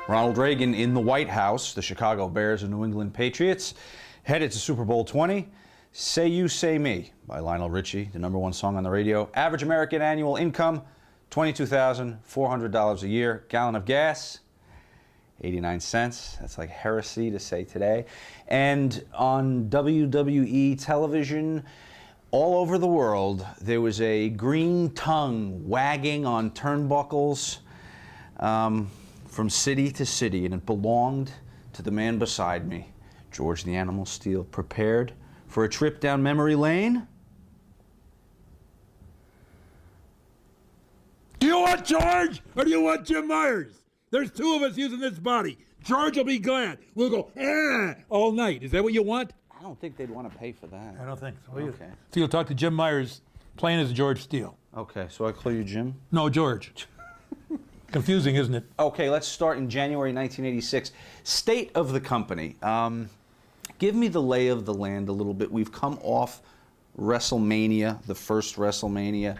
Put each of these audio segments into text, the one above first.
Ronald Reagan in the White House, the Chicago Bears and New England Patriots, headed to Super Bowl 20. Say You, Say Me by Lionel Richie, the #1 song on the radio. Average American annual income, $22,400 a year. Gallon of gas, 89 cents. That's like heresy to say today. And on WWE television, all over the world, there was a green tongue wagging on turnbuckles from city to city, and it belonged to the man beside me, George the Animal Steele, prepared for a trip down memory lane. Do you want George or do you want Jim Myers? There's two of us using this body. George will be glad. We'll go all night. Is that what you want? I don't think they'd want to pay for that. I don't think so. Okay. So you'll talk to Jim Myers playing as George Steele. Okay, so I call you Jim? No, George. Confusing, isn't it? Okay, let's start in January 1986. State of the company. Give me the lay of the land a little bit. We've come off WrestleMania, the first WrestleMania.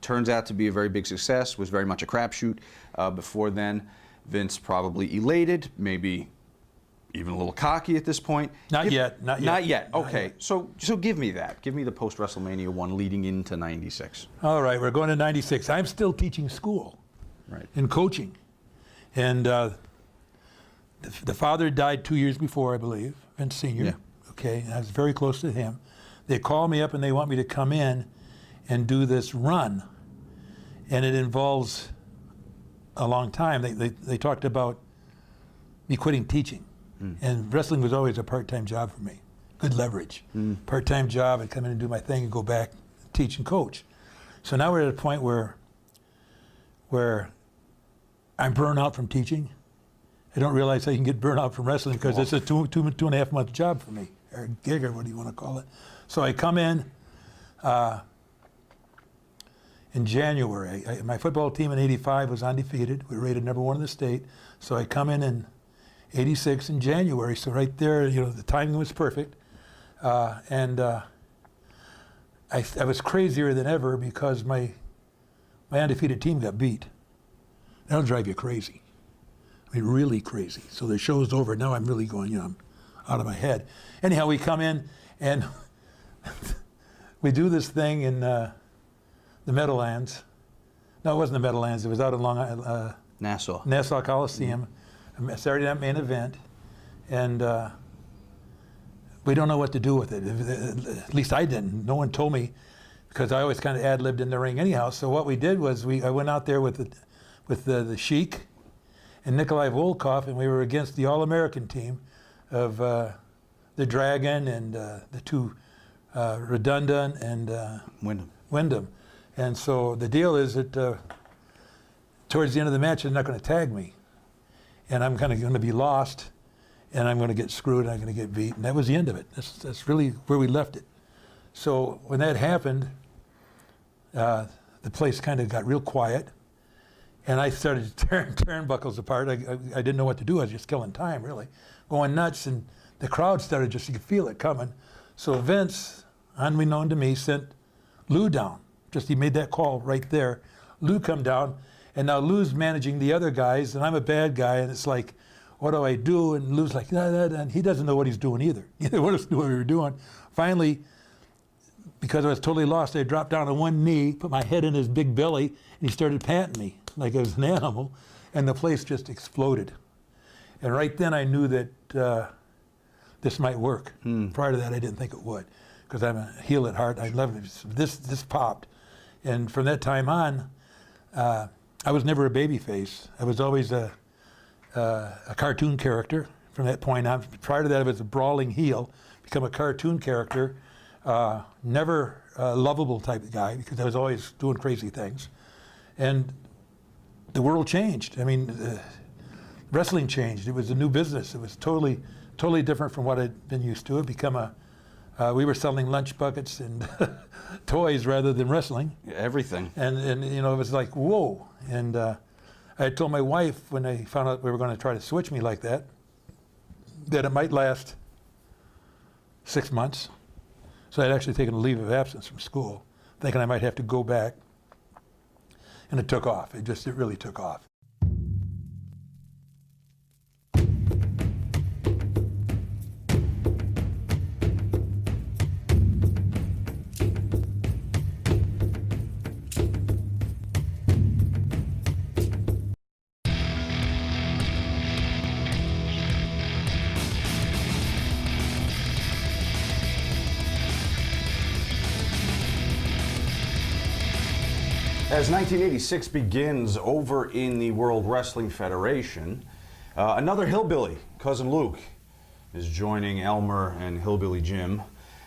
Turns out to be a very big success, was very much a crapshoot. Before then, Vince probably elated, maybe even a little cocky at this point. Not yet. Okay, so give me that. Give me the post-WrestleMania one leading into 96. All right, we're going to 96. I'm still teaching school. Right. And coaching. And the father died 2 years before, I believe, Vince Sr. Yeah. Okay, and I was very close to him. They call me up and they want me to come in and do this run. And it involves a long time. They talked about me quitting teaching. And wrestling was always a part-time job for me. Good leverage. Part-time job, I'd come in and do my thing and go back, teach and coach. So now we're at a point where I'm burned out from teaching. I don't realize I can get burned out from wrestling because it's a two and a half month job for me, or gig, or what do you want to call it. So I come in January. My football team in '85 was undefeated. We were rated #1 in the state. So I come in '86 in January. So right there, you know, the timing was perfect. I was crazier than ever because my undefeated team got beat. That'll drive you crazy. I mean, really crazy. So the show's over. Now I'm really going, you know, I'm out of my head. Anyhow, we come in and we do this thing in the Meadowlands. No, it wasn't the Meadowlands. It was out in Nassau Coliseum. Saturday night main event. And we don't know what to do with it. At least I didn't. No one told me, because I always kind of ad-libbed in the ring anyhow. So what we did was I went out there with the Sheik and Nikolai Volkov, and we were against the All-American team of the Dragon and the two Redundant and Wyndham. And so the deal is that towards the end of the match, they're not going to tag me, and I'm kind of going to be lost, and I'm going to get screwed, and I'm going to get beat, and that was the end of it. That's really where we left it. So when that happened, the place kind of got real quiet, and I started tearing turnbuckles apart. I didn't know what to do. I was just killing time, really, going nuts, and the crowd started just, you could feel it coming. So Vince, unbeknown to me, sent Lou down. Just he made that call right there. Lou come down, and now Lou's managing the other guys, and I'm a bad guy, and it's like, what do I do? And Lou's like, and he doesn't know what he's doing either. Neither one of us knew what we were doing. Finally, because I was totally lost, I dropped down on one knee, put my head in his big belly, and he started panting me like I was an animal, and the place just exploded. And right then I knew that this might work. Prior to that, I didn't think it would, because I'm a heel at heart. I love it. This popped. And from that time on, I was never a baby face. I was always a cartoon character from that point on. Prior to that, I was a brawling heel, become a cartoon character, never a lovable type of guy, because I was always doing crazy things. And the world changed. I mean, wrestling changed. It was a new business. It was totally different from what I'd been used to. It become we were selling lunch buckets and toys rather than wrestling. Everything. And you know, it was like, whoa. And I told my wife when they found out we were going to try to switch me like that it might last 6 months. So I'd actually taken a leave of absence from school, thinking I might have to go back. And it took off. It really took off. As 1986 begins over in the World Wrestling Federation, another hillbilly, Cousin Luke, is joining Elmer and Hillbilly Jim.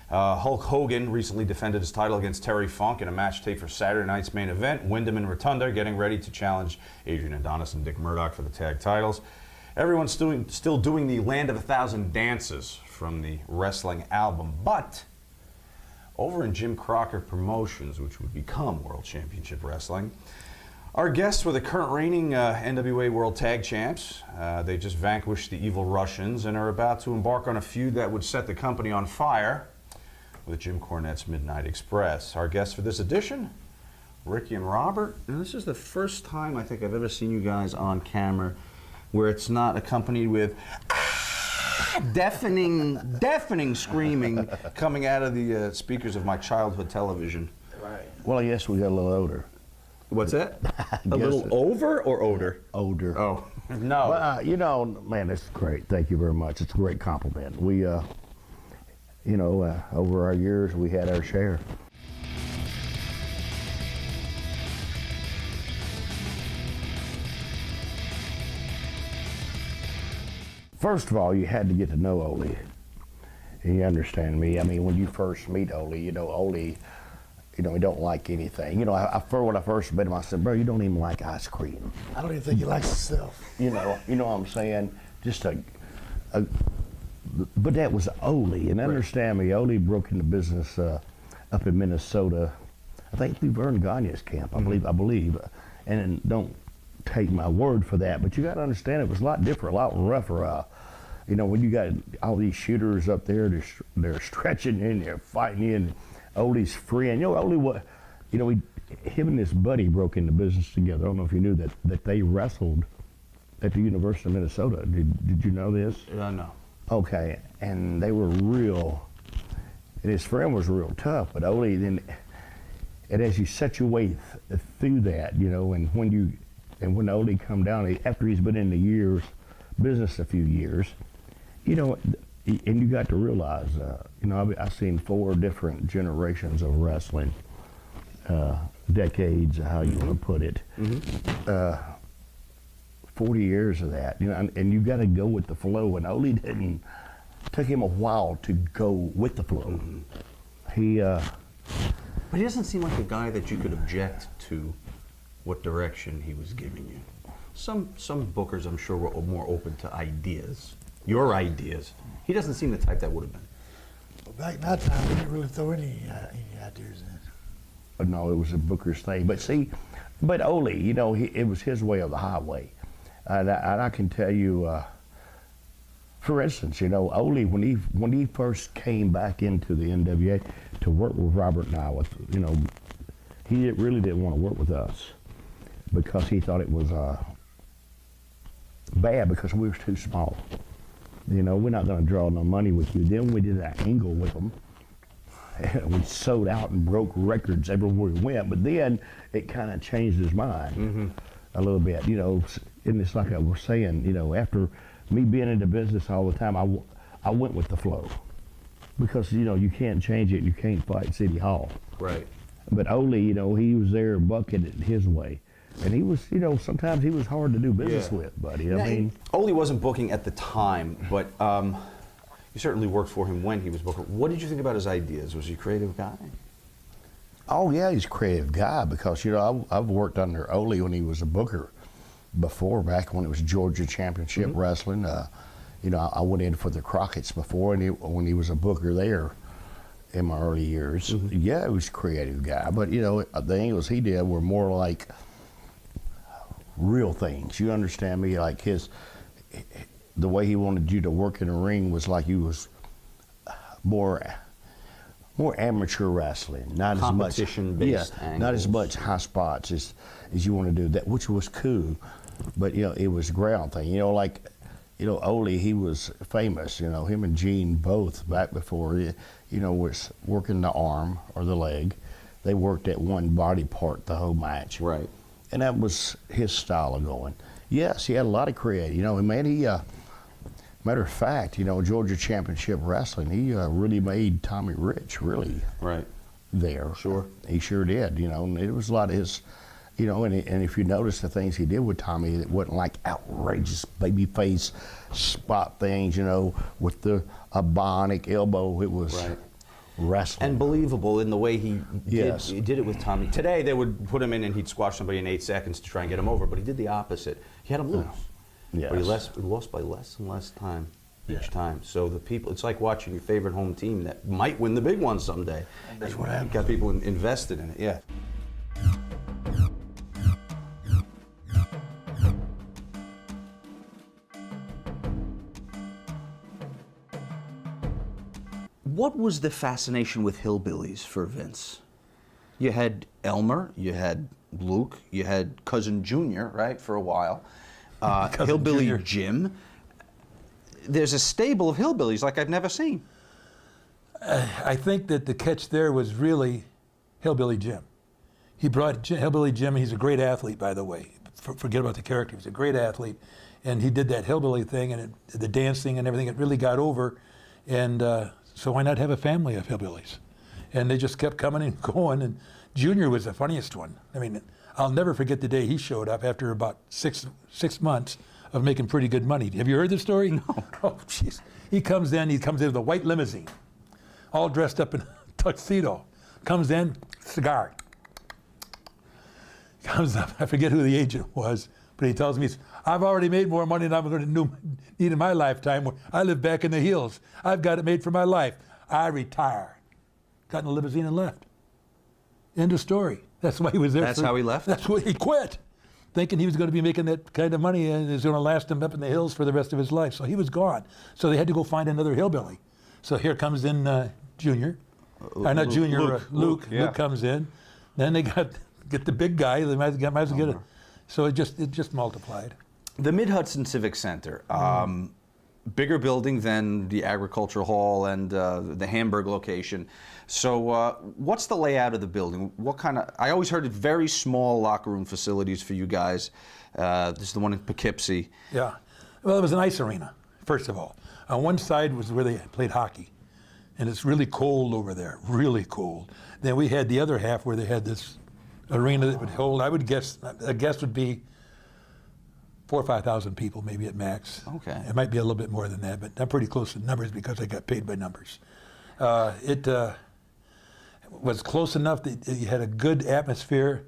Hulk Hogan recently defended his title against Terry Funk in a match taped for Saturday night's main event. Wyndham and Rotunda getting ready to challenge Adrian Adonis and Dick Murdoch for the tag titles. Everyone's still doing the Land of a Thousand Dances from the wrestling album, but over in Jim Crocker Promotions, which would become World Championship Wrestling, our guests were the current reigning NWA World Tag Champs. They just vanquished the Evil Russians and are about to embark on a feud that would set the company on fire with Jim Cornette's Midnight Express. Our guests for this edition, Ricky and Robert. And this is the first time I think I've ever seen you guys on camera where it's not accompanied with deafening screaming coming out of the speakers of my childhood television. Right. Well, I guess we got a little older. What's that? A little over or odor? Older. Oh, no. Well, you know, man, that's great. Thank you very much. It's a great compliment. We, you know, over our years, we had our share. First of all, you had to get to know Ole. You understand me? I mean, when you first meet Ole, you know, Ole, you know, he don't like anything. You know, when I first met him, I said, bro, you don't even like ice cream. I don't even think he likes himself. You know what I'm saying? Just but that was Ole, and understand me, Ole broke into business up in Minnesota, I think through Vern Gagne's camp, I believe, and don't take my word for that, but you got to understand it was a lot different, a lot rougher. You know, when you got all these shooters up there, they're stretching in, they're fighting you, and Ole's friend, you know, Ole, you know, him and his buddy broke into business together. I don't know if you knew that they wrestled at the University of Minnesota. Did you know this? No. Okay, and they were real, and his friend was real tough, but Ole, then, and as you set your way through that, you know, and when Ole come down, after he's been in the business a few years, you know, and you got to realize, you know, I've seen 4 different generations of wrestling, decades, how you want to put it. 40 years of that, you know, and you got to go with the flow. And Ole took him a while to go with the flow. But he doesn't seem like a guy that you could object to what direction he was giving you. Some bookers, I'm sure, were more open to ideas, your ideas. He doesn't seem the type that would have been. Well, back in that time, we didn't really throw any ideas in. No, it was a booker's thing. But see, Ole, you know, it was his way of the highway. And I can tell you, for instance, you know, Ole, when he first came back into the NWA to work with Robert and I, you know, he really didn't want to work with us because he thought it was bad because we were too small. You know, we're not going to draw no money with you. Then we did that angle with them. And we sold out and broke records everywhere we went. But then it kind of changed his mind a little bit, you know. And it's like I was saying, you know, after me being in the business all the time, I went with the flow. Because, you know, you can't change it. You can't fight City Hall. Right. But Ole, you know, he was there bucking it his way. And he was, you know, sometimes he was hard to do business with, buddy. I mean, Ole wasn't booking at the time, but you certainly worked for him when he was booking. What did you think about his ideas? Was he a creative guy? Oh, yeah, he's a creative guy because, you know, I've worked under Ole when he was a booker before, back when it was Georgia Championship Wrestling. You know, I went in for the Crockett's before, and when he was a booker there in my early years. Yeah, he was a creative guy, but, you know, the angles he did were more like real things. You understand me? Like the way he wanted you to work in the ring was like you was more amateur wrestling, not as much competition-based angles. Not as much high spots as you want to do that, which was cool. But, you know, it was ground thing. You know, like, you know, Ole, he was famous. You know, him and Gene both back before, you know, was working the arm or the leg. They worked at one body part the whole match. Right. And that was his style of going. Yes, he had a lot of creative. You know, and man, he, matter of fact, you know, Georgia Championship Wrestling, he really made Tommy rich, really. Right. There. Sure. He sure did, you know, and it was a lot of his You know, and if you notice the things he did with Tommy, it wasn't like outrageous baby face spot things, you know, with a bionic elbow. It was wrestling. And believable in the way he Yes. did it with Tommy. Today, they would put him in and he'd squash somebody in 8 seconds to try and get him over, but he did the opposite. He had him lose. Yes. But he lost by less and less time each time. So the people, it's like watching your favorite home team that might win the big one someday. That's what happened. Got people invested in it, yeah. What was the fascination with hillbillies for Vince? You had Elmer, you had Luke, you had Cousin Junior, right, for a while. Hillbilly Junior. Jim. There's a stable of hillbillies like I've never seen. I think that the catch there was really Hillbilly Jim. He brought Hillbilly Jim. He's a great athlete, by the way. Forget about the character. He's a great athlete, and he did that hillbilly thing and the dancing and everything. It really got over, and so why not have a family of hillbillies? And they just kept coming and going. And Junior was the funniest one. I mean, I'll never forget the day he showed up after about six months of making pretty good money. Have you heard the story? No. Oh, jeez. He comes in with a white limousine, all dressed up in a tuxedo. Comes in, cigar. Comes up, I forget who the agent was, but he tells me, I've already made more money than I'm going to need in my lifetime. I live back in the hills. I've got it made for my life. I retire. Got in a limousine and left. End of story. That's why he was there. That's how he left? That's why he quit, thinking he was going to be making that kind of money and it was going to last him up in the hills for the rest of his life. So he was gone. So they had to go find another hillbilly. So here comes in Junior. Not Junior, Luke. Yeah. Luke comes in. Then they get the big guy. They might as well get it. So it just multiplied. The Mid-Hudson Civic Center, bigger building than the Agricultural Hall and the Hamburg location. So what's the layout of the building? What kind of, I always heard of very small locker room facilities for you guys. This is the one in Poughkeepsie. Yeah. Well, it was an ice arena, first of all. On one side was where they played hockey. And it's really cold over there, really cold. Then we had the other half where they had this arena that would hold, I would guess, a guess would be 4,000 or 5,000 people, maybe at max. Okay. It might be a little bit more than that, but I'm pretty close to numbers because I got paid by numbers. It was close enough that you had a good atmosphere.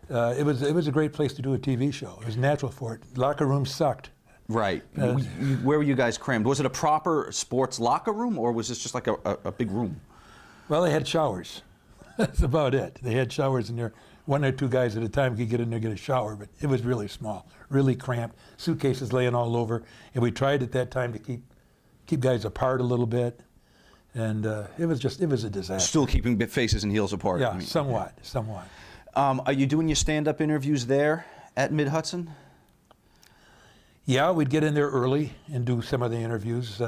It was a great place to do a TV show. It was natural for it. Locker rooms sucked. Right. Where were you guys crammed? Was it a proper sports locker room, or was this just like a big room? Well, they had showers. That's about it. They had showers in there. One or two guys at a time could get in there and get a shower, but it was really small, really cramped. Suitcases laying all over. And we tried at that time to keep guys apart a little bit. And it was a disaster. Still keeping faces and heels apart. Yeah, I mean, somewhat. Are you doing your stand-up interviews there at Mid-Hudson? Yeah, we'd get in there early and do some of the interviews.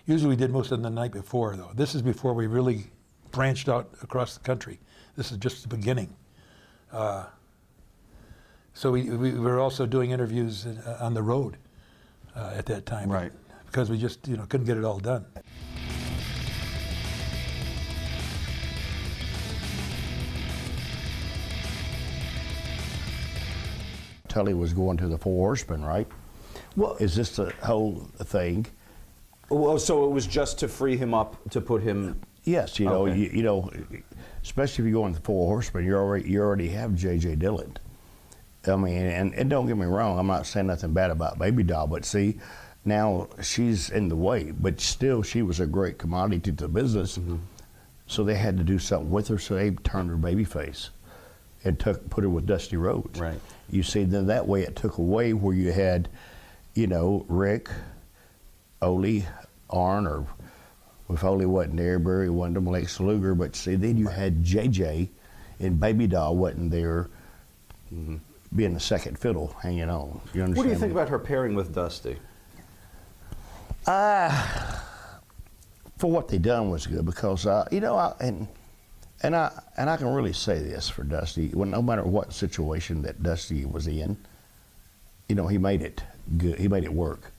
Usually we did most of them the night before, though. This is before we really branched out across the country. This is just the beginning. So we were also doing interviews on the road at that time. Right. Because we just couldn't get it all done. Tully was going to the Four Horsemen, right? Well, Is this the whole thing? well, so it was just to free him up to put him. Yes, Okay. Especially if you go into the Four Horsemen, you already have J.J. Dillon. I mean, and don't get me wrong, I'm not saying nothing bad about Baby Doll, but see, now she's in the way, but still she was a great commodity to the business. Mm-hmm. So they had to do something with her, so they turned her baby face and put her with Dusty Rhodes. Right. You see, then that way it took away where you had, Rick, Ole, Arn, or if Ole wasn't there, Barry Windham, Lex Luger, but see, then you had JJ, and Baby Doll wasn't there, being the second fiddle hanging on. You understand? What do you think about her pairing with Dusty? For what they done was good because I can really say this for Dusty. No matter what situation that Dusty was in, he made it good. He made it work.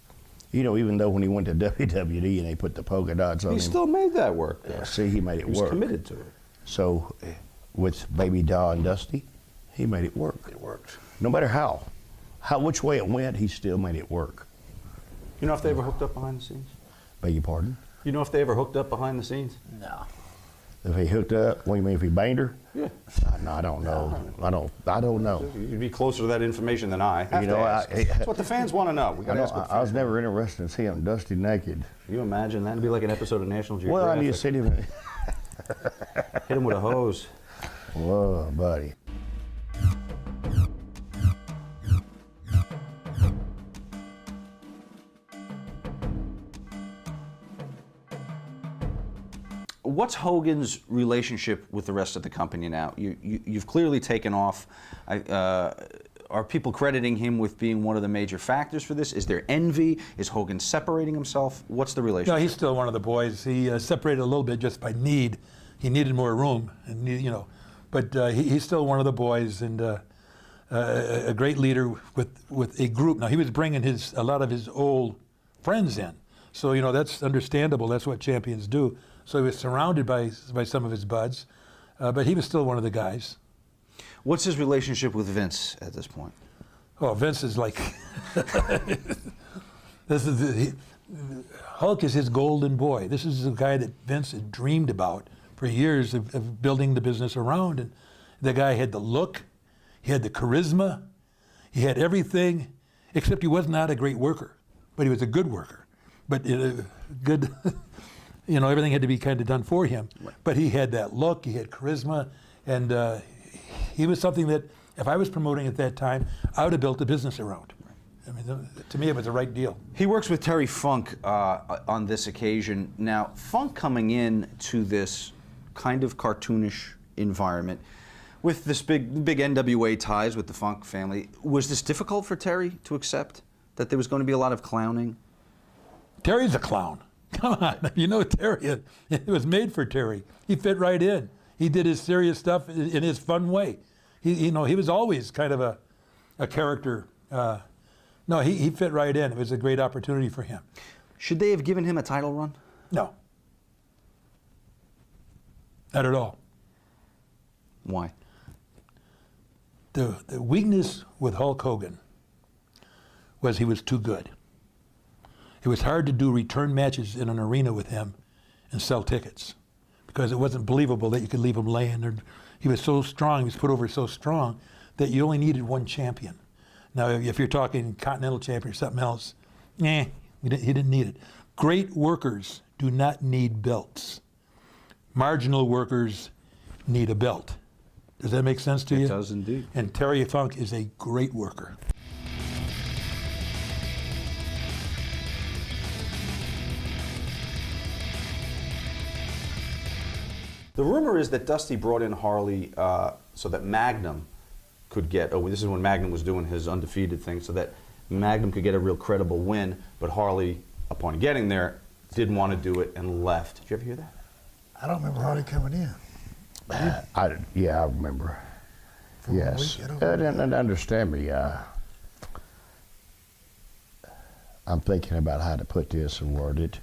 Even though when he went to WWE and they put the polka dots on him, He still made that work. see, he made it He was work. committed to it. So with Baby Doll and Dusty, He made it work. It worked. No matter which way it went, he still made it work. You know if they ever hooked up behind the scenes? Beg your pardon? You know if they ever hooked up behind the scenes? No. If he hooked up, what do you mean, if he banged her? Yeah. No, I don't know. I don't know. You'd be closer to that information than I. Have You to know, ask. That's what the fans want to know. We got to ask what I was fans never interested in seeing Dusty naked. Can you imagine that? It'd be like an episode of National Geographic. Well, I need to see him. Hit him with a hose. Whoa, buddy. What's Hogan's relationship with the rest of the company now? You've clearly taken off. Are people crediting him with being one of the major factors for this? Is there envy? Is Hogan separating himself? What's the relationship? No, he's still one of the boys. He separated a little bit just by need. He needed more room, and but he's still one of the boys and a great leader with a group. Now he was bringing a lot of his old friends in, so that's understandable. That's what champions do. So he was surrounded by some of his buds, but he was still one of the guys. What's his relationship with Vince at this point? Oh, Vince is like Hulk is his golden boy. This is the guy that Vince had dreamed about for years of building the business around. And the guy had the look, he had the charisma, he had everything, except he was not a great worker, but he was a good worker. But good, everything had to be kind of done for him. Right. But he had that look, he had charisma, and he was something that if I was promoting at that time, I would have built a business around. I mean, to me, it was the right deal. He works with Terry Funk on this occasion. Now, Funk coming in to this kind of cartoonish environment with this big NWA ties with the Funk family, was this difficult for Terry to accept, that there was going to be a lot of clowning? Terry's a clown. Come on, Terry, it was made for Terry. He fit right in. He did his serious stuff in his fun way. He was always kind of a character. No, he fit right in. It was a great opportunity for him. Should they have given him a title run? No. Not at all. Why? The weakness with Hulk Hogan was he was too good. It was hard to do return matches in an arena with him and sell tickets because it wasn't believable that you could leave him laying. He was so strong, he was put over so strong that you only needed one champion. Now, if you're talking Continental Champion or something else, he didn't need it. Great workers do not need belts. Marginal workers need a belt. Does that make sense to you? It does indeed. And Terry Funk is a great worker. The rumor is that Dusty brought in Harley so that Magnum could get, this is when Magnum was doing his undefeated thing, so that Magnum could get a real credible win, but Harley, upon getting there, didn't want to do it and left. Did you ever hear that? I don't remember Harley coming in. I remember. For Yes. a week, And understand me, I'm thinking about how to put this and word it.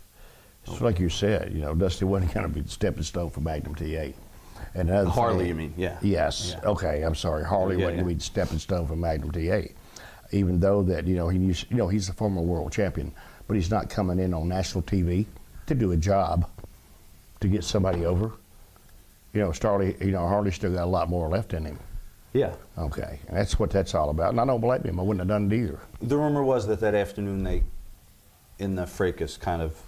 It's like you said, Dusty wasn't going to be the stepping stone for Magnum TA. And another Harley, thing, you mean? Yeah. Yes. Yeah. Okay. I'm sorry. Harley wasn't going to be the stepping stone for Magnum TA, even though that he's a former world champion, but he's not coming in on national TV to do a job to get somebody over. Harley still got a lot more left in him. Yeah. Okay. And that's what that's all about. And I don't blame him. I wouldn't have done it either. The rumor was that afternoon they, in the fracas, kind of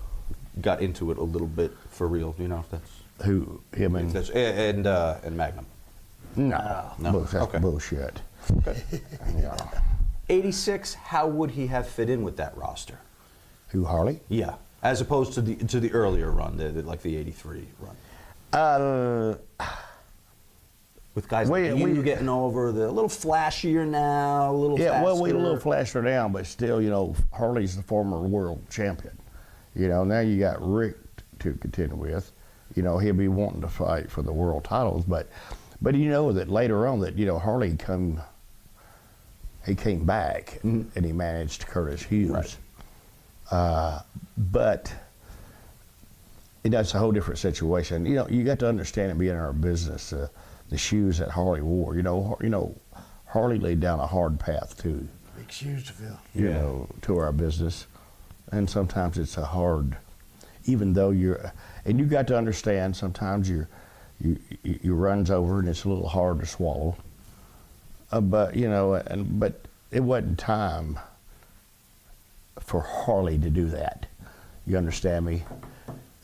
got into it a little bit for real. Do you know if that's who? Him and and Magnum? No. That's okay. Bullshit. Okay. Yeah. 86. How would he have fit in with that roster? Who, Harley? Yeah, as opposed to the earlier run, like the 83 run. With guys like you getting over, a little flashier now, a little faster. Well, we're a little flashier now, but still, Harley's the former world champion. Now you got Rick to contend with. He'll be wanting to fight for the world titles, but that later on that, Harley came back and he managed Curtis Hughes. Right. But that's a whole different situation. You got to understand it being in our business, the shoes that Harley wore. Harley laid down a hard path too, Big shoes to fill. you know, to our business. And sometimes it's a hard, even though and you got to understand sometimes you runs over and it's a little hard to swallow. But, you know, but it wasn't time for Harley to do that. You understand me?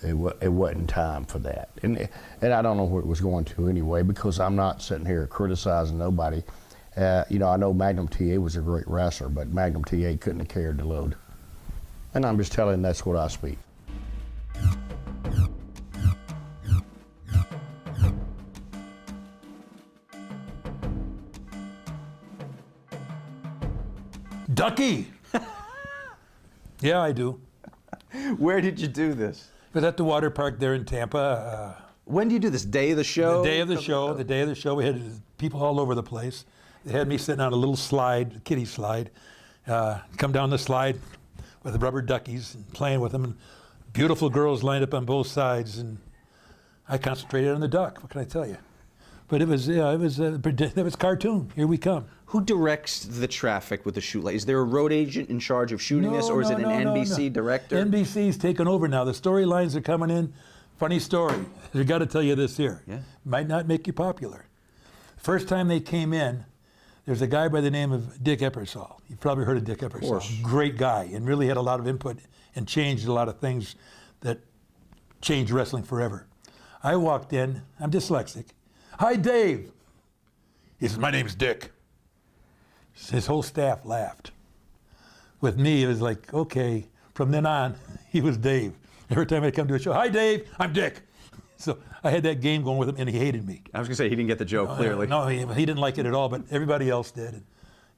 It wasn't time for that. And I don't know where it was going to anyway, because I'm not sitting here criticizing nobody. You know, I know Magnum TA was a great wrestler, but Magnum TA couldn't have carried the load. And I'm just telling that's what I speak. Ducky! Yeah, I do. Where did you do this? It was at the water park there in Tampa. When do you do this? Day of the show? The day of the show, we had people all over the place. They had me sitting on a little slide, a kiddie slide, come down the slide with rubber duckies and playing with them. And beautiful girls lined up on both sides, and I concentrated on the duck. What can I tell you? But it was cartoon. Here we come. Who directs the traffic with the shoot light? Is there a road agent in charge of shooting this, or is it an NBC director? NBC's taken over now. The storylines are coming in. Funny story. I got to tell you this here. Yeah. Might not make you popular. First time they came in, there's a guy by the name of Dick Eppersall. You've probably heard of Dick Eppersall. Of course. Great guy, and really had a lot of input and changed a lot of things that changed wrestling forever. I walked in. I'm dyslexic. Hi, Dave. He says, my name's Dick. His whole staff laughed. With me, it was like, okay, from then on, he was Dave. Every time I come to a show, hi, Dave, I'm Dick. So I had that game going with him, and he hated me. I was going to say, he didn't get the joke, clearly. No, he didn't like it at all, but everybody else did.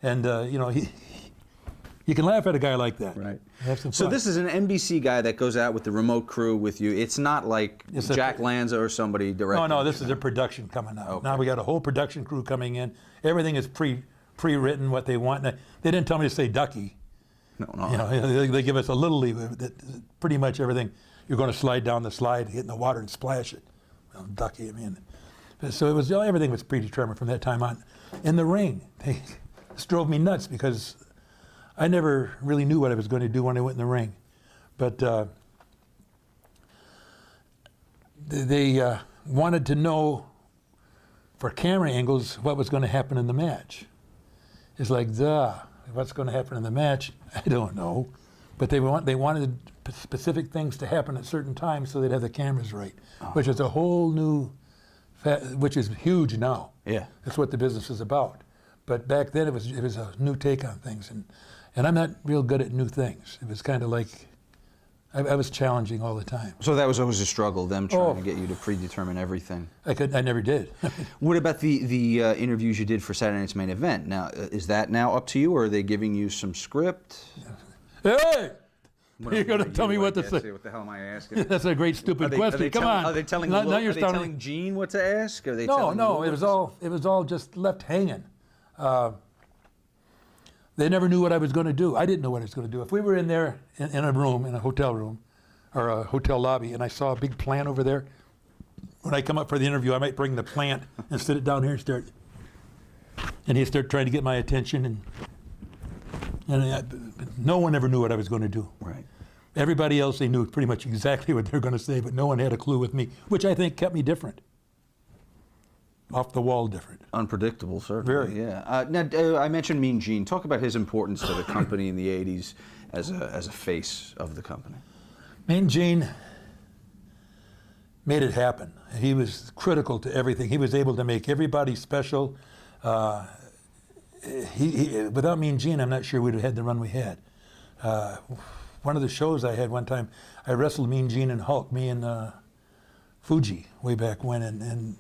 And you know, you can laugh at a guy like that. Right. Have some So fun. this is an NBC guy that goes out with the remote crew with you. It's not like It's Jack Lanza or somebody directing. No, this is a production coming out. Okay. Now we got a whole production crew coming in. Everything is pre-written, what they want. They didn't tell me to say Ducky. No. You know, they give us a little leeway. Pretty much everything, you're going to slide down the slide, get in the water, and splash it. Well, Ducky, I mean. So it was everything was predetermined from that time on. In the ring, this drove me nuts because I never really knew what I was going to do when I went in the ring. But they wanted to know, for camera angles, what was going to happen in the match. It's like, what's going to happen in the match? I don't know. But they wanted specific things to happen at certain times so they'd have the cameras right, which is a whole new, which is huge now. Yeah. That's what the business is about. But back then it was a new take on things, and I'm not real good at new things. It was kind of like I was challenging all the time. So that was always a struggle, them trying to get you to predetermine everything. I never did. What about the interviews you did for Saturday Night's Main Event? Now, is that now up to you, or are they giving you some script? Hey! You're going to tell me what to say. What the hell am I asking? That's a great stupid question. Come on. Are they telling now you're are they telling Gene what to ask? Are they telling No, Lou it was all just left hanging. They never knew what I was going to do. I didn't know what I was going to do. If we were in there in a room, in a hotel room, or a hotel lobby, and I saw a big plant over there, when I come up for the interview, I might bring the plant and sit it down here and he'd start trying to get my attention, and no one ever knew what I was going to do. Right. Everybody else, they knew pretty much exactly what they were going to say, but no one had a clue with me, which I think kept me different. Off the wall different. Unpredictable, certainly. Very. Yeah. Now, I mentioned Mean Gene. Talk about his importance to the company in the 80s as a face of the company. Mean Gene made it happen. He was critical to everything. He was able to make everybody special. Without Mean Gene, I'm not sure we'd have had the run we had. One of the shows I had one time, I wrestled Mean Gene and Hulk, me and Fuji, way back when, and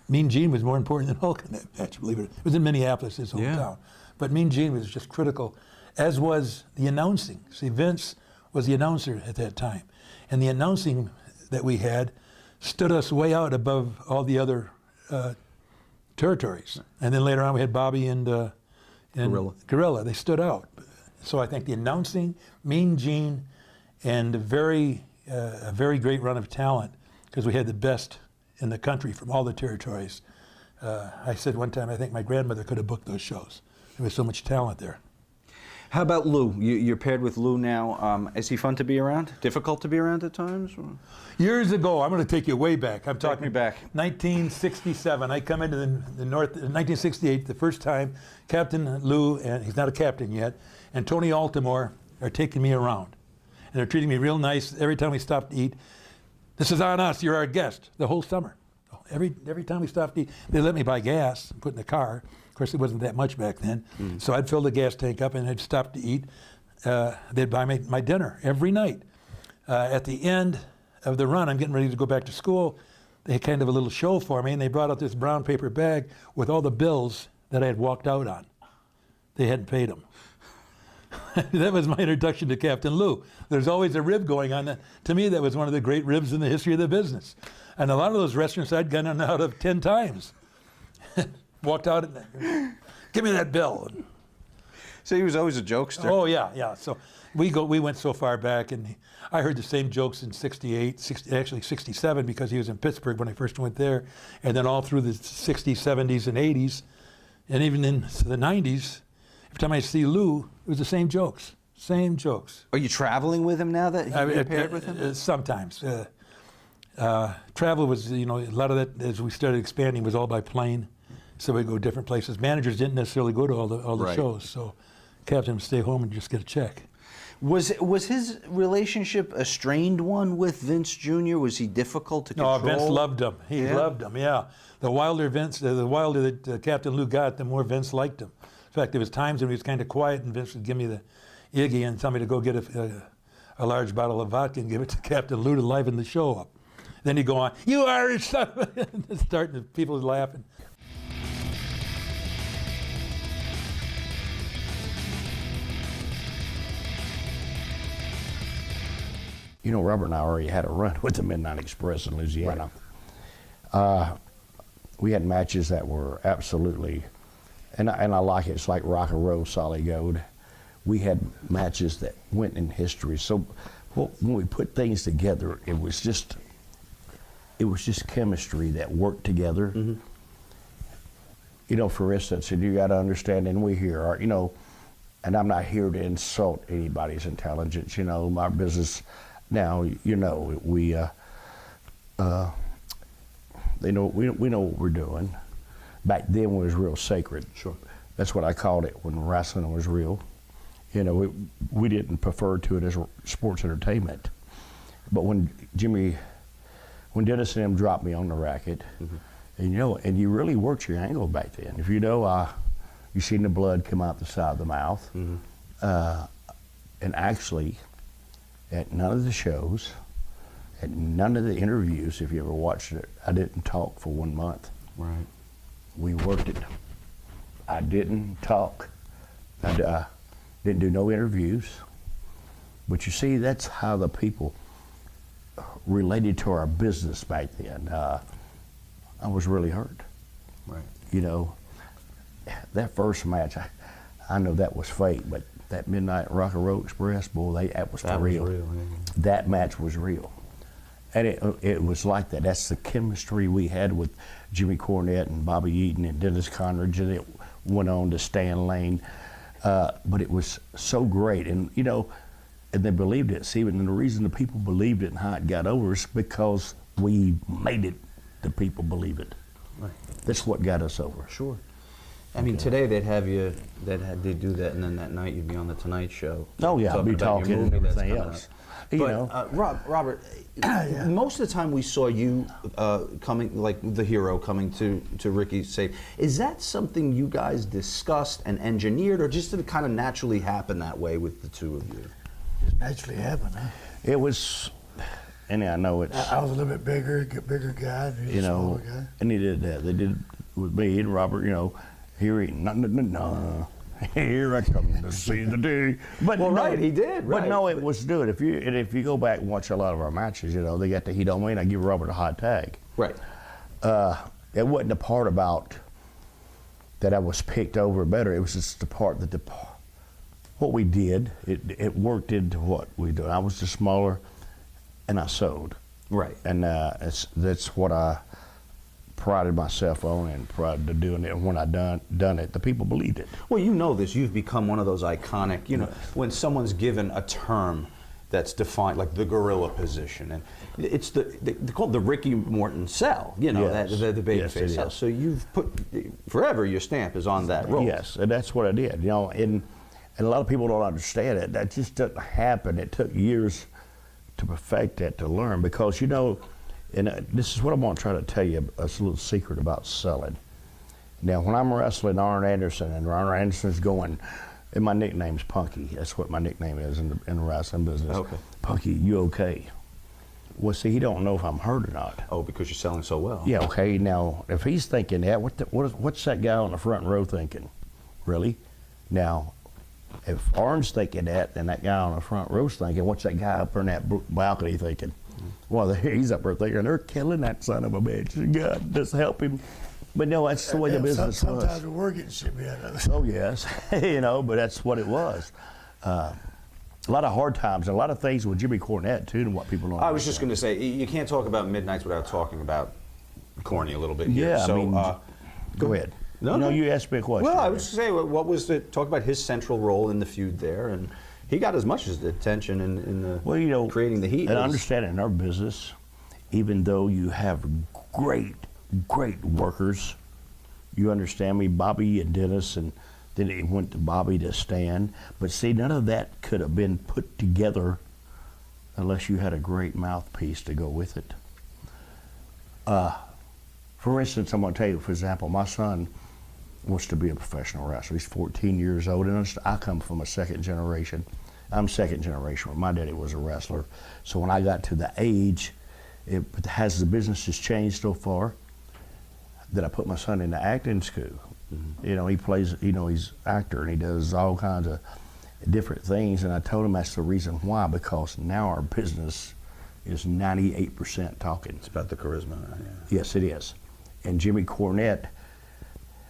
Mean Gene was more important than Hulk in that match, believe it. It was in Minneapolis, his hometown. But Mean Gene was just critical, as was the announcing. See, Vince was the announcer at that time. And the announcing that we had stood us way out above all the other territories. And then later on we had Bobby and Gorilla. They stood out. So I think the announcing, Mean Gene, and a very great run of talent, because we had the best in the country from all the territories. I said one time, I think my grandmother could have booked those shows. There was so much talent there. How about Lou? You're paired with Lou now. Is he fun to be around? Difficult to be around at times? Or? Years ago, I'm going to take you way back. I'm talking me back. 1967. I come into the North, 1968, the first time. Captain Lou, and he's not a captain yet, and Tony Altimore are taking me around. And they're treating me real nice every time we stop to eat. This is on us. You're our guest the whole summer. Every time we stopped to eat, they let me buy gas and put in the car. Of course, it wasn't that much back then. So I'd fill the gas tank up and I'd stop to eat. They'd buy me my dinner every night. At the end of the run, I'm getting ready to go back to school. They had kind of a little show for me, and they brought out this brown paper bag with all the bills that I had walked out on. They hadn't paid them. That was my introduction to Captain Lou. There's always a rib going on. To me, that was one of the great ribs in the history of the business. And a lot of those restaurants I'd gone in and out of 10 times. Walked out and give me that bill. So he was always a jokester. Oh yeah. So we went so far back, and I heard the same jokes in '68, actually '67, because he was in Pittsburgh when I first went there, and then all through the '60s, '70s, and '80s, and even in the '90s. Every time I see Lou, it was the same jokes. Same jokes. Are you traveling with him now that you're paired with him? Sometimes. Travel was, a lot of that, as we started expanding, was all by plane. So we go different places. Managers didn't necessarily go to all the Right. shows, so Captain would stay home and just get a check. Was his relationship a strained one with Vince Jr.? Was he difficult to control? No, Vince loved him. He Yeah? loved him, yeah. The wilder that Captain Lou got, the more Vince liked him. In fact, there was times when he was kind of quiet, and Vince would give me the Iggy and tell me to go get a large bottle of vodka and give it to Captain Lou to liven the show up. Then he'd go on, "You Irish son!" Starting people laughing. Robert and I already had a run with the Midnight Express in Louisiana. We had matches that were absolutely, and I like it, it's like rock and roll, solid gold. We had matches that went in history. So when we put things together, it was just chemistry that worked together. For instance, and you got to understand, and we here are, and I'm not here to insult anybody's intelligence. My business now, we know what we're doing. Back then, it was real sacred. Sure. That's what I called it when wrestling was real. We didn't prefer to it as sports entertainment. But when Dennis and them dropped me on the racket, and you really worked your angle back then. If you seen the blood come out the side of the mouth, and actually, at none of the shows, at none of the interviews, if you ever watched it, I didn't talk for 1 month. Right. We worked it. I didn't talk. I didn't do no interviews. But you see, that's how the people related to our business back then. I was really hurt. Right. That first match, I know that was fake, but that Midnight Rock and Roll Express, boy, that was for real. Yeah. That match was real. And it was like that. That's the chemistry we had with Jimmy Cornette and Bobby Eaton and Dennis Conridge, and it went on to Stan Lane. But it was so great. And, and they believed it. See, and the reason the people believed it and how it got over is because we made it, the people believe it. Right. That's what got us over. Sure. I mean, today they'd do that, and then that night you'd be on the Tonight Show. Oh yeah, I'd be about your talking and movie that's everything coming else. up. But Robert, most of the time we saw you coming, like the hero coming to Ricky's save. Is that something you guys discussed and engineered, or just did it kind of naturally happen that way with the two of you? Just naturally happened, huh? It was, and I know it's. I was a little bit bigger guy, and he was a smaller guy. And he did that. They did it with me and Robert. Here he, no. Here I come to see the day. But Well, no, right, he did, right. But no, it was good. If you go back and watch a lot of our matches, they got the heat on me, and I give Robert a hot tag. Right. It wasn't the part about that I was picked over better. It was just the part that what we did. It worked into what we do. I was just smaller, and I sewed. Right. And that's what I prided myself on and prided to doing it. And when I done it, the people believed it. Well, you know this. You've become one of those iconic, you know, when someone's given a term that's defined, like the gorilla position, and it's they call it the Ricky Morton cell, you know, Yes. the babyface Yes, it cell. is. So you've put, forever your stamp is on that role. Yes, and that's what I did. You know, and a lot of people don't understand it. That just doesn't happen. It took years to perfect that, to learn, because, you know, and this is what I'm going to try to tell you, a little secret about selling. Now, when I'm wrestling Arn Anderson, and Arn Anderson's going, and my nickname's Punky. That's what my nickname is in the wrestling business. Okay. Punky, you okay? Well, see, he don't know if I'm hurt or not. Oh, because you're selling so well. Yeah, okay. Now, if he's thinking that, what's that guy on the front row thinking? Really? Now, if Arn's thinking that, then that guy on the front row's thinking, what's that guy up in that balcony thinking? Well, he's up there thinking, they're killing that son of a bitch. God, just help him. But no, that's the way the business was. Sometimes the word getting shit out of it. Oh, yes. You know, but that's what it was. A lot of hard times, and a lot of things with Jimmy Cornette, too, and what people don't I was just understand. going to say, you can't talk about Midnights without talking about Corny a little bit here. Yeah, so, I mean, go ahead. No, No, no. you asked me a question. Well, I was just saying, what was the talk about his central role in the feud there, and he got as much as the attention in the Well, you know, creating the heat. And as- understand, in our business, even though you have great workers, you understand me, Bobby and Dennis, and then it went to Bobby to Stan. But see, none of that could have been put together unless you had a great mouthpiece to go with it. For instance, I'm going to tell you, for example, my son wants to be a professional wrestler. He's 14 years old, and I come from a second generation. I'm second generation, where my daddy was a wrestler. So when I got to the age, has the business has changed so far that I put my son in the acting school. Mm-hmm. You know, he plays, you know, he's an actor, and he does all kinds of different things. And I told him that's the reason why, because now our business is 98% talking. It's about the charisma. Yeah. Yes, it is. And Jimmy Cornette,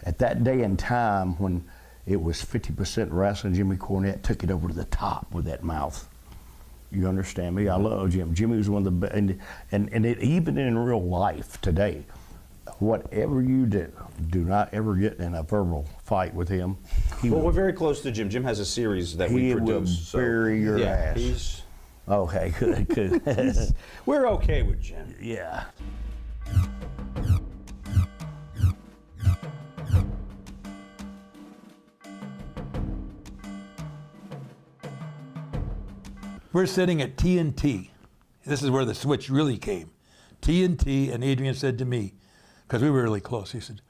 at that day and time when it was 50% wrestling, Jimmy Cornette took it over to the top with that mouth. You understand me? I love Jim. Jimmy was one of the best, and even in real life today, whatever you do not ever get in a verbal fight with him. Well, we're very close to Jim. Jim has a series that we He produce. will bury your ass. He's, Okay, good. we're okay with Jim. Yeah. We're sitting at TNT. This is where the switch really came. TNT, and Adrian said to me, because we were really close, he said,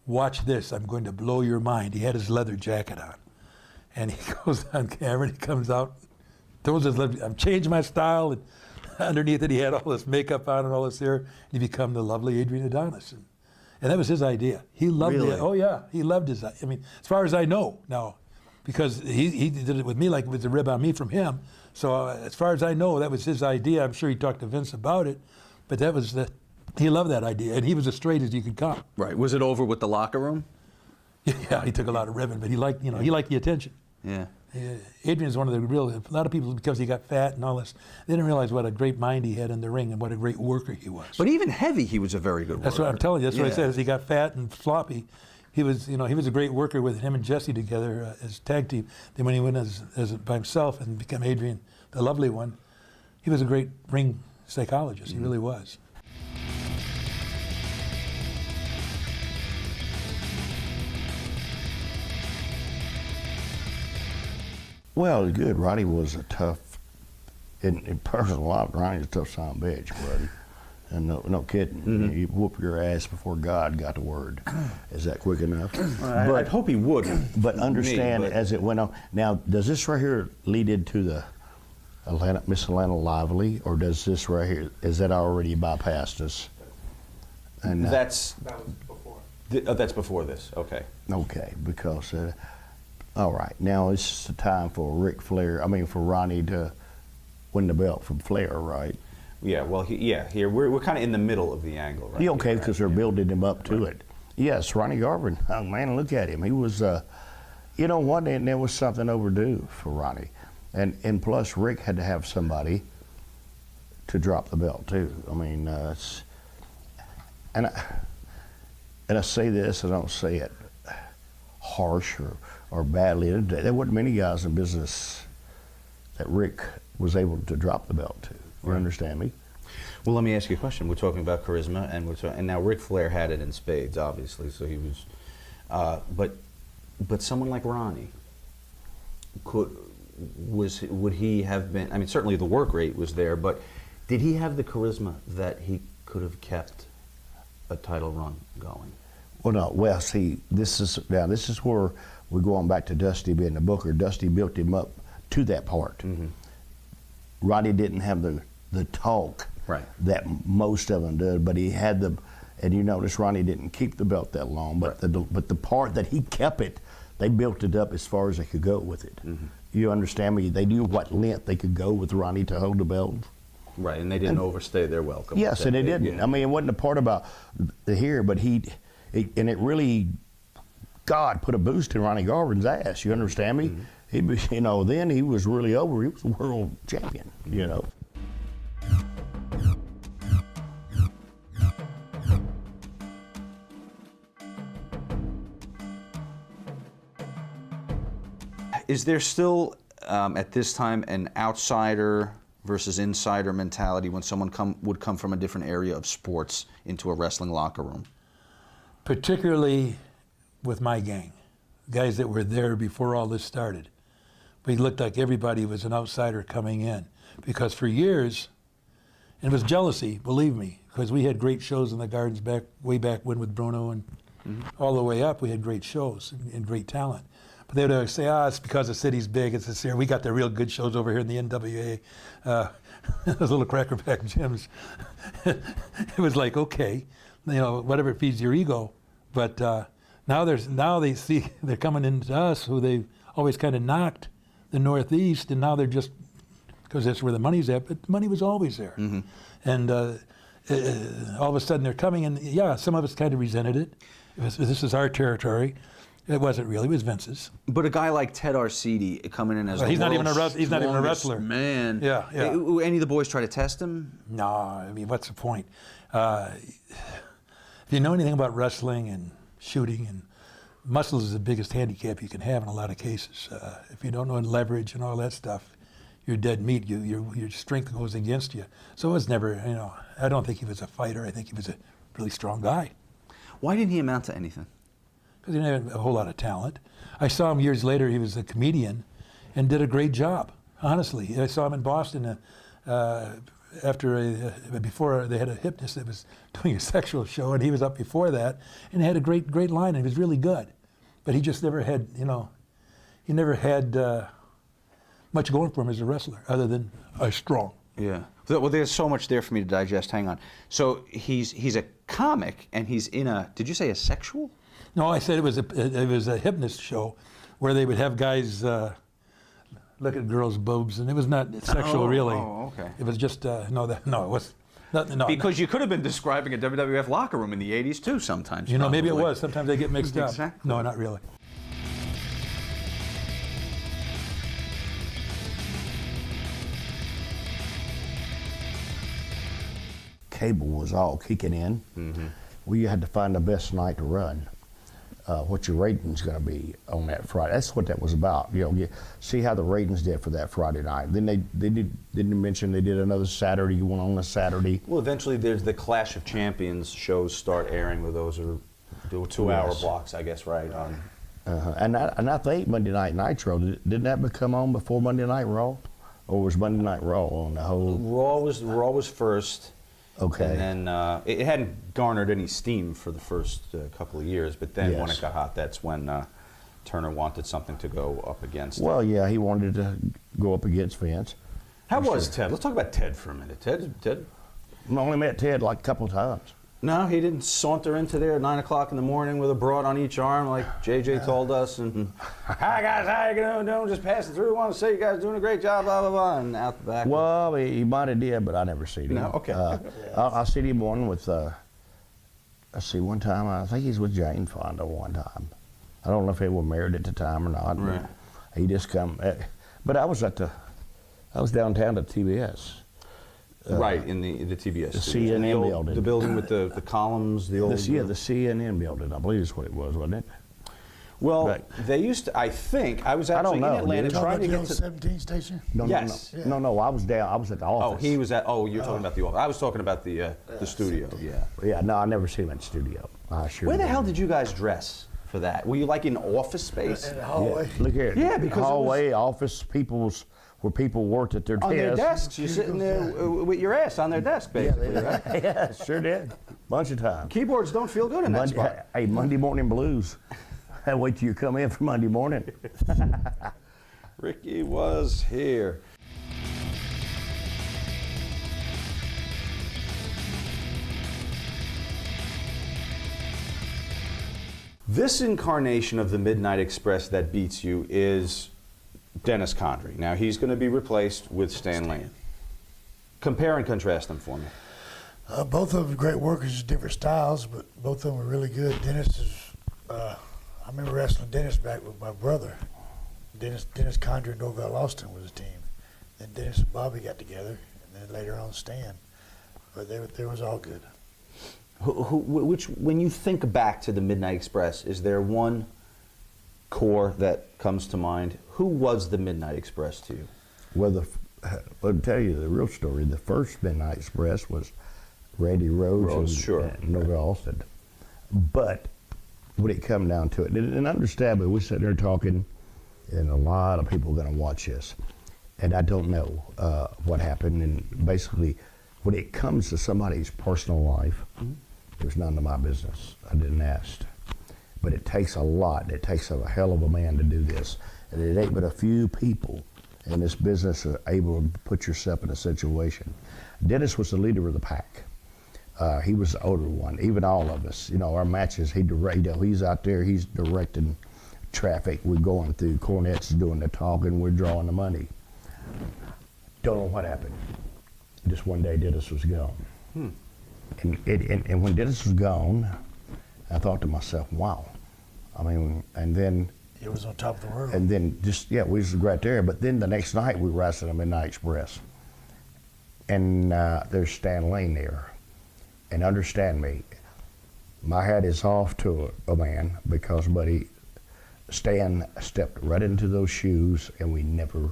watch this, I'm going to blow your mind. He had his leather jacket on. And he goes on camera and he comes out, throws his leather, I've changed my style, and underneath it he had all this makeup on and all this hair, and he became the lovely Adrian Adonis. And that was his idea. He loved Really? it. Oh yeah, he loved his, I mean, as far as I know now, because he did it with me like it was a rib on me from him. So as far as I know, that was his idea. I'm sure he talked to Vince about it, but that was he loved that idea, and he was as straight as you could come. Right. Was it over with the locker room? Yeah, he took a lot of ribbon, but he liked the attention. Yeah. Adrian's one of the a lot of people, because he got fat and all this, they didn't realize what a great mind he had in the ring and what a great worker he was. But even heavy, he was a very good worker. That's what I'm telling you. That's what I Yeah. said. As he got fat and floppy, he was a great worker with him and Jesse together as tag team. Then when he went as by himself and became Adrian, the lovely one, he was a great ring psychologist. He really was. Well, good. Roddy was a tough, in personal life, Roddy's a tough son of a bitch, buddy. And no kidding. Mm-hmm. You whoop your ass before God got the word. Is that quick enough? I'd hope he would. But understand, Me, but- as it went on. Now, does this right here lead into the Miss Atlanta Lively, or does this right here, is that already bypassed us? And That was before. That's before this. Okay. okay, because all right, now it's the time for for Ronnie to win the belt from Flair, right? Yeah. Well, here we're kind of in the middle of the angle, right? Yeah, okay, here, because right? they're building him up to it. Yes, Ronnie Garvin. Oh man, look at him. He was, you know what? And there was something overdue for Ronnie, and plus Rick had to have somebody to drop the belt too. I mean, and I say this, I don't say it harsh or badly. There weren't many guys in business that Rick was able to drop the belt to. You understand me? Well, let me ask you a question. We're talking about charisma, and now Ric Flair had it in spades, obviously. So he was, but someone like Ronnie, would he have been? I mean, certainly the work rate was there, but did he have the charisma that he could have kept a title run going? Well, no. Well, see, this is where we're going back to Dusty being the booker. Dusty built him up to that part. Mm-hmm. Roddy didn't have the talk that most of them did, but he had the. And you notice Ronnie didn't keep the belt that long, but the part that he kept it, they built it up as far as they could go with it. Mm-hmm. You understand me? They knew what length they could go with Ronnie to hold the belt. Right, and they didn't overstay their welcome. Yes, and they didn't. Yeah. I mean, it wasn't a part about the here, but and it really, God put a boost in Ronnie Garvin's ass. You understand me? Mm-hmm. He was, then he was really over. He was a world champion. You know. Is there still, at this time, an outsider versus insider mentality when someone would come from a different area of sports into a wrestling locker room? Particularly with my gang, guys that were there before all this started. We looked like everybody was an outsider coming in, because for years, and it was jealousy, believe me, because we had great shows in the Gardens way back when with Bruno, and all the way up we had great shows and great talent. But they would always say, it's because the city's big, it's this here. We got the real good shows over here in the NWA. Those little crackerback gyms. It was like, okay, whatever feeds your ego. But now they see they're coming into us, who they've always kind of knocked, the Northeast, and now they're just, because that's where the money's at, but the money was always there. Mm-hmm. And all of a sudden they're coming, and some of us kind of resented it. This is our territory. It wasn't really. It was Vince's. But a guy like Ted Arcidi coming in as he's not even a strongest wrestler. Man. Yeah. Any of the boys try to test him? No, I mean, what's the point? If you know anything about wrestling and shooting, and muscles is the biggest handicap you can have in a lot of cases. If you don't know leverage and all that stuff, you're dead meat. Your strength goes against you. So it was never, I don't think he was a fighter. I think he was a really strong guy. Why didn't he amount to anything? Because he didn't have a whole lot of talent. I saw him years later. He was a comedian and did a great job, honestly. I saw him in Boston before they had a hypnotist that was doing a sexual show, and he was up before that, and he had a great line, and he was really good. But he just never had, he never had much going for him as a wrestler, other than strong. Yeah. Well, there's so much there for me to digest. Hang on. So he's a comic, and he's in did you say a sexual? No, I said it was a hypnotist show where they would have guys look at girls' boobs, and it was not sexual, really. Oh, okay. It was just it was no. Because you could have been describing a WWF locker room in the '80s too. Sometimes. Maybe it was. Sometimes they get mixed up. Exactly. No, not really. Cable was all kicking in. Mm-hmm. Well, you had to find the best night to run. What your ratings going to be on that Friday? That's what that was about. See how the ratings did for that Friday night. Then they didn't mention they did another Saturday one on a Saturday. Well, eventually there's the Clash of Champions shows start airing, where those are 2-hour blocks, I guess, right? And I think Monday Night Nitro, didn't that become on before Monday Night Raw, or was Monday Night Raw on the whole? Raw was first. Okay. And then it hadn't garnered any steam for the first couple of years, but then when it got hot, that's when Turner wanted something to go up against. Well, yeah, he wanted to go up against Vince. How was Ted? Let's talk about Ted for a minute. Ted? I only met Ted like a couple of times. No, he didn't saunter into there at 9 o'clock in the morning with a broad on each arm like JJ told us. And, hi, guys, how you doing? Just passing through. Want to say you guys doing a great job, blah, blah, blah, and out the back. Well, he might have did, but I never seen him. No? Okay. I seen him one with, one time, I think he's with Jane Fonda one time. I don't know if they were married at the time or not. Right. He just come, but I was downtown at TBS right, in the TBS. the studios. And CNN building. The building with the columns, the old... the CNN building, I believe is what it was, wasn't it? Well, Right. they used to, I think, I was I don't actually know, in Atlanta did it? trying to the get old to... 17 station? No, Yes. no, I was down. I was at the office. Oh, he was at, you're talking about the office. I was talking about the studio, yeah. Yeah, no, I never seen him at the studio. I sure. Where the didn't. hell did you guys dress for that? Were you like in office space? In the hallway. Yeah, look here. Yeah, because it was- hallway, office, where people worked at their On their desks. desks, you're sitting there with your ass on their desk, basically, right? Yeah, sure did. Bunch of times. Keyboards don't feel good in that spot. Hey, Monday morning blues. Wait till you come in for Monday morning. Ricky was here. This incarnation of the Midnight Express that beats you is Dennis Condrey. Now he's going to be replaced with Stan Lane. Compare and contrast them for me. Both of them great workers, different styles, but both of them were really good. Dennis is, I remember wrestling Dennis back with my brother. Dennis Condrey and Norvell Austin was a team. Then Dennis and Bobby got together, and then later on Stan. But they was all good. When you think back to the Midnight Express, is there one core that comes to mind? Who was the Midnight Express to you? Well, I'll tell you the real story. The first Midnight Express was Randy Rhodes and Norvell Austin. But when it come down to it, and understand me, we sit there talking, and a lot of people are going to watch this, and I don't know what happened. And basically, when it comes to somebody's personal life, there's none of my business. I didn't ask. But it takes a lot. It takes a hell of a man to do this. And it ain't but a few people in this business are able to put yourself in a situation. Dennis was the leader of the pack. He was the older one. Even all of us, our matches, he's out there, he's directing traffic. We're going through, Cornette's doing the talking, we're drawing the money. Don't know what happened. Just one day Dennis was gone. And when Dennis was gone, I thought to myself, wow. I mean, and then... It was on top of the world. And then we was right there. But then the next night we wrestled at Midnight Express. And there's Stan Lane there. And understand me, my hat is off to a man because, buddy, Stan stepped right into those shoes and we never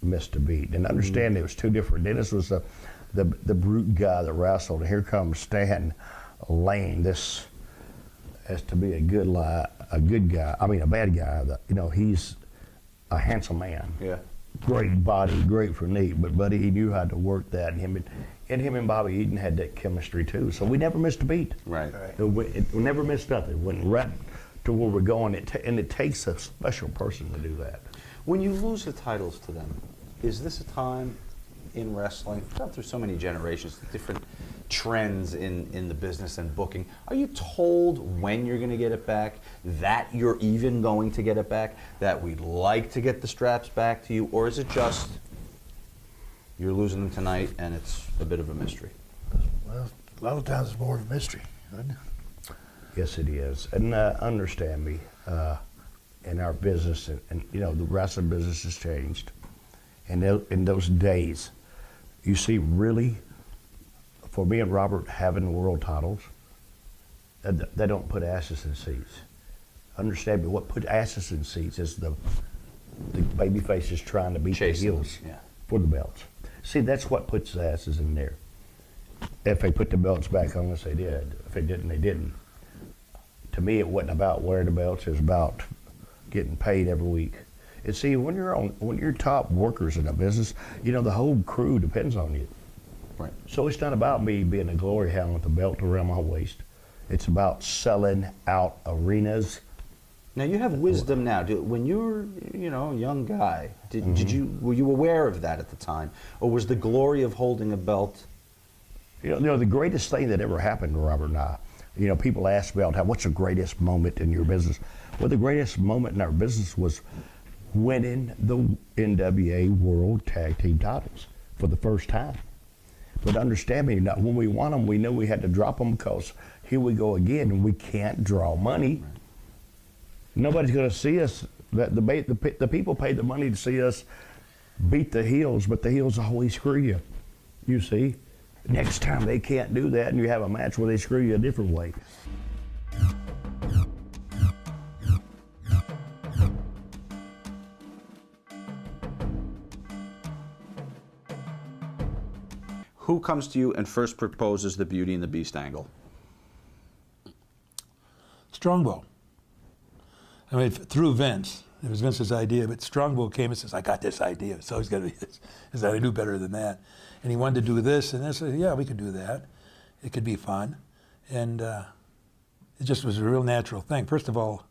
missed a beat. And understand it was two different. Dennis was the brute guy that wrestled, and here comes Stan Lane. This has to be a bad guy. He's a handsome man. Yeah. Great body, great physique, but buddy, he knew how to work that. And him and Bobby Eaton had that chemistry too. So we never missed a beat. Right. We never missed nothing. Went right to where we're going. And it takes a special person to do that. When you lose the titles to them, is this a time in wrestling, we've gone through so many generations, different trends in the business and booking, are you told when you're going to get it back, that you're even going to get it back, that we'd like to get the straps back to you, or is it just you're losing them tonight and it's a bit of a mystery? Well, a lot of times it's more of a mystery, isn't it? Yes, it is. And understand me, in our business, and the wrestling business has changed. And in those days, you see, really, for me and Robert having world titles, they don't put asses in seats. Understand me, what put asses in seats is the baby faces trying to beat Chasing the heels them, yeah. for the belts. See, that's what puts the asses in there. If they put the belts back on us, they did. If they didn't, they didn't. To me, it wasn't about wearing the belts, it was about getting paid every week. And see, when you're top workers in a business, the whole crew depends on you. Right. So it's not about me being a glory hound with a belt around my waist. It's about selling out arenas. Now you have wisdom now. When you were, a young guy, were you aware of that at the time, or was the glory of holding a belt? The greatest thing that ever happened to Robert and I. People ask about what's the greatest moment in your business? Well, the greatest moment in our business was winning the NWA World Tag Team titles for the first time. But understand me, when we won them, we knew we had to drop them because here we go again, and we can't draw money. Right. Nobody's going to see us. The people pay the money to see us beat the heels, but the heels always screw you. You see, next time they can't do that, and you have a match where they screw you a different way. Who comes to you and first proposes the Beauty and the Beast angle? Strongbow. I mean, through Vince. It was Vince's idea, but Strongbow came and says, I got this idea. It's always got to be this. He said, I do better than that. And he wanted to do this, and I said, yeah, we could do that. It could be fun. And it just was a real natural thing. First of all,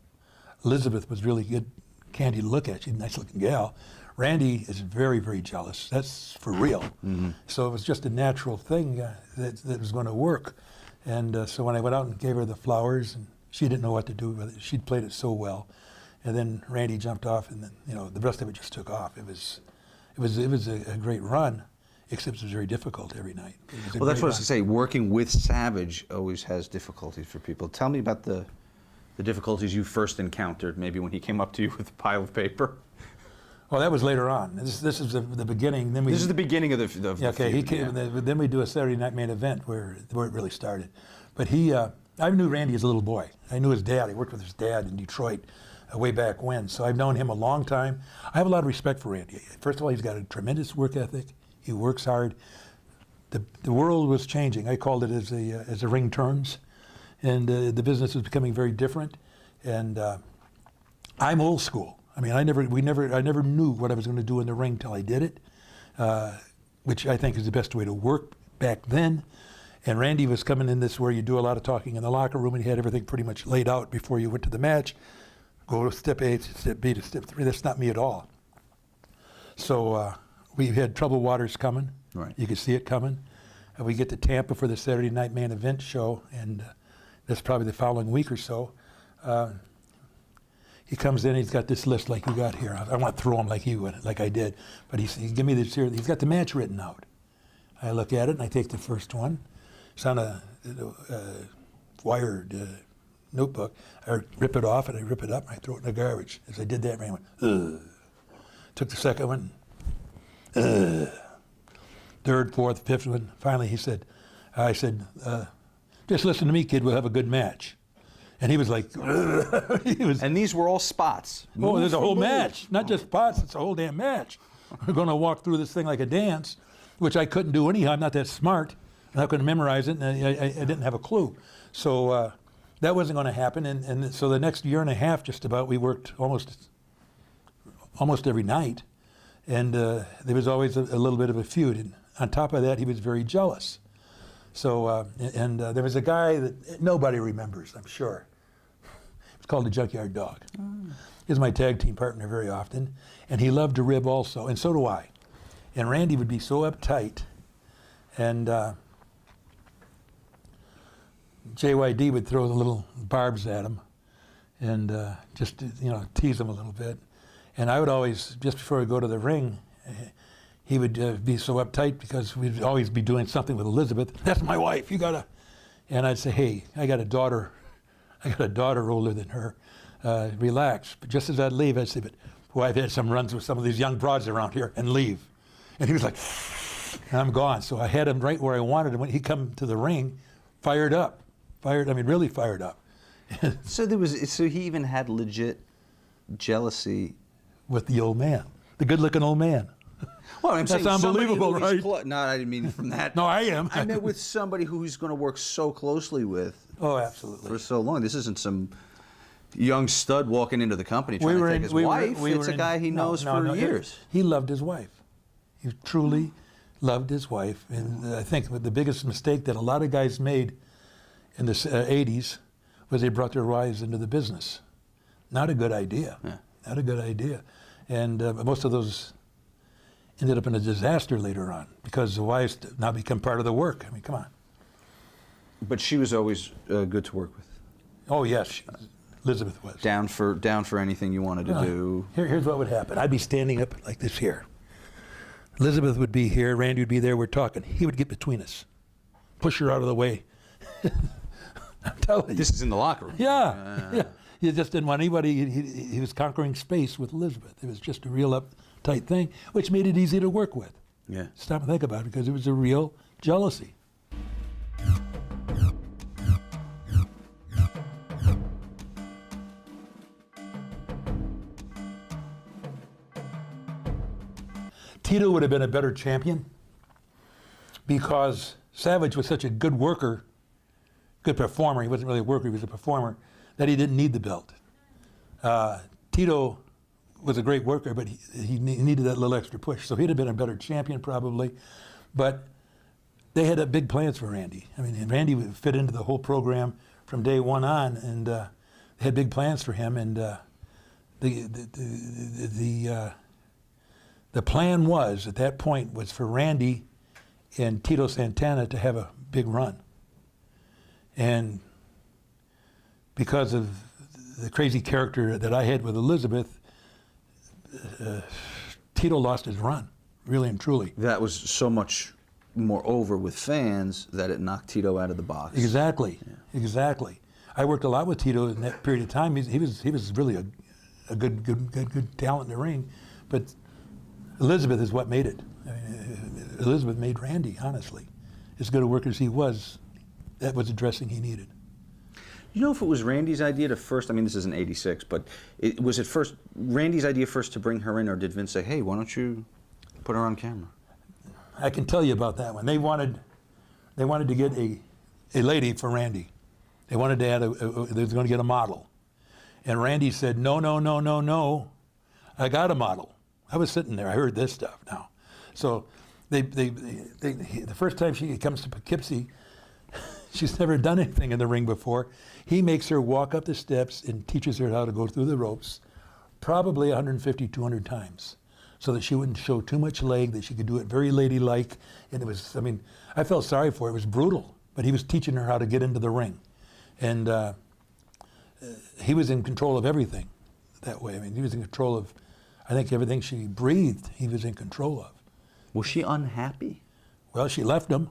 Elizabeth was really good candy to look at. She's a nice looking gal. Randy is very, very jealous. That's for real. Mm-hmm. So it was just a natural thing that was going to work. And so when I went out and gave her the flowers, and she didn't know what to do with it. She'd played it so well. And then Randy jumped off, and then the rest of it just took off. It was a great run, except it was very difficult every night. Well, that's what I was going to say. Working with Savage always has difficulties for people. Tell me about the difficulties you first encountered, maybe when he came up to you with a pile of paper. Well, that was later on. This is the beginning. Then this is the beginning of the yeah, okay, feud, he came. yeah. Then we do a Saturday Night Main Event where it really started. But I knew Randy as a little boy. I knew his dad. I worked with his dad in Detroit way back when. So I've known him a long time. I have a lot of respect for Randy. First of all, he's got a tremendous work ethic. He works hard. The world was changing. I called it as the ring turns, and the business was becoming very different. And I'm old school. I mean, I never knew what I was going to do in the ring till I did it, which I think is the best way to work back then. And Randy was coming in this where you do a lot of talking in the locker room, and he had everything pretty much laid out before you went to the match. Go to step A, to step B, to step 3. That's not me at all. So we had troubled waters coming. Right. You could see it coming. We get to Tampa for the Saturday Night Main Event show, and that's probably the following week or so. He comes in, he's got this list like you got here. I want to throw him like you would, like I did. But he give me this here. He's got the match written out. I look at it, and I take the first one. It's on a wired notebook. I rip it off, and I rip it up, and I throw it in the garbage. As I did that, I went, ugh. Took the second one, ugh. Third, fourth, fifth one. Finally, I said, just listen to me, kid, we'll have a good match. And he was like, And these were all spots. Oh, there's a whole match. Not just spots, it's a whole damn match. We're going to walk through this thing like a dance, which I couldn't do anyhow. I'm not that smart. And I couldn't memorize it, and I didn't have a clue. So that wasn't going to happen. And so the next year and a half, just about, we worked almost every night. And there was always a little bit of a feud. And on top of that, he was very jealous. So, there was a guy that nobody remembers, I'm sure. It's called the Junkyard Dog. Mm. He was my tag team partner very often, and he loved to rib also, and so do I. And Randy would be so uptight, and JYD would throw the little barbs at him, and just tease him a little bit. And I would always, just before I go to the ring, he would be so uptight because we'd always be doing something with Elizabeth. That's my wife. You gotta. And I'd say, hey, I got a daughter older than her. Relax. But just as I'd leave, I'd say, but boy, I've had some runs with some of these young broads around here, and leave. And he was like, and I'm gone. So I had him right where I wanted him. When he come to the ring, really fired up. So he even had legit jealousy with the old man, the good-looking old man. Well, I'm That's saying unbelievable, right? No, I didn't mean from that. No, I am. I meant with somebody who he's going to work so closely with. Oh, absolutely. For so long. This isn't some young stud walking into the company trying to take his wife. It's a guy he knows for years. He loved his wife. He truly loved his wife. And I think the biggest mistake that a lot of guys made in the 80s was they brought their wives into the business. Not a good idea. Yeah. Not a good idea. And most of those ended up in a disaster later on because the wives now become part of the work. I mean, come on. But she was always good to work with. Oh yes, Elizabeth was. Down for anything you wanted to do. Here's what would happen. I'd be standing up like this here. Elizabeth would be here. Randy would be there. We're talking. He would get between us, push her out of the way. I'm telling you. This is in the locker room. Yeah. He just didn't want anybody. He was conquering space with Elizabeth. It was just a real uptight thing, which made it easy to work with. Yeah. Stop and think about it, because it was a real jealousy. Tito would have been a better champion because Savage was such a good worker, good performer. He wasn't really a worker, he was a performer, that he didn't need the belt. Tito was a great worker, but he needed that little extra push. So he'd have been a better champion probably. But they had big plans for Randy. I mean, Randy would fit into the whole program from day one on, and they had big plans for him. And the plan was, at that point, was for Randy and Tito Santana to have a big run. And because of the crazy character that I had with Elizabeth, Tito lost his run, really and truly. That was so much more over with fans that it knocked Tito out of the box. Exactly, exactly. I worked a lot with Tito in that period of time. He was really a good talent in the ring, but Elizabeth is what made it. I mean, Elizabeth made Randy, honestly. As good a worker as he was, that was the dressing he needed. You know if it was Randy's idea to first, I mean this is in '86, but was it first Randy's idea first to bring her in, or did Vince say, hey, why don't you put her on camera? I can tell you about that one. They wanted to get a lady for Randy. They wanted to add they was going to get a model. And Randy said, no, no, no, no, no, I got a model. I was sitting there, I heard this stuff now. So the first time she comes to Poughkeepsie, she's never done anything in the ring before. He makes her walk up the steps and teaches her how to go through the ropes, probably 150, 200 times, so that she wouldn't show too much leg, that she could do it very ladylike. And it was, I mean, I felt sorry for her. It was brutal, but he was teaching her how to get into the ring. And he was in control of everything that way. I mean, he was in control of, I think, everything she breathed, he was in control of. Was she unhappy? Well, she left him.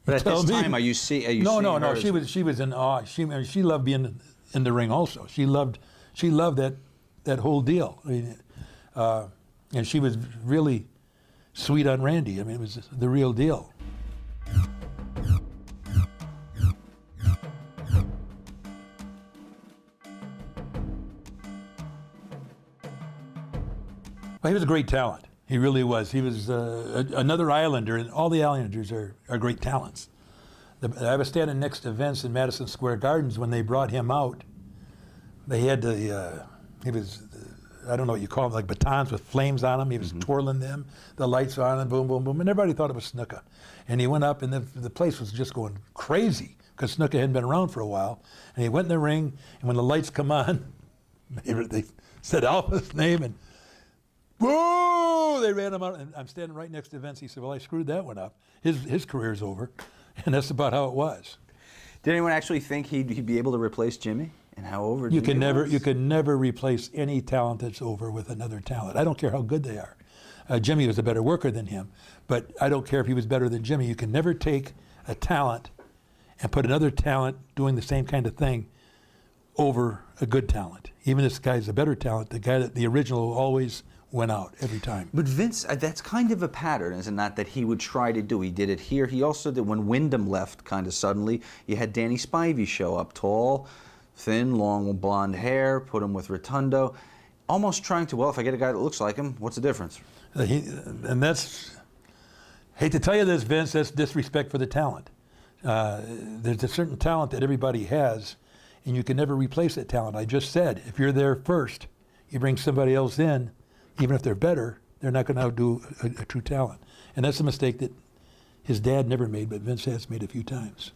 But at this time, are you seeing No. She was in awe. She loved being in the ring also. She loved that whole deal. I mean, and she was really sweet on Randy. I mean, it was the real deal. Well, he was a great talent. He really was. He was another Islander, and all the Islanders are great talents. I was standing next to Vince in Madison Square Gardens when they brought him out. They had he was, I don't know what you call them, like batons with flames on them. He was twirling them, the lights on, and boom, boom, boom. And everybody thought it was Snuka. And he went up, and the place was just going crazy because Snuka hadn't been around for a while. And he went in the ring, and when the lights come on, they said Alpha's name, and whoa! They ran him out, and I'm standing right next to Vince. He said, well, I screwed that one up. His career's over. And that's about how it was. Did anyone actually think he'd be able to replace Jimmy? And how over you can was? never replace any talent that's over with another talent. I don't care how good they are. Jimmy was a better worker than him, but I don't care if he was better than Jimmy. You can never take a talent and put another talent doing the same kind of thing over a good talent. Even if this guy's a better talent, the original always went out every time. But Vince, that's kind of a pattern, is it not, that he would try to do? He did it here. He also did, when Wyndham left kind of suddenly, you had Danny Spivey show up, tall, thin, long blonde hair, put him with Rotundo, almost trying to, well, if I get a guy that looks like him, what's the difference? And that's, hate to tell you this, Vince, that's disrespect for the talent. There's a certain talent that everybody has, and you can never replace that talent. I just said, if you're there first, you bring somebody else in, even if they're better, they're not going to outdo a true talent. And that's a mistake that his dad never made, but Vince has made a few times.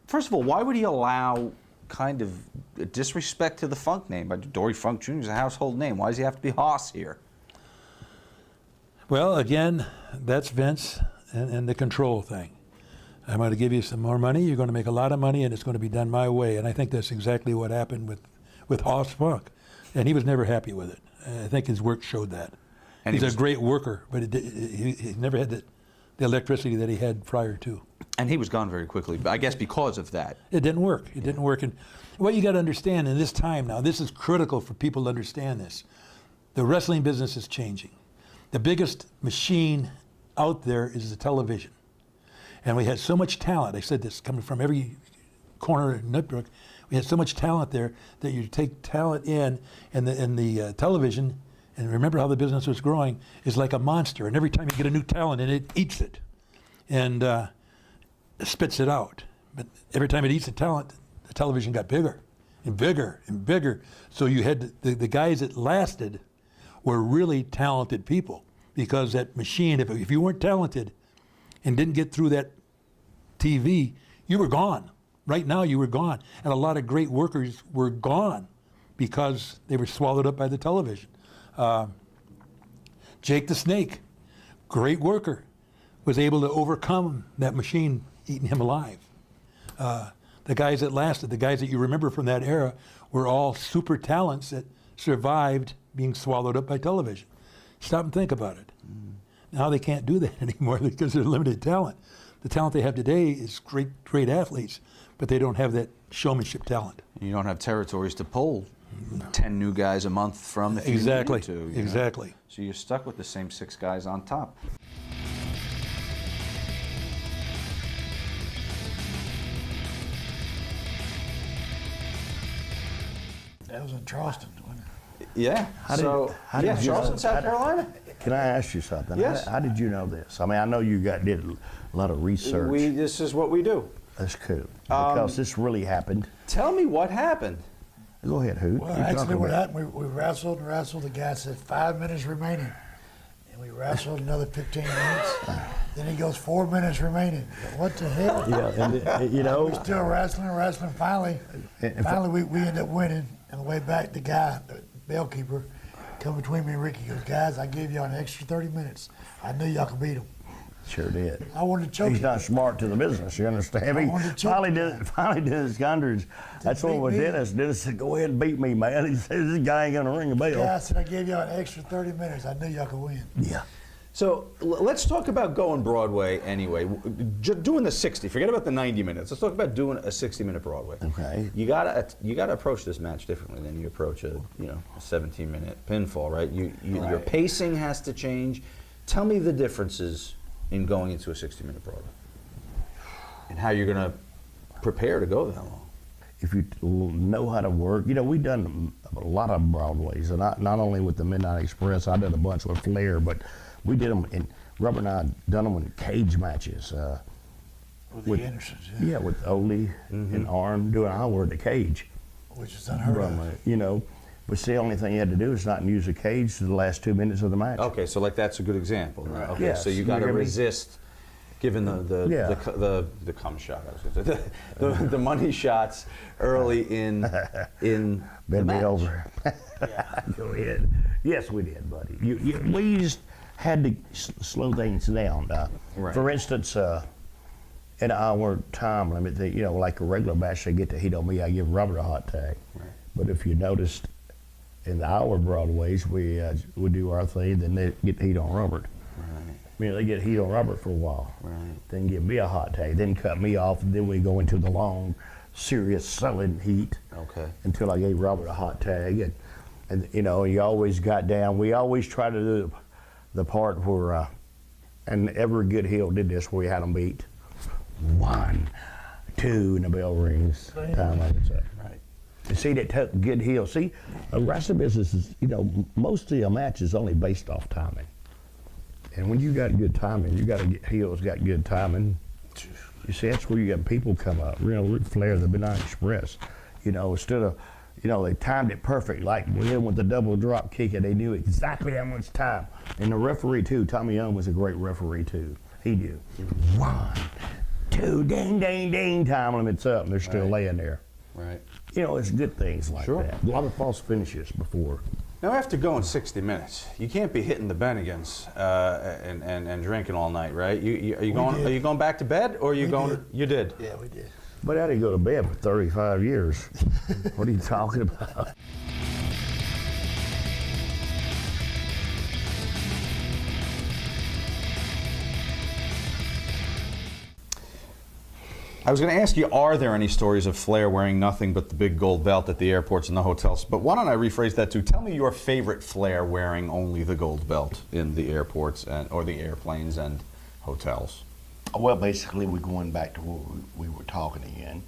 First of all, why would he allow kind of disrespect to the Funk name? Dory Funk Jr. is a household name. Why does he have to be Hoss here? Well, again, that's Vince and the control thing. I'm going to give you some more money, you're going to make a lot of money, and it's going to be done my way. And I think that's exactly what happened with Hoss Funk. And he was never happy with it. I think his work showed that. And he's a great worker, but he never had the electricity that he had prior to. And he was gone very quickly, but I guess because of that. It didn't work. It didn't work. And what you got to understand in this time now, this is critical for people to understand this. The wrestling business is changing. The biggest machine out there is the television. And we had so much talent. I said this coming from every corner in Nutbrook. We had so much talent there that you take talent in, and the television, and remember how the business was growing, is like a monster. And every time you get a new talent in, it eats it and spits it out. But every time it eats the talent, the television got bigger and bigger and bigger. So you had the guys that lasted were really talented people, because that machine, if you weren't talented and didn't get through that TV, you were gone. Right now, you were gone. And a lot of great workers were gone because they were swallowed up by the television. Jake the Snake, great worker, was able to overcome that machine eating him alive. The guys that lasted, the guys that you remember from that era, were all super talents that survived being swallowed up by television. Stop and think about it. Now they can't do that anymore because they're limited talent. The talent they have today is great athletes, but they don't have that showmanship talent. You don't have territories to pull 10 new guys a month from if Exactly. you need to. Exactly. So you're stuck with the same 6 guys on top. That was in Charleston, wasn't it? Yeah. How did you Charleston, know- South Carolina. Can I ask you something? Yes. How did you know this? I mean, I know you did a lot of research. This is what we do. That's cool. Because this really happened. Tell me what happened. Go ahead, Hoot. Well, You actually, talking what about- happened, we wrestled and wrestled. The guy said 5 minutes remaining. And we wrestled another 15 minutes. Then he goes 4 minutes remaining. What the hell? Yeah, and you know, We're still wrestling. Finally, we ended up winning. On the way back, the guy, the bellkeeper, come between me and Ricky. He goes, guys, I gave y'all an extra 30 minutes. I knew y'all could beat him. sure did. I wanted to choke He's him. not smart to the business, you understand? I He wanted to choke finally did his hundreds. That's what beat with me. Dennis. Dennis said, go ahead and beat me, man. He said, this guy ain't gonna ring a The guy bell. said, I gave y'all an extra 30 minutes. I knew y'all could win. Yeah. So let's talk about going Broadway anyway. Doing the 60. Forget about the 90 minutes. Let's talk about doing a 60-minute Broadway. Okay. You gotta approach this match differently than you approach a 17-minute pinfall, right? Your Right. pacing has to change. Tell me the differences in going into a 60-minute Broadway and how you're gonna prepare to go that long. If you know how to work, we've done a lot of Broadways, and not only with the Midnight Express. I did a bunch with Flair, but we did them in Rubber and I done them in cage matches. With the Andersons, Yeah, with Ole and Arn doing our work the cage. which is unheard of. But the only thing you had to do is not use the cage for the last 2 minutes of the match. Okay, so that's a good example. Right? Okay, Yes, so you you got to hear me? resist, given Yeah. the cum shot, I was gonna say, the money shots early in the Bend me match. over. Go ahead. Yes, we did, buddy. We just had to slow things down. Right. For instance, in our time limit, like a regular match, they get the heat on me, I give Robert a hot tag. Right. But if you noticed, in our Broadways, we do our thing, then they get the heat on Robert. Right. They get heat on Robert for a while. Right. Then give me a hot tag, then cut me off, and then we go into the long, serious, sullen heat. Okay. Until I gave Robert a hot tag, and you always got down. We always try to do the part where, and every good heel did this, where we had them beat 1, 2, and the bell rings. Time limits up. Right. You see that good heel. See, a wrestling business is, most of your match is only based off timing. And when you got good timing, you got to get heels got good timing. You see, that's where you got people come up. Ric Flair, the Midnight Express. Instead of, they timed it perfect. Like William with the double drop kick, and they knew exactly how much time. And the referee too. Tommy Young was a great referee too. He knew 1, 2, ding, ding, ding. Time limit's up, and they're still laying there. Right. It's good things like Sure. that. A lot of false finishes before. Now, after going 60 minutes, you can't be hitting the Bennigan's and drinking all night, right? Are you going back to bed, or are you going? did. You did. Yeah, we did. But I didn't go to bed for 35 years. What are you talking about? I was going to ask you, are there any stories of Flair wearing nothing but the big gold belt at the airports and the hotels? But why don't I rephrase that to tell me your favorite Flair wearing only the gold belt in the airports or the airplanes and hotels? Well, basically, we're going back to what we were talking again.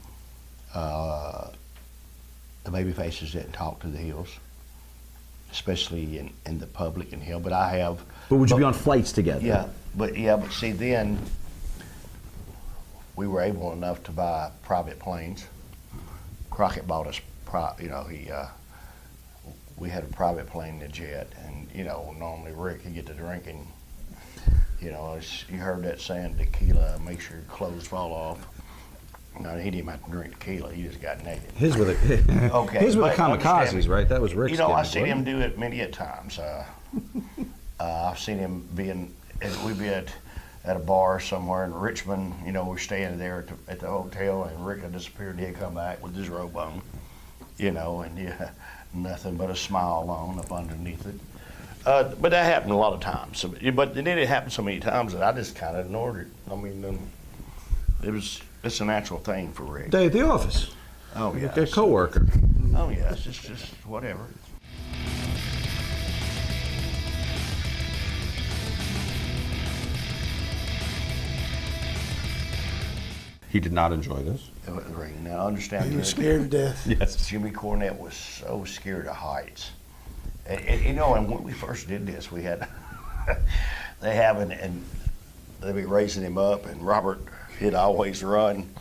The baby faces didn't talk to the heels, especially in the public and heel. But I have. But would you be on flights together? Yeah, but see, then we were able enough to buy private planes. Crockett bought us, we had a private plane in the jet, and normally Rick could get to drinking. You heard that saying, tequila, make sure your clothes fall off. No, he didn't have to drink tequila. He just got naked. His were the kamikazes, right? That was Rick's. I've seen him do it many a times. I've seen him we'd be at a bar somewhere in Richmond. We're staying there at the hotel, and Rick had disappeared, and he'd come back with his robe on. And nothing but a smile on up underneath it. But that happened a lot of times. But then it happened so many times that I just kind of ignored it. I mean, it's a natural thing for Rick. Day at the office. Oh, yeah. A co-worker. Oh, yeah. It's just whatever. He did not enjoy this. Right. Now, I understand. He was scared to death. Yes. Jimmy Cornette was so scared of heights. And when we first did this, we had, and they'd be raising him up, and Robert, he'd always run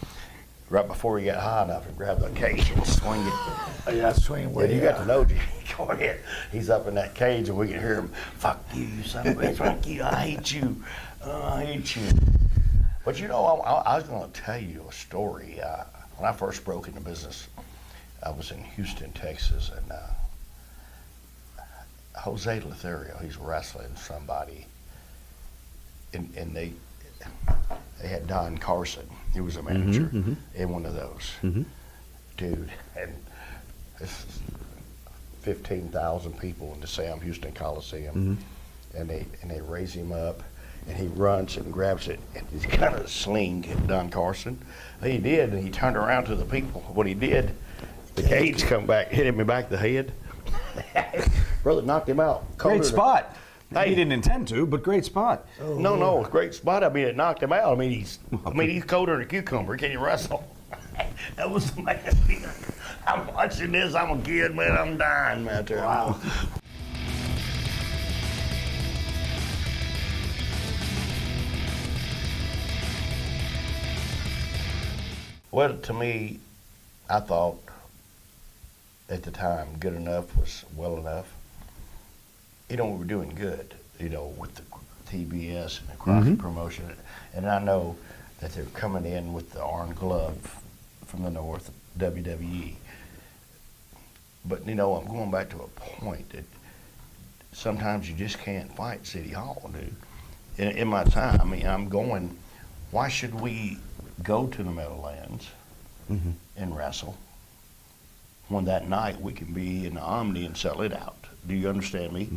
right before he got high enough to grab the cage and swing it. Oh, yeah, swing way. Yeah, you got to know Jimmy Cornette. He's up in that cage, and we can hear him, "Fuck you, you son of a bitch, fuck you, I hate you, I hate you." But I was going to tell you a story. When I first broke into business, I was in Houston, Texas, and Jose Lothario, he's wrestling somebody, and they had Don Carson. He was a manager in one of those. Dude, and 15,000 people in the Sam Houston Coliseum, and they raise him up, and he runs and grabs it, and he's kind of sling at Don Carson. He did, and he turned around to the people. What he did, the cage come back, hit him in the back of the head. Brother knocked him out. Great spot. He didn't intend to, but great spot. Oh, no, great spot. I mean, it knocked him out. I mean, he's colder than a cucumber. Can you wrestle? That was amazing. I'm watching this. I'm a kid, man. I'm dying, man. Wow. Well, to me, I thought at the time good enough was well enough. We were doing good, with the TBS and the Crockett promotion. And I know that they're coming in with the Iron Glove from the North, WWE. But, I'm going back to a point that sometimes you just can't fight City Hall, dude. In my time, I mean, I'm going, why should we go to the Meadowlands and wrestle when that night we can be in the Omni and settle it out? Do you understand me?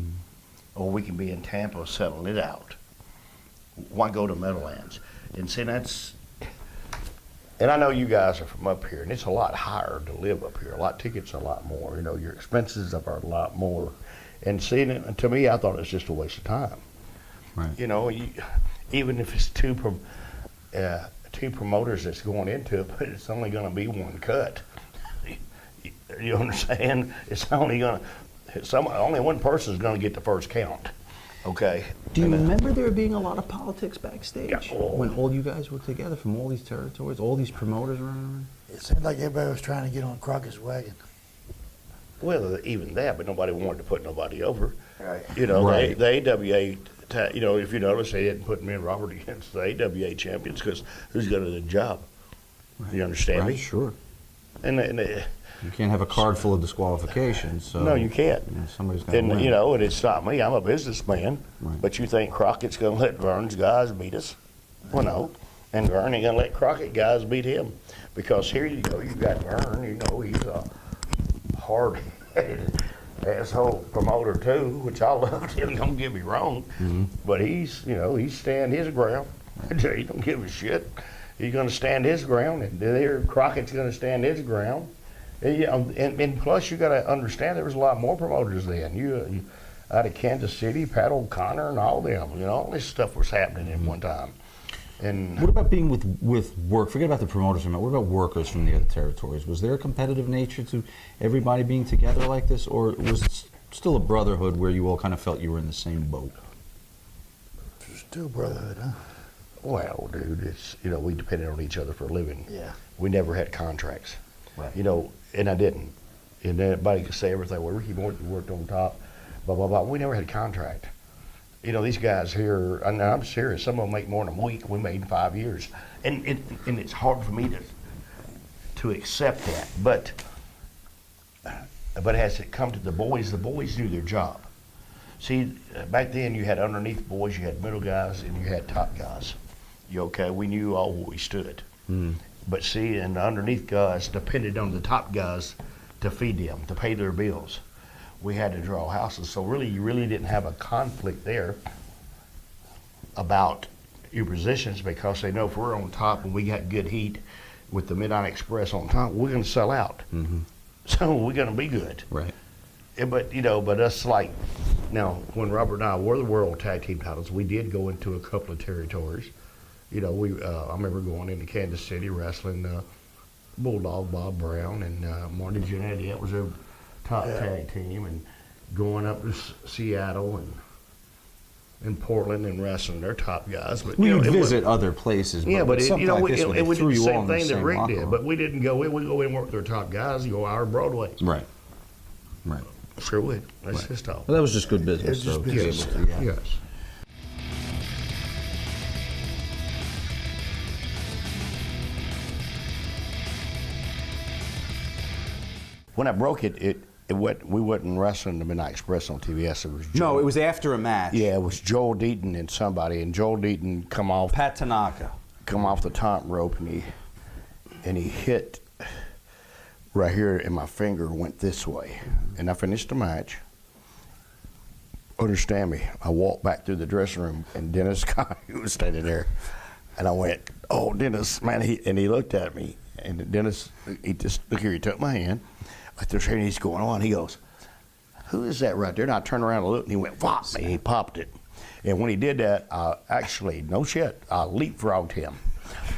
Or we can be in Tampa settling it out. Why go to Meadowlands? And see, and I know you guys are from up here, and it's a lot higher to live up here. Tickets are a lot more. Your expenses are a lot more. And see, to me, I thought it was just a waste of time. Right. Even if it's two promoters that's going into it, but it's only going to be one cut. You understand? It's only going to, only one person is going to get the first count. Okay. Do you remember there being a lot of politics backstage Yeah. when all you guys were together from all these territories, all these promoters running around? It seemed like everybody was trying to get on Crockett's wagon. Well, even that, but nobody wanted to put nobody over. Right. Right. The AWA, if you notice, they didn't put me and Robert against the AWA champions because who's going to do the job? Right. You understand me? Sure. And you can't have a card full of disqualifications. So, no, you can't. Somebody's going to win. And it's not me. I'm a businessman. Right. But you think Crockett's going to let Vern's guys beat us? Well, no. And Vern ain't going to let Crockett guys beat him. Because here you go, you got Vern, he's a hard-headed asshole promoter too, which I loved him, don't get me wrong. But he's stand his ground. He don't give a shit. he's going to stand his ground, and there Crockett's going to stand his ground. And, you know, and plus you got to understand there was a lot more promoters then. You out of Kansas City, Pat O'Connor, and all them. You know, all this stuff was happening at one time. And what about being with work? Forget about the promoters. What about workers from the other territories? Was there a competitive nature to everybody being together like this, or was it still a brotherhood where you all kind of felt you were in the same boat? Still brotherhood, huh? Well, dude, it's, you know, we depended on each other for a living. Yeah. We never had contracts. Right. You know, and I didn't. And everybody could say everything. Well, Ricky Morton worked on top, blah, blah, blah. We never had a contract. You know, these guys here, and I'm serious, some of them make more in a week we made in 5 years. And it's hard for me to accept that. But as it come to the boys knew their job. See, back then you had underneath boys, you had middle guys, and you had top guys. We knew all where we stood. Mm. But see, and the underneath guys depended on the top guys to feed them, to pay their bills. We had to draw houses, so really, you really didn't have a conflict there about your positions, because they know if we're on top and we got good heat with the Midnight Express on top, we're going to sell out. Mm-hmm. So we're going to be good. Right. But, you know, but us, like, now, when Robert and I were the World Tag Team titles, we did go into a couple of territories. You know, I remember going into Kansas City wrestling Bulldog Bob Brown and Marty Jannetty. That was their top tag team, and going up to Seattle and Portland and wrestling their top guys. But We you know, visit other places. yeah, but something you know, like this where it they was threw the you all same in the thing that same Rick locker did. room. But we didn't go in. We go in and work their top guys. You go our Broadway. Right. Right. Sure would. That's Right. just all. Well, that was just good business. It's just so to be business. able to- yeah. Yes. When I broke it we wasn't wrestling the Midnight Express on TBS. It was No, it was after a match. Yeah, it was Joel Deaton and somebody, and Joel Deaton come off the top rope, and he hit right here, and my finger went this way, and I finished the match. Understand me? I walked back through the dressing room, and Dennis Scott was standing there, and I went, "Oh, Dennis, man!" He looked at me, and Dennis, he just look here. He took my hand, like there's anything he's going on. He goes, "Who is that right there?" And I turned around and looked, and he went, "Whop!" And he popped it. And when he did that, actually, no shit, I leapfrogged him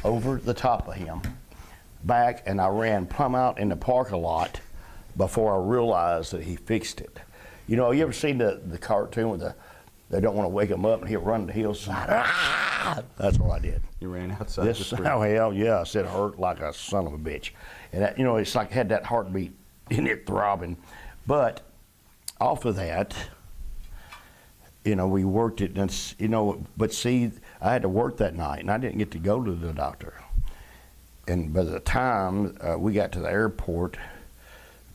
over the top of him, back, and I ran plumb out in the parking lot before I realized that he fixed it. You know, you ever seen the cartoon with they don't want to wake him up and he'll run the hillside? Ah! That's what I did. You ran outside. This, oh hell yes, it hurt like a son of a bitch. And that, you know, it's like had that heartbeat in it throbbing. But off of that, you know, we worked it, and you know, but see, I had to work that night, and I didn't get to go to the doctor. And by the time we got to the airport,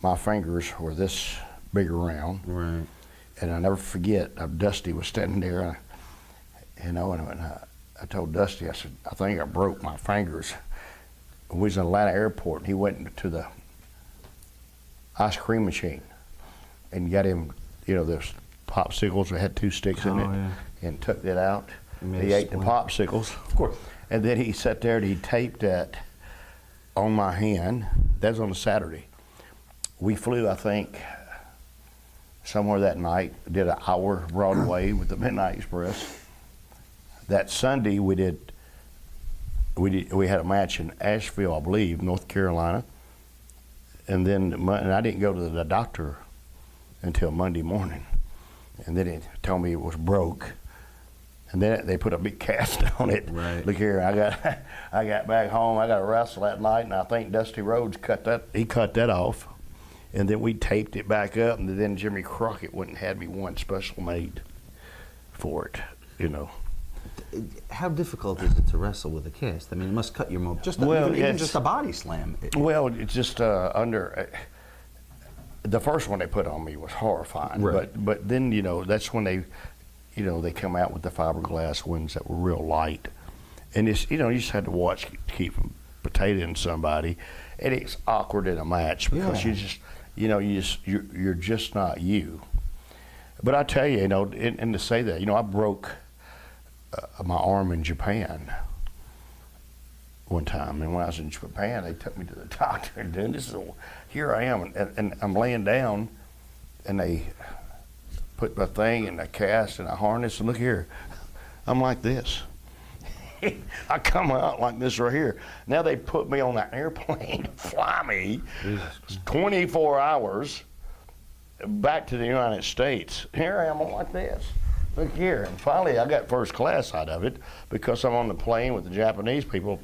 my fingers were this big around. Right. And I never forget, Dusty was standing there, you know, and I told Dusty, I said, "I think I broke my fingers." We was in Atlanta airport, and he went to the ice cream machine and got him, you know, those popsicles that had 2 sticks in it, yeah. and took that out. made He a ate the splint. popsicles. Of course. And then he sat there and he taped that on my hand. That was on a Saturday. We flew, I think, somewhere that night, did an hour Broadway with the Midnight Express. That Sunday we had a match in Asheville, I believe, North Carolina. And then and I didn't go to the doctor until Monday morning. And then he told me it was broke. And then they put a big cast on it. Right. Look here, I got back home, I got to wrestle that night, and I think Dusty Rhodes cut that off. And then we taped it back up, and then Jimmy Crockett went and had me one special made for it, you know. How difficult is it to wrestle with a cast? I mean, it must cut your mobility. Even just a body slam. Well, it's just the first one they put on me was horrifying. Right. But then, you know, that's when they come out with the fiberglass ones that were real light. And it's, you know, you just had to watch keep from potatoing somebody. And it's awkward in a match because Yeah. you're just not you. But I tell you, you know, and to say that, you know, I broke my arm in Japan one time, and when I was in Japan, they took me to the doctor, and then here I am, and I'm laying down, and they put my thing in a cast and a harness, and look here, I'm like this. I come out like this right here. Now they put me on that airplane, fly me 24 hours back to the United States. Here I am like this. Look here. And finally I got first class out of it because I'm on the plane with the Japanese people.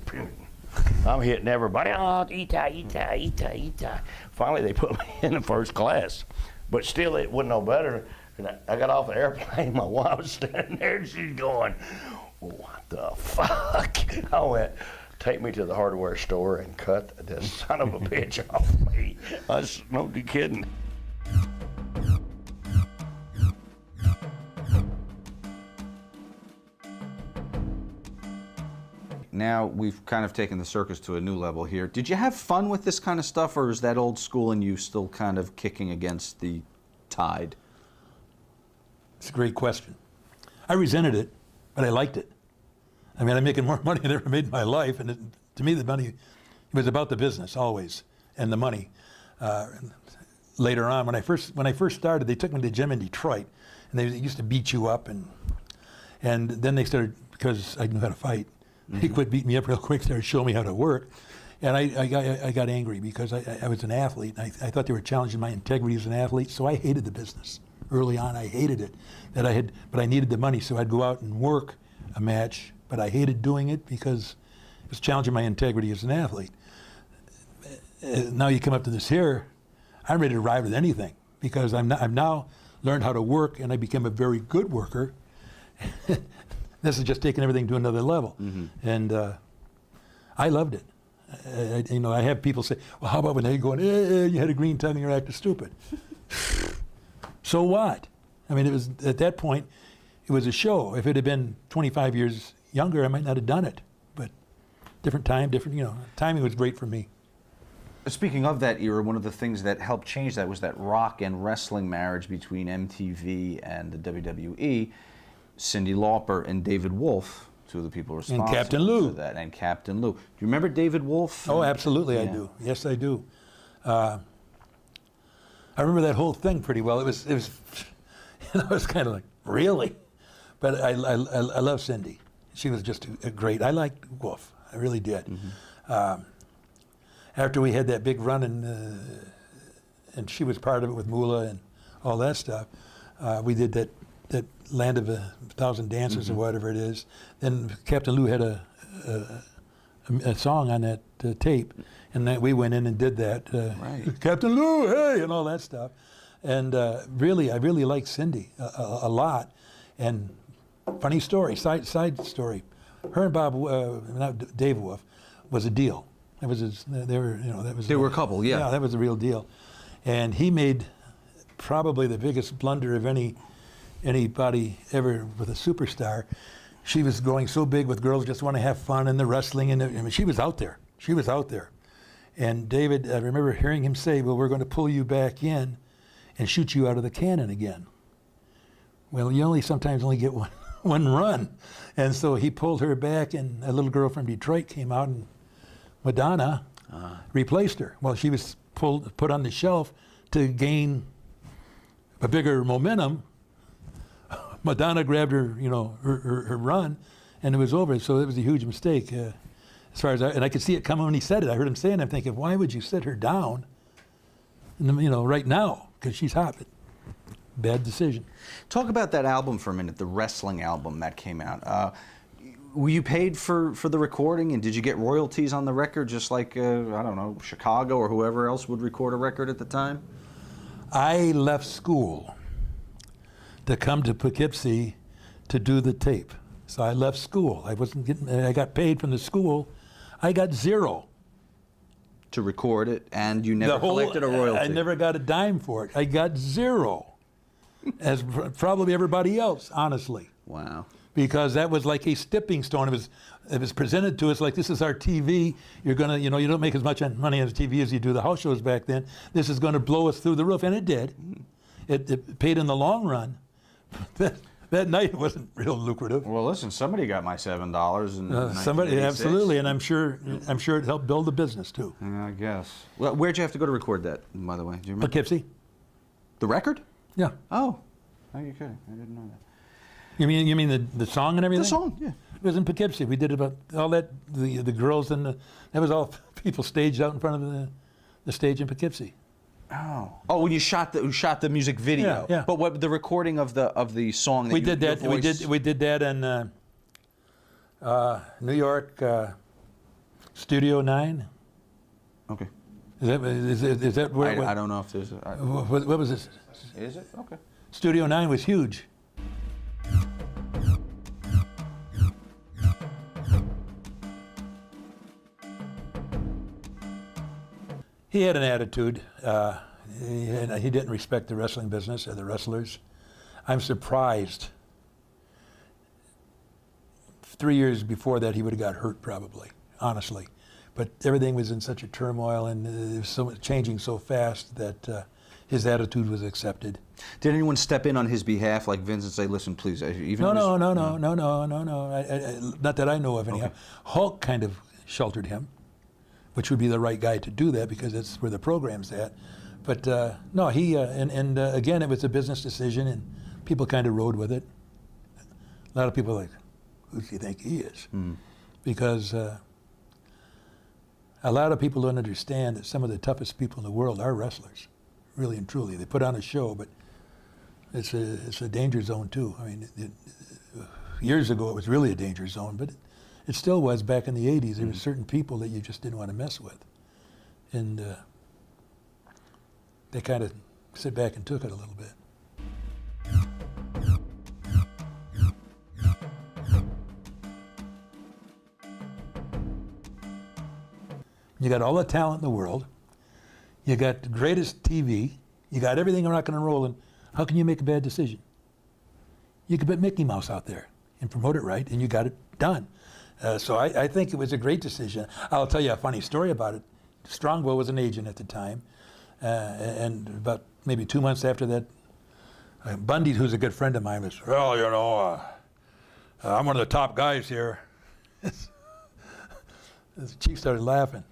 I'm hitting everybody. Oh, ita. Finally they put me in the first class. But still it wasn't no better. And I got off the airplane, my wife was standing there and she's going, what the fuck? I went, take me to the hardware store and cut this son of a bitch off me. I was no kidding. Now we've kind of taken the circus to a new level here. Did you have fun with this kind of stuff, or is that old school and you still kind of kicking against the tide? It's a great question. I resented it, but I liked it. I mean, I'm making more money than I ever made in my life, and to me, the money, it was about the business always, and the money. Later on, when I first started, they took me to the gym in Detroit, and they used to beat you up, and then they started, because I knew how to fight, they quit beating me up real quick, started showing me how to work, and I got angry because I was an athlete, and I thought they were challenging my integrity as an athlete, so I hated the business. Early on, I hated it, but I needed the money, so I'd go out and work a match, but I hated doing it because it was challenging my integrity as an athlete. Now you come up to this here, I'm ready to ride with anything because I've now learned how to work, and I became a very good worker. This is just taking everything to another level, and I loved it. I have people say, "Well, how about when they go, you had a green tongue and you're acting stupid?" So what? I mean, it was at that point, it was a show. If it had been 25 years younger, I might not have done it. But different time, timing was great for me. Speaking of that era, one of the things that helped change that was that rock and wrestling marriage between MTV and the WWE. Cyndi Lauper and David Wolf, two of the people responsible and Captain Lou. for that, and Captain Lou. Do you remember David Wolf? Oh, absolutely, I do. Yes, I do. I remember that whole thing pretty well. It was it was kind of like, really? But I love Cyndi. She was just a great. I liked Wolf. I really did. After we had that big run and she was part of it with Moolah and all that stuff, we did that Land of a Thousand Dances or whatever it is. Then Captain Lou had a song on that tape, and we went in and did that. Right. Captain Lou, hey, and all that stuff. And I really liked Cyndi a lot. And funny story, side story. Her and Bob, not Dave Wolf, was a deal. That was they were a couple, yeah. Yeah, that was a real deal. And he made probably the biggest blunder of anybody ever with a superstar. She was growing so big with girls just want to have fun and the wrestling, and I mean, she was out there. She was out there. And David, I remember hearing him say, well, we're going to pull you back in and shoot you out of the cannon again. Well, you sometimes only get one run. And so he pulled her back, and a little girl from Detroit came out, and Madonna replaced her. Well, she was put on the shelf to gain a bigger momentum. Madonna grabbed her, her run, and it was over. So it was a huge mistake. As far as and I could see it coming when he said it. I heard him say it, and I'm thinking, why would you sit her down, right now? Because she's hot. But bad decision. Talk about that album for a minute, the wrestling album that came out. Were you paid for the recording, and did you get royalties on the record, just like, I don't know, Chicago or whoever else would record a record at the time? I left school to come to Poughkeepsie to do the tape. So I left school. I got paid from the school. I got zero. To record it, and you never collected a royalty? I never got a dime for it. I got zero, as probably everybody else, honestly. Wow. Because that was like a stepping stone. It was presented to us like, this is our TV. You're gonna, you don't make as much money on TV as you do the house shows back then. This is gonna blow us through the roof, and it did. It paid in the long run. That night wasn't real lucrative. Well, listen, somebody got my $7 in Somebody, 1986. absolutely, and I'm sure it helped build the business too. Yeah, I guess. Well, where'd you have to go to record that, by the way? Do you remember? Poughkeepsie. The record? Yeah. Oh, are you kidding? I didn't know that. You mean the song and everything? The song, yeah. It was in Poughkeepsie. We did about all that. The girls and that was all people staged out in front of the stage in Poughkeepsie. Oh, when you shot the music video. Yeah. But what the recording of the song? That We did that. We did that in New York, Studio 9. Okay. Is that where? I don't know if there's. What was this? Is it? Okay. Studio 9 was huge. He had an attitude. He didn't respect the wrestling business or the wrestlers. I'm surprised. 3 years before that, he would have got hurt probably, honestly. But everything was in such a turmoil, and it was changing so fast that his attitude was accepted. Did anyone step in on his behalf, like Vince, and say, "Listen, please"? No. Not that I know of anyhow. Okay. Hulk kind of sheltered him, which would be the right guy to do that because that's where the program's at. But no, he again, it was a business decision, and people kind of rode with it. A lot of people are like, who do you think he is? Because a lot of people don't understand that some of the toughest people in the world are wrestlers, really and truly. They put on a show, but it's a danger zone too. I mean, years ago it was really a danger zone, but it still was back in the 80s. There were certain people that you just didn't want to mess with. And they kind of sit back and took it a little bit. You got all the talent in the world. You got the greatest TV. You got everything rock and roll. And how can you make a bad decision? You could put Mickey Mouse out there and promote it right, and you got it done. So I think it was a great decision. I'll tell you a funny story about it. Strongbow was an agent at the time, and about maybe 2 months after that, Bundy, who's a good friend of mine, was, well, you know, I'm one of the top guys here. The chief started laughing.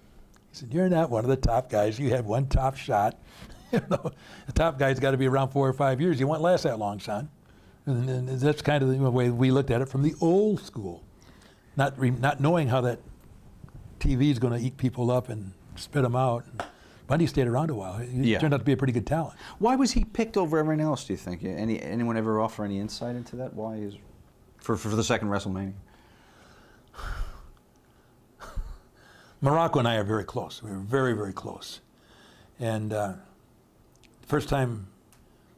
He said, you're not one of the top guys. You had one top shot. You know, the top guy's got to be around 4 or 5 years. You won't last that long, son. And that's kind of the way we looked at it from the old school. Not knowing how that TV is going to eat people up and spit them out. And Bundy stayed around a while. He turned out to be a pretty good talent. Why was he picked over everyone else, do you think? Anyone ever offer any insight into that? Why is for the second WrestleMania? Morocco and I are very close. We were very, very close. And the first time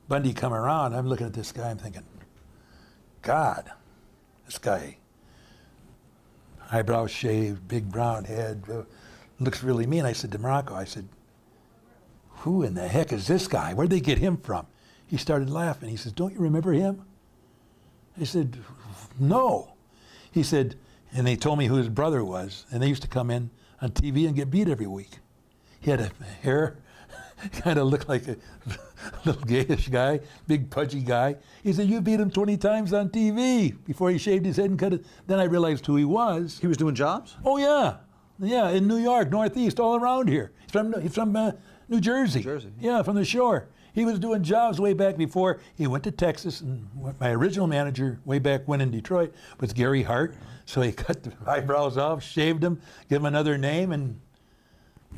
Bundy come around, I'm looking at this guy, I'm thinking, God, this guy, eyebrows shaved, big brown head, looks really mean. I said to Morocco, I said, who in the heck is this guy? Where'd they get him from? He started laughing. He says, don't you remember him? I said, no. He said, and they told me who his brother was, and they used to come in on TV and get beat every week. He had a hair, kind of looked like a little gayish guy, big pudgy guy. He said, you beat him 20 times on TV before he shaved his head and cut it. Then I realized who he was. He was doing jobs? Oh, yeah. Yeah, in New York, Northeast, all around here. He's from New Jersey. Yeah, from the shore. He was doing jobs way back before he went to Texas. And my original manager way back when in Detroit was Gary Hart. So he cut the eyebrows off, shaved them, gave him another name, and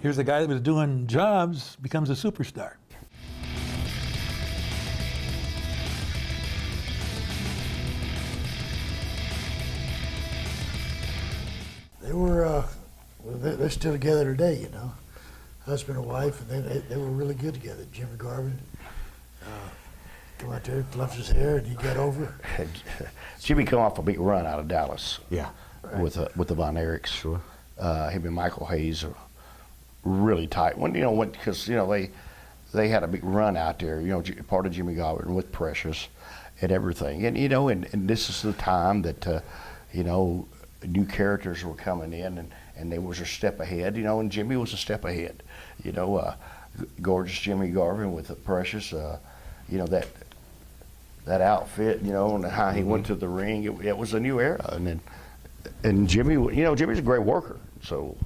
here's a guy that was doing jobs, becomes a superstar. They were, they're still together today, you know. Husband and wife, and they were really good together. Jimmy Garvin came out there, fluffed his hair, and he got over. Jimmy come off a big run out of Dallas. Yeah. With the Von Erichs. Sure. Him and Michael Hayes are really tight. Because they had a big run out there. You know, part of Jimmy Garvin with Precious and everything. And and this is the time that new characters were coming in, and they was a step ahead. And Jimmy was a step ahead. Gorgeous Jimmy Garvin with Precious. That that outfit, you know, and how he went to the ring. It was a new era, and Jimmy, you know, Jimmy's a great worker. So,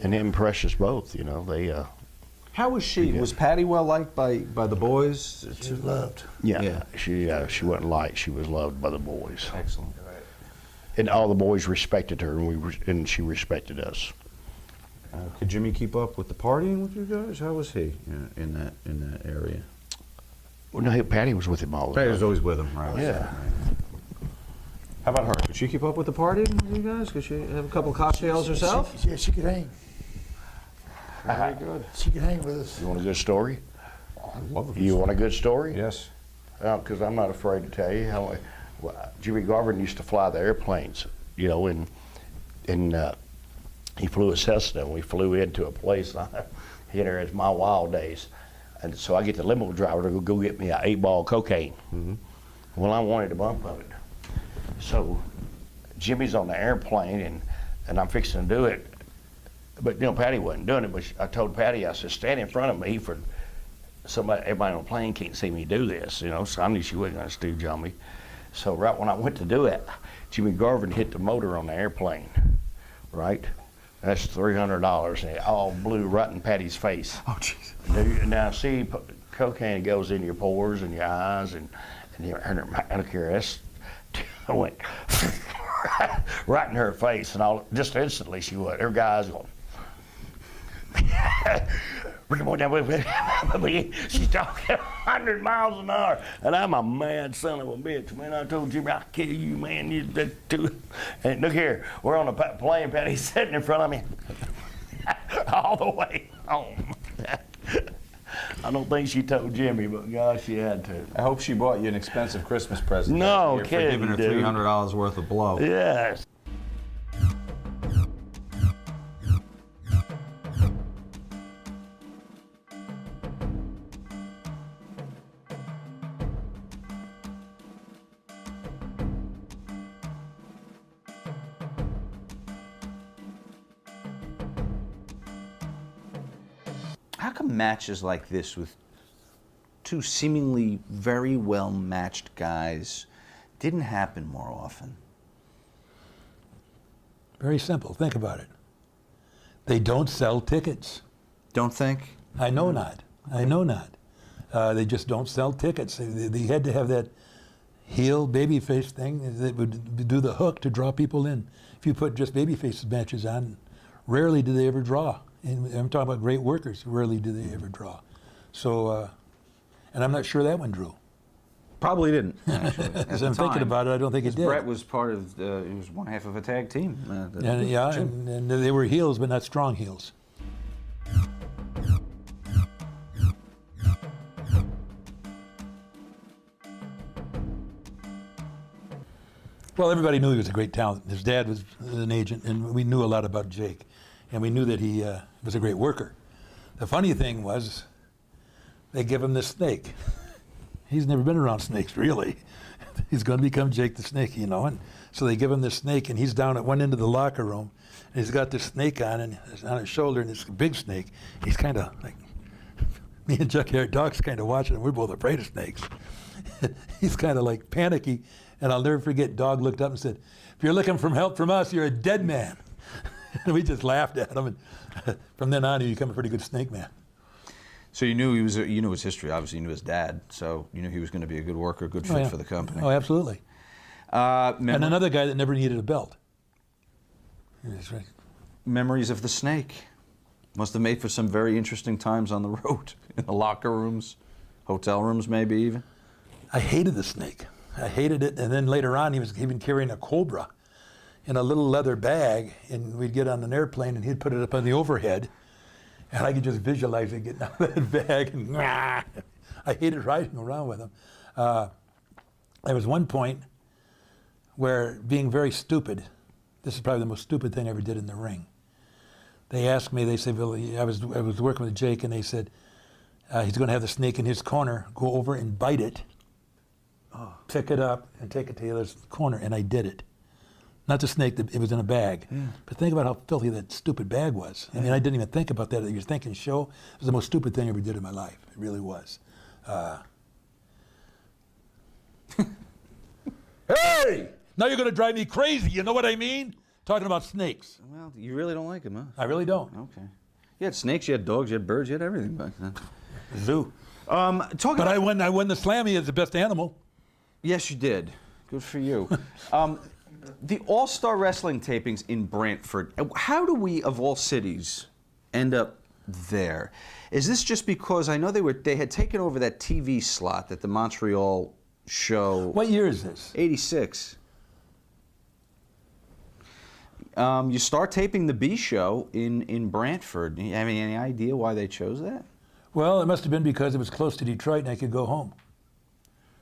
and him and Precious both, you know, they. How was she? Yeah. Was Patty well liked by the boys? She was loved. Yeah, she wasn't liked. She was loved by the boys, Excellent. and all the boys respected her, and she respected us. Could Jimmy keep up with the partying with you guys? How was he in that area? Well, no, Patty was with him all the Patty time. was always with him, right? Yeah. How about her? Could she keep up with the partying with you guys? Could she have a couple cocktails herself? Yeah, she could hang. Very good. She could hang with us. You want a good story? I love it. You want a good story? Yes. Because I'm not afraid to tell you how. Well, Jimmy Garvin used to fly the airplanes, you know, and he flew a Cessna, and we flew into a place. Here is my wild days, and so I get the limo driver to go get me an 8-ball cocaine. Well, I wanted a bump of it, so Jimmy's on the airplane, and I'm fixing to do it, but you know Patty wasn't doing it. But I told Patty, I said, stand in front of me for everybody on the plane can't see me do this, you know. So I knew she wasn't going to stooge on me. So right when I went to do it, Jimmy Garvin hit the motor on the airplane, right? That's $300, and it all blew right in Patty's face. Oh, jeez. Now, see, cocaine goes in your pores and your eyes, and I don't care. I went right in her face, and just instantly she would. Her guys going. Come on down, she's talking 100 miles an hour, and I'm a mad son of a bitch, man. I told Jimmy, I'll kill you, man. You did too. And look here, we're on the plane, Patty's sitting in front of me all the way home. I don't think she told Jimmy, but gosh, she had to. I hope she bought you an expensive Christmas present. No for kidding, giving her dude. $300 worth of blow. Yes. How come matches like this with two seemingly very well matched guys didn't happen more often? Very simple. Think about it. They don't sell tickets. Don't think? I know not. I know not. They just don't sell tickets. They had to have that heel babyface thing that would do the hook to draw people in. If you put just babyface matches on, rarely do they ever draw. And I'm talking about great workers. Rarely do they ever draw. So, and I'm not sure that one drew. Probably didn't, actually. As I'm thinking about it, I don't think it did. Brett was part of, he was one half of a tag team. And, yeah, and they were heels, but not strong heels. Well, everybody knew he was a great talent. His dad was an agent, and we knew a lot about Jake. And we knew that he was a great worker. The funny thing was, they give him this snake. He's never been around snakes, really. He's going to become Jake the Snake, you know. And so they give him this snake, and he's down at one end of the locker room, and he's got this snake on his shoulder, and it's a big snake. He's kind of like, me and Junkyard Dog's kind of watching him. We're both afraid of snakes. He's kind of like panicky, and I'll never forget, Dog looked up and said, "If you're looking for help from us, you're a dead man." And we just laughed at him, and from then on, he became a pretty good snake man. So you knew you knew his history. Obviously, you knew his dad, so you knew he was going to be a good worker, good fit for the company. Oh, absolutely. And another guy that never needed a belt. That's right. Memories of the snake. Must have made for some very interesting times on the road, in the locker rooms, hotel rooms, maybe even. I hated the snake. I hated it, and then later on, he was even carrying a cobra in a little leather bag, and we'd get on an airplane, and he'd put it up on the overhead, and I could just visualize it getting out of that bag, and I hated riding around with him. There was one point where, being very stupid, this is probably the most stupid thing I ever did in the ring. They asked me, they said, well, I was working with Jake, and they said, he's going to have the snake in his corner, go over and bite it, pick it up, and take it to the other corner, and I did it. Not the snake, it was in a bag. Yeah. But think about how filthy that stupid bag was. I mean, I didn't even think about that. You're thinking show. It was the most stupid thing I ever did in my life. It really was. Now you're going to drive me crazy. You know what I mean? Talking about snakes. Well, you really don't like them, huh? I really don't. Okay. You had snakes, you had dogs, you had birds, you had everything back then. Zoo. Talking But about, I won the Slammy as the best animal. yes, you did. Good for you. The All-Star Wrestling tapings in Brantford. How do we, of all cities, end up there? Is this just because I know they had taken over that TV slot that the Montreal show? What year is this? 86. You start taping the B show in Brantford. You have any idea why they chose that? Well, it must have been because it was close to Detroit and I could go home.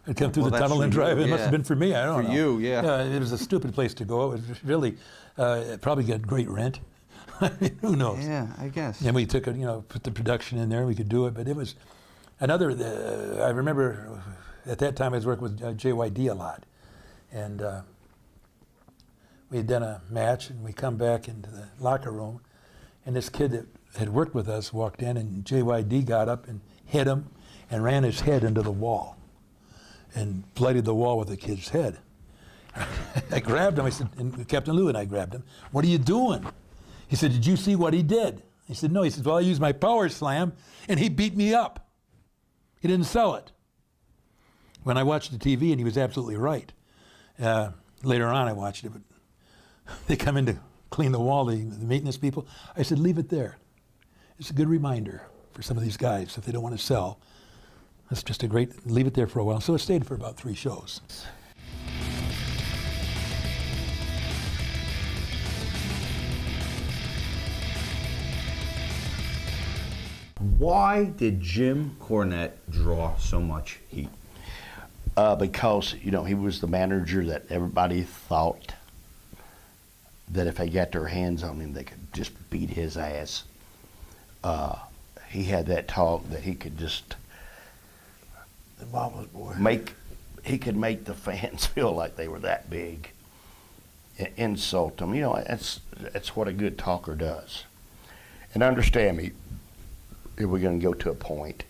I'd come through Well, the that's tunnel and for you, drive. It must yeah. have been for me. I don't know. For you, yeah. Yeah, it was a stupid place to go. It was really, it probably got great rent. I mean, who knows? Yeah, I guess. And we took it, put the production in there. We could do it, but it was another. I remember at that time I was working with JYD a lot, and we had done a match, and we come back into the locker room, and this kid that had worked with us walked in, and JYD got up and hit him, and ran his head into the wall, and bloodied the wall with the kid's head. I grabbed him. I said, and Captain Lou and I grabbed him. What are you doing? He said, did you see what he did? He said, no. He said, well, I used my power slam, and he beat me up. He didn't sell it. When I watched the TV, and he was absolutely right. Later on, I watched it, but they come in to clean the wall, the maintenance people. I said, leave it there. It's a good reminder for some of these guys if they don't want to sell. That's just a great, leave it there for a while. So it stayed for about 3 shows. Why did Jim Cornette draw so much heat? Because, he was the manager that everybody thought that if they got their hands on him, they could just beat his ass. He had that talk that he could just The mama's boy. he could make the fans feel like they were that big, insult them. That's what a good talker does. And understand me, if we're going to go to a point,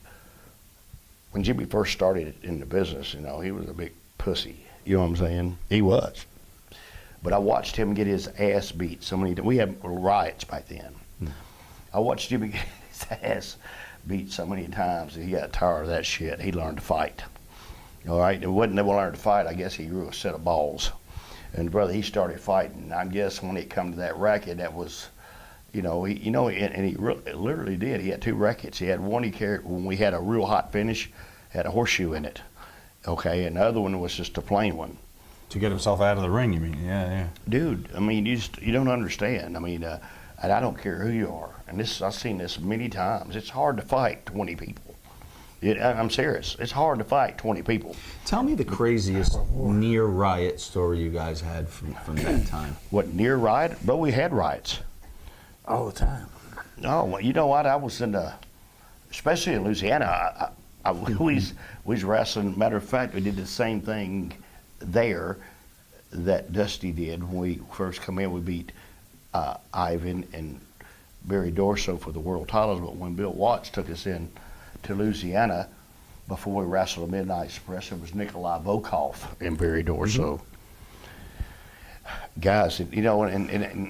when Jimmy first started in the business, he was a big pussy. You know what I'm saying? He was. But I watched him get his ass beat so many times. We had riots back then. I watched Jimmy get his ass beat so many times that he got tired of that shit. He learned to fight. All right? It wasn't never learned to fight. I guess he grew a set of balls. And brother, he started fighting. I guess when it come to that racket, that was, and he literally did. He had 2 rackets. He had one he carried when we had a real hot finish, had a horseshoe in it. Okay, and the other one was just a plain one. To get himself out of the ring, you mean? Yeah. Dude, you don't understand. And I don't care who you are. And I've seen this many times. It's hard to fight 20 people. I'm serious. It's hard to fight 20 people. Tell me the craziest near riot story you guys had from that time. What, near riot? But we had riots. All the time. Oh, well, you know what? I was especially in Louisiana, we was wrestling. Matter of fact, we did the same thing there that Dusty did when we first come in. We beat Ivan and Barry Dorso for the world titles, but when Bill Watts took us in to Louisiana before we wrestled a Midnight Express, it was Nikolai Volkov and Barry Dorso. Guys, and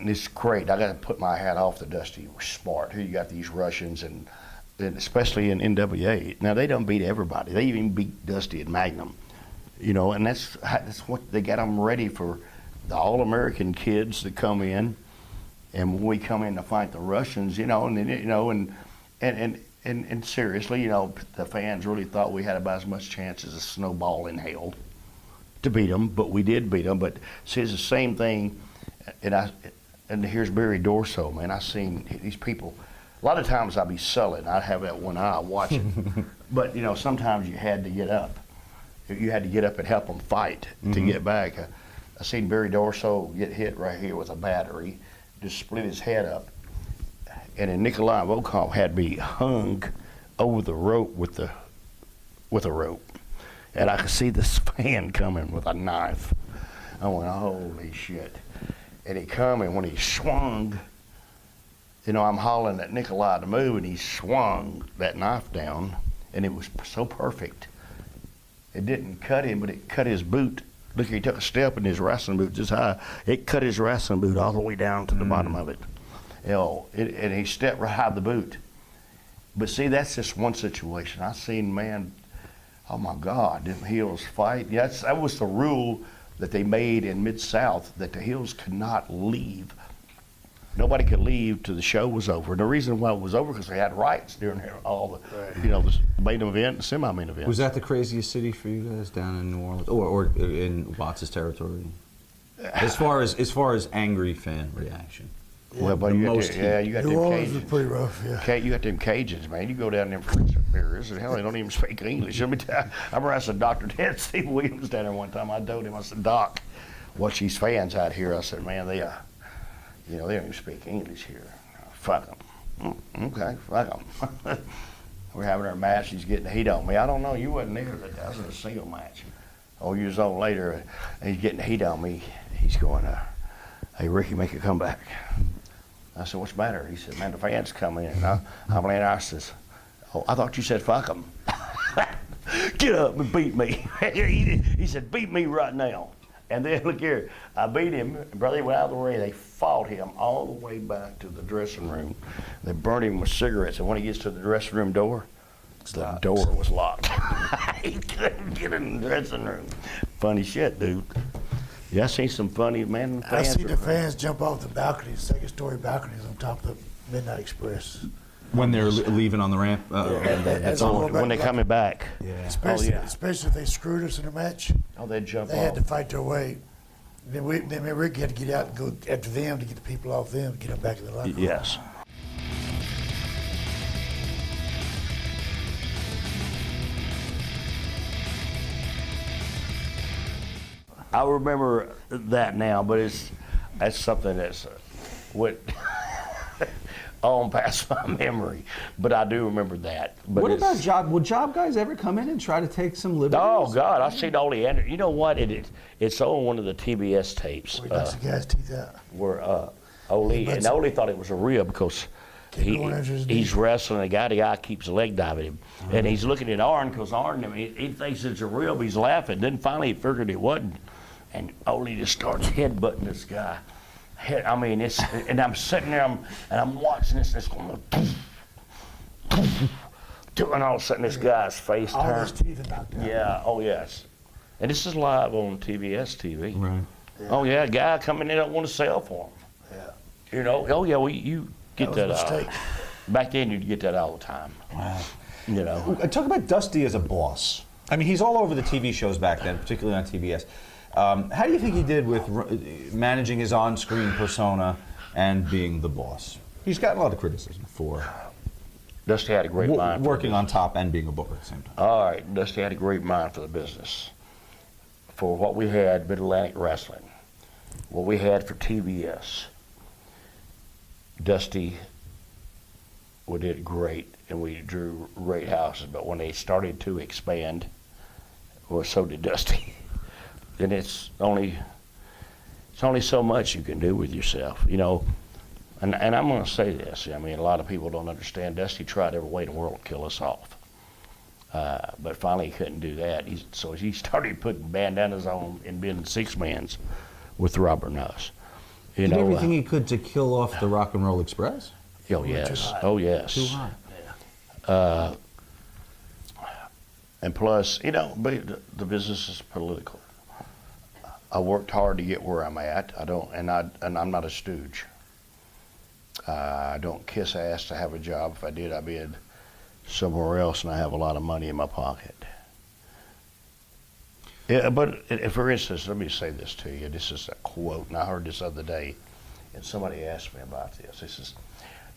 it's great. I got to put my hat off to Dusty. We're smart. Here you got these Russians, and especially in NWA. Now they don't beat everybody. They even beat Dusty at Magnum. And that's what they got them ready for, the All-American kids that come in. And when we come in to fight the Russians, and seriously, the fans really thought we had about as much chance as a snowball in hell to beat them, but we did beat them. But see, it's the same thing, and here's Barry Dorso, man. I seen these people. A lot of times I'd be selling. I'd have that one eye watching, but sometimes you had to get up. You had to get up and help them fight to get back. I seen Barry Dorso get hit right here with a battery, just split his head up, and then Nikolai Volkov had me hung over the rope with a rope. And I could see this fan coming with a knife. I went, holy shit. And he come, and when he swung, I'm hollering at Nikolai to move, and he swung that knife down, and it was so perfect. It didn't cut him, but it cut his boot Look, he took a step in his wrestling boot this high. It cut his wrestling boot all the way down to the bottom of it. You know, and he stepped right out of the boot. But see, that's just one situation. I seen, man, oh my God, them heels fight. Yeah, that was the rule that they made in Mid-South, that the heels could not leave. Nobody could leave till the show was over. And the reason why it was over, because they had rights during all the, you know, the main event and semi-main event. Was that the craziest city for you guys down in New Orleans, or in Watts' territory? As far as angry fan reaction. Well, but you got New them Orleans was Cajuns. pretty rough, yeah. You got them Cajuns, man. You go down them freezer areas, and hell, they don't even speak English. Let me tell you, I remember I said Dr. Ted Steve Williams down there one time. I told him, I said, Doc, watch these fans out here. I said, man, they you know, they don't even speak English here. Fuck them. Okay, fuck them. We're having our match. He's getting heat on me. I don't know. You wasn't there. That was a single match. Oh, years old later, he's getting heat on me. He's going, hey, Ricky, make a comeback. I said, what's the matter? He said, man, the fans coming in. I'm laying out. I says, oh, I thought you said fuck them. Get up and beat me. He said, beat me right now. And then, look here, I beat him. Brother, he went out of the ring. They fought him all the way back to the dressing room. They burned him with cigarettes. And when he gets to the dressing room door, the door was locked. He couldn't get in the dressing room. Funny shit, dude. Yeah, I seen some funny, man. I seen the fans jump off the balconies, second-story balconies on top of the Midnight Express. When they're leaving on the ramp? That's Oh, when they're coming back. Yeah. Especially, yeah. especially if they screwed us in a match. Oh, they'd jump They off. had to fight their way. Then Rick had to get out and go after them to get the people off them, get them back in the locker room. Yes. I remember that now, but that's something that's went on past my memory. But I do remember that. But What about job? Would job guys ever come in and try to take some liberties? Oh God, I seen all the You know what? It's on one of the TBS tapes Where he knocks the guy's teeth out. where Ole thought it was a rib because Going after his he's knee. wrestling. The guy keeps leg diving him, and he's looking at Arn because Arn, I mean, he thinks it's a rib. He's laughing. Then finally he figured it wasn't, and Ole just starts headbutting this guy. I mean, and I'm sitting there and I'm watching this, and it's going, and all of a sudden this guy's face All his turns. teeth are knocked out. Yeah. Oh yes. And this is live on TBS TV. Right. Yeah. Oh yeah, a guy coming in don't want to sell for him. Yeah. You know, oh yeah, well, you get That was that. a mistake. Back then, you'd get that all the time. Wow. You know. Talk about Dusty as a boss. I mean, he's all over the TV shows back then, particularly on TBS. How do you think he did with managing his on-screen persona and being the boss? He's gotten a lot of criticism for Dusty had a great mind. working on top and being a booker at the same time. All right, Dusty had a great mind for the business. For what we had, Mid-Atlantic Wrestling, what we had for TBS, Dusty did great, and we drew great houses. But when they started to expand, well, so did Dusty. And it's only so much you can do with yourself, you know. And I'm going to say this. I mean, a lot of people don't understand. Dusty tried every way in the world to kill us off. But finally he couldn't do that. So he started putting bandanas on and being six-mans with Robert Nuss. You He did know, everything he could to kill off the Rock and Roll Express. oh yes, oh yes. Too hot. And plus, you know, the business is political. I worked hard to get where I'm at. And I'm not a stooge. I don't kiss ass to have a job. If I did, I'd be somewhere else, and I have a lot of money in my pocket. Yeah, but for instance, let me say this to you. This is a quote, and I heard this other day, and somebody asked me about this. This is,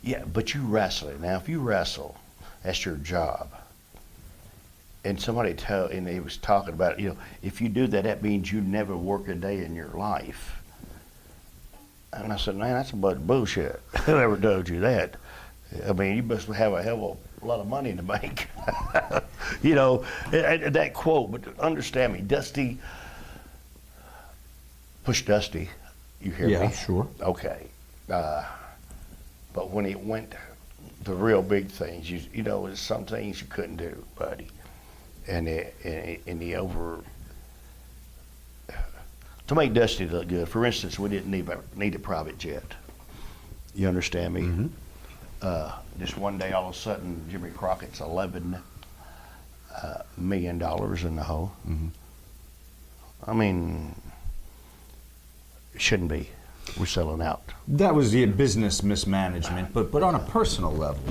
yeah, but you wrestle. Now, if you wrestle, that's your job. And and he was talking about, you know, if you do that, that means you never work a day in your life. And I said, man, that's a bunch of bullshit. Whoever told you that? I mean, you must have a hell of a lot of money in the bank. You know, that quote, but understand me, Dusty, push Dusty, you hear me? Yeah, sure. Okay. But when it went to real big things, you know, there's some things you couldn't do, buddy. And the to make Dusty look good. For instance, we didn't need a private jet. You understand me? Mm-hmm. Just one day, all of a sudden, Jimmy Crockett's $11 million in the hole. Mm-hmm. I mean, it shouldn't be. We're selling out. That was the business mismanagement, but on a personal level.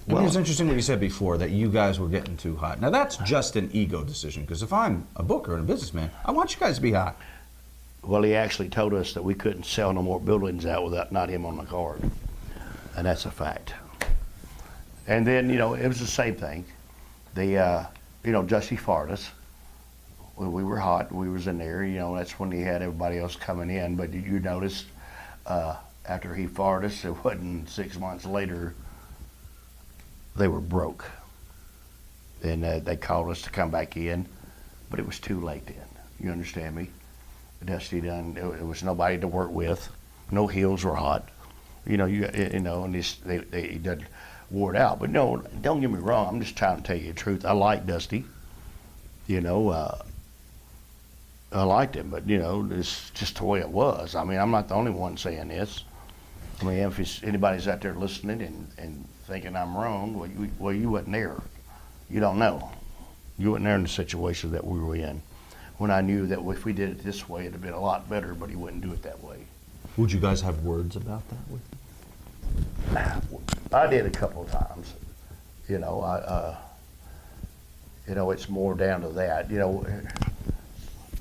I mean, it's interesting what you said before, that you guys were getting too hot. Now, that's just an ego decision, because if I'm a booker and a businessman, I want you guys to be hot. Well, he actually told us that we couldn't sell no more buildings out without not him on the card, and that's a fact. And then, you know, it was the same thing. The, you know, Dusty fired us. We were hot. We was in there. You know, that's when he had everybody else coming in. But you noticed after he fired us, it wasn't 6 months later. They were broke, and they called us to come back in, but it was too late then. You understand me? Dusty done. It was nobody to work with. No heels were hot. You know, you know, and they done wore it out. But no, don't get me wrong. I'm just trying to tell you the truth. I like Dusty. You know, I liked him, but you know, it's just the way it was. I mean, I'm not the only one saying this. I mean, if anybody's out there listening and thinking I'm wrong, well, you wasn't there. You don't know. You weren't there in the situation that we were in. When I knew that if we did it this way, it'd have been a lot better, but he wouldn't do it that way. Would you guys have words about that with him? I did a couple of times. You know, you know, it's more down to that. You know.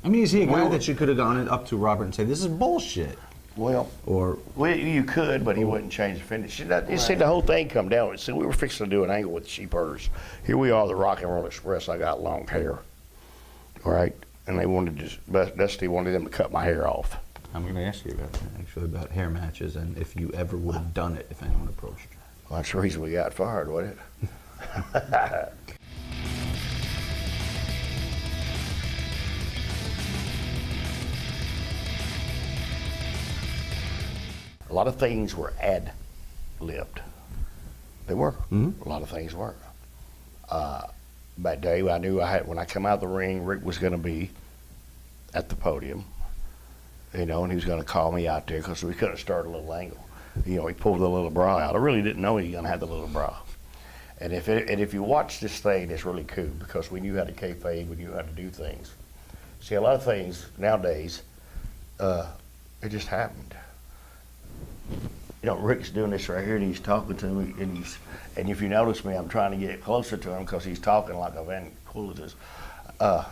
I mean, is he a guy that you could have gone up to Robert and say, "This is bullshit"? Well, or you could, but he wouldn't change the finish. You see, the whole thing come down. See, we were fixing to do an angle with the Sheep Herders. Here we are, the Rock and Roll Express. I got long hair, all right, and they wanted Dusty wanted them to cut my hair off. I'm going to ask you about that, actually, about hair matches and if you ever would have done it if anyone approached you. Well, that's the reason we got fired, wasn't it? A lot of things were ad-libbed. They were. Mm-hmm. A lot of things were. That day, I knew when I come out of the ring, Rick was going to be at the podium, you know, and he was going to call me out there because we couldn't start a little angle. You know, he pulled the little bra out. I really didn't know he was going to have the little bra. And if you watch this thing, it's really cool because we knew how to kayfabe, we knew how to do things. See, a lot of things nowadays, it just happened. You know, Rick's doing this right here, and he's talking to me, and if you notice me, I'm trying to get closer to him because he's talking like a ventriloquist. Pull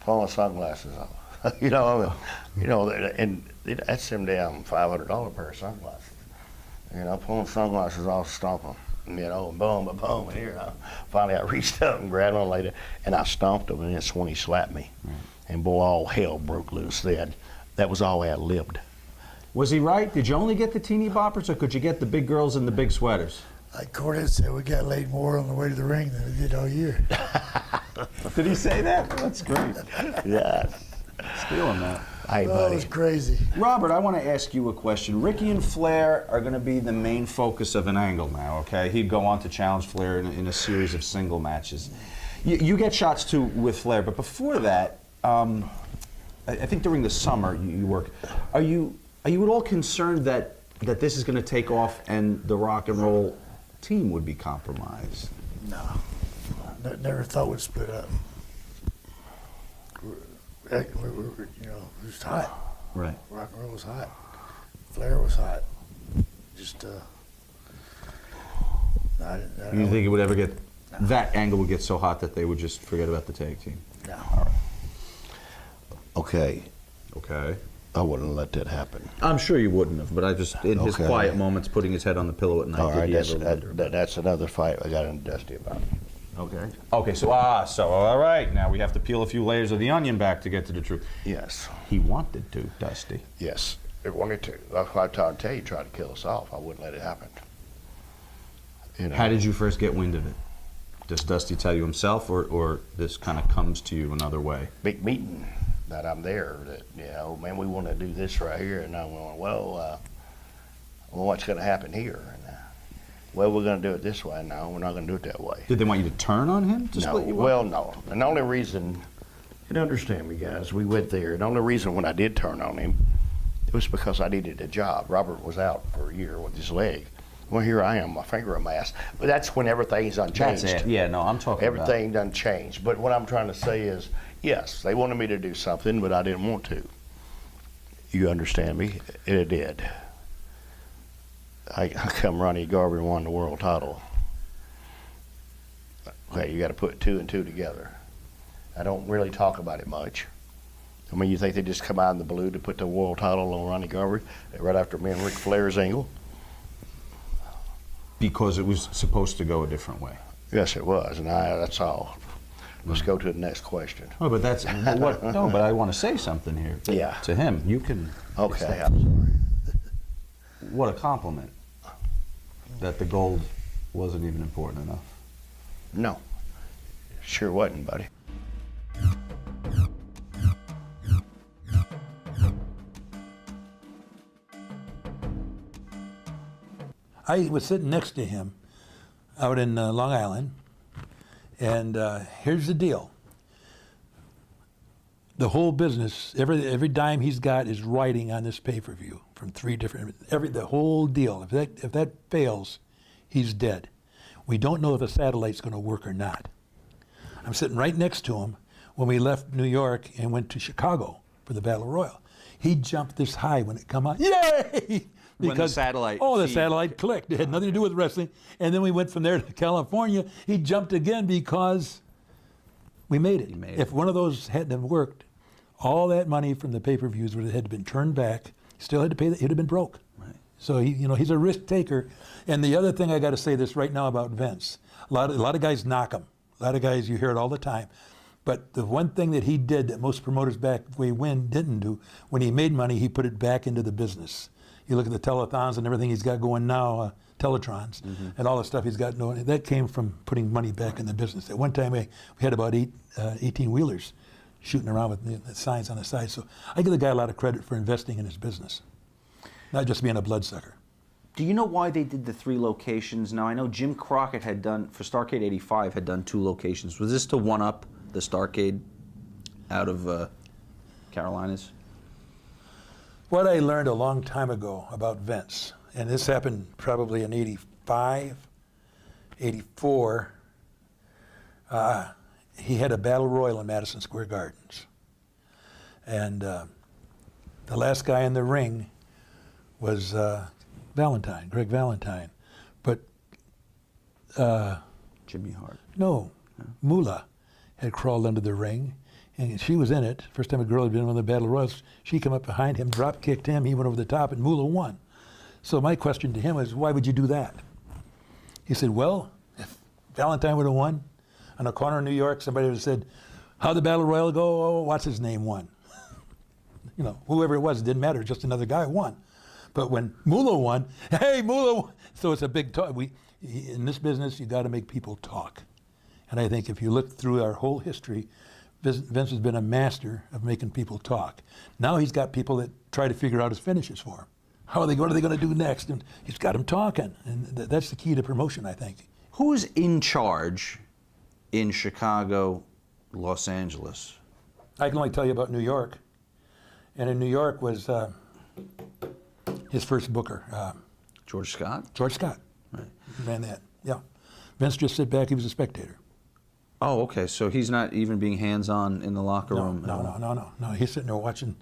my sunglasses off. you know, and that's them damn $500 pair of sunglasses. You know, pulling sunglasses off, stomp them. You know, and boom, boom, and here. Finally, I reached up and grabbed one later, and I stomped him, and that's when he slapped me. Right. And boy, all hell broke loose then. That was all ad-libbed. Was he right? Did you only get the teeny boppers, or could you get the big girls in the big sweaters? Like Cornette said, we got laid more on the way to the ring than we did all year. Did he say that? That's great. Yes. Stealing that. Hey, Oh, buddy. it was crazy. Robert, I want to ask you a question. Ricky and Flair are going to be the main focus of an angle now, okay? He'd go on to challenge Flair in a series of single matches. You get shots, too, with Flair, but before that, I think during the summer you work. Are you at all concerned that this is going to take off and the rock and roll team would be compromised? No. Never thought we'd split up. You know, it was hot. Right. Rock and roll was hot. Flair was hot. Just, I didn't You think it would ever get, that angle would get so hot that they would just forget about the tag team? No. All right. Okay. Okay. I wouldn't let that happen. I'm sure you wouldn't have, but I just, in his Okay. quiet moments, putting his head on the pillow at night, All right, did he ever wonder about that's another fight I got in Dusty about. Okay. Okay, so all right, now we have to peel a few layers of the onion back to get to the truth. Yes. He wanted to, Dusty. Yes. It wanted to. That's why I tried to tell you, tried to kill us off. I wouldn't let it happen. You know. How did you first get wind of it? Does Dusty tell you himself, or this kind of comes to you another way? Big meeting that I'm there. That man, we want to do this right here, and I'm going, well, what's going to happen here? And, well, we're going to do it this way. No, we're not going to do it that way. Did they want you to turn on him to No. split you up? Well, no. And the only reason And understand me, guys, we went there. And the only reason when I did turn on him, it was because I needed a job. Robert was out for a year with his leg. Well, here I am, my finger in my ass. But that's when everything's unchanged. That's it. Yeah, no, I'm talking about Everything done changed. But what I'm trying to say is, yes, they wanted me to do something, but I didn't want to. You understand me? And it did. I come Ronnie Garvey and won the world title. Okay, you got to put two and two together. I don't really talk about it much. I mean, you think they just come out in the blue to put the world title on Ronnie Garvey right after me and Ric Flair's angle? because it was supposed to go a different way. Yes, it was, and that's all. Let's go to the next question. Oh, but that's what? No, but I want to say something here. Yeah. To him, you can. Okay, I'm sorry. What a compliment. That the gold wasn't even important enough. No, sure wasn't, buddy. I was sitting next to him out in Long Island, and here's the deal. The whole business, every dime he's got is riding on this pay-per-view from three different, the whole deal. If that fails, he's dead. We don't know if the satellite's going to work or not. I'm sitting right next to him when we left New York and went to Chicago for the Battle Royal. He jumped this high when it come out. Yay! When the satellite the feed- satellite clicked. It had nothing to do with wrestling. And then we went from there to California. He jumped again because we made it. If one of those hadn't have worked, all that money from the pay-per-views would have had to been turned back. Still had to pay. He'd have been broke. Right. So he's a risk taker. And the other thing I got to say this right now about Vince. A lot of guys knock him. A lot of guys, you hear it all the time. But the one thing that he did that most promoters back way when didn't do, when he made money, he put it back into the business. You look at the telethons and everything he's got going now, Teletrons, and all the stuff he's got going. That came from putting money back in the business. At one time, we had about 18-wheelers shooting around with the signs on the side. So I give the guy a lot of credit for investing in his business, not just being a bloodsucker. Do you know why they did the 3 locations? Now, I know Jim Crockett had done, for Starrcade 85, had done 2 locations. Was this to one-up the Starrcade out of Carolinas? What I learned a long time ago about Vince, and this happened probably in 85, 84, he had a battle royal in Madison Square Gardens. And the last guy in the ring was Valentine, Greg Valentine. But Jimmy Hart. no, Moolah had crawled under the ring, and she was in it. First time a girl had been in one of the battle royals, she came up behind him, drop kicked him, he went over the top, and Moolah won. So my question to him is, why would you do that? He said, well, if Valentine would have won, on a corner in New York, somebody would have said, how'd the battle royal go? Oh, what's his name won? You know, whoever it was, it didn't matter, just another guy won. But when Moolah won, hey, Moolah won. So it's a big talk. In this business, you got to make people talk. And I think if you look through our whole history, Vince has been a master of making people talk. Now he's got people that try to figure out his finishes for him. What are they going to do next? And he's got them talking. And that's the key to promotion, I think. Who's in charge in Chicago, Los Angeles? I can only tell you about New York. And in New York was his first booker, George Scott? George Scott. Right. He ran that, yeah. Vince just sit back, he was a spectator. Oh, okay. So he's not even being hands-on in the locker room? No. He's sitting there watching.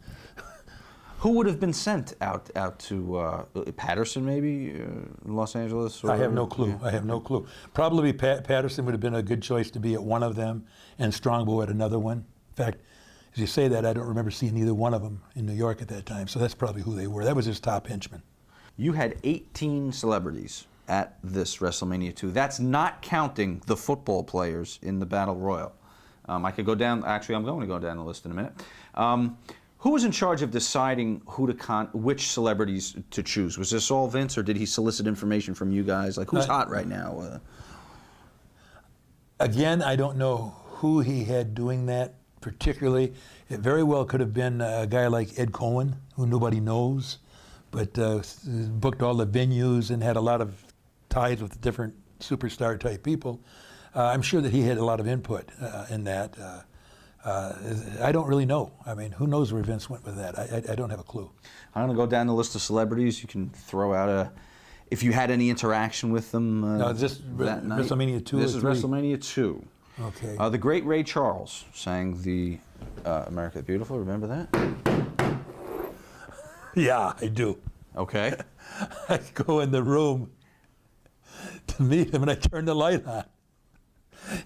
Who would have been sent out to Patterson, maybe, in Los Angeles? Or, I have no clue. Yeah. I have no clue. Probably Patterson would have been a good choice to be at one of them, and Strongbow at another one. In fact, as you say that, I don't remember seeing either one of them in New York at that time, so that's probably who they were. That was his top henchman. You had 18 celebrities at this WrestleMania 2. That's not counting the football players in the Battle Royal. I could go down, actually I'm going to go down the list in a minute. Who was in charge of deciding which celebrities to choose? Was this all Vince, or did he solicit information from you guys? Like, who's hot right now? Again, I don't know who he had doing that particularly. It very well could have been a guy like Ed Cohen, who nobody knows, but booked all the venues and had a lot of ties with different superstar type people. I'm sure that he had a lot of input in that. I don't really know. I mean, who knows where Vince went with that? I don't have a clue. I'm going to go down the list of celebrities. You can throw out if you had any interaction with them No, this that night. WrestleMania 2 This or is 3? WrestleMania 2. Okay. The great Ray Charles sang the America the Beautiful. Remember that? Yeah, I do. Okay. I go in the room to meet him, and I turn the light on.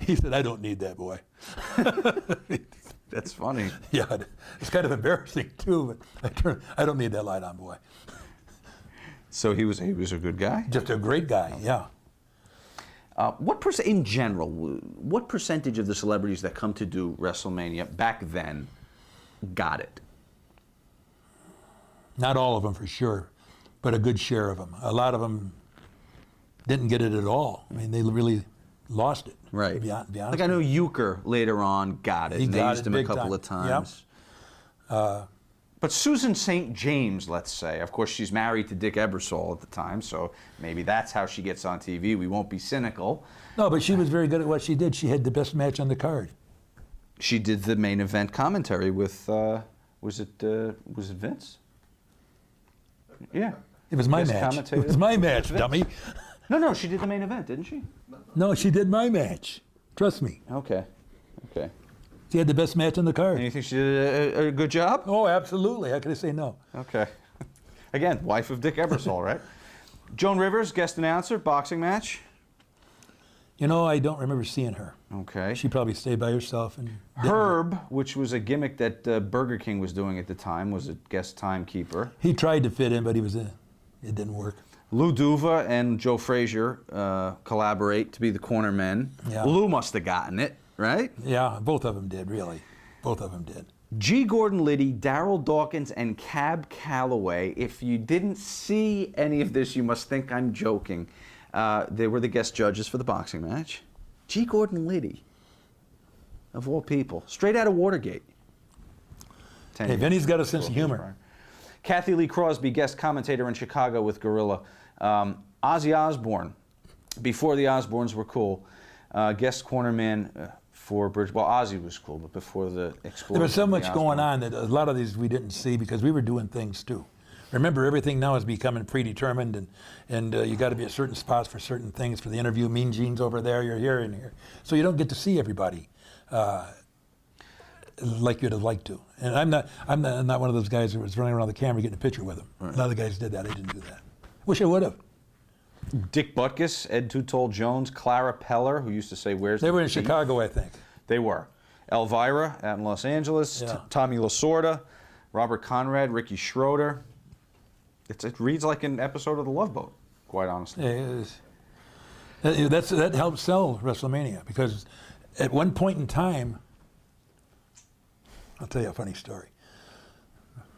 He said, "I don't need that, boy." That's funny. Yeah, it's kind of embarrassing too, but I don't need that light on, boy. So he was a good guy? Just a great guy, yeah. In general, what percentage of the celebrities that come to do WrestleMania back then got it? Not all of them for sure, but a good share of them. A lot of them didn't get it at all. I mean, they really lost it. Right. To be honest Like I know Euchre later on got it. He and they got used it him a big couple time. of times. Yep. But Susan St. James, let's say, of course, she's married to Dick Ebersol at the time, so maybe that's how she gets on TV. We won't be cynical. No, but she was very good at what she did. She had the best match on the card. She did the main event commentary with, was it Vince? Yeah. It was my Guest match. commentator. It was my match, Vince? dummy. No, she did the main event, didn't she? No, she did my match. Trust me. Okay. She had the best match on the card. And you think she did a good job? Oh, absolutely. How could I say no? Okay. Again, wife of Dick Ebersol, right? Joan Rivers, guest announcer, boxing match. You know, I don't remember seeing her. Okay. She probably stayed by herself. And Herb, which was a gimmick that Burger King was doing at the time, was a guest timekeeper. He tried to fit in, but it didn't work. Lou Duva and Joe Frazier collaborate to be the corner men. Yeah. Lou must have gotten it, right? Yeah, both of them did, really. Both of them did. G. Gordon Liddy, Darryl Dawkins, and Cab Calloway. If you didn't see any of this, you must think I'm joking. They were the guest judges for the boxing match. G. Gordon Liddy, of all people, straight out of Watergate. Hey, Vinny's got a sense of humor. Kathy Lee Crosby, guest commentator in Chicago with Gorilla. Ozzy Osbourne, before the Osbournes were cool, guest cornerman for Bridge. Well, Ozzy was cool, but before the explosion. There was so of the much going Osbournes. on that a lot of these we didn't see because we were doing things too. Remember, everything now is becoming predetermined, and you got to be at certain spots for certain things. For the interview, Mean Gene's over there, you're here and here, so you don't get to see everybody like you'd have liked to. And I'm not one of those guys who was running around the camera getting a picture with them. Right. A lot of the guys did that. I didn't do that. Wish I would have. Dick Butkus, Ed Too Tall Jones, Clara Peller, who used to say, "Where's They the were in beef?" Chicago, I think. They were. Elvira out in Los Angeles, Yeah. Tommy Lasorda, Robert Conrad, Ricky Schroeder. It reads like an episode of The Love Boat, quite honestly. That helped sell WrestleMania because at one point in time, I'll tell you a funny story.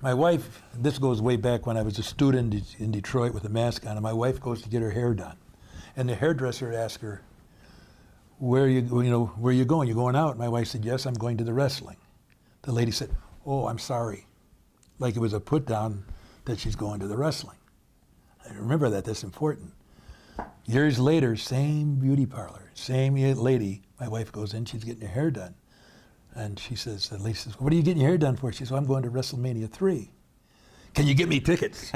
My wife, this goes way back when I was a student in Detroit with a mask on, and my wife goes to get her hair done. And the hairdresser asked her, where are you going? You going out? My wife said, yes, I'm going to the wrestling. The lady said, oh, I'm sorry. Like it was a put down that she's going to the wrestling. I remember that, that's important. Years later, same beauty parlor, same lady, my wife goes in, she's getting her hair done. And she says, the lady says, what are you getting your hair done for? She says, well, I'm going to WrestleMania 3. Can you get me tickets?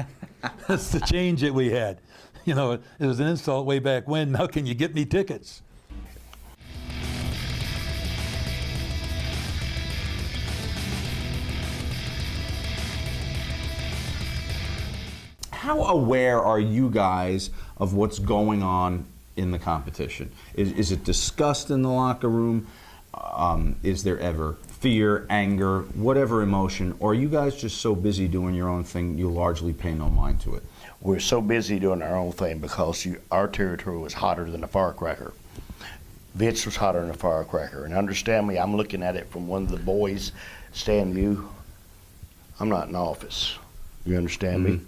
That's the change that we had. You know, it was an insult way back when. Now can you get me tickets? How aware are you guys of what's going on in the competition? Is it discussed in the locker room? Is there ever fear, anger, whatever emotion? Or are you guys just so busy doing your own thing you largely pay no mind to it? We're so busy doing our own thing because our territory was hotter than a firecracker. Vince was hotter than a firecracker. And understand me, I'm looking at it from one of the boys' stand view. I'm not in office. You understand me?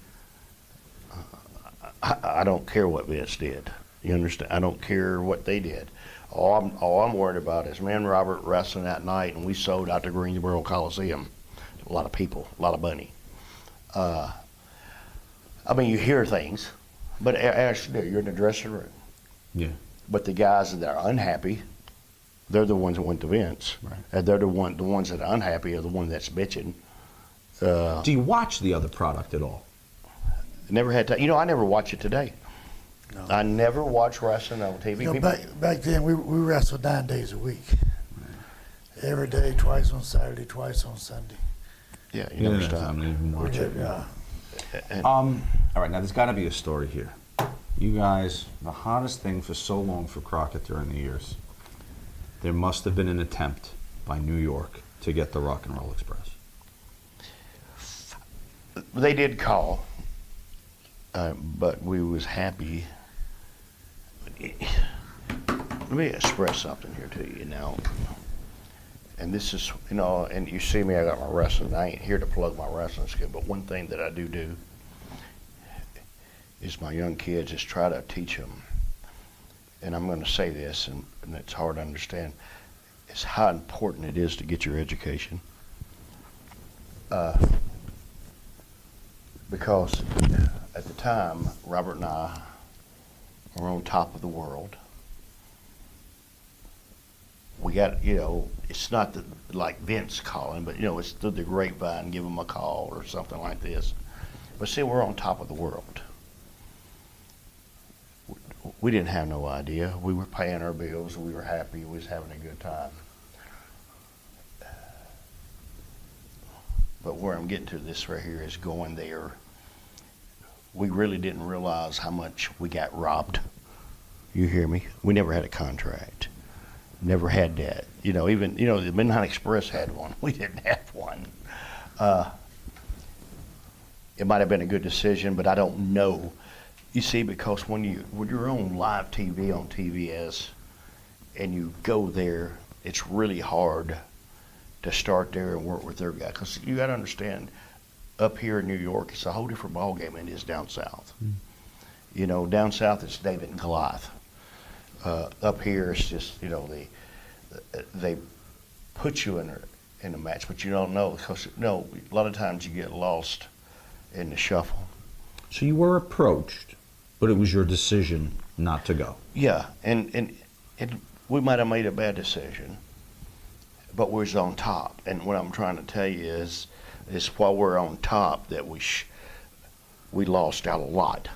I don't care what Vince did. You understand? I don't care what they did. All I'm worried about is me and Robert wrestling that night, and we sold out the Greensboro Coliseum. A lot of people, a lot of money. I mean, you hear things, but actually, you're in the dressing room. Yeah. But the guys that are unhappy, They're the ones that went to Vince. Right. And they're the ones that are unhappy are the one that's bitching. Do you watch the other product at all? Never had time. You know, I never watch it today. No. I never watch wrestling on TV. You know, People- back then, we wrestled 9 days a week. Every day, twice on Saturday, twice on Sunday. yeah, you never stop. I'm not even We watch it. did, All right, now there's got to be a story here. You guys, the hottest thing for so long for Crockett during the years, there must have been an attempt by New York to get the Rock and Roll Express. They did call, but we was happy. Let me express something here to you now. And this is, you know, and you see me, I got my wrestling. I ain't here to plug my wrestling skill, but one thing that I do is my young kids is try to teach them, and I'm going to say this, and it's hard to understand, is how important it is to get your education. Because at the time, Robert and I were on top of the world. We got, you know, it's not like Vince calling, but, you know, it's through the grapevine, give him a call or something like this. But see, we're on top of the world. We didn't have no idea. We were paying our bills. We were happy. We was having a good time. But where I'm getting to this right here is going there. We really didn't realize how much we got robbed. You hear me? We never had a contract. Never had that. You know, even, you know, the Midnight Express had one. We didn't have one. It might have been a good decision, but I don't know. You see, because when you're on live TV on TVS and you go there, it's really hard to start there and work with their guy. Because you got to understand, up here in New York, it's a whole different ballgame than it is down south. You know, down south it's David and Goliath. Up here it's just, you know, they put you in a match, but you don't know, because, you know, a lot of times you get lost in the shuffle. So you were approached, but it was your decision not to go. Yeah, and we might have made a bad decision, but we was on top. And what I'm trying to tell you is while we're on top that we lost out a lot.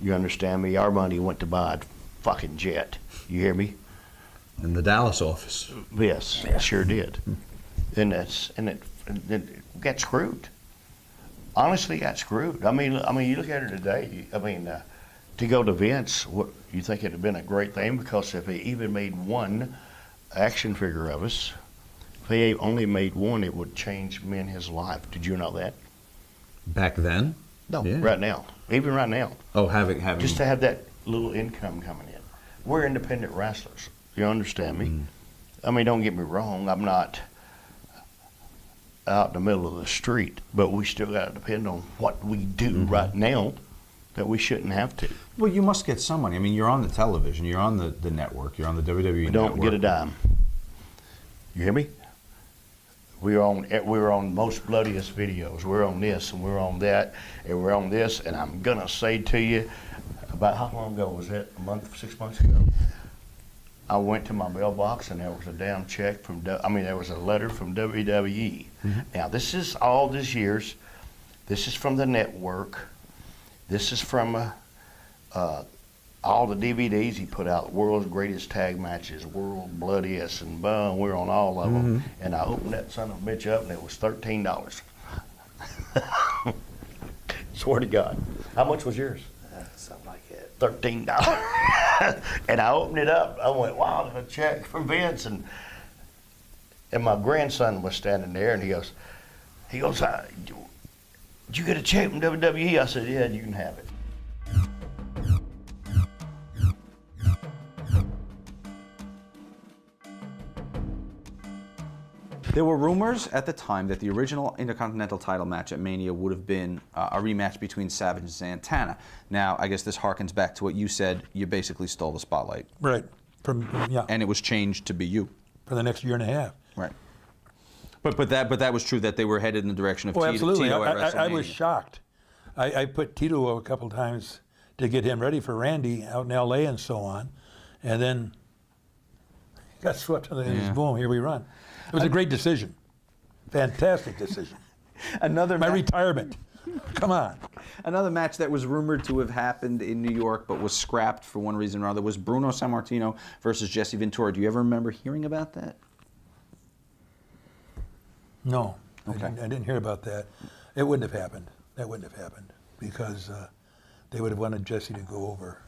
You understand me? Our money went to buy a fucking jet. You hear me? In the Dallas office. Yes, it sure did. And it got screwed. Honestly, got screwed. I mean, you look at it today. I mean, to go to Vince, what you think it'd have been a great thing, because if he even made one action figure of us, if he only made one, it would change me and his life. Did you know that? Back then? No, Yeah. right now, even right now, Oh, having just to have that little income coming in. We're independent wrestlers. You understand me? I mean, don't get me wrong. I'm not out in the middle of the street, but we still got to depend on what we do right now that we shouldn't have to. Well, you must get some money. I mean, you're on the television, you're on the network, you're on the WWE We don't network. get a dime. You hear me? We're on most bloodiest videos. We're on this and we're on that and we're on this. And I'm gonna say to you, about how long ago was that? A month, 6 months ago? I went to my mailbox and there was a damn check from, there was a letter from WWE. Now this is all this year's. This is from the network. This is from all the DVDs he put out, World's Greatest Tag Matches, World Bloodiest, and boom, we're on all of them. And I opened that son of a bitch up and it was $13. Swear to God. How much was yours? something like that. $13. And I opened it up. I went, wow, there's a check from Vince. And my grandson was standing there and he goes, did you get a check from WWE? I said, yeah, you can have it. There were rumors at the time that the original Intercontinental title match at Mania would have been a rematch between Savage and Santana. Now, I guess this harkens back to what you said. You basically stole the spotlight. Right. Yeah. And it was changed to be you. For the next year and a half. Right. But that was true, that they were headed in the direction of Oh, absolutely. Tito at I WrestleMania. was shocked. I put Tito a couple times to get him ready for Randy out in L.A. and so on. And then got swept in the boom, here we run. It was a great decision. Fantastic decision. Another My retirement. Come on. Another match that was rumored to have happened in New York but was scrapped for one reason or another was Bruno Sammartino versus Jesse Ventura. Do you ever remember hearing about that? No, Okay. I didn't hear about that. It wouldn't have happened. That wouldn't have happened because they would have wanted Jesse to go over.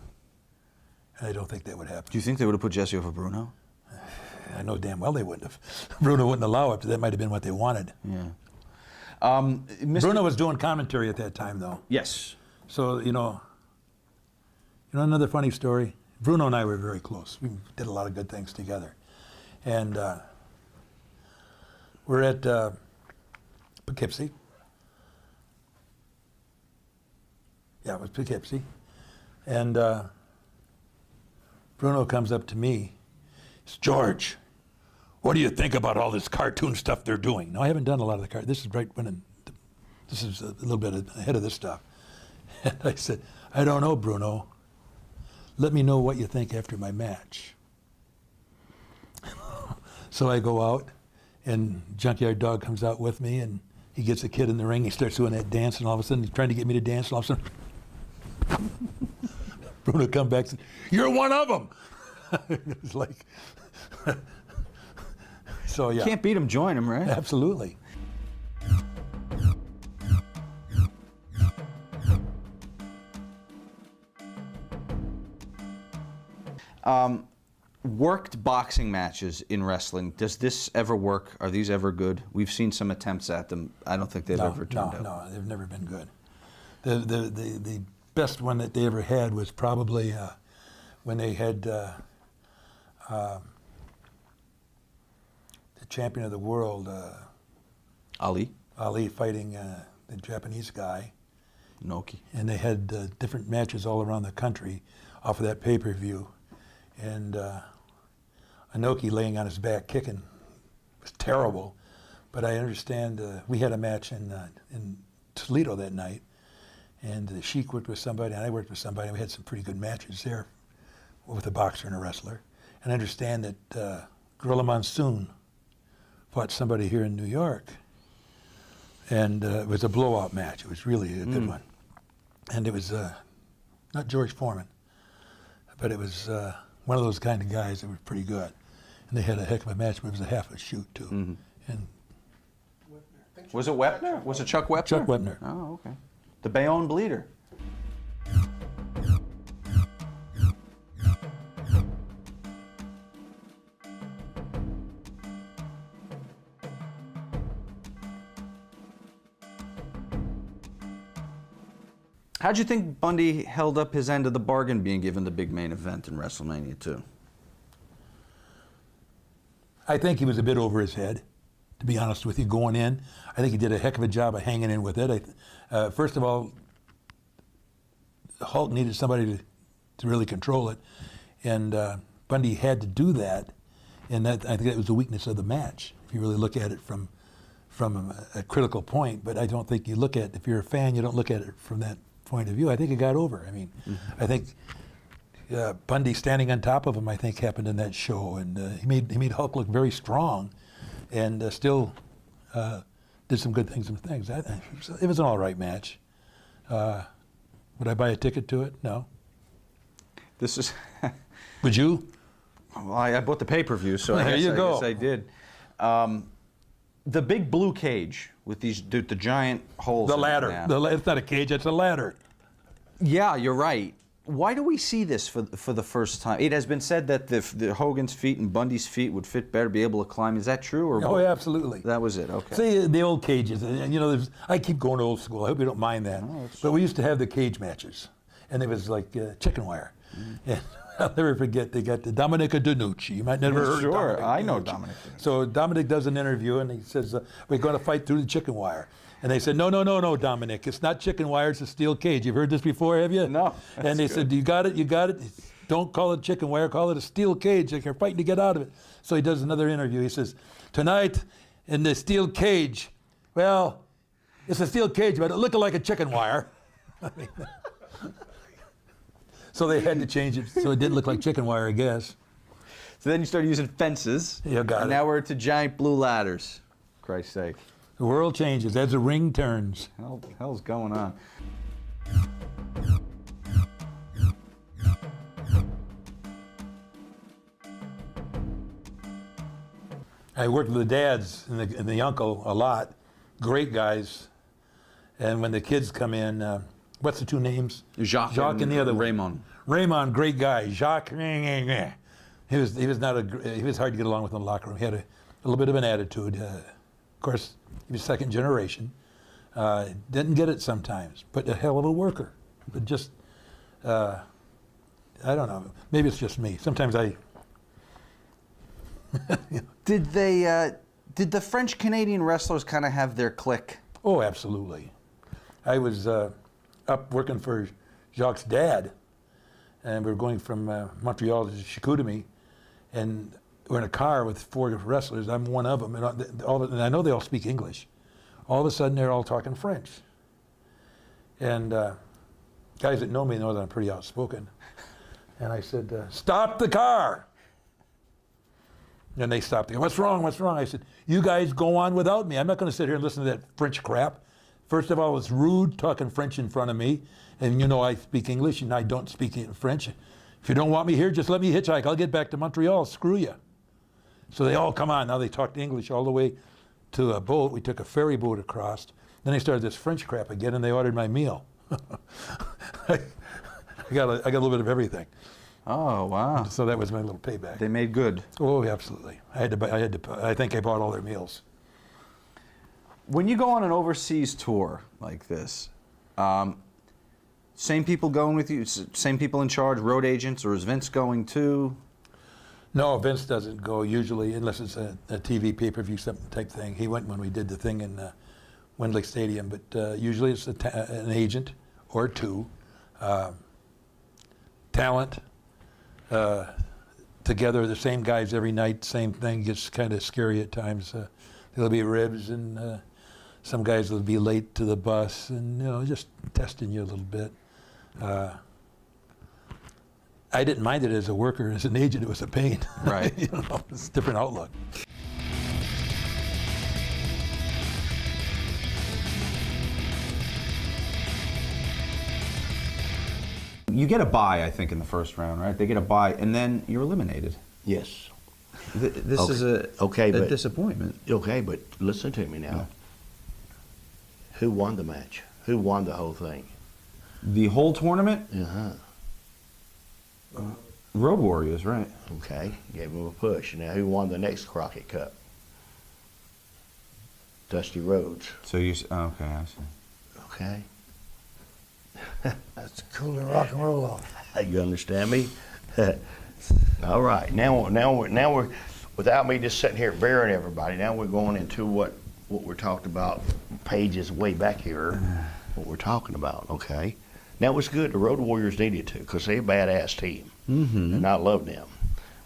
And I don't think that would happen. Do you think they would have put Jesse over Bruno? I know damn well they wouldn't have. Bruno wouldn't allow it, but that might have been what they wanted. Yeah. Bruno was doing commentary at that time, though. Yes. So, you know another funny story? Bruno and I were very close. We did a lot of good things together. And we're at Poughkeepsie. Yeah, it was Poughkeepsie. And Bruno comes up to me. He says, George, what do you think about all this cartoon stuff they're doing? No, I haven't done a lot of the cartoon. This is right when this is a little bit ahead of this stuff. And I said, I don't know, Bruno. Let me know what you think after my match. So I go out, and Junkyard Dog comes out with me, and he gets a kid in the ring. He starts doing that dance, and all of a sudden he's trying to get me to dance, and all of a sudden Bruno comes back and says, you're one of them. It's like, so yeah. Can't beat him, join him, right? Absolutely. Worked boxing matches in wrestling, does this ever work? Are these ever good? We've seen some attempts at them. I don't think they've ever turned out. No, they've never been good. The best one that they ever had was probably when they had the champion of the world, Ali fighting the Japanese guy. Inoki. And they had different matches all around the country off of that pay-per-view. And Inoki laying on his back kicking was terrible. But I understand we had a match in Toledo that night, and the Sheik worked with somebody, and I worked with somebody, and we had some pretty good matches there with a boxer and a wrestler. And I understand that Gorilla Monsoon fought somebody here in New York, and it was a blowout match. It was really a good one. And it was not George Foreman, but it was one of those kind of guys that were pretty good. And they had a heck of a match, but it was a half a shoot, too. Mm-hmm. And Was it Wepner? Was it Chuck Wepner? Chuck Wepner. Oh, okay. The Bayonne Bleeder. How'd you think Bundy held up his end of the bargain being given the big main event in WrestleMania 2? I think he was a bit over his head, to be honest with you, going in. I think he did a heck of a job of hanging in with it. First of all, Hulk needed somebody to really control it, and Bundy had to do that, and I think that was the weakness of the match, if you really look at it from a critical point. But I don't think you look at, if you're a fan, you don't look at it from that point of view. I think it got over. I mean, I think Bundy standing on top of him, I think, happened in that show, and he made Hulk look very strong, and still did some good things. It was an all right match. Would I buy a ticket to it? No. This is. Would you? Well, I bought the pay-per-view, so I guess I did. The big blue cage with the giant holes. The in it ladder. now. It's not a cage, it's a ladder. Yeah, you're right. Why do we see this for the first time? It has been said that the Hogan's feet and Bundy's feet would fit better, be able to climb. Is that true? Or Oh, yeah, absolutely. That was it. Okay. See, the old cages, and I keep going to old school. I hope you don't mind that. But we used to have the cage matches, and it was like chicken wire. And I'll never forget, they got the Dominica DeNucci. You might never heard of Sure, Dominic I know DeNucci. Dominic. So Dominic does an interview, and he says, we're going to fight through the chicken wire. And they said, no, Dominic, it's not chicken wire, it's a steel cage. You've heard this before, have you? No. And they said, you got it. Don't call it chicken wire, call it a steel cage. Like you're fighting to get out of it. So he does another interview. He says, tonight in the steel cage, well, it's a steel cage, but it looked like a chicken wire. So they had to change it so it didn't look like chicken wire, I guess. So then you started using fences. You got and it. now we're to giant blue ladders. Christ's sake. The world changes as the ring turns. Hell's going on? I worked with the dads and the uncle a lot. Great guys. And when the kids come in, what's the two names? Jacques and the other one. Raymond. Raymond, great guy. Jacques, he was hard to get along with in the locker room. He had a little bit of an attitude. Of course, he was second generation. Didn't get it sometimes, but a hell of a worker. But just, I don't know. Maybe it's just me. Sometimes I. Did the French Canadian wrestlers kind of have their clique? Oh, absolutely. I was up working for Jacques' dad, and we were going from Montreal to Chicoutimi, and we're in a car with 4 wrestlers. I'm one of them, and I know they all speak English. All of a sudden, they're all talking French. And guys that know me know that I'm pretty outspoken. And I said, "Stop the car!" And they stopped. They go, "What's wrong? What's wrong?" I said, "You guys go on without me. I'm not going to sit here and listen to that French crap. First of all, it's rude talking French in front of me. And you know I speak English and I don't speak French. If you don't want me here, just let me hitchhike. I'll get back to Montreal. Screw you." So they all come on. Now they talked English all the way to a boat. We took a ferry boat across. Then they started this French crap again, and they ordered my meal. I got a little bit of everything. Oh, wow. So that was my little payback. They made good. Oh, absolutely. I think I bought all their meals. When you go on an overseas tour like this, same people going with you, same people in charge, road agents, or is Vince going too? No, Vince doesn't go usually, unless it's a TV pay-per-view something type thing. He went when we did the thing in Wembley Stadium, but usually it's an agent or two. Talent. Together, the same guys every night, same thing. Gets kind of scary at times. There'll be ribs, and some guys will be late to the bus, and just testing you a little bit. I didn't mind it as a worker. As an agent, it was a pain. Right. It's a different outlook. You get a bye, I think, in the first round, right? They get a bye, and then you're eliminated. Yes. This is a disappointment. Okay, but listen to me now. Who won the match? Who won the whole thing? The whole tournament? Uh-huh. Road Warriors, right? Okay, gave him a push. Now, who won the next Crockett Cup? Dusty Rhodes. So okay, I see. Okay. That's cool and rock and roll off. You understand me? All right. Now we're without me just sitting here burying everybody. Now we're going into what we're talking about. Pages way back here. What we're talking about. Okay. Now it was good. The Road Warriors needed to because they're a badass team, and I love them.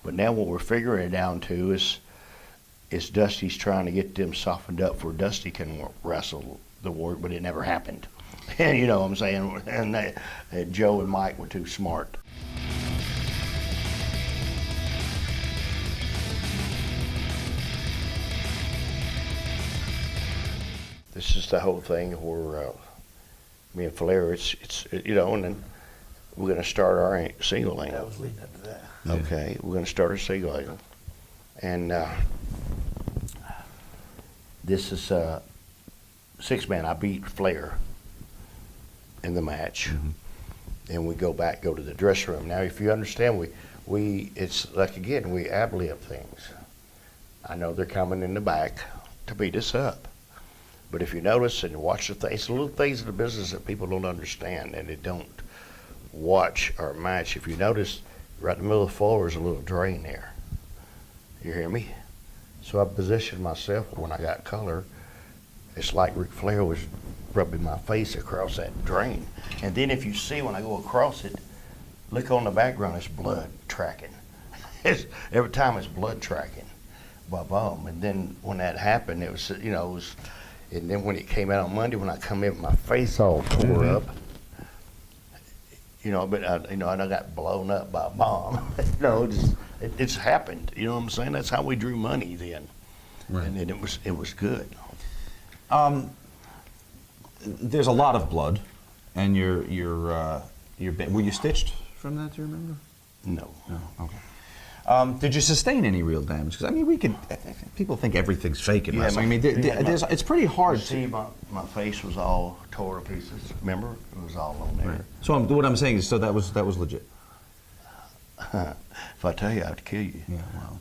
But now what we're figuring it down to is Dusty's trying to get them softened up for Dusty can wrestle the Warrior, but it never happened. And you know what I'm saying? And Joe and Mike were too smart. This is the whole thing where me and Flair, it's and then we're going to start our single angle. That was leading up to that. Okay, we're going to start a single angle. And this is 6-man. I beat Flair in the match, and we go to the dressing room. Now, if you understand, it's like again we ad-lib things. I know they're coming in the back to beat us up, but if you notice and watch the things, the little things in the business that people don't understand and they don't watch our match. If you notice, right in the middle of the floor is a little drain there. You hear me? So I positioned myself when I got color. It's like Ric Flair was rubbing my face across that drain. And then if you see when I go across it, look on the background, it's blood tracking. Every time it's blood tracking. Boom. And then when that happened, it was, and then when it came out on Monday, when I come in, my face all tore up. But I got blown up by a bomb. it's happened. You know what I'm saying? That's how we drew money then, Right. and it was good. There's a lot of blood, and were you stitched from that? Do you remember? No. No. Okay. Did you sustain any real damage? Because I mean, people think everything's fake in Yeah, wrestling. I mean, it's pretty hard. See, my face was all tore to pieces. Remember, it was all on there. Right. So what I'm saying is, so that was legit. If I tell you, I'd kill you. Yeah. Wow.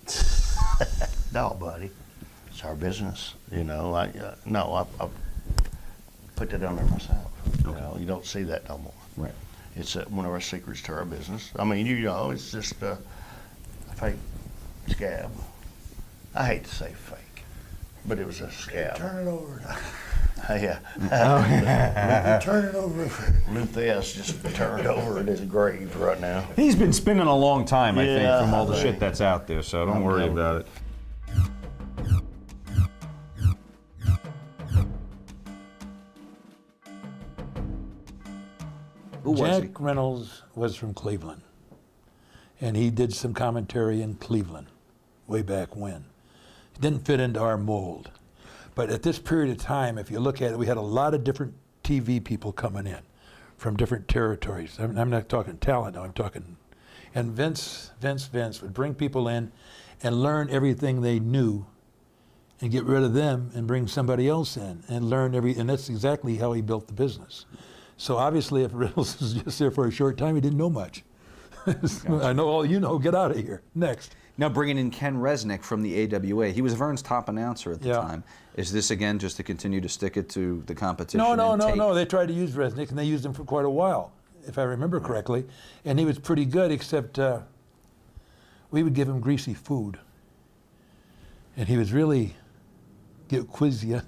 No, buddy, it's our business. You know, I put that on there myself. You know, you don't see that no more. Right. It's one of our secrets to our business. I mean, you know, it's just a fake scab. I hate to say fake, but it was a scab. Turn it over. Yeah. Turn it over. Luthes just turned over in his grave right now. He's been spinning a long time, I think, Yeah, from all the I shit think. that's out there. So don't worry about it. Who was he? Jack Reynolds was from Cleveland, and he did some commentary in Cleveland way back when. He didn't fit into our mold. But at this period of time, if you look at it, we had a lot of different TV people coming in from different territories. I'm not talking talent now, I'm talking... And Vince would bring people in and learn everything they knew and get rid of them and bring somebody else in and learn and that's exactly how he built the business. So obviously if Reynolds was just there for a short time, he didn't know much. I know all you know, get out of here. Next. Now bringing in Ken Resnick from the AWA. He was Vern's top announcer at the Yeah. time. Is this again just to continue to stick it to the competition? No. They tried to use Resnick, and they used him for quite a while, if I remember correctly. And he was pretty good, except we would give him greasy food. And he was really quiz you,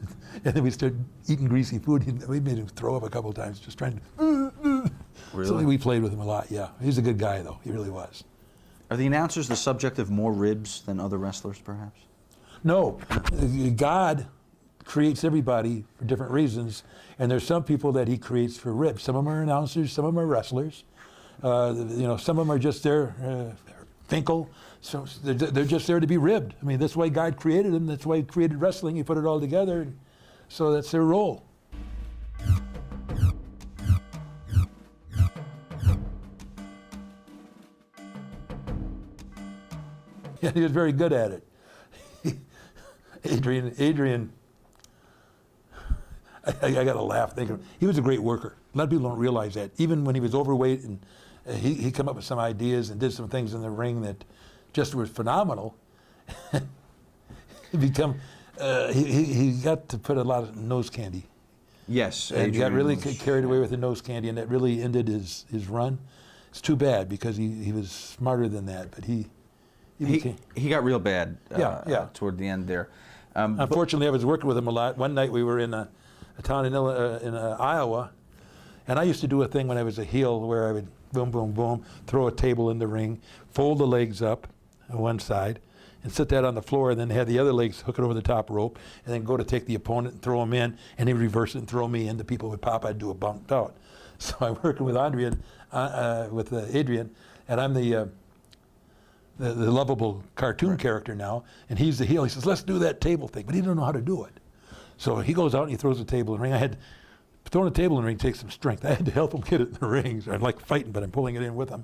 and then we started eating greasy food. We made him throw up a couple times, just trying to... Really? So we played with him a lot, yeah. He's a good guy, though. He really was. Are the announcers the subject of more ribs than other wrestlers, perhaps? No, God creates everybody for different reasons, and there's some people that he creates for ribs. Some of them are announcers, some of them are wrestlers. You know, some of them are just there, Finkel. So they're just there to be ribbed. I mean, that's why God created them. That's why he created wrestling. He put it all together, and so that's their role. Yeah, he was very good at it. Adrian, I got to laugh thinking, he was a great worker. A lot of people don't realize that. Even when he was overweight, and he came up with some ideas and did some things in the ring that just were phenomenal. he got to put a lot of nose candy. Yes. And got really was- carried away with the nose candy, and that really ended his run. It's too bad, because he was smarter than that, but he got real bad Yeah. toward the end there. Unfortunately, I was working with him a lot. One night we were in a town in Iowa, and I used to do a thing when I was a heel where I would boom, boom, boom, throw a table in the ring, fold the legs up on one side, and sit that on the floor, and then have the other legs hook it over the top rope, and then go to take the opponent and throw him in, and he'd reverse it and throw me in. The people would pop. I'd do a bumped out. So I'm working with Adrian, and I'm the lovable cartoon character now, and he's the heel. He says, let's do that table thing, but he didn't know how to do it. So he goes out and he throws the table in the ring. Throwing a table in the ring takes some strength. I had to help him get it in the ring. So I'm like fighting, but I'm pulling it in with him.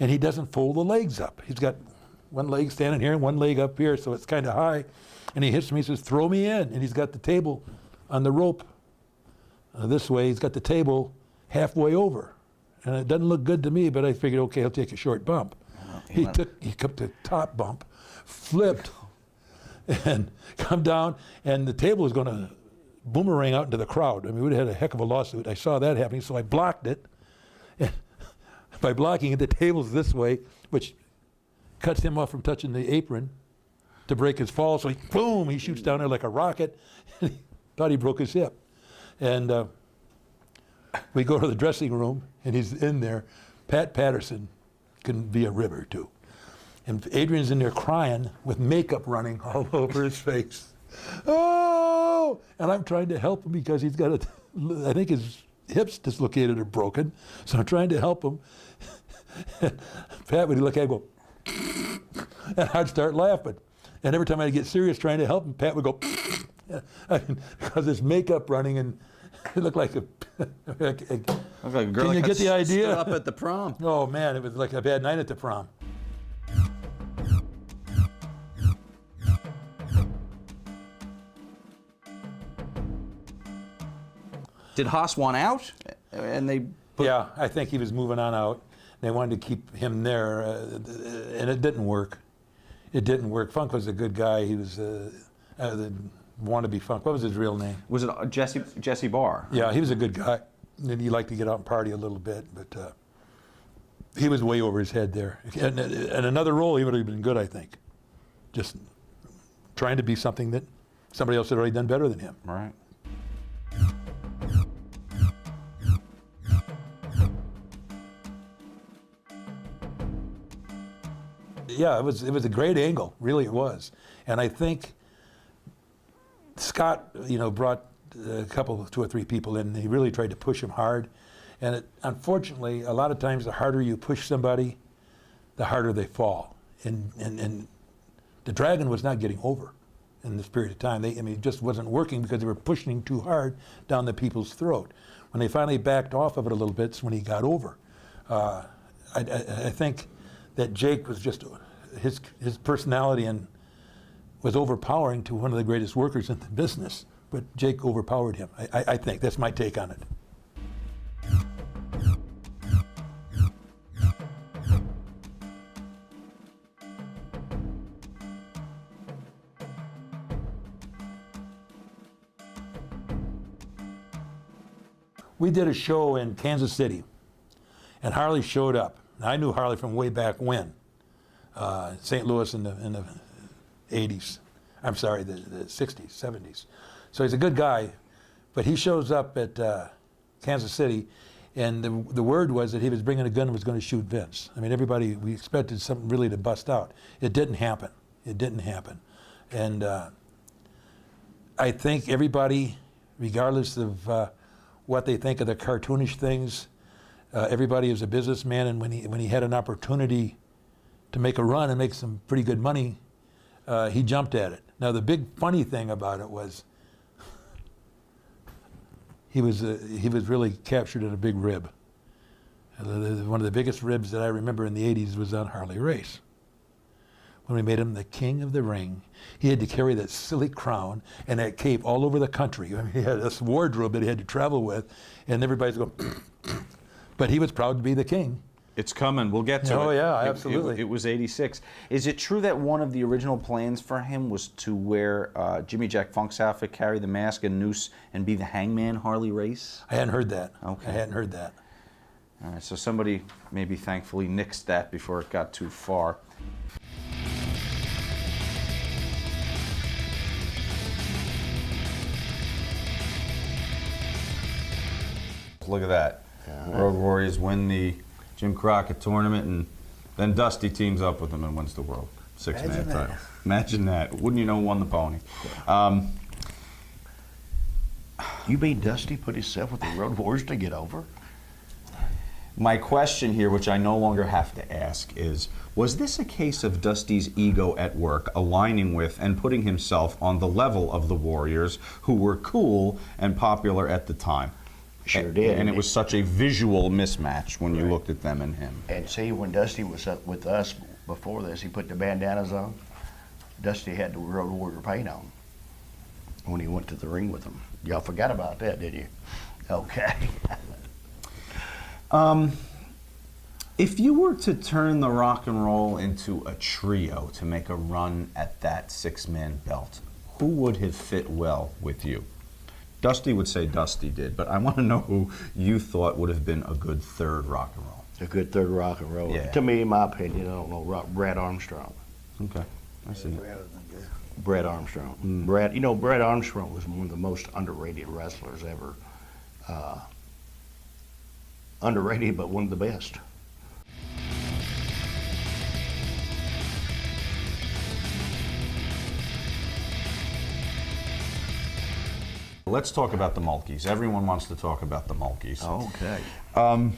And he doesn't fold the legs up. He's got one leg standing here and one leg up here, so it's kind of high. And he hits me, he says, throw me in. And he's got the table on the rope this way. He's got the table halfway over. And it doesn't look good to me, but I figured, okay, he'll take a short bump. He took the top bump, flipped, and come down, and the table was going to boomerang out into the crowd. I mean, we'd have had a heck of a lawsuit. I saw that happening, so I blocked it. And by blocking it, the table's this way, which cuts him off from touching the apron to break his fall. So he shoots down there like a rocket, and he thought he broke his hip. And we go to the dressing room, and he's in there. Pat Patterson can be a ribber too. And Adrian's in there crying with makeup running all over his face. Oh! And I'm trying to help him because he's got I think his hips dislocated or broken. So I'm trying to help him. Pat would look at him and go, and I'd start laughing. And every time I'd get serious trying to help him, Pat would go, because there's makeup running, and it looked like a. Looked like a girl Can that you got get the idea? stood up at the prom. Oh man, it was like a bad night at the prom. Did Haas want out? And they put, Yeah, I think he was moving on out. They wanted to keep him there, and it didn't work. It didn't work. Funk was a good guy. He was the wannabe Funk. What was his real name? Was it Jesse Barr? Yeah, he was a good guy. And he liked to get out and party a little bit, but he was way over his head there. And another role, he would have been good, I think. Just trying to be something that somebody else had already done better than him. Right. Yeah, it was a great angle, really it was. And I think Scott, brought two or three people in. He really tried to push him hard. And unfortunately, a lot of times the harder you push somebody, the harder they fall. And the Dragon was not getting over in this period of time. It just wasn't working because they were pushing too hard down the people's throat. When they finally backed off of it a little bit, it's when he got over. I think that Jake was just, his personality and was overpowering to one of the greatest workers in the business, but Jake overpowered him. I think that's my take on it. We did a show in Kansas City, and Harley showed up. Now, I knew Harley from way back when, St. Louis in the 80s. I'm sorry, the 60s, 70s. So he's a good guy, but he shows up at Kansas City, and the word was that he was bringing a gun and was going to shoot Vince. I mean, everybody, we expected something really to bust out. It didn't happen. It didn't happen. And I think everybody, regardless of what they think of the cartoonish things, everybody is a businessman, and when he had an opportunity to make a run and make some pretty good money, he jumped at it. Now the big funny thing about it was he was really captured in a big rib. One of the biggest ribs that I remember in the 80s was on Harley Race. When we made him the king of the ring, he had to carry that silly crown and that cape all over the country. I mean, he had this wardrobe that he had to travel with, and everybody's going, but he was proud to be the king. It's coming. We'll get to it. Oh, yeah, absolutely. It was 86. Is it true that one of the original plans for him was to wear Jimmy Jack Funk's outfit, carry the mask and noose, and be the hangman Harley Race? I hadn't heard that. Okay. I hadn't heard that. All right, so somebody maybe thankfully nixed that before it got too far. Look at that. Road Warriors win the Jim Crockett tournament, and then Dusty teams up with them and wins the world six-man title. Imagine that. Wouldn't you know who won the pony? You mean Dusty put himself with the Road Warriors to get over? My question here, which I no longer have to ask, is, was this a case of Dusty's ego at work aligning with and putting himself on the level of the Warriors, who were cool and popular at the time? Sure did. And it was such a visual mismatch when you looked at them and him. And see, when Dusty was up with us before this, he put the bandanas on. Dusty had the Road Warrior paint on when he went to the ring with them. Y'all forgot about that, did you? Okay. If you were to turn the Rock and Roll into a trio to make a run at that six-man belt, who would have fit well with you? Dusty would say Dusty did, but I want to know who you thought would have been a good third Rock and Roll. A good third Rock and Roll. Yeah. To me, in my opinion, I don't know, Brad Armstrong. Okay, I see. Brad Armstrong. Brad Armstrong was one of the most underrated wrestlers ever. Underrated, but one of the best. Let's talk about the Mulkeys. Everyone wants to talk about the Mulkeys. Okay.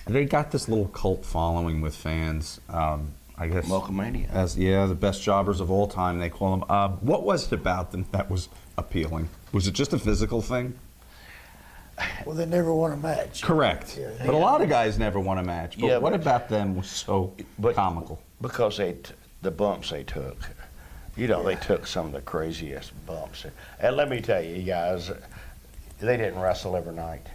They got this little cult following with fans. I I guess. Mulcomania. As the best jobbers of all time, they call them. What was it about them that was appealing? Was it just a physical thing? Well, they never won a match. Correct. Yeah. But a lot of guys never won a match. But Yeah, what but- about them was so comical? Because the bumps they took. You know, they took some of the craziest bumps. And let me tell you guys, they didn't wrestle every night.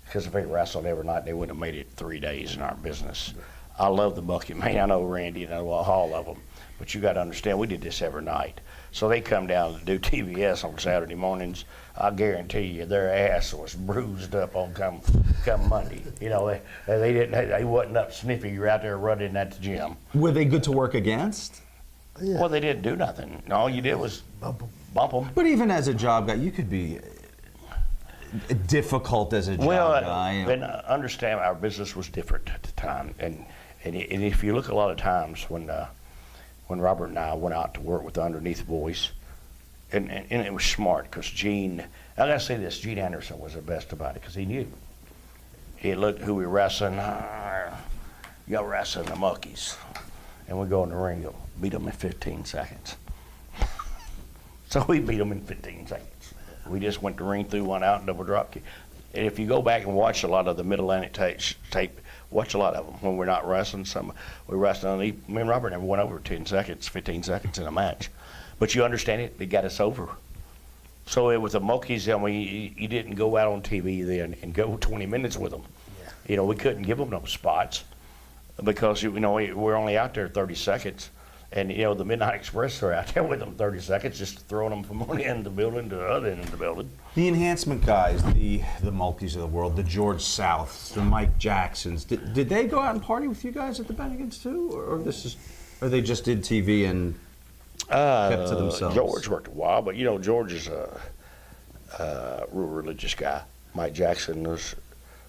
Because if they wrestled every night, they wouldn't have made it 3 days in our business. I love the bucket man. I know Randy and I know all of them. But you got to understand, we did this every night. So they come down to do TBS on Saturday mornings. I guarantee you, their ass was bruised up on come Monday. You know, they wasn't up sniffy. You're out there running at the gym. Were they good to work against? Yeah. Well, they didn't do nothing. All you did was Bump 'em. bump them. But even as a job guy, you could be difficult as a job guy. And understand our business was different at the time, and if you look a lot of times when Robert and I went out to work with the underneath boys, and it was smart because Gene, I gotta say this, Gene Anderson was the best about it because he knew. He looked who we were wrestling. You're wrestling the Muckies, and we go in the ring, go beat them in 15 seconds. So we beat them in 15 seconds. We just went the ring through, one out, and double drop kick. And if you go back and watch a lot of the Mid-Atlantic tape, watch a lot of them when we're not wrestling. We wrestled, me and Robert never went over 10 seconds, 15 seconds in a match. But you understand it got us over. So with the Mokies, I mean, you didn't go out on TV then and go 20 minutes with them. Yeah. You know, we couldn't give them no spots because, you know, we're only out there 30 seconds. And, you know, the Midnight Express are out there with them 30 seconds, just throwing them from one end of the building to the other end of the building. The enhancement guys, the Mulkeys of the world, the George Souths, the Mike Jacksons, did they go out and party with you guys at the Bennigans too, or they just did TV and kept to themselves? George worked a while, but you know, George is a real religious guy. Mike Jackson was,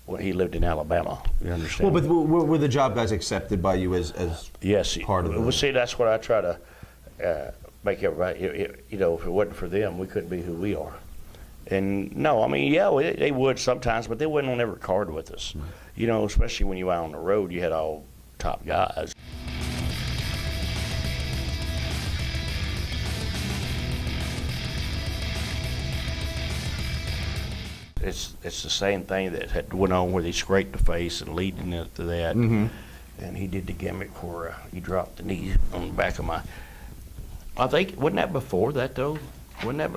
well, he lived in Alabama. You understand? Well, but were the job guys accepted by you as yes, part of it? Well, see, that's what I try to make everybody. You know, if it wasn't for them, we couldn't be who we are. And no, I mean, yeah, they would sometimes, but they wouldn't on every card with us. Right. You know, especially when you were out on the road, you had all top guys. It's the same thing that had went on where he scraped the face and leading up to that. Mm-hmm. And he did the gimmick where he dropped the knee on the back of my. I think wasn't that before that though? Wasn't that?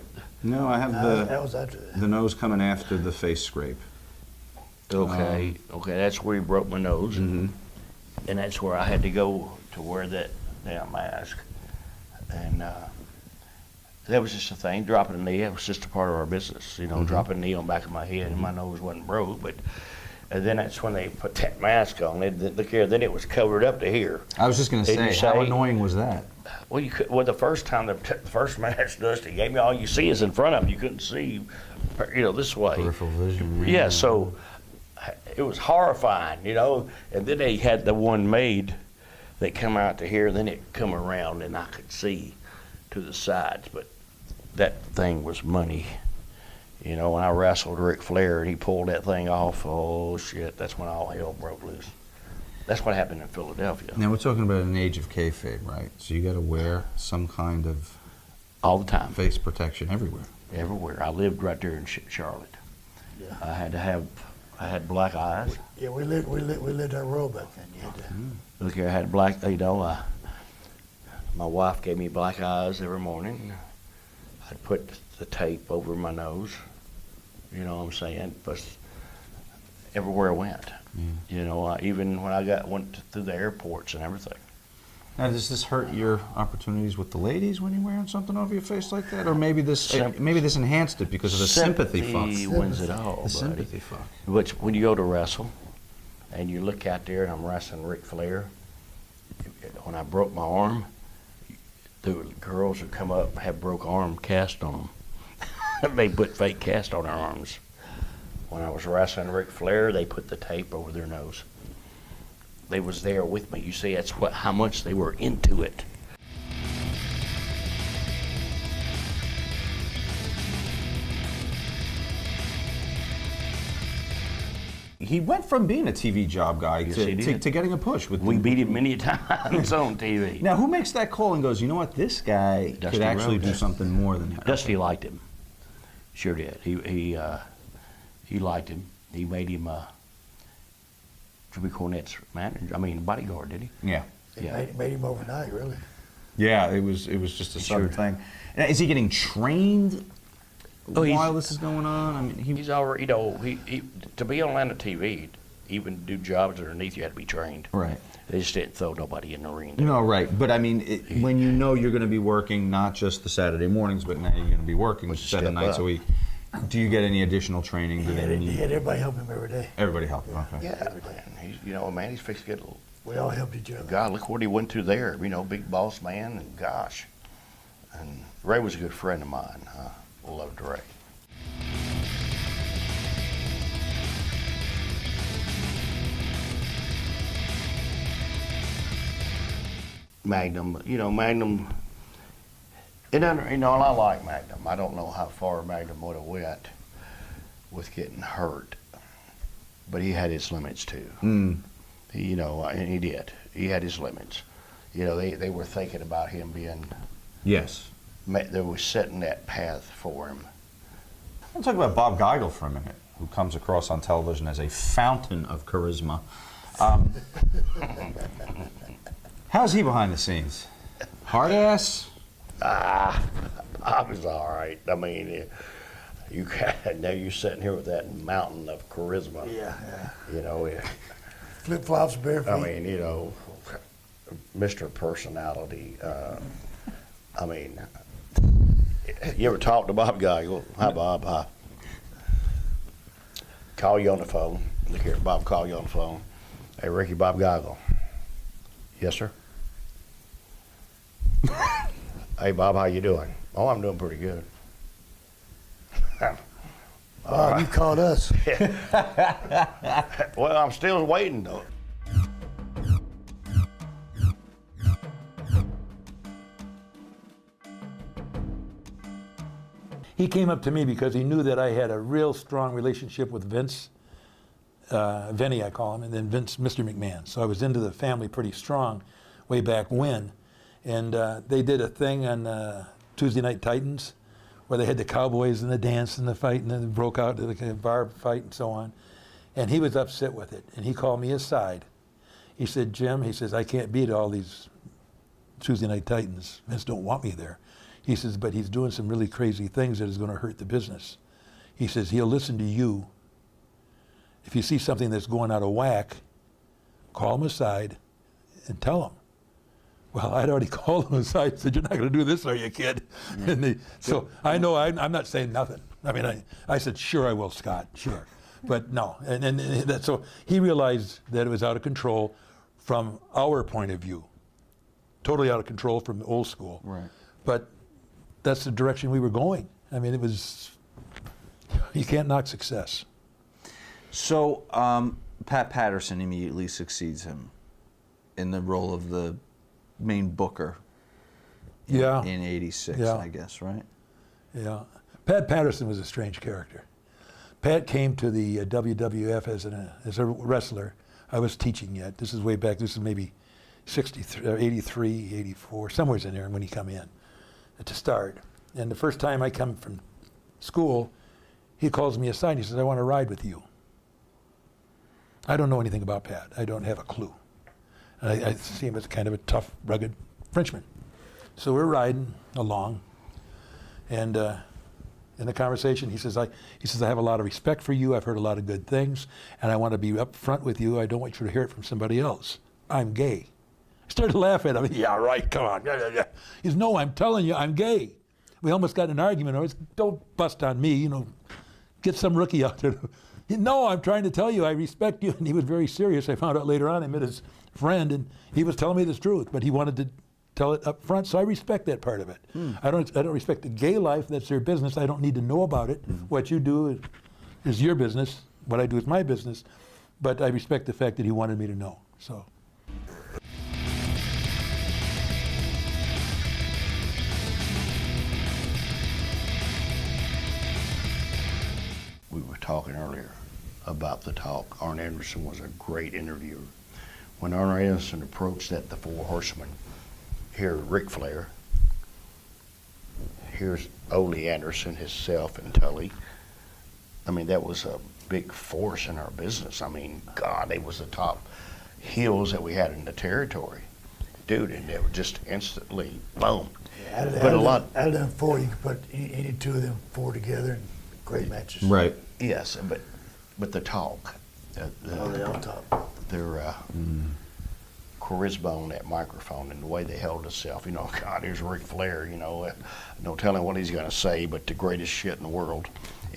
No, I have That was after that. the nose coming after the face scrape. Okay, that's where he broke my nose, Mm-hmm. and that's where I had to go to wear that damn mask. And that was just a thing. Dropping a knee, that was just a part of our business. You know, Mhm. dropping a knee on the back of my head, and my nose wasn't broke, but. And then that's when they put that mask on. Look here, then it was covered up to here. I was just going to Did you say, how say- annoying was that? Well, you could. Well, the first time the first match, Dusty gave me all you see is in front of him. You couldn't see, you know, this way. Peripheral vision. Yeah, so it was horrifying, you know. And then they had the one made that come out to here, and then it come around, and I could see to the sides. But that thing was money. You know, when I wrestled Ric Flair and he pulled that thing off, oh shit, that's when all hell broke loose. That's what happened in Philadelphia. Now we're talking about an age of kayfabe, right? So you got to wear some kind of All the time, face protection everywhere. everywhere. I lived right there in Charlotte. Yeah. I had black eyes. Yeah, we lived our road back then. You had to, Look here, I had black, you know, my wife gave me black eyes every morning. I'd put the tape over my nose, you know what I'm saying, but everywhere I went. You know, even when I went through the airports and everything. Now, does this hurt your opportunities with the ladies when you're wearing something over your face like that, or maybe this enhanced it because of the sympathy fuck? Wins it all, The buddy. sympathy fuck. Which when you go to wrestle, and you look out there, and I'm wrestling Ric Flair. When I broke my arm, the girls who come up have broke arm cast on them. They put fake cast on their arms. When I was wrestling Ric Flair, they put the tape over their nose. They was there with me. You see, that's how much they were into it. He went from being a TV job guy Yes, he did. to getting a push. We beat him many times on TV. Now, who makes that call and goes, you know what, this guy Dusty could actually Rhodes. do something more than that? Dusty liked him. Sure did. He liked him. He made him Jimmy Cornette's manager. I mean, bodyguard, did he? Yeah. It Yeah. made him overnight, really. Yeah, it was just a sudden Sure. thing. Now, is he getting trained Oh, he's- while this is going on? I mean, He's already, you know, he to be on Atlanta TV, even do jobs underneath, you had to be trained. right. They just didn't throw nobody in the ring. No, right. But I mean, when you know you're going to be working not just the Saturday mornings, but now you're going to be working Let's 7 step nights up. a week, do you get any additional training? He Do had, they he need had everybody help him every day. everybody help you? Okay. Yeah, man. He's, you know, man, he's fixed to get a little. We all helped each other. God, look what he went through there. You know, big boss man, and gosh. And Ray was a good friend of mine. I loved Ray. Magnum, you know, Magnum. And I like Magnum. I don't know how far Magnum would have went with getting hurt, but he had his limits too. Mm. You know, and he did. He had his limits. You know, they were thinking about him being, Yes. they were setting that path for him. Let's talk about Bob Geigel for a minute, who comes across on television as a fountain of charisma. How's he behind the scenes? Hard ass? I was all right. I mean, now you're sitting here with that mountain of charisma. Yeah. You know, Flip flops, bare feet. I mean, you know, Mr. Personality. I mean, you ever talk to Bob Geigel? Hi, Bob. Hi. Call you on the phone. Look here, Bob, call you on the phone. Hey, Ricky, Bob Geigel. Yes, sir. Hey, Bob, how you doing? Oh, I'm doing pretty good. Bob, you called us. Well, I'm still waiting, though. He came up to me because he knew that I had a real strong relationship with Vince, Vinny I call him, and then Vince, Mr. McMahon. So I was into the family pretty strong way back when. And they did a thing on Tuesday Night Titans where they had the Cowboys and the dance and the fight, and then it broke out to the bar fight and so on. And he was upset with it. And he called me aside. He said, Jim, he says, I can't be at all these Tuesday Night Titans. Vince don't want me there. He says, but he's doing some really crazy things that is going to hurt the business. He says, he'll listen to you. If you see something that's going out of whack, call him aside and tell him. Well, I'd already called him aside and said, you're not going to do this, are you, kid? And so I know I'm not saying nothing. I mean, I said, sure I will, Scott, sure. But no, so he realized that it was out of control from our point of view. Totally out of control from the old school. Right. But that's the direction we were going. I mean, you can't knock success. So, Pat Patterson immediately succeeds him in the role of the main booker Yeah. in '86, Yeah. I guess, right? Yeah. Pat Patterson was a strange character. Pat came to the WWF as a wrestler. I was teaching yet. This is way back. This is maybe 63, 83, 84, somewhere in there when he come in to start. And the first time I come from school, he calls me aside and he says, I want to ride with you. I don't know anything about Pat. I don't have a clue. And I see him as kind of a tough, rugged Frenchman. So we're riding along, and in the conversation, he says, I have a lot of respect for you. I've heard a lot of good things, and I want to be up front with you. I don't want you to hear it from somebody else. I'm gay. I started laughing at him. Yeah, right, come on. Yeah. He says, no, I'm telling you, I'm gay. We almost got in an argument. I was, don't bust on me, get some rookie out there. No, I'm trying to tell you, I respect you. And he was very serious. I found out later on, I met his friend, and he was telling me the truth, but he wanted to tell it up front, so I respect that part of it. I don't respect the gay life. That's their business. I don't need to know about it. What you do is your business. What I do is my business. But I respect the fact that he wanted me to know. So. We were talking earlier about the talk. Arn Anderson was a great interviewer. When Arn Anderson approached the Four Horsemen, here Ric Flair, here's Ole Anderson, himself, and Tully. I mean, that was a big force in our business. I mean, God, they was the top heels that we had in the territory. Dude, and they were just instantly, boom. Yeah, But a lot. Out of them four, you could put any two of them four together in great matches. Right. Yes, but the talk, Oh, they're on top. their charisma on that microphone and the way they held themselves. You know, God, here's Ric Flair, you know, no telling what he's going to say, but the greatest shit in the world.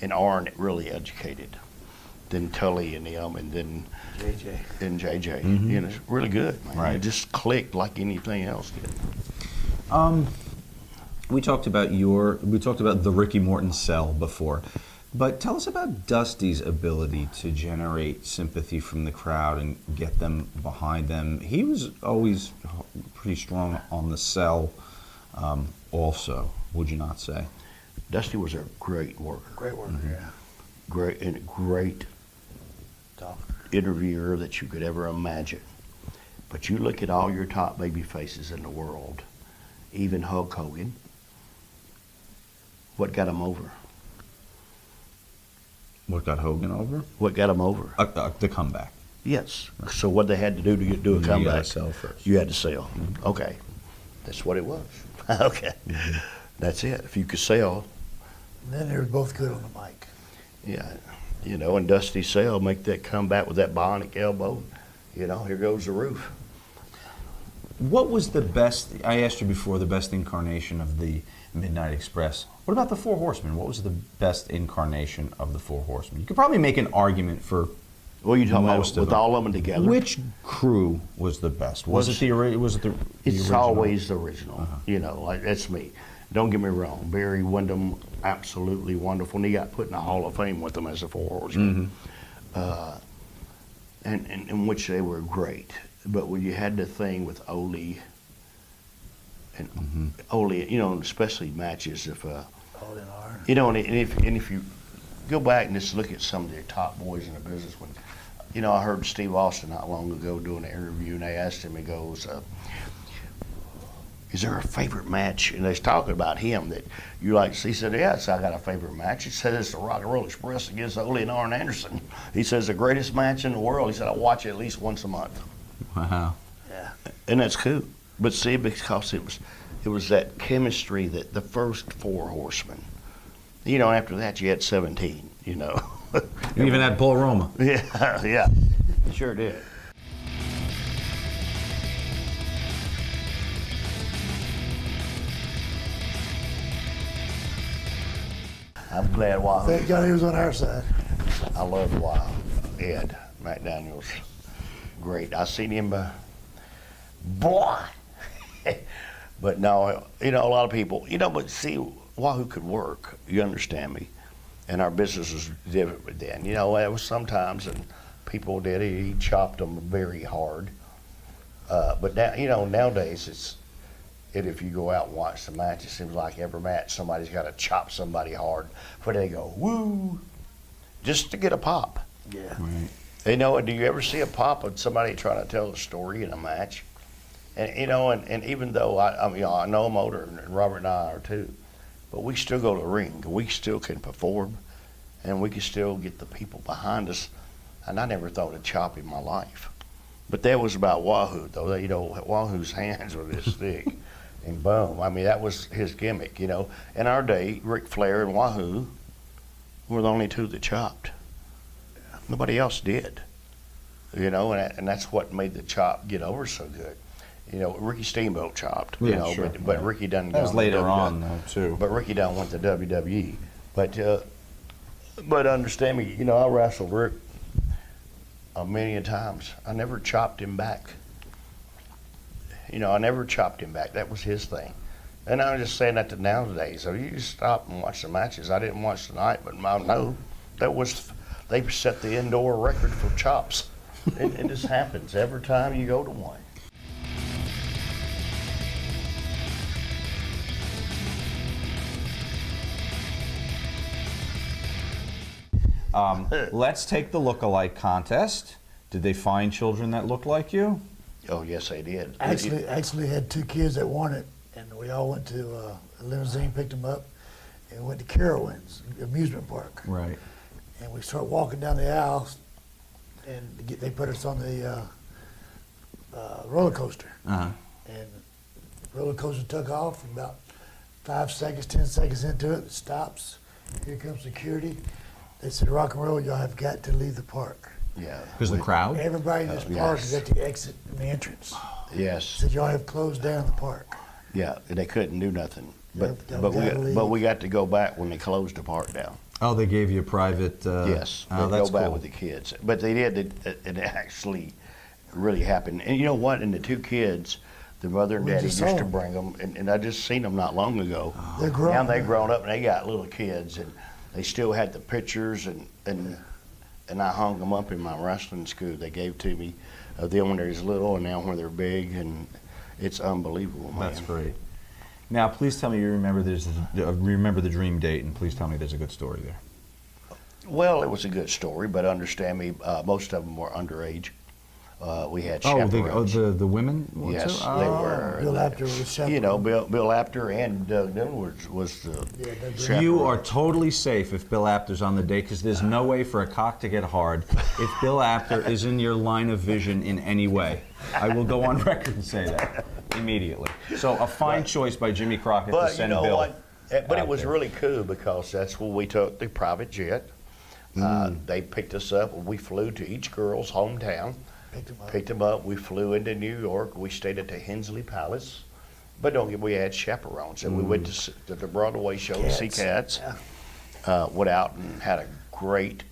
And Arn really educated. Then Tully and them, and then JJ. You know, it's really good, man. Right. It just clicked like anything else did. We talked about the Ricky Morton cell before, but tell us about Dusty's ability to generate sympathy from the crowd and get them behind them. He was always pretty strong on the cell, also. Would you not say? Dusty was a great worker. Great worker, yeah. Great interviewer that you could ever imagine. But you look at all your top baby faces in the world, even Hulk Hogan, what got him over? What got Hogan over? What got him over? The comeback. Yes. So what they had to do to do a You comeback? gotta sell first. You had to sell. Okay. That's what it was. Okay. That's it. If you could sell, And then they were both good on the mic. yeah, you know, and Dusty Sale make that comeback with that bionic elbow. You know, here goes the roof. What was the best, I asked you before, the best incarnation of the Midnight Express. What about the Four Horsemen? What was the best incarnation of the Four Horsemen? You could probably make an argument for What are you talking most about? of With them. all of them together? Which crew was the best? Was it the original? It's original? always the original. You know, like that's me. Don't get me wrong. Barry Windham, absolutely wonderful. And he got put in the Hall of Fame with them as a Four Horsemen. And in which they were great. But when you had the thing with Ole, and Ole, you know, especially matches if, All in Arn. you know, and if you go back and just look at some of the top boys in the business, when, you know, I heard Steve Austin not long ago doing an interview, and they asked him, he goes, is there a favorite match? And they was talking about him that you like. He said, yes, I got a favorite match. He said, it's the Rock and Roll Express against Ole and Arn Anderson. He says, the greatest match in the world. He said, I watch it at least once a month. Wow. Yeah. And that's cool. But see, because it was that chemistry that the first Four Horsemen, you know, after that you had 17, you know. You even had Paul Roma. Yeah, yeah, sure did. I'm glad Wahoo. Thank God he was on our side. I love Wahoo. Ed McDaniels, great. I seen him, boy. But no, you know, a lot of people, you know, but see, Wahoo could work. You understand me? And our business was different then. You know, there was sometimes, and people did it. He chopped them very hard. But now, you know, nowadays if you go out and watch the match, it seems like every match somebody's got to chop somebody hard before they go woo, just to get a pop. Yeah. Right. You know, do you ever see a pop of somebody trying to tell a story in a match? And you know, and even though I mean, I know I'm older, and Robert and I are too, but we still go to the ring. We still can perform, and we can still get the people behind us. And I never thought of chop in my life, but that was about Wahoo, though. You know, Wahoo's hands were this thick, and boom. I mean, that was his gimmick. You know, in our day, Ric Flair and Wahoo were the only two that chopped. Nobody else did. You know, and that's what made the chop get over so good. You know, Ricky Steamboat chopped. You Yeah, know, sure. but Ricky done. That was gone to later WWE. on, though, too. But Ricky done went to WWE. But understand me, you know, I wrestled Rick a million times. I never chopped him back. You know, I never chopped him back. That was his thing. And I'm just saying that to nowadays. So you just stop and watch the matches. I didn't watch tonight, but I know that was, they set the indoor record for chops. It just happens every time you go to one. Let's take the look-alike contest. Did they find children that looked like you? Oh, yes, they did. Actually had 2 kids that won it, and we all went to a limousine, picked them up, and went to Carowinds amusement park. Right. And we started walking down the aisles, and they put us on the roller coaster. Uh-huh. And the roller coaster took off. About 5 seconds, 10 seconds into it, it stops. Here comes security. They said, "Rock and roll, y'all have got to leave the park." Yeah. Because the crowd? Everybody in this park yes. is at the exit and the entrance. Yes. Said, "Y'all have closed down the park." Yeah, they couldn't do nothing. But Y'all but gotta leave. we got to go back when they closed the park down. Oh, they gave you a private. Yes, Oh, they that's go back cool. with the kids. But they did. It actually really happened. And you know what? And the 2 kids, the mother and We daddy just used saw to them. bring them, and I just seen them not long ago. They're grown. Now they grown up and they got little kids, and they still had the pictures, and I hung them up in my wrestling school. They gave to me of them when they was little and now when they're big, and it's unbelievable, man. That's great. Now, please tell me you remember remember the dream date, and please tell me there's a good story there. Well, it was a good story, but understand me, most of them were underage. We had Oh, chaperones. the women? Yes, too? they Oh. were. Bill Apter was chaperone. You know, Bill Apter and Doug Dillon was the Yeah, Doug chaperone. You are totally safe if Bill Apter's on the date, because there's no way for a cock to get hard if Bill Apter is in your line of vision in any way. I will go on record and say that immediately. So a fine choice by Jimmy Crockett to But you send know Bill. what? But it out was there. really cool because that's when we took the private jet. They picked us up. We flew to each girl's hometown. Picked them up. We flew into New York. We stayed at the Hensley Palace. But don't get, we had chaperones, and we went to the Broadway show to see Cats. Went out and had a great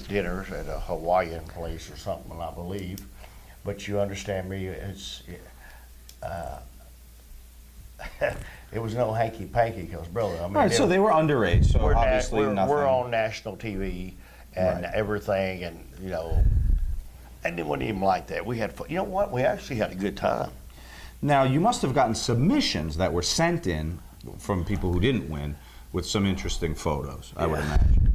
dinner at a Hawaiian place or something, I believe. But you understand me? It was no hanky panky because, brother, I mean, All right, so they were underage, so we're obviously nothing. we're on national TV and Right. everything, and you know, and it wasn't even like that. We had fun. You know what? We actually had a good time. Now, you must have gotten submissions that were sent in from people who didn't win with some interesting photos, I would imagine.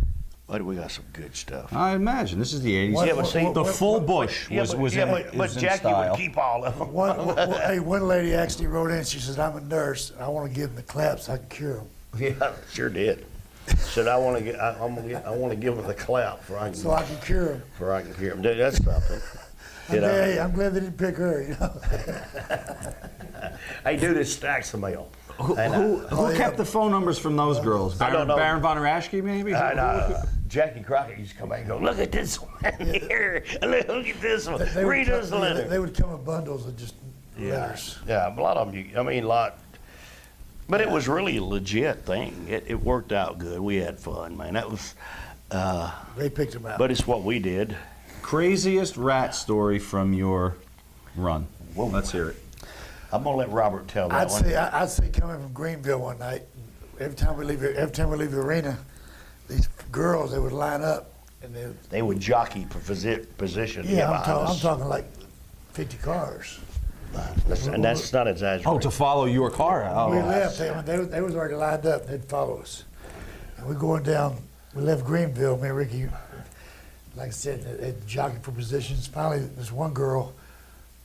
But we got some good stuff. I imagine. This is the 80s. Yeah, but see- the full bush was but in Jackie style. would keep all of them. One lady actually wrote in. She says, "I'm a nurse. And I want to give them the clap so I can cure them." Yeah, sure did. Said I want to give them the clap for I can So I can cure them. for I can hear them. Dude, that's something. You know? Hey, I'm glad they didn't pick her. You know. Hey, dude, it stacks the mail. Who yeah. kept the phone numbers from those girls? I don't know. Baron von Raschke, maybe? Jackie Crockett used to come back and go, "Look at this one here. Look at this one. They would Read come- us a letter." They would come in bundles of just letters. Yeah, a lot of them. I mean, a lot. But it was really a legit thing. It worked out good. We had fun, man. That was. They picked them out. But it's what we did. Craziest rat story from your run. Whoa. Let's hear it. I'm gonna let Robert tell that one. I'd say coming from Greenville one night, every time we leave the arena, these girls they would line up and They would jockey for position. to get I'm behind us. talking like 50 cars. And that's not exaggerating. Oh, to follow your car? Oh, We left. They was already lined up. They'd follow us. And we're going down. We left Greenville. Me and Ricky, like I said, they jockeying for positions. Finally, this one girl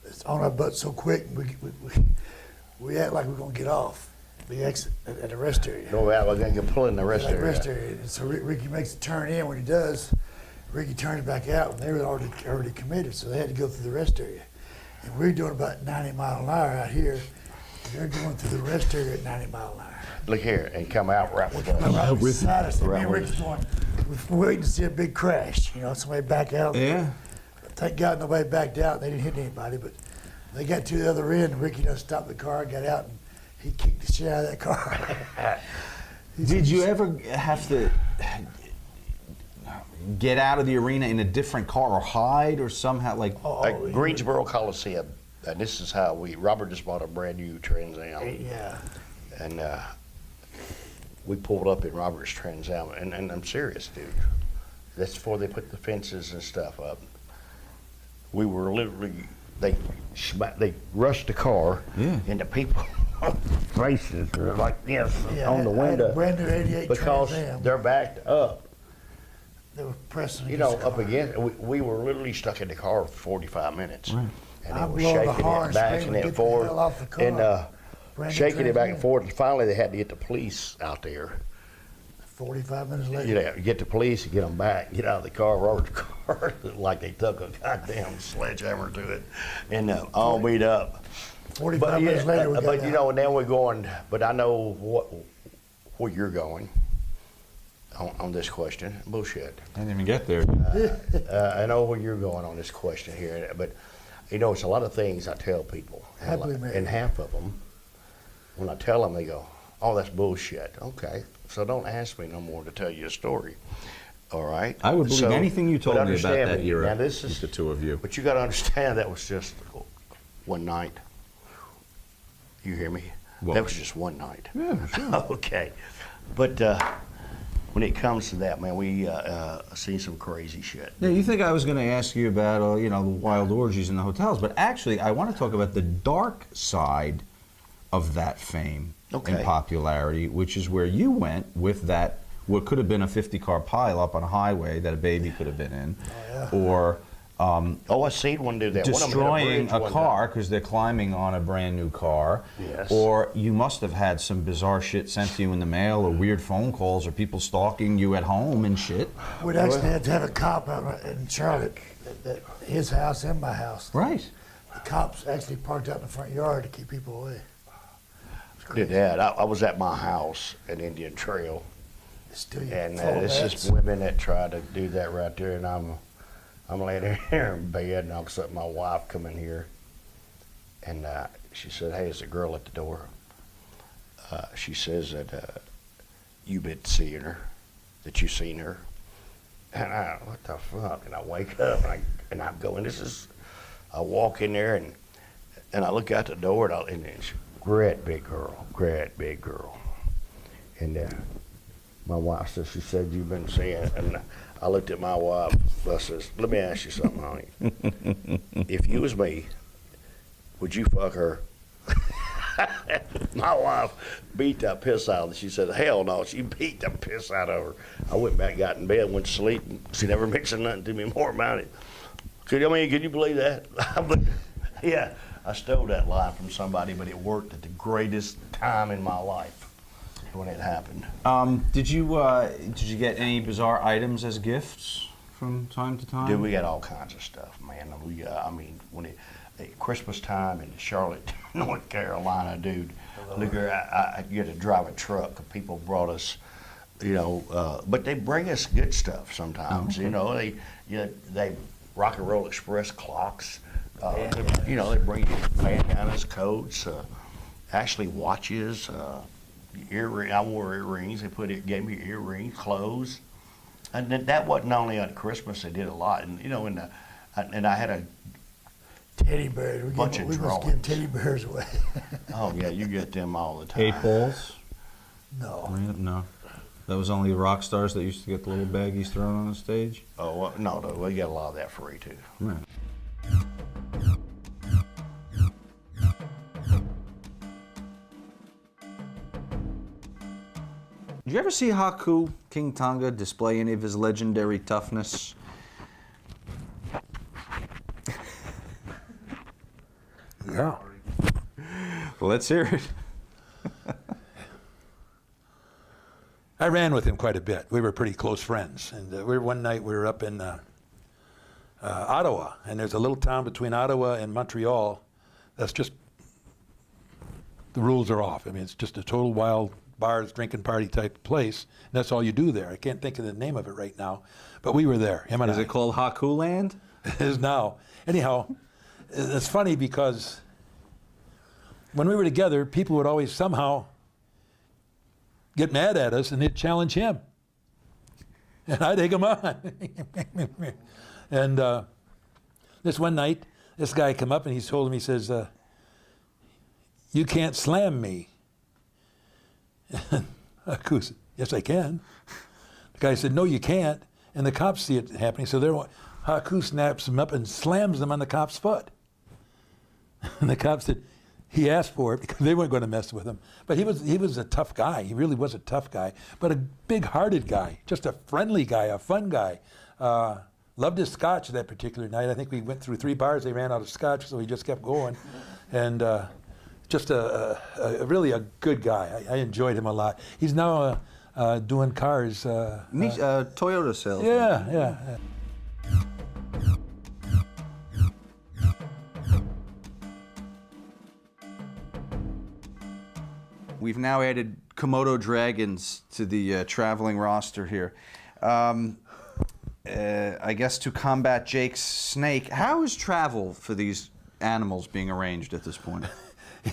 is on our butt so quick. We act like we're gonna get off. We exit at the rest area. No, we're gonna get pulled in the rest Like area. rest area. And so Ricky makes a turn in. When he does, Ricky turns back out. And they were already committed, so they had to go through the rest area. And we're doing about 90 miles an hour out here. They're going through the rest area at 90 miles an hour. Look here and come out right with Right us. beside us. And me Right and with Ricky's going, we're waiting to see a big crash. You know, somebody back out. Yeah. Thank God nobody backed out. They didn't hit anybody, but they got to the other end. And Ricky done stopped the car, got out, and he kicked the shit out of that car. Did you ever have to get out of the arena in a different car or hide or somehow like? At Greensboro Coliseum, and this is how Robert just bought a brand new Trans Am, Yeah. and we pulled up in Robert's Trans Am, and I'm serious, dude. That's before they put the fences and stuff up. We were literally, they rushed the car into people faces like this Yeah, on the I had a window brand new 88 because Trans Am. they're backed up. They were pressing You know, against the up car. against, we were literally stuck in the car for 45 minutes. Right. And I'm they were blowing the shaking horn, it back screaming, and "Get it the forward. hell off the car." And Brandon shaking it back and Transman. forth. And finally, they had to get the police out there. 45 minutes later. You know, get the police, get them back, get out of the car. Robert's car, like they took a goddamn sledgehammer to it, and all beat up. 45 minutes later, we got but you out. know, and then we're going. But I know where you're going on this question. Bullshit. I didn't even get there. I know where you're going on this question here, but you know, it's a lot of things I tell people, Happily married. and half of them, when I tell them, they go, "Oh, that's bullshit." Okay, so don't ask me no more to tell you a story. All right? I would believe So, anything you told but me about understand that me, era. Now this with is the two of you. But you got to understand that was just one night. You hear me? Well- that was just one night. Yeah, sure. Okay, but when it comes to that, man, we seen some crazy shit. Yeah, you think I was going to ask you about, you know, the wild orgies in the hotels, but actually, I want to talk about the dark side of that fame Okay. and popularity, which is where you went with that, what could have been a 50-car pileup on a highway that a baby could have been in, or Oh, I seen one do that. One of 'em hit destroying bridge a one car time. because they're climbing on a brand new car. Yes. Or you must have had some bizarre shit sent to you in the mail, or weird phone calls, or people stalking you at home and shit. We'd actually had to have a cop out in Charlotte at his house and my house. Right. The cops actually parked out in the front yard to keep people away. Did that. I was at my house at Indian Trail, It's still and full of it's bats. just women that try to do that right there, and I'm laying here in bed, and all of a sudden my wife come in here, and she said, "Hey, there's a girl at the door." She says that you've been seeing her, that you seen her, and what the fuck? And I wake up and I'm going. I walk in there and I look out the door and it's great big girl, and my wife says, she said, "You've been seeing," and I looked at my wife. I says, "Let me ask you something, honey. If you was me, would you fuck her?" My wife beat the piss out of her. She said, "Hell no." She beat the piss out of her. I went back, got in bed, went to sleep. And she never mentioned nothing to me more about it. Can you believe that? But, yeah, I stole that line from somebody, but it worked at the greatest time in my life when it happened. Did you get any bizarre items as gifts from time to time? Dude, we got all kinds of stuff, man. I mean, when at Christmas time in Charlotte, North Carolina, dude, look here, I get to drive a truck. People brought us, you know, but they bring us good stuff sometimes. Okay. You know, they Rock and Roll Express clocks. You know, they bring you bandanas, coats, actually watches, earrings. I wore earrings. They gave me earrings, clothes, and then that wasn't only on Christmas. They did a lot, and you know, and I had a Teddy bears. We bunch of was drawings. giving teddy bears away. Oh yeah, you get them all the time. 8 balls? No. No. That was only the rock stars that used to get the little baggies thrown on the stage? Oh well, no, we got a lot of that free too. Right. Did you ever see Haku, King Tonga, display any of his legendary toughness? Yeah. Well, let's hear it. I ran with him quite a bit. We were pretty close friends. And one night we were up in Ottawa, and there's a little town between Ottawa and Montreal that's just, the rules are off. I mean, it's just a total wild bars, drinking party type place. And that's all you do there. I can't think of the name of it right now, but we were there, him and Is I. it called Haku Land? It is now. Anyhow, it's funny because when we were together, people would always somehow get mad at us and they'd challenge him. And I'd egg him on. And this one night, this guy come up and he told him, he says, "You can't slam me." Haku said, "Yes, I can." The guy said, "No, you can't." And the cops see it happening, so Haku snaps him up and slams him on the cop's foot. And the cop said, he asked for it because they weren't going to mess with him. But he was a tough guy. He really was a tough guy, but a big-hearted guy, just a friendly guy, a fun guy. Loved his scotch that particular night. I think we went through 3 bars. They ran out of scotch, so he just kept going. And just really a good guy. I enjoyed him a lot. He's now doing cars. Toyota salesman. Yeah. We've now added Komodo dragons to the traveling roster here. I guess to combat Jake's snake. How is travel for these animals being arranged at this point?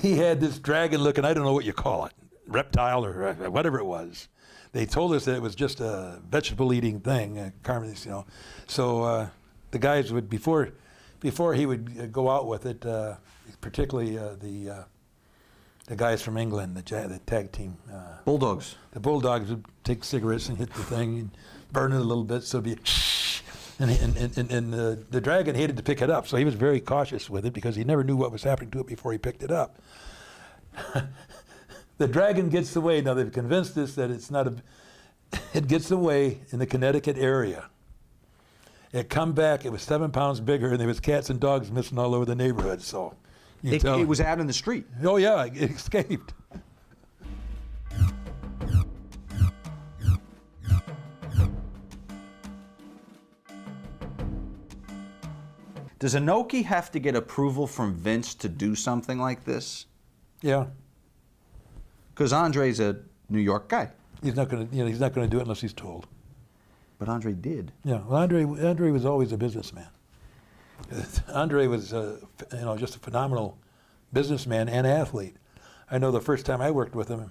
He had this dragon looking, I don't know what you call it, reptile or whatever it was. They told us that it was just a vegetable eating thing, So the guys would, before he would go out with it, particularly the guys from England, the tag team. Bulldogs. The Bulldogs would take cigarettes and hit the thing and burn it a little bit, so it'd be and the dragon hated to pick it up, so he was very cautious with it because he never knew what was happening to it before he picked it up. The dragon gets away. Now they've convinced us that it's not it gets away in the Connecticut area. It come back, it was 7 pounds bigger, and there was cats and dogs missing all over the neighborhood, so. It was out in the street. Oh yeah, it escaped. Does Inoki have to get approval from Vince to do something like this? Yeah. Because Andre's a New York guy. He's not going to do it unless he's told. But Andre did. Yeah. Well, Andre was always a businessman. Andre was, just a phenomenal businessman and athlete. I know the first time I worked with him,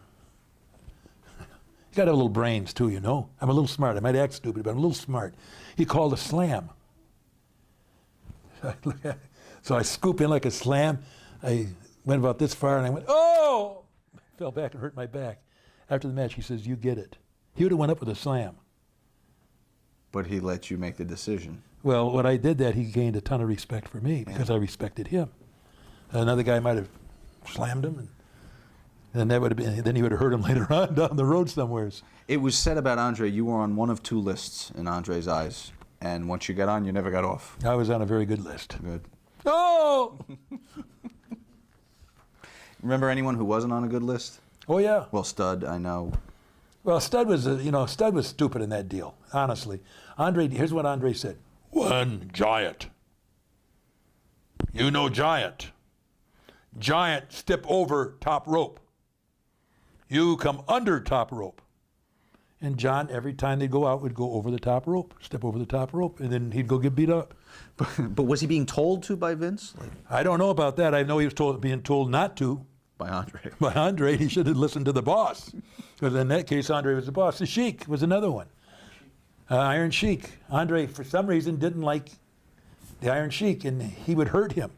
he's got to have a little brains too, you know. I'm a little smart. I might act stupid, but I'm a little smart. He called a slam. So I scoop in like a slam. I went about this far and I went, oh! Fell back and hurt my back. After the match, he says, you get it. He would have went up with a slam. But he let you make the decision. Well, when I did that, he gained a ton of respect for me because I respected him. Another guy might have slammed him, and that would have been. Then he would have hurt him later on down the road somewheres. It was said about Andre, you were on one of 2 lists in Andre's eyes, and once you got on, you never got off. I was on a very good list. Good. Oh! Remember anyone who wasn't on a good list? Oh yeah. Well, Stud, I know. Well, Stud was stupid in that deal. Honestly, here's what Andre said. One giant. You know giant. Giant step over top rope. You come under top rope. And John, every time they'd go out, would go over the top rope, step over the top rope, and then he'd go get beat up. But was he being told to by Vince? I don't know about that. I know he was being told not to. By Andre. By Andre, he should have listened to the boss. Because in that case, Andre was the boss. The Sheik was another one. Iron Sheik. Andre, for some reason, didn't like the Iron Sheik, and he would hurt him.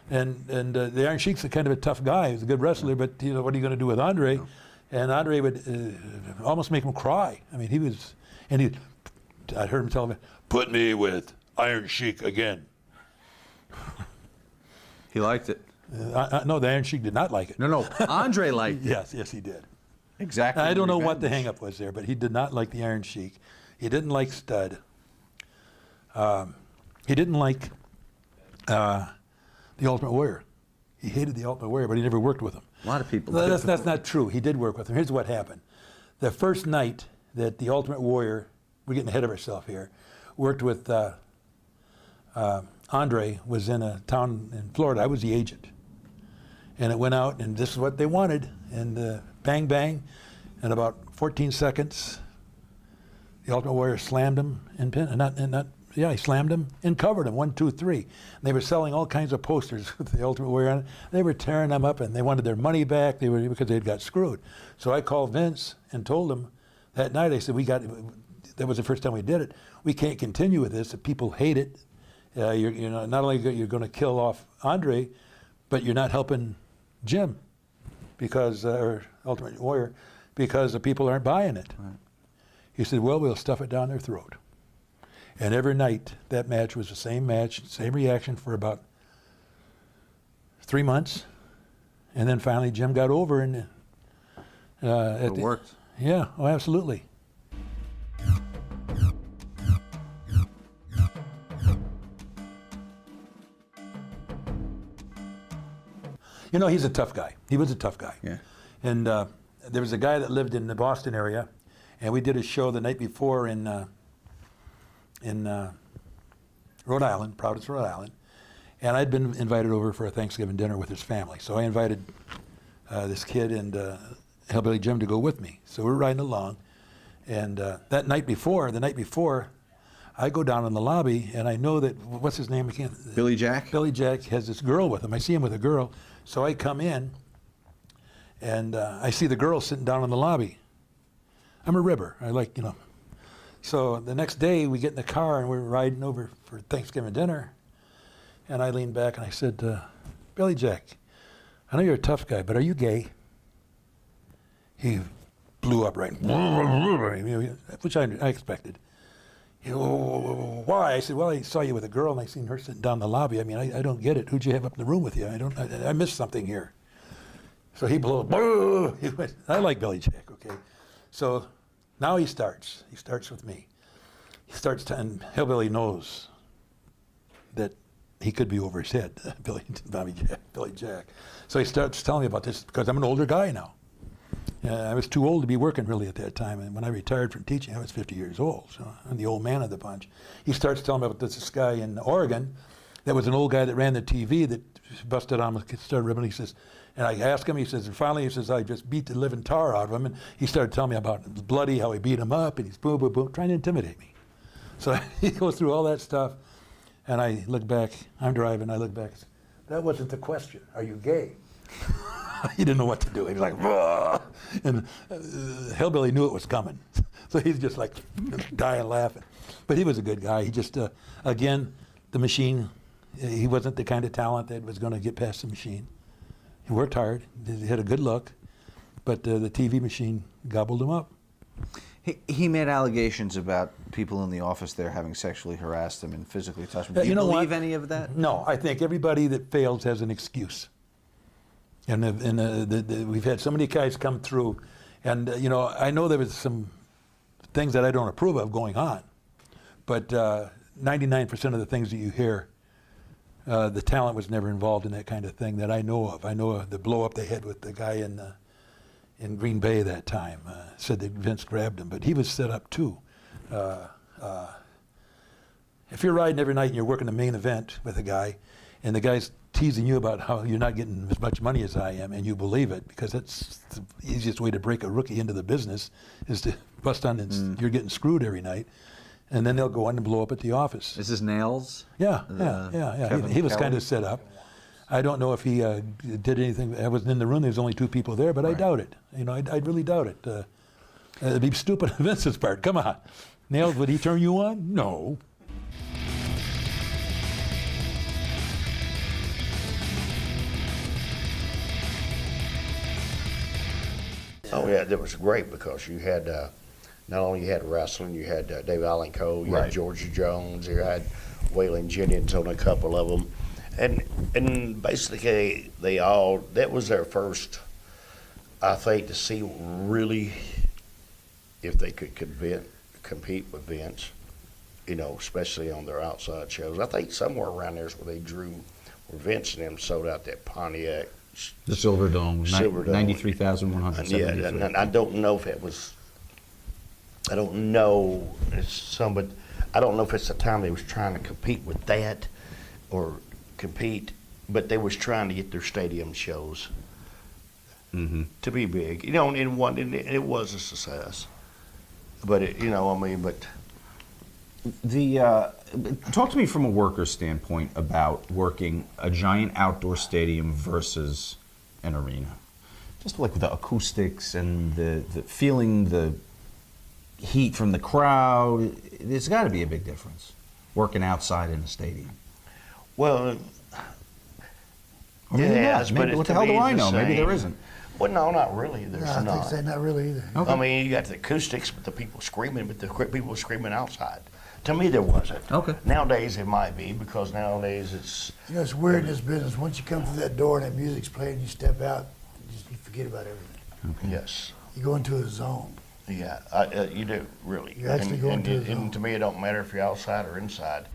And the Iron Sheik's a kind of a tough guy. He's a good wrestler, but what are you going to do with Andre? No. And Andre would almost make him cry. I mean, I heard him tell him, put me with Iron Sheik again. He liked it. No, the Iron Sheik did not like it. No, Andre liked it. Yes, he did. Exactly. I don't know what the hang-up was there, but he did not like the Iron Sheik. He didn't like Stud. He didn't like the Ultimate Warrior. He hated the Ultimate Warrior, but he never worked with him. A lot of people. That's not true. He did work with him. Here's what happened. The first night that the Ultimate Warrior, we're getting ahead of ourselves here, worked with Andre, was in a town in Florida. I was the agent. And it went out, and this is what they wanted. And bang, bang. In about 14 seconds, the Ultimate Warrior slammed him and he slammed him and covered him, 1, 2, 3. And they were selling all kinds of posters with the Ultimate Warrior on it. They were tearing them up, and they wanted their money back because they had got screwed. So I called Vince and told him that night, I said, that was the first time we did it. We can't continue with this. If people hate it, not only you're going to kill off Andre, but you're not helping Jim, or Ultimate Warrior, because the people aren't buying it. Right. He said, well, we'll stuff it down their throat. And every night, that match was the same match, same reaction for about 3 months. And then finally Jim got over, and It worked. Yeah, oh, absolutely. You know, he's a tough guy. He was a tough guy. Yeah. And there was a guy that lived in the Boston area, and we did a show the night before in Rhode Island, Providence, Rhode Island, and I'd been invited over for a Thanksgiving dinner with his family. So I invited this kid and Hillbilly Jim to go with me. So we're riding along, and the night before, I go down in the lobby, and I know that, what's his name? I can't. Billy Jack? Billy Jack has this girl with him. I see him with a girl. So I come in, and I see the girl sitting down in the lobby. I'm a ribber. I like, you know. So the next day, we get in the car, and we're riding over for Thanksgiving dinner. And I leaned back, and I said, Billy Jack, I know you're a tough guy, but are you gay? He blew up right, which I expected. You know, why? I said, well, I saw you with a girl, and I seen her sitting down in the lobby. I mean, I don't get it. Who'd you have up in the room with you? I missed something here. So he blew up. He went, I like Billy Jack, okay? So now he starts. He starts with me. He starts, and Hillbilly knows that he could be over his head, Billy Jack. So he starts telling me about this because I'm an older guy now. I was too old to be working really at that time, and when I retired from teaching, I was 50 years old, so I'm the old man of the bunch. He starts telling me about this guy in Oregon that was an old guy that ran the TV that busted on, started ribbing. He says, and I asked him, he says, and finally he says, I just beat the living tar out of him, and he started telling me about bloody, how he beat him up, and he's boom, boom, boom, trying to intimidate me. So he goes through all that stuff, and I look back, I'm driving, I look back, and say, that wasn't the question, are you gay? He didn't know what to do. He was like, "Whoa!" And Hillbilly knew it was coming. So he's just like dying laughing. But he was a good guy. He just, again, the machine, he wasn't the kind of talent that was going to get past the machine. He worked hard. He had a good look. But the TV machine gobbled him up. He made allegations about people in the office there having sexually harassed him and physically touched him. Do you know believe what? any of that? No, I think everybody that fails has an excuse. And we've had so many guys come through, and you know, I know there was some things that I don't approve of going on, but 99% of the things that you hear, the talent was never involved in that kind of thing that I know of. I know of the blow up they had with the guy in Green Bay that time. Said that Vince grabbed him, but he was set up too. If you're riding every night and you're working the main event with a guy, and the guy's teasing you about how you're not getting as much money as I am, and you believe it, because that's the easiest way to break a rookie into the business is to bust on and you're getting screwed every night, and then they'll go on and blow up at the office. Is this Nails? Yeah. He was Kelly? kind of set up. I don't know if he did anything. I wasn't in the room. There was only two people there, but I doubt it. You know, I really doubt it. It'd be stupid on Vince's part. Come on. Nails, would he turn you on? No. Oh yeah, that was great because you had not only you had wrestling, you had Dave Allen Cole, you had Georgia Jones, you had Waylon Jennings on a couple of them, and basically that was their first, I think, to see really if they could compete with Vince, you know, especially on their outside shows. I think somewhere around there is where they drew, where Vince and them sold out that Pontiac. The Silver Dome, Silver Dome. 93,173. Yeah, and I don't know if it was. I don't know. But I don't know if it's the time they was trying to compete with that, or compete, but they was trying to get their stadium shows to be big. You know, and it was a success. But talk to me from a worker standpoint about working a giant outdoor stadium versus an arena. Just like with the acoustics and the feeling the heat from the crowd. There's got to be a big difference working outside in a stadium. Well, or maybe yes, not. Maybe, but what the hell do I know? Maybe there isn't. Well, no, not really. There's No, I not. think so, not really either. Okay. I mean, you got the acoustics with the people screaming, but the people screaming outside. To me, there wasn't. Okay. Nowadays, it might be, because nowadays it's. You know, it's weird in this business. Once you come through that door and that music's playing, you step out, you forget about everything. Yes. You go into a zone. Yeah, you do, really. You actually go into the zone. And to me, it don't matter if you're outside or inside.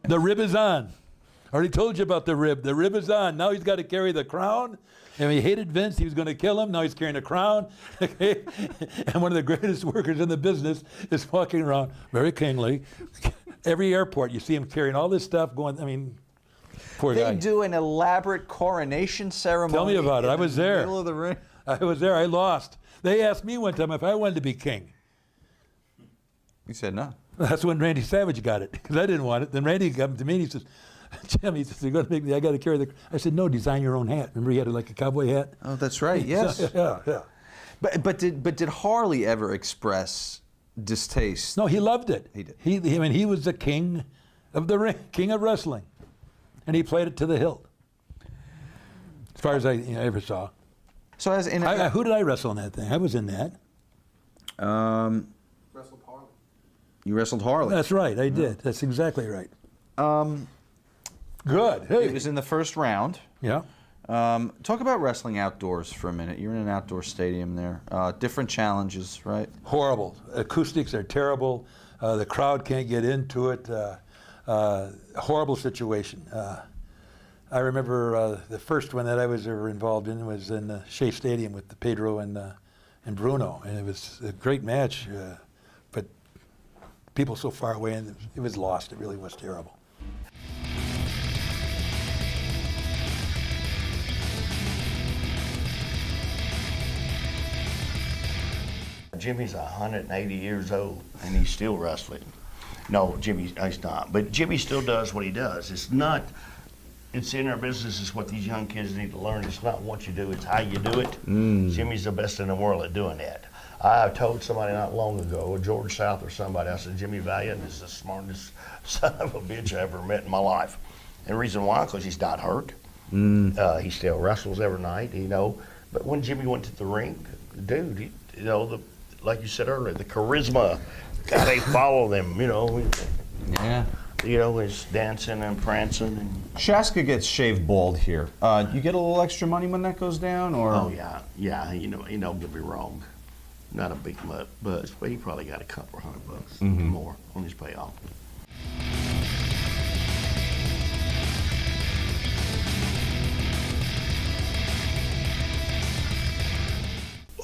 The rib is on. I already told you about the rib. The rib is on. Now he's got to carry the crown. And he hated Vince. He was going to kill him. Now he's carrying a crown. And one of the greatest workers in the business is walking around very kingly. Every airport, you see him carrying all this stuff going. I mean, poor guy. They do an elaborate coronation ceremony. Tell me about it. I was there. Middle of the ring. I was there. I lost. They asked me one time if I wanted to be king. You said no. That's when Randy Savage got it, because I didn't want it. Then Randy came to me and he says, Jim, he says, you're going to make me, I got to carry the, I said, no, design your own hat. Remember he had like a cowboy hat? Oh, that's right. Yes. Yeah. But did Harley ever express distaste? No, he loved it. He did. I mean, he was the king of the ring, king of wrestling. And he played it to the hilt. As far as I ever saw. So as in Who did I wrestle in that thing? I was in that. Wrestled Harley. You wrestled Harley. That's right, I did. That's exactly right. Good. Hey. It was in the first round. Yeah. Talk about wrestling outdoors for a minute. You're in an outdoor stadium there. Different challenges, right? Horrible. Acoustics are terrible. The crowd can't get into it. Horrible situation. I remember the first one that I was ever involved in was in Shea Stadium with the Pedro and Bruno, and it was a great match, but people so far away, and it was lost. It really was terrible. Jimmy's 180 years old, and he's still wrestling. No, he's not. But Jimmy still does what he does. It's in our business. It's what these young kids need to learn. It's not what you do, it's how you do it. Jimmy's the best in the world at doing that. I told somebody not long ago, George South or somebody, I said, Jimmy Valiant is the smartest son of a bitch I ever met in my life. And the reason why, because he's not hurt. He still wrestles every night, But when Jimmy went to the ring, dude, like you said earlier, the charisma, God, they follow them, Yeah. He's dancing and prancing. And Shaska gets shaved bald here. You get a little extra money when that goes down, or? oh yeah, don't get me wrong, not a big buzz, but he probably got a couple $100 more on his payoff.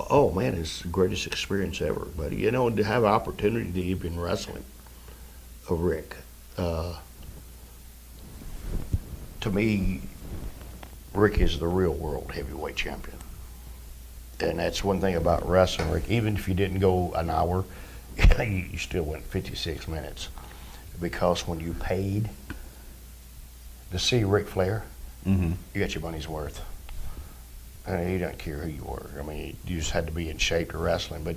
Oh man, it's the greatest experience ever, buddy. To have an opportunity to even wrestling a Rick. To me, Rick is the real world heavyweight champion. And that's one thing about wrestling, Rick. Even if you didn't go an hour, you still went 56 minutes. Because when you paid to see Ric Flair, you got your money's worth. And he doesn't care who you were. I mean, you just had to be in shape to wrestling. But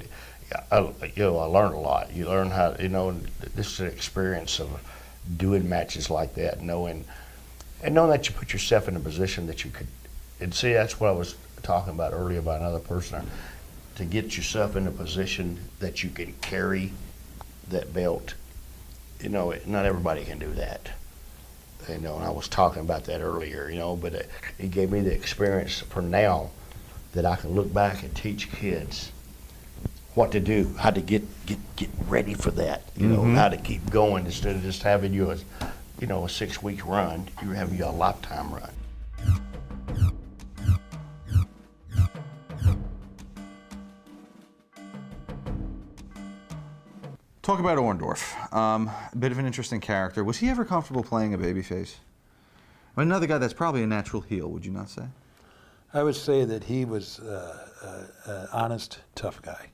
I learned a lot. You learn how, this is an experience of doing matches like that, knowing that you put yourself in a position that you could, and see, that's what I was talking about earlier about another person, to get yourself in a position that you can carry that belt. Not everybody can do that. And I was talking about that earlier, but it gave me the experience for now that I can look back and teach kids what to do, how to get ready for that, how to keep going instead of just having you a 6-week run, you're having a lifetime run. Talk about Orndorff. A bit of an interesting character. Was he ever comfortable playing a babyface? Another guy that's probably a natural heel, would you not say? I would say that he was an honest, tough guy.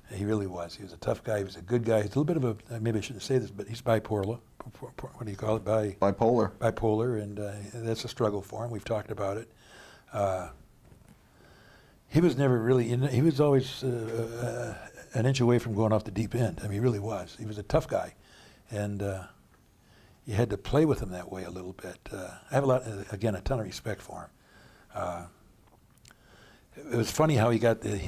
He really was. He was a tough guy. He was a good guy. He's a little bit of a, maybe I shouldn't say this, but he's bipolar. What do you call it? Bipolar. Bipolar, and that's a struggle for him. We've talked about it. He was never really, he was always an inch away from going off the deep end. I mean, he really was. He was a tough guy. And you had to play with him that way a little bit. I have a ton of respect for him. It was funny how he got the,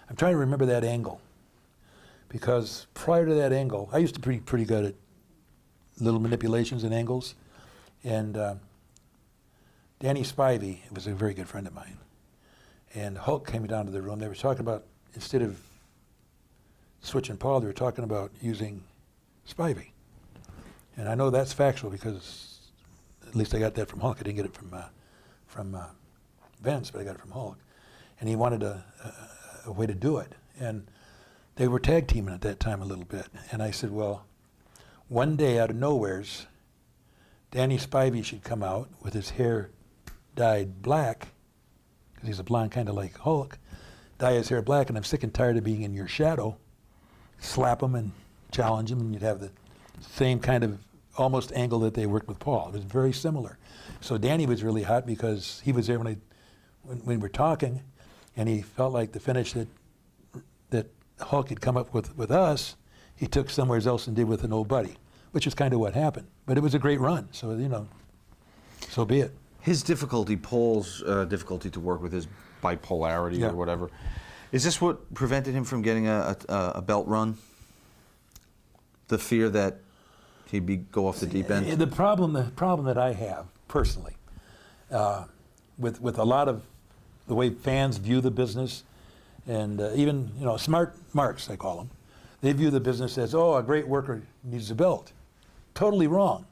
I'm trying to remember that angle, because prior to that angle, I used to be pretty good at little manipulations and angles, and Danny Spivey was a very good friend of mine, and Hulk came down to the room. They were talking about, instead of switching Paul, they were talking about using Spivey, and I know that's factual because at least I got that from Hulk. I didn't get it from Vince, but I got it from Hulk, and he wanted a way to do it, and they were tag teaming at that time a little bit, and I said, well, one day out of nowheres, Danny Spivey should come out with his hair dyed black, because he's a blonde kind of like Hulk, dye his hair black, and I'm sick and tired of being in your shadow, slap him and challenge him, and you'd have the same kind of almost angle that they worked with Paul. It was very similar. So Danny was really hot because he was there when we were talking, and he felt like the finish that Hulk had come up with us, he took somewhere else and did with an old buddy, which is kind of what happened. But it was a great run, so, you know, so be it. His difficulty, Paul's difficulty to work with his bipolarity or whatever, is this what prevented him from getting a belt run? The fear that he'd go off the deep end? The problem that I have, personally, with a lot of the way fans view the business, and even, you know, smart marks, I call them, they view the business as, oh, a great worker needs a belt. Totally wrong.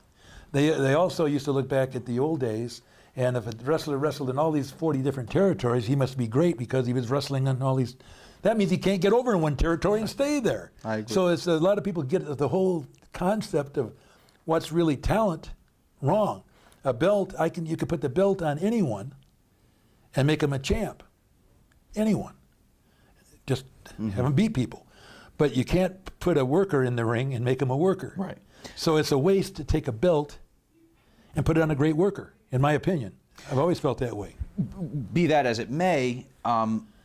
They also used to look back at the old days, and if a wrestler wrestled in all these 40 different territories, he must be great because he was wrestling in all these. That means he can't get over in one territory and stay there. I agree. So it's a lot of people get the whole concept of what's really talent wrong. A belt, you could put the belt on anyone and make him a champ. Anyone. Just have him beat people. But you can't put a worker in the ring and make him a worker. Right. So it's a waste to take a belt and put it on a great worker, in my opinion. I've always felt that way. Be that as it may,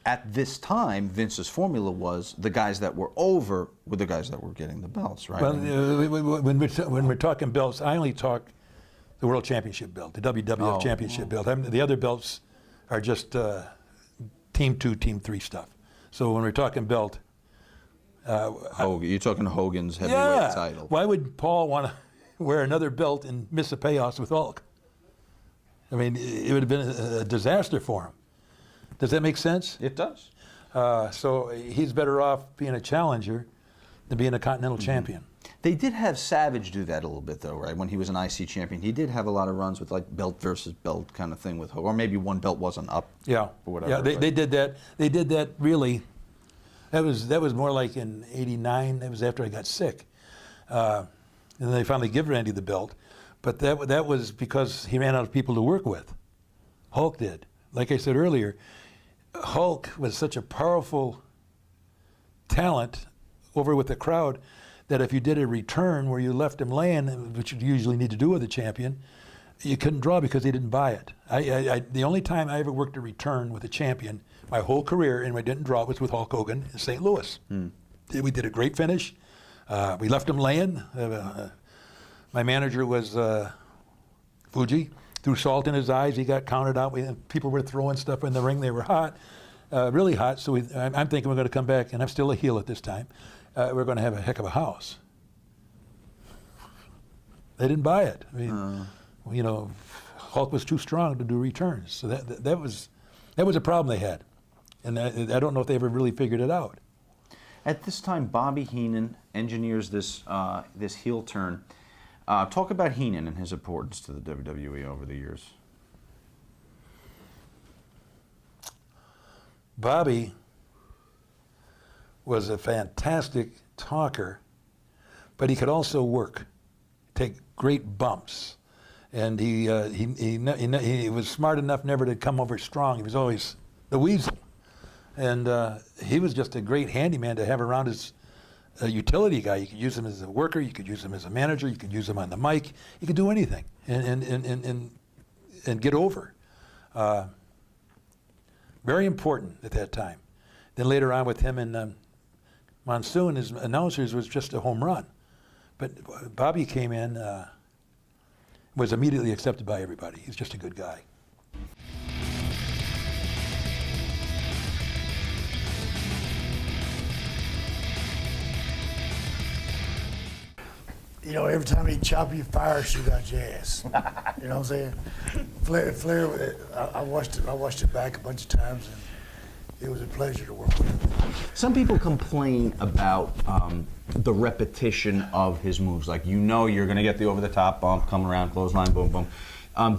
at this time, Vince's formula was the guys that were over were the guys that were getting the belts, right? Well, when we're talking belts, I only talk the World Championship belt, the WWF Championship belt. The other belts are just Team 2, Team 3 stuff. So when we're talking belt... Hogan, you're talking Hogan's heavyweight title. Why would Paul want to wear another belt and miss a payoffs with Hulk? I mean, it would have been a disaster for him. Does that make sense? It does. So he's better off being a challenger than being a Continental champion. They did have Savage do that a little bit, though, right? When he was an IC champion, he did have a lot of runs with like belt versus belt kind of thing with Hogan, or maybe one belt wasn't up. Yeah, or whatever. yeah. They did that. They did that really. That was more like in '89. That was after I got sick, and then they finally give Randy the belt. But that was because he ran out of people to work with. Hulk did. Like I said earlier, Hulk was such a powerful talent over with the crowd that if you did a return where you left him laying, which you usually need to do with a champion, you couldn't draw because he didn't buy it. The only time I ever worked a return with a champion my whole career, and I didn't draw, was with Hulk Hogan in St. Louis. We did a great finish. We left him laying. My manager was Fuji. Threw salt in his eyes. He got counted out. People were throwing stuff in the ring. They were hot, really hot. So I'm thinking we're going to come back, and I'm still a heel at this time. We're going to have a heck of a house. They didn't buy it. I mean, you know, Hulk was too strong to do returns. So that was a problem they had, and I don't know if they ever really figured it out. At this time, Bobby Heenan engineers this this heel turn. Talk about Heenan and his importance to the WWE over the years. Bobby was a fantastic talker, but he could also work, take great bumps, and he was smart enough never to come over strong. He was always the weasel, and he was just a great handyman to have around as a utility guy. You could use him as a worker, you could use him as a manager, you could use him on the mic, you could do anything and get over. Very important at that time. Then later on with him and Monsoon, his announcers was just a home run But Bobby came in, was immediately accepted by everybody. He's just a good guy. You know, every time he'd chop you, fire shoot out your ass. You know what I'm saying? Flair, I watched it back a bunch of times, and it was a pleasure to work with him. Some people complain about the repetition of his moves. Like, you know you're going to get the over-the-top bump, come around, clothesline, boom, boom.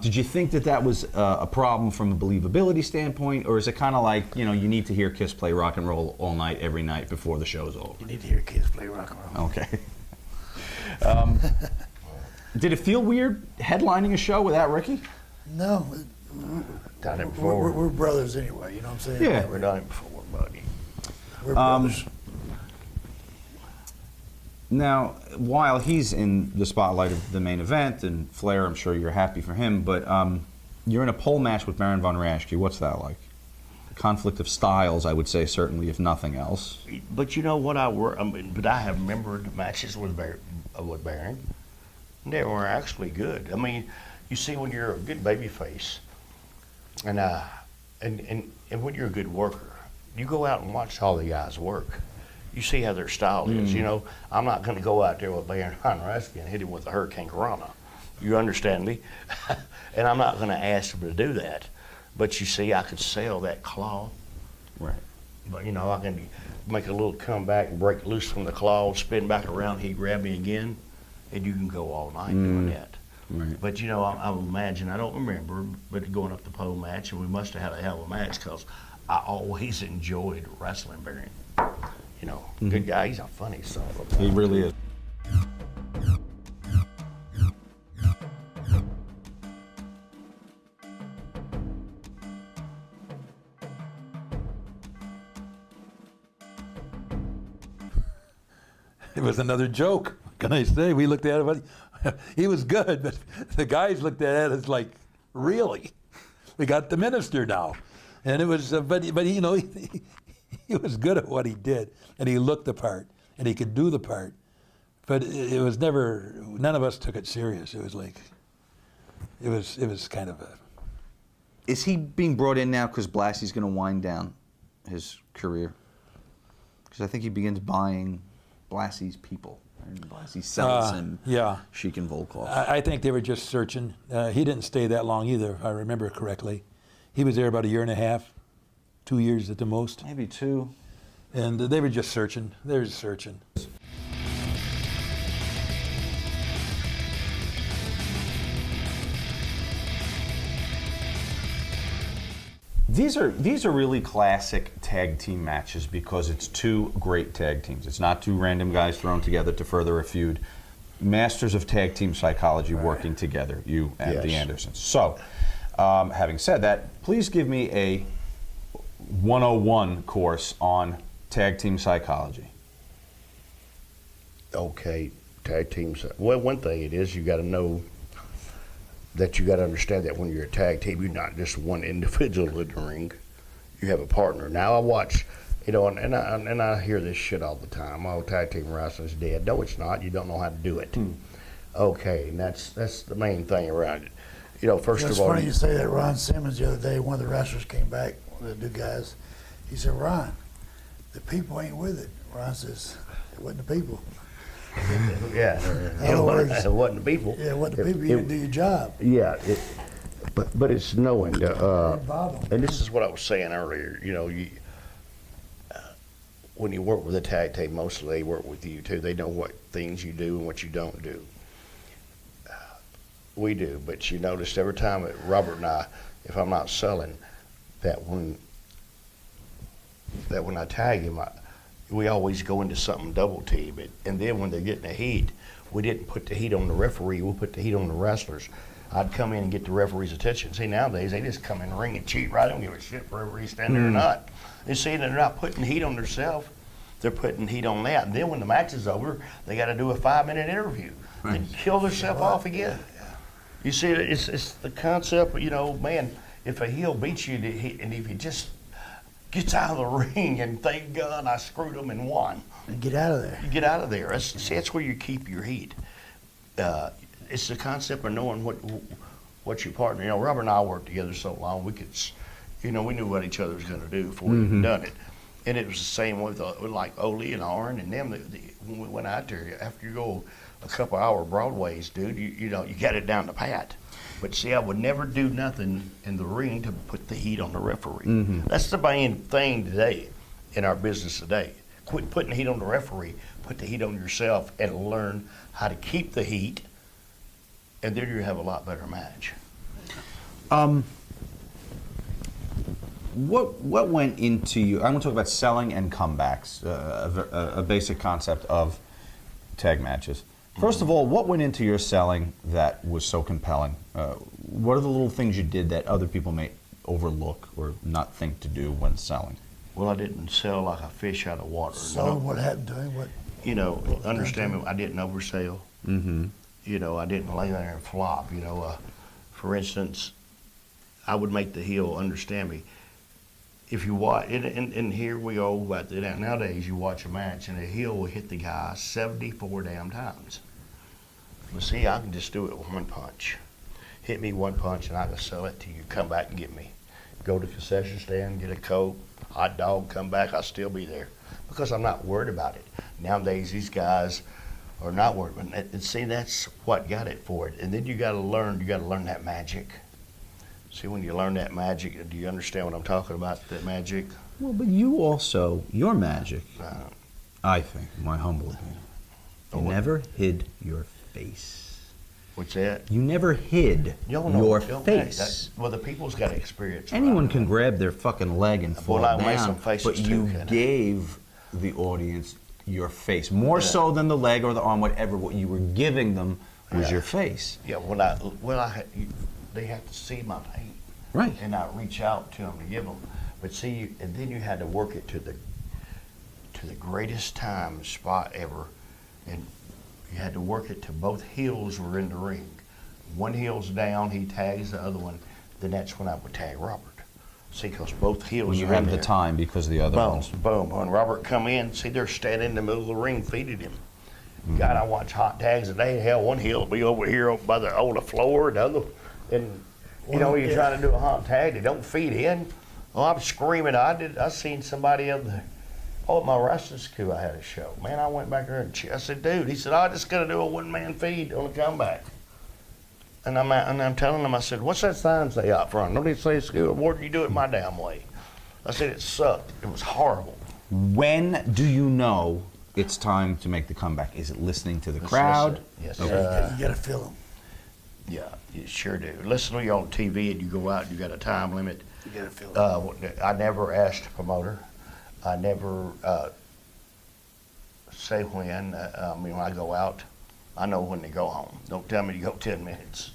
Did you think that was a problem from a believability standpoint, or is it kind of like, you know, you need to hear Kiss play rock and roll all night, every night before the show's over? You need to hear kids play rock and roll. Okay. Did it feel weird headlining a show without Ricky? No. Done it before. We're brothers anyway, you know what I'm saying? Yeah. We've done it before, buddy. We're brothers. Now, while he's in the spotlight of the main event, and Flair, I'm sure you're happy for him, but you're in a pole match with Baron von Raschke. What's that like? A conflict of styles, I would say, certainly, if nothing else. But you know what but I have remembered matches with Baron. They were actually good. I mean, you see, when you're a good baby face, and when you're a good worker, you go out and watch all the guys work. You see how their style is. You know, I'm not going to go out there with Baron von Raschke and hit him with a Hurricane Corona. You understand me? And I'm not going to ask him to do that. But you see, I could sell that claw. Right. But, you know, I can make a little comeback and break loose from the claw, spin back around, he grab me again, and you can go all night doing that. Right. But, you know, I imagine, I don't remember, but going up the pole match, and we must have had a hell of a match because I always enjoyed wrestling Baron. You know, good guy. He's a funny son of a bitch. He really is. It was another joke. What can I say? We looked at it, but he was good, but the guys looked at it as like, really? We got the minister now. And it was, but you know, he was good at what he did, and he looked the part, and he could do the part. But it was never, none of us took it serious. It was like, it was kind of a... Is he being brought in now because Blassie's going to wind down his career? Because I think he begins buying Blassie's people. And Blassie sells him Sheik and Volkov. I think they were just searching. He didn't stay that long either, if I remember correctly. He was there about a year and a half, 2 years at the most. Maybe 2. And they were just searching. They were just searching. These are really classic tag team matches because it's 2 great tag teams. It's not 2 random guys thrown together to further a feud. Masters of tag team psychology working together, you and the Andersons. So, having said that, please give me a 101 course on tag team psychology. Okay, tag teams. Well, one thing it is, you got to know that you got to understand that when you're a tag team, you're not just one individual in the ring. You have a partner. Now I watch, you know, and I hear this shit all the time. Oh, tag team wrestling's dead. No, it's not. You don't know how to do it. Okay, and that's the main thing around it. You know, first It's of all, funny you say that. Ron Simmons the other day, one of the wrestlers came back, one of the new guys. He said, "Ron, the people ain't with it." Ron says, "It wasn't the people." yeah, In other words, it wasn't the people. Yeah, it wasn't the people. You didn't do your job. Yeah, but it's knowing. Involved them. And this is what I was saying earlier. You know, when you work with a tag team, mostly they work with you too. They know what things you do and what you don't do. We do, but you noticed every time that Robert and I, if I'm not selling, that when I tag him, we always go into something double team. And then when they're getting the heat, we didn't put the heat on the referee, we put the heat on the wrestlers. I'd come in and get the referee's attention. See, nowadays, they just come in the ring and cheat, right? They don't give a shit if referee's standing there or not. You see, they're not putting heat on themselves, they're putting heat on that. And then when the match is over, they got to do a 5-minute interview and kill themselves off again. You see, it's the concept, you know, man, if a heel beats you, and if you just gets out of the ring, and thank God I screwed him and won. And get out of there. You get out of there. That's where you keep your heat. It's the concept of knowing what your partner. You know, Robert and I worked together so long, we could, we knew what each other was going to do before we even done it. And it was the same with like Ole and Arn and them. When we went out there, after you go a couple hour Broadways, dude, you got it down to pat. But see, I would never do nothing in the ring to put the heat on the referee. That's the main thing today in our business today. Quit putting the heat on the referee, put the heat on yourself, and learn how to keep the heat, and then you have a lot better match. What went into you? I'm going to talk about selling and comebacks, a basic concept of tag matches. First of all, what went into your selling that was so compelling? What are the little things you did that other people may overlook or not think to do when selling? Well, I didn't sell like a fish out of water. So what happened to him? What? Understand me, I didn't oversell. I didn't lay there and flop. For instance, I would make the heel, understand me. If you watch, and here we go, but nowadays you watch a match and a heel will hit the guy 74 damn times. But see, I can just do it with one punch. Hit me one punch and I can sell it to you. Come back and get me. Go to the concession stand, get a Coke, hot dog, come back, I'll still be there. Because I'm not worried about it. Nowadays, these guys are not worried about it. And see, that's what got it for it. And then you gotta learn that magic. See, when you learn that magic, do you understand what I'm talking about, that magic? Well, but you also, your magic, I think, my humble opinion, you never hid your face. What's that? You never hid your face. Well, the people's got to experience. Anyone can grab their fucking leg and fall I made down, some faces but too, you can I? gave the audience your face. More so than the leg or the arm, whatever. What you were giving them was your face. Yeah, they have to see my pain. Right. And I reach out to them to give them. But see, and then you had to work it to the greatest time spot ever. And you had to work it till both heels were in the ring. One heel's down, he tags the other one. Then that's when I would tag Robert. See, because both heels When you are in have the there. time because the other ones. Boom. When Robert come in, see, they're standing in the middle of the ring, feeding him. God, I watch hot tags today. Hell, one heel will be over here by the floor, the other, and you're trying to do a hot tag. They don't feed in. Oh, I'm screaming. I seen somebody at my wrestling school. I had a show. Man, I went back there and I said, dude. He said, I'm just gonna do a one-man feed on the comeback. And I'm telling him, I said, what's that sign say out front? Don't it say school? Why did you do it my damn way? I said, it sucked. It was horrible. When do you know it's time to make the comeback? Is it listening to the crowd? Yes. You gotta feel him. Yeah, you sure do. Listen to you on TV and you go out and you got a time limit. You gotta feel him. I never asked a promoter. I never say when. When I go out, I know when to go home. Don't tell me to go 10 minutes.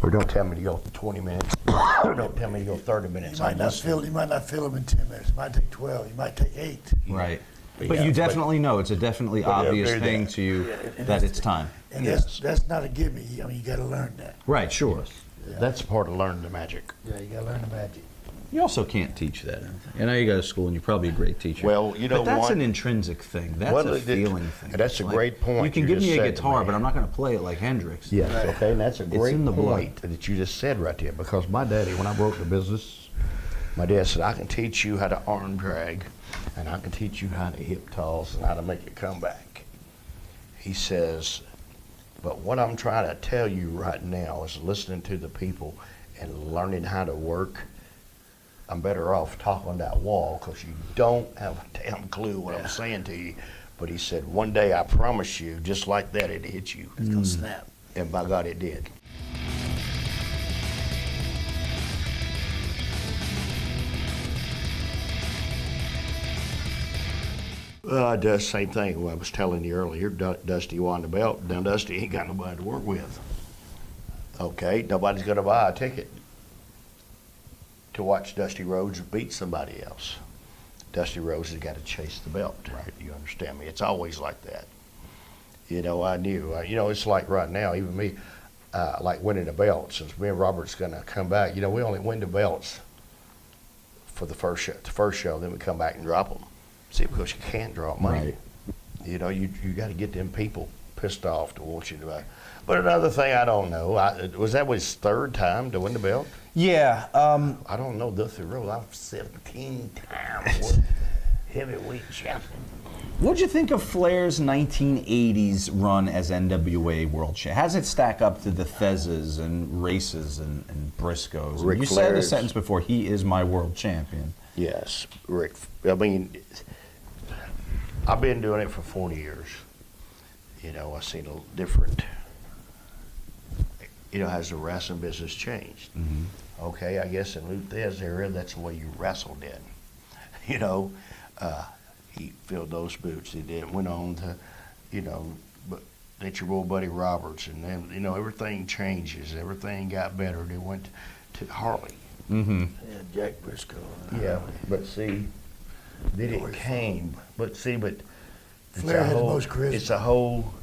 Or don't tell me to go 20 minutes. Or don't tell me to go 30 minutes. You might not feel him in 10 minutes. It might take 12. You might take 8. Right. But you definitely know. It's a definitely obvious thing to you that it's time. And that's not a gimme. I mean, you gotta learn that. Right, sure. Yeah. That's part of learning the magic. Yeah, you gotta learn the magic. You also can't teach that. I know you go to school and you're probably a great teacher. Well, but that's an intrinsic thing. That's a feeling thing. That's a great point. You can give me a guitar, but I'm not going to play it like Hendrix. Yes, okay, and that's a great in the point that you just said right there. Because my daddy, when I broke the business, my dad said, I can teach you how to arm drag, and I can teach you how to hip toss and how to make it come back. He says, but what I'm trying to tell you right now is listening to the people and learning how to work. I'm better off talking that wall because you don't have a damn clue what I'm saying to you. But he said, one day I promise you, just like that, it hit you. It's gonna snap. And by God, it did. I do the same thing. What I was telling you earlier, Dusty won the belt. Now Dusty ain't got nobody to work with. Okay, nobody's gonna buy a ticket to watch Dusty Rhodes beat somebody else. Dusty Rhodes has got to chase the belt. Right. You understand me? It's always like that. I knew. It's like right now, even me, like winning a belt. Since me and Robert's going to come back, we only win the belts for the first show, then we come back and drop them. See, because you can't drop money. Right. You know, you got to get them people pissed off to want you to. But another thing, I don't know. Was that his third time to win the belt? Yeah. I don't know. Dusty Rhodes, I'm 17 times heavyweight champion. What'd you think of Flair's 1980s run as NWA World Champion? How does it stack up to the Thezes and Races and Briscoes? Ric You said the Flair's- sentence before, he is my world champion. Yes, Rick. I mean, I've been doing it for 40 years. You know, I've seen a different. You know, has the wrestling business changed? Okay, I guess in Lou Thez era, that's the way you wrestled in. You know, he filled those boots. He did. Went on to, you know, but that's your old buddy Roberts, and then you know everything changes. Everything got better. They went to Harley. Mm-hmm. Yeah, Jack Briscoe. Yeah, but see, then it came. But it's Flair had the whole, most charisma. it's a whole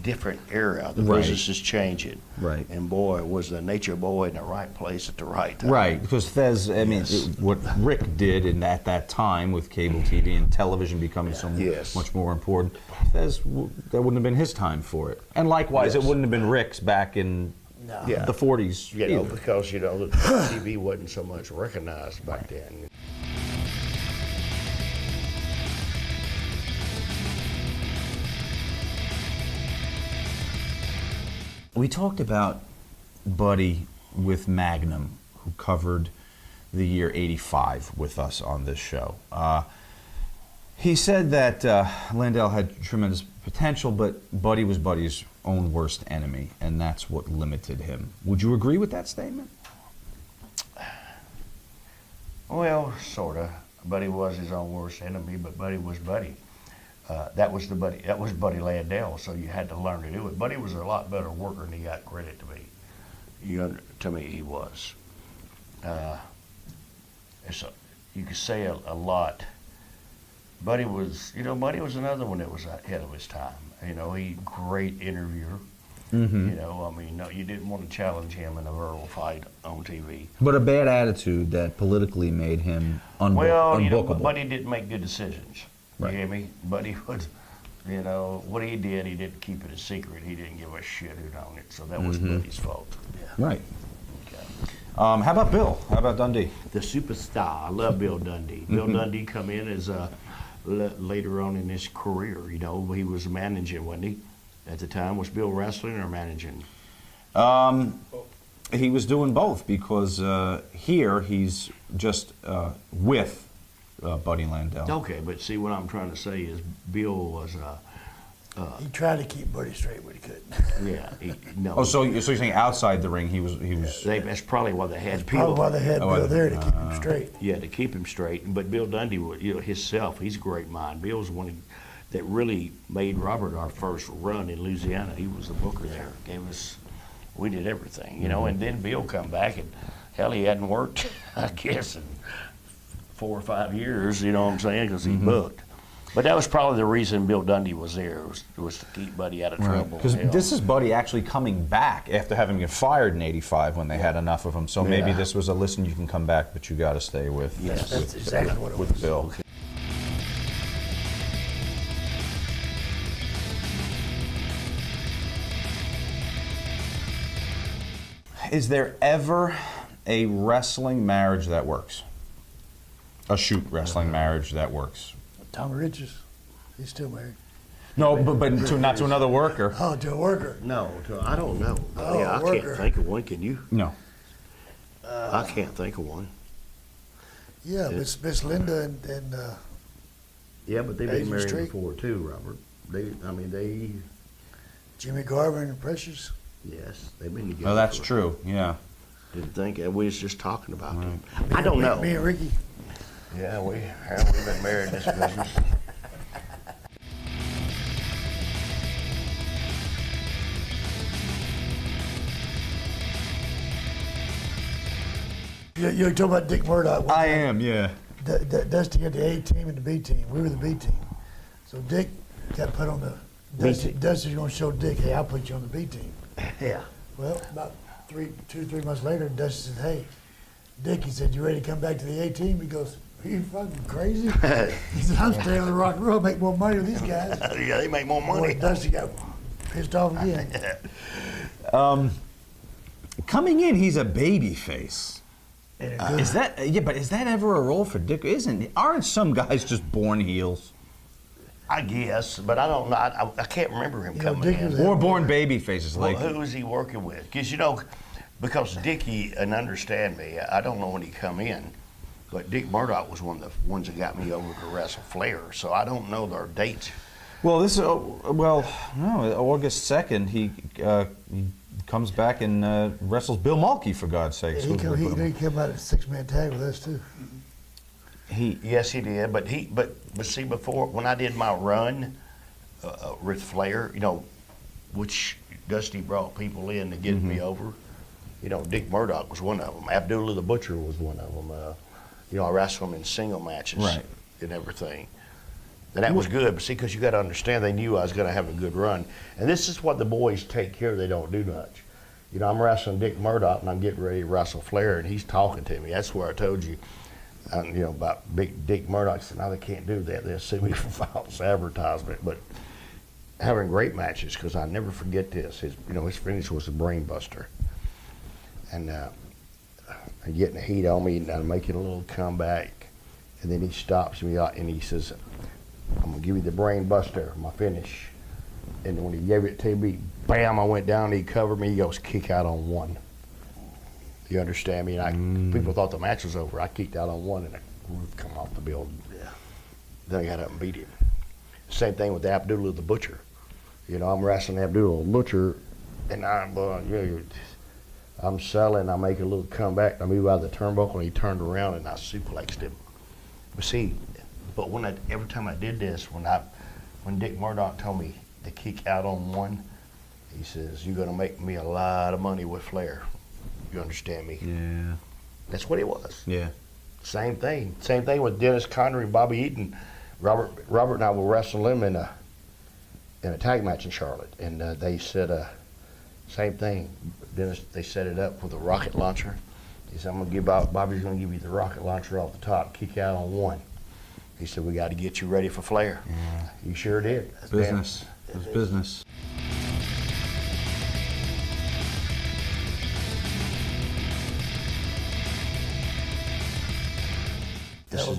different era. The Right. business is changing. Right. And boy, was the Nature Boy in the right place at the right time. Right, because Thez, I mean, Yes. what Rick did at that time with cable TV and television becoming so Yes. much more important, Thez, that wouldn't have been his time for it. And likewise, Yes. it wouldn't have been Rick's back in No. Yeah. the 40s. You know, either. because, you know, the TV wasn't so much recognized back then. We talked about Buddy with Magnum, who covered the year '85 with us on this show. He said that Landell had tremendous potential, but Buddy was Buddy's own worst enemy, and that's what limited him. Would you agree with that statement? Well, sort of. Buddy was his own worst enemy, but Buddy was Buddy. That was Buddy Landell, so you had to learn to do it. Buddy was a lot better worker than he got credit to be. To me, he was. You could say a lot. Buddy was another one that was ahead of his time. You know, great interviewer. Mm-hmm. You know, I mean, no, you didn't want to challenge him in a verbal fight on TV. But a bad attitude that politically made him Well, you know, unbookable. Buddy didn't make good decisions. Right. You hear me? Buddy would, you know, what he didn't keep it a secret. He didn't give a shit who'd own it. So that was Buddy's fault. Right. Okay. How about Bill? How about Dundee? The superstar. I love Bill Dundee. Bill Dundee come in as later on in his career. You know, he was managing, wasn't he? At the time, was Bill wrestling or managing? He was doing both because here he's just with Buddy Landell. Okay, but see what I'm trying to say is Bill was, He tried to keep Buddy straight, but he couldn't. yeah, no. Oh, so you're saying outside the ring he was. That's probably why they had Probably Bill. why they had Bill there to keep him straight. Yeah, to keep him straight. But Bill Dundee, you know, himself, he's a great mind. Bill's one that really made Robert our first run in Louisiana. He was the booker there. We did everything, you know. And then Bill come back, and hell, he hadn't worked, I guess, in 4 or 5 years. You know what I'm saying? Because he booked. But that was probably the reason Bill Dundee was there, was to keep Buddy out of trouble. Because Hell. this is Buddy actually coming back after having been fired in '85 when they had enough of him. So maybe Yeah. this was a listen, you can come back, but you got to stay with. Yes. That's exactly what it with was. Bill. Is there ever a wrestling marriage that works? A shoot wrestling marriage that works? Tommy Richards, he's still married. No, but not to another worker. Oh, to a worker. No, I don't know. Oh, Yeah, I worker. can't think of one. Can you? No. I can't think of one. Yeah, Miss Linda and Yeah, but they've Asian been married Street. before too, Robert. They Jimmy Garvin and Precious. yes, they've been together. Oh, that's for- true. Yeah. Didn't think we was just talking about them. I don't know. Me and Ricky. Yeah, we've been married in this business. You're talking about Dick Murdoch. I am, yeah. Dusty had the A team and the B team. We were the B team. So Dick got put on the. Dusty's going to show Dick, hey, I'll put you on the B team. Yeah. Well, about 3 months later, Dusty said, hey, Dick, he said, "You ready to come back to the A team?" He goes, "Are you fucking crazy?" He said, "I'm staying on the rock and roll, make more money with these guys." Yeah, they make more money. Boy, Dusty got pissed off again. Coming in, he's a baby face. And Is that but is that ever a role for Dick? Aren't some guys just born heels? I guess, but I don't know. I can't remember him You know, coming Dick in. was- Or born baby faces? Well, Like who was he working with? Because Dickie, and understand me, I don't know when he come in, but Dick Murdoch was one of the ones that got me over to wrestle Flair, so I don't know their dates. well, this August 2nd he comes back and wrestles Bill Mulkey, for God's sakes. he came out at a 6-man tag with us too. Yes, he did, but see, before, when I did my run with Flair, which Dusty brought people in to get me over, Dick Murdoch was one of them. Abdullah the Butcher was one of them. I wrestled him in single matches Right. and everything. And that was good, but see, because you got to understand, they knew I was going to have a good run. And this is what the boys take care of. They don't do much. I'm wrestling Dick Murdoch, and I'm getting ready to wrestle Flair, and he's talking to me. That's where I told you, about big Dick Murdoch. I said, "No, they can't do that. They'll sue me for false advertisement." But having great matches, because I never forget this. His finish was a brain buster. And getting the heat on me, and I'm making a little comeback, and then he stops me out and he says, "I'm gonna give you the brain buster, my finish." And when he gave it to me, bam! I went down. He covered me. He goes, "Kick out on one." You understand me? And people thought the match was over. I kicked out on one, and the roof come off the building. Yeah. Then I got up and beat him. Same thing with Abdullah the Butcher. I'm wrestling Abdullah the Butcher, and I'm selling, I make a little comeback, I move out of the turnbuckle, and he turned around and I suplexed him. But see, every time I did this, when Dick Murdoch told me to kick out on one, he says, "You're gonna make me a lot of money with Flair." You understand me? Yeah. That's what it was. Yeah. Same thing with Dennis Connery and Bobby Eaton. Robert and I were wrestling them in a tag match in Charlotte, and they said, same thing. Dennis, they set it up with a rocket launcher. He said, Bobby's going to give you the rocket launcher off the top, kick out on one. He said, "We got to get you ready for Flair." Yeah. He sure did. Business. It was business.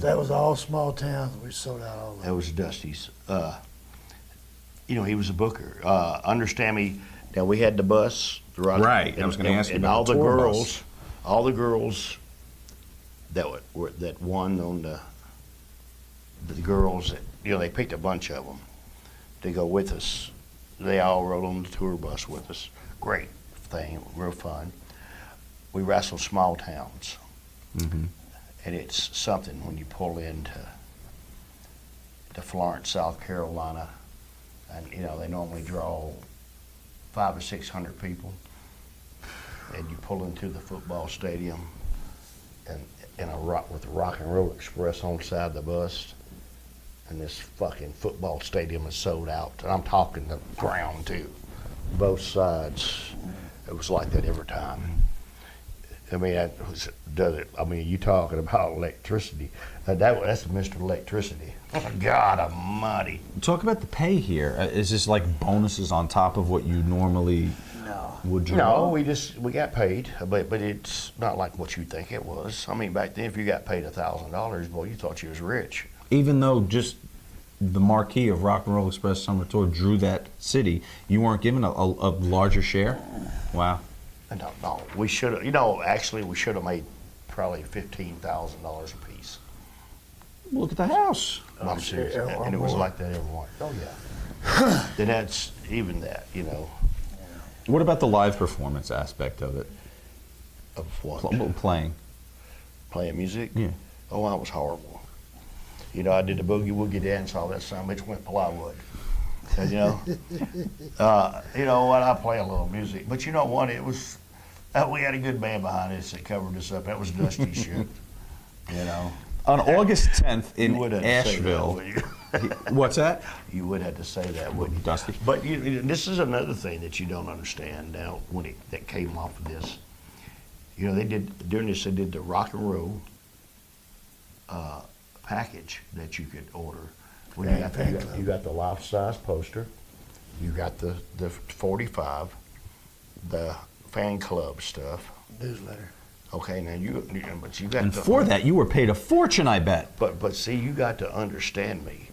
That was all small towns. We sold out all of That them. was Dusty's. He was a booker. Understand me, now we had the bus. Right, I was gonna ask you and about all the the tour girls, bus. all the girls that won on the girls that, they picked a bunch of them to go with us. They all rode on the tour bus with us. Great thing, real fun. We wrestled small towns. Mm-hmm. And it's something when you pull into Florence, South Carolina, and they normally draw 500 or 600 people, and you pull into the football stadium, and with the Rock and Roll Express on the side of the bus, and this fucking football stadium is sold out. And I'm talking the ground too, both sides. It was like that every time. You talking about electricity. That's Mr. Electricity. God almighty. Talk about the pay here. Is this like bonuses on top of what you normally would draw? No, we got paid, but it's not like what you think it was. Back then, if you got paid $1,000, boy, you thought you was rich. Even though just the marquee of Rock and Roll Express Summer Tour drew that city, you weren't given a larger share? Wow. No, we should have. Actually, we should have made probably $15,000 a piece. Look at the house. I'm serious, and it was like that every morning. Oh yeah. Then that's even that, What about the live performance aspect of it? Of what? Playing. Playing music? Yeah. Oh, that was horrible. I did the boogie woogie dance, all that son bitch went plywood. And, what? I play a little music, but you know what? It was. We had a good band behind us that covered us up. That was Dusty shit. On August 10th You in would have to say that, Asheville. would you? What's that? You would have to say that, wouldn't you? Dusty. But this is another thing that you don't understand now that came off of this. You know, they did during this. They did the rock and roll package that you could order. When you got the life-size poster, you got the 45, the fan club stuff. Newsletter. Okay, now but you got. And for that, you were paid a fortune, I bet. But see, you got to understand me.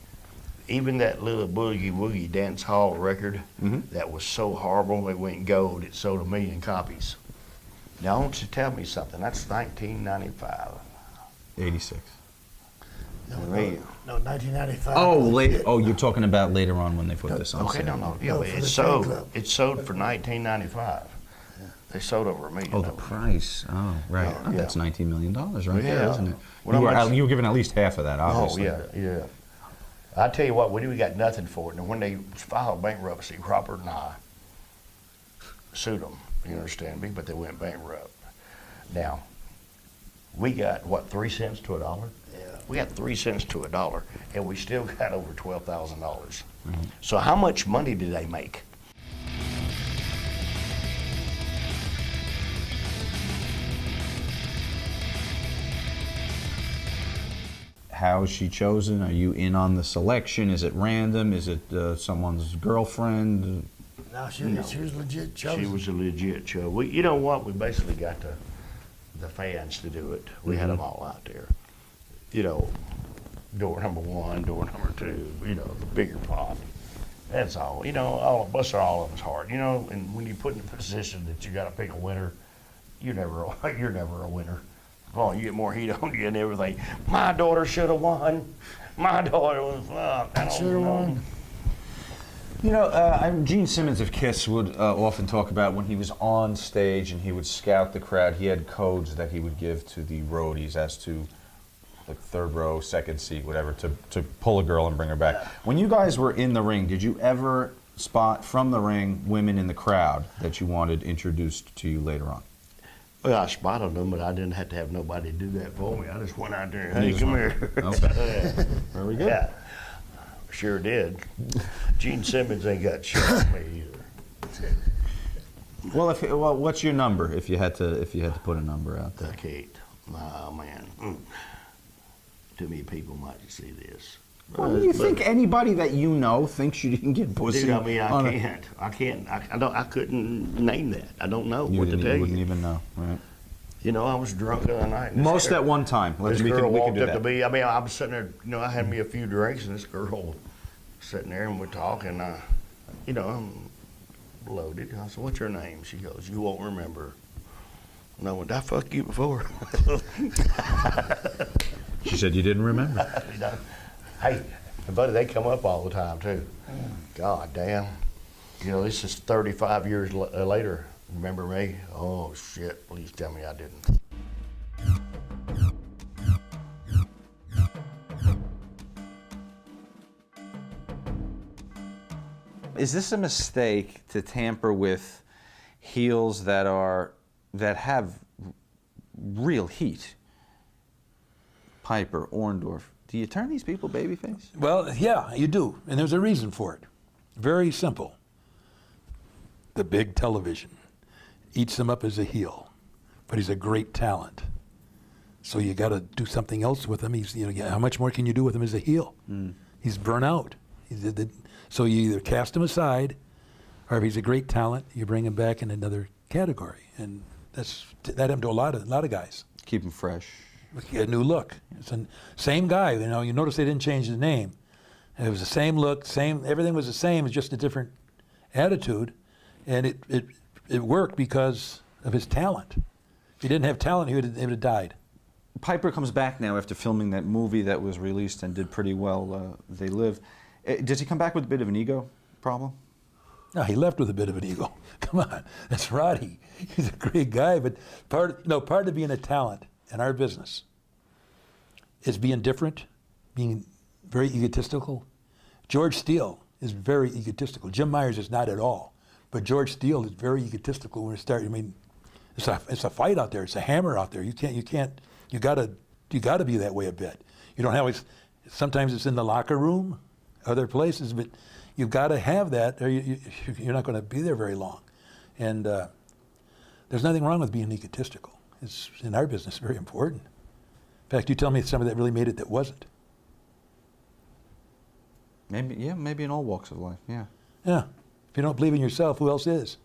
Even that little Boogie Woogie Dance Hall record that was so horrible it went gold. It sold 1 million copies. Now I want you to tell me something. That's 1995. 86. No, 1995. Oh, late. Oh, you're talking about later on when they put this on Okay, sale. no. Yeah, No, but for it the sold. fan club. It sold for 1995. They sold over 1 million. Oh, the of them. price. Oh, right. Yeah. That's $19 million right there, Yeah. isn't it? Well, You were given at least half of that, obviously. Oh yeah. I tell you what, we got nothing for it. And when they filed bankruptcy, Robert and I sued them. You understand me? But they went bankrupt. Now, we got what, 3 cents to $1? Yeah. We got 3 cents to $1, and we still got over $12,000. So how much money did they make? How is she chosen? Are you in on the selection? Is it random? Is it someone's girlfriend? No, she was legit chosen. She was a legit show. You know what? We basically got the fans to do it. We had them all out there. You know, door number 1, door number 2. You know, the bigger pot. That's all. You know, all of us hard. You know, and when you put in the position that you got to pick a winner, you're never a winner. Oh, you get more heat on you and everything. My daughter should have won. My daughter was. Should have won. You know, Gene Simmons of KISS would often talk about when he was on stage and he would scout the crowd, he had codes that he would give to the roadies as to, like, third row, second seat, whatever, to pull a girl and bring her back. When you guys were in the ring, did you ever spot from the ring women in the crowd that you wanted introduced to you later on? Well, I spotted them, but I didn't have to have nobody do that for me. I just went out there and, hey, come here. Okay. Very good. Yeah, sure did. Gene Simmons ain't got shit on me either. Well, what's your number if you had to put a number out there? I can't. Oh, man. Too many people might see this. Well, do you think anybody that you know thinks you didn't get pussy? Dude, I mean, I can't. I couldn't name that. I don't know what to tell You wouldn't you. even know, right? You know, I was drunk the other night. and this Most girl- at one time. This We girl can walked do up to that. me. I mean, I was sitting there. You know, I had me a few drinks, and this girl sitting there, and we're talking. You know, I'm loaded. I said, "What's your name?" She goes, "You won't remember." And I went, "Did I fuck you before?" She said you didn't remember. You know, hey, buddy, they come up all the time too. God damn. You know, this is 35 years later. Remember me? Oh shit! Please tell me I didn't. Is this a mistake to tamper with heels that have real heat? Piper, Orndorff. Do you turn these people babyface? Well, yeah, you do, and there's a reason for it. Very simple. The big television eats him up as a heel, but he's a great talent. So you got to do something else with him. How much more can you do with him as a heel? He's burnt out. So you either cast him aside, or if he's a great talent, you bring him back in another category, and that happened to a lot of guys. Keep them fresh. A new look. It's the same guy. You know, you notice they didn't change the name. It was the same look, everything was the same. It's just a different attitude, and it worked because of his talent. If he didn't have talent, he would have died. Piper comes back now after filming that movie that was released and did pretty well. They Live. Does he come back with a bit of an ego problem? No, he left with a bit of an ego. Come on, that's Roddy. He's a great guy, but part of being a talent in our business is being different, being very egotistical. George Steele is very egotistical. Jim Myers is not at all, but George Steele is very egotistical when it starts. I mean, it's a fight out there. It's a hammer out there. You gotta be that way a bit. You don't always. Sometimes it's in the locker room, other places, but you've got to have that, or you're not going to be there very long. And there's nothing wrong with being egotistical. is, in our business, very important. In fact, you tell me somebody that really made it that wasn't. Maybe in all walks of life, yeah. Yeah. If you don't believe in yourself, who else is?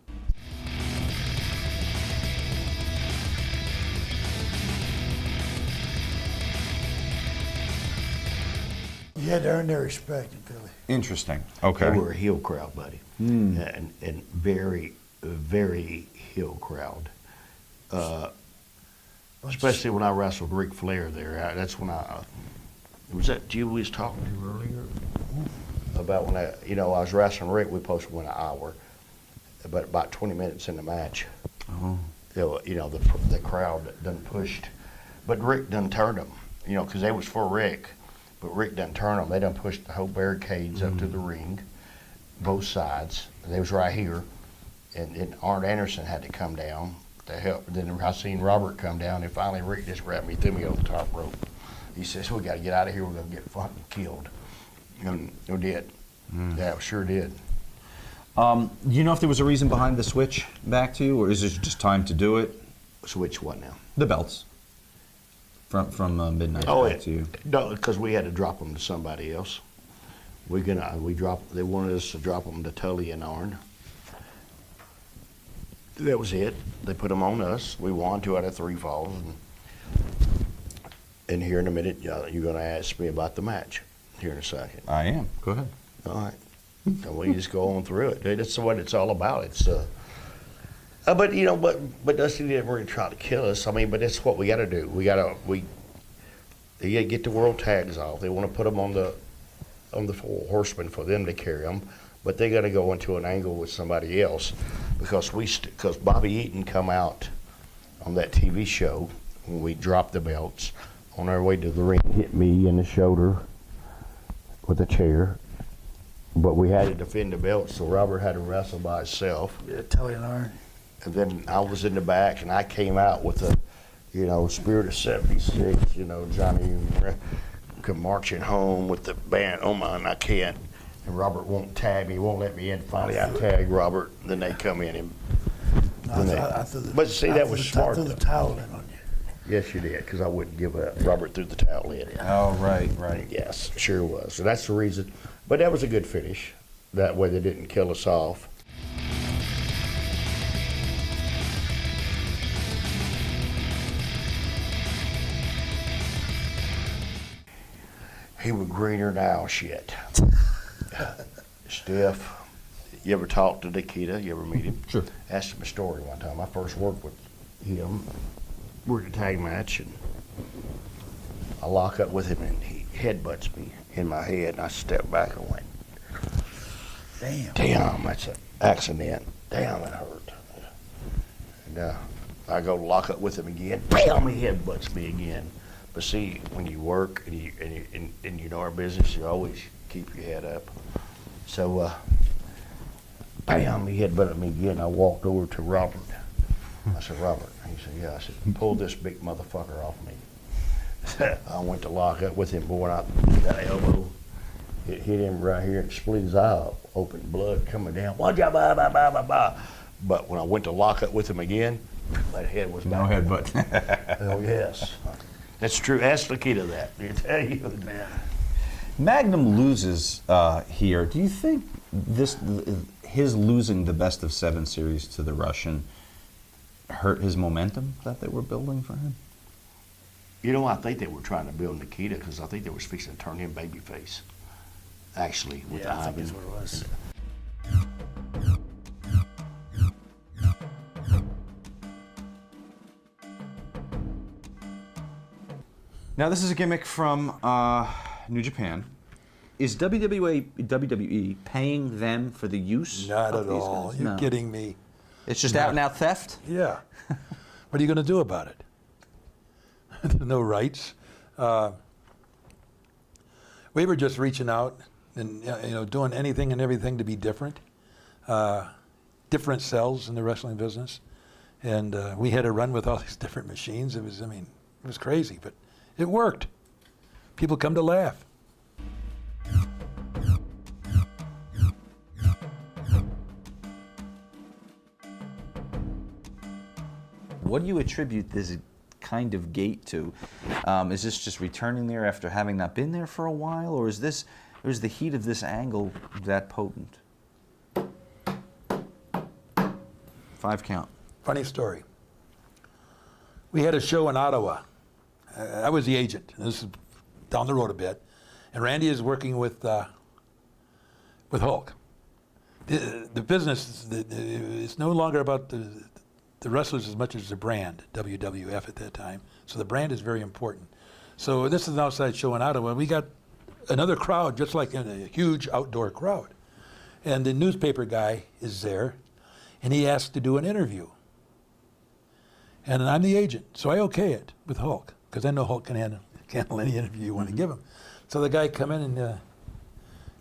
You had to earn their respect in Philly. Interesting. They Okay. were a heel crowd, buddy, and very, very heel crowd. Especially when I wrestled Ric Flair there. That's when was that you we was talking to earlier? About when I was wrestling Rick, we supposed to win an hour, but about 20 minutes in the match, Oh. the crowd done pushed, but Rick done turned them, because they was for Rick, but Rick done turned them. They done pushed the whole barricades up to the ring, both sides. They was right here, and Arn Anderson had to come down to help. Then I seen Robert come down, and finally Rick just grabbed me, threw me over the top rope. He says, "We got to get out of here. We're gonna get fucking killed." And we did. Yeah, we sure did. You know if there was a reason behind the switch back to you, or is it just time to do it? Switch what now? The belts. From midnight back to you. No, because we had to drop them to somebody else. They wanted us to drop them to Tully and Arn. That was it. They put them on us. We won 2 out of 3 falls. And here in a minute, you're going to ask me about the match. Here in a second. I am. Go ahead. All right. And we just go on through it. That's what it's all about. It's but Dusty didn't really try to kill us. I mean, but that's what we got to do. They got to get the world tags off. They want to put them on the 4 horsemen for them to carry them, but they got to go into an angle with somebody else because Bobby Eaton come out on that TV show when we dropped the belts on our way to the ring, hit me in the shoulder with a chair. But we had to defend the belt, so Robert had to wrestle by himself. Yeah, Tully and Arn. And then I was in the back, and I came out with a, Spirit of '76, Johnny come marching home with the band. Oh my, and I can't. And Robert won't tag me, won't let me in. Finally, I tagged Robert. Then they come in and. But see, that was smart. I threw the towel in on you. Yes, you did, because I wouldn't give up. Robert threw the towel in. Oh, right. Yes, sure was. So that's the reason. But that was a good finish. That way they didn't kill us off. He was greener than owl shit. Stiff. You ever talk to Nikita? You ever meet him? Sure. Asked him a story one time. I first worked with him. Worked a tag match, and I lock up with him, and he headbutts me in my head, and I step back and went, "Damn, that's an accident. Damn, it hurt." And I go lock up with him again. Bam, he headbutts me again. But see, when you work and you know our business, you always keep your head up. So, bam, he headbutted me again. I walked over to Robert. I said, "Robert." He said, "Yeah." I said, "Pull this big motherfucker off me." I went to lock up with him, boy, and that elbow, it hit him right here and split his eye open, blood coming down. But when I went to lock up with him again, that head was No back. headbutt. Oh, yes. That's true. Ask Nikita that. I tell you, man. Magnum loses here. Do you think his losing the best of 7 series to the Russian hurt his momentum that they were building for him? I think they were trying to build Nikita because I think they were fixing to turn him babyface. Actually, with Yeah, I Ivan. think that's what it was. Now, this is a gimmick from New Japan. Is WWE paying them for the use Not of at these all. guys? You're No. kidding me. It's just out and out theft? Yeah. What are you going to do about it? No rights. We were just reaching out and doing anything and everything to be different. Different cells in the wrestling business, and we had a run with all these different machines. It was crazy, but it worked. People come to laugh. What do you attribute this kind of gait to? Is this just returning there after having not been there for a while, or is the heat of this angle that potent? 5 count. Funny story. We had a show in Ottawa. I was the agent. This is down the road a bit, and Randy is working with Hulk. The business is no longer about the wrestlers as much as the brand, WWF at that time. So the brand is very important. So this is an outside show in Ottawa. We got another crowd, just like in a huge outdoor crowd. And the newspaper guy is there, and he asked to do an interview. And I'm the agent, so I okay it with Hulk, because I know Hulk can handle any interview you want to give him. So the guy come in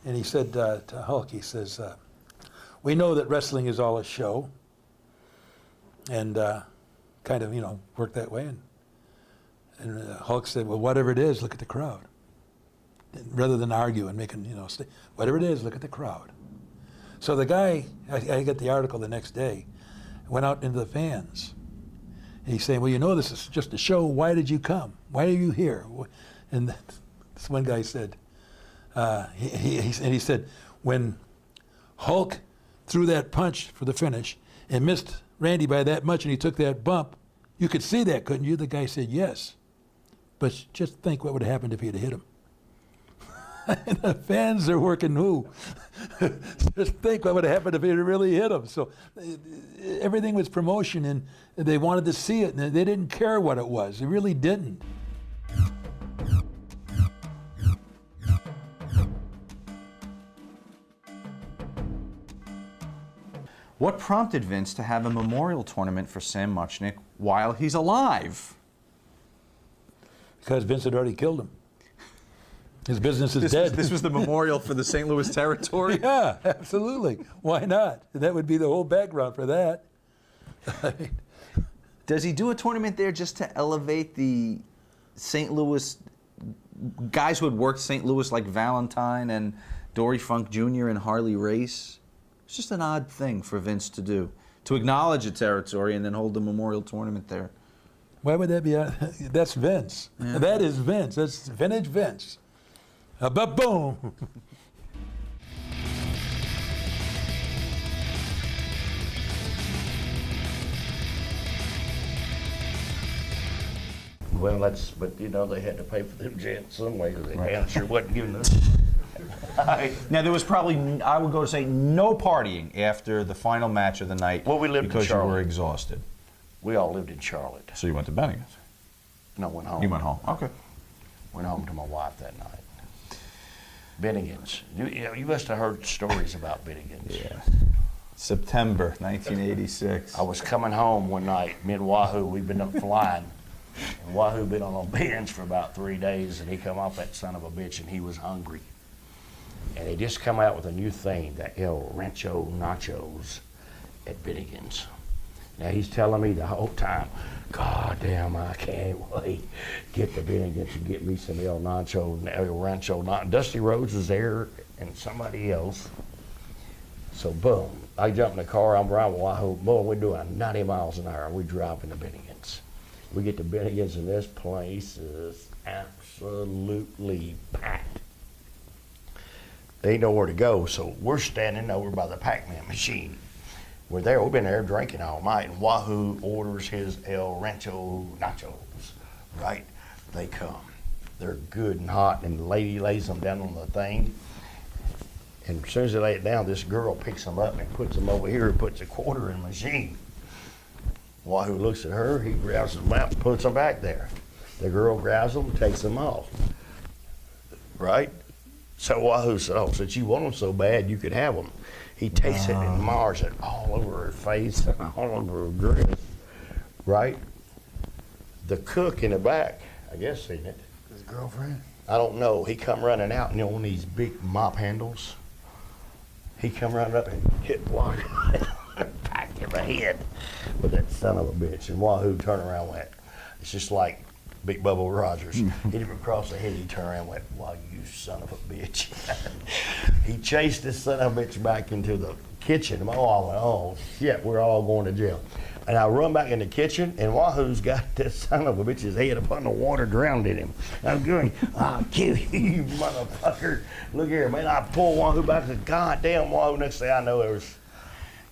and he said to Hulk, he says, we know that wrestling is all a show, and kind of, work that way. And Hulk said, well, whatever it is, look at the crowd. Rather than argue and making, whatever it is, look at the crowd. So the guy, I got the article the next day, went out into the fans. And he's saying, well, this is just a show. Why did you come? Why are you here? And this one guy said, he said, when Hulk threw that punch for the finish and missed Randy by that much and he took that bump, you could see that, couldn't you? The guy said, yes. But just think what would have happened if he'd hit him. And the fans are working who? Just think what would have happened if he'd really hit him. So everything was promotion, and they wanted to see it, and they didn't care what it was. They really didn't. What prompted Vince to have a memorial tournament for Sam Muchnick while he's alive? Because Vince had already killed him. His business is dead. This was the memorial for the St. Louis territory? Yeah, absolutely. Why not? That would be the whole background for that. Does he do a tournament there just to elevate the St. Louis guys who had worked St. Louis, like Valentine and Dory Funk Jr. and Harley Race? It's just an odd thing for Vince to do, to acknowledge a territory and then hold the memorial tournament there. Why would that be? That's Vince. Yeah. That is Vince. That's vintage Vince. But boom. Well, but they had to pay for them jets some way, because the manager wasn't giving us. Now, there was probably, I would go to say, no partying after the final match of the night. Well, we lived in because you Charlotte. were exhausted. We all lived in Charlotte. So you went to Bennigan's? No, went home. You went home, okay. Went home to my wife that night. Bennigan's. You must have heard stories about Bennigan's. Yeah. September 1986. I was coming home one night. Me and Wahoo, we'd been up flying. And Wahoo been on a bench for about 3 days, and he come off that son of a bitch, and he was hungry. And they just come out with a new thing, the El Rancho Nachos at Bennigan's. Now he's telling me the whole time, God damn, I can't wait. Get to Bennigan's and get me some El Rancho. Dusty Rhodes was there and somebody else. So boom, I jump in the car, I'm riding with Wahoo. Boy, we're doing 90 miles an hour. We drive into Bennigan's. We get to Bennigan's and this place is absolutely packed. There ain't nowhere to go, so we're standing over by the Pac-Man machine. We've been there drinking all night, and Wahoo orders his El Rancho Nachos, right? They come. They're good and hot, and the lady lays them down on the thing. And as soon as they lay it down, this girl picks them up and puts them over here and puts a quarter in the machine. Wahoo looks at her, he grabs them out and puts them back there. The girl grabs them, takes them off, right? So Wahoo said, oh, since you want them so bad, you could have them. He takes it and mars it all over her face, all over her dress, right? The cook in the back, I guess, seen it. His girlfriend? I don't know. He come running out, and on these big mop handles, he come running up and hit Wahoo back in the head with that son of a bitch. And Wahoo turned around and went, it's just like Big Bubba Rogers. Hit him across the head, he turned around and went, why, you son of a bitch. He chased this son of a bitch back into the kitchen. Oh, I went, oh, shit, we're all going to jail. And I run back in the kitchen, and Wahoo's got that son of a bitch's head up on the water, drowned in him. I'm going, I'll kill you, you motherfucker. Look here, man. I pull Wahoo back and said, God damn, Wahoo. Next thing I know,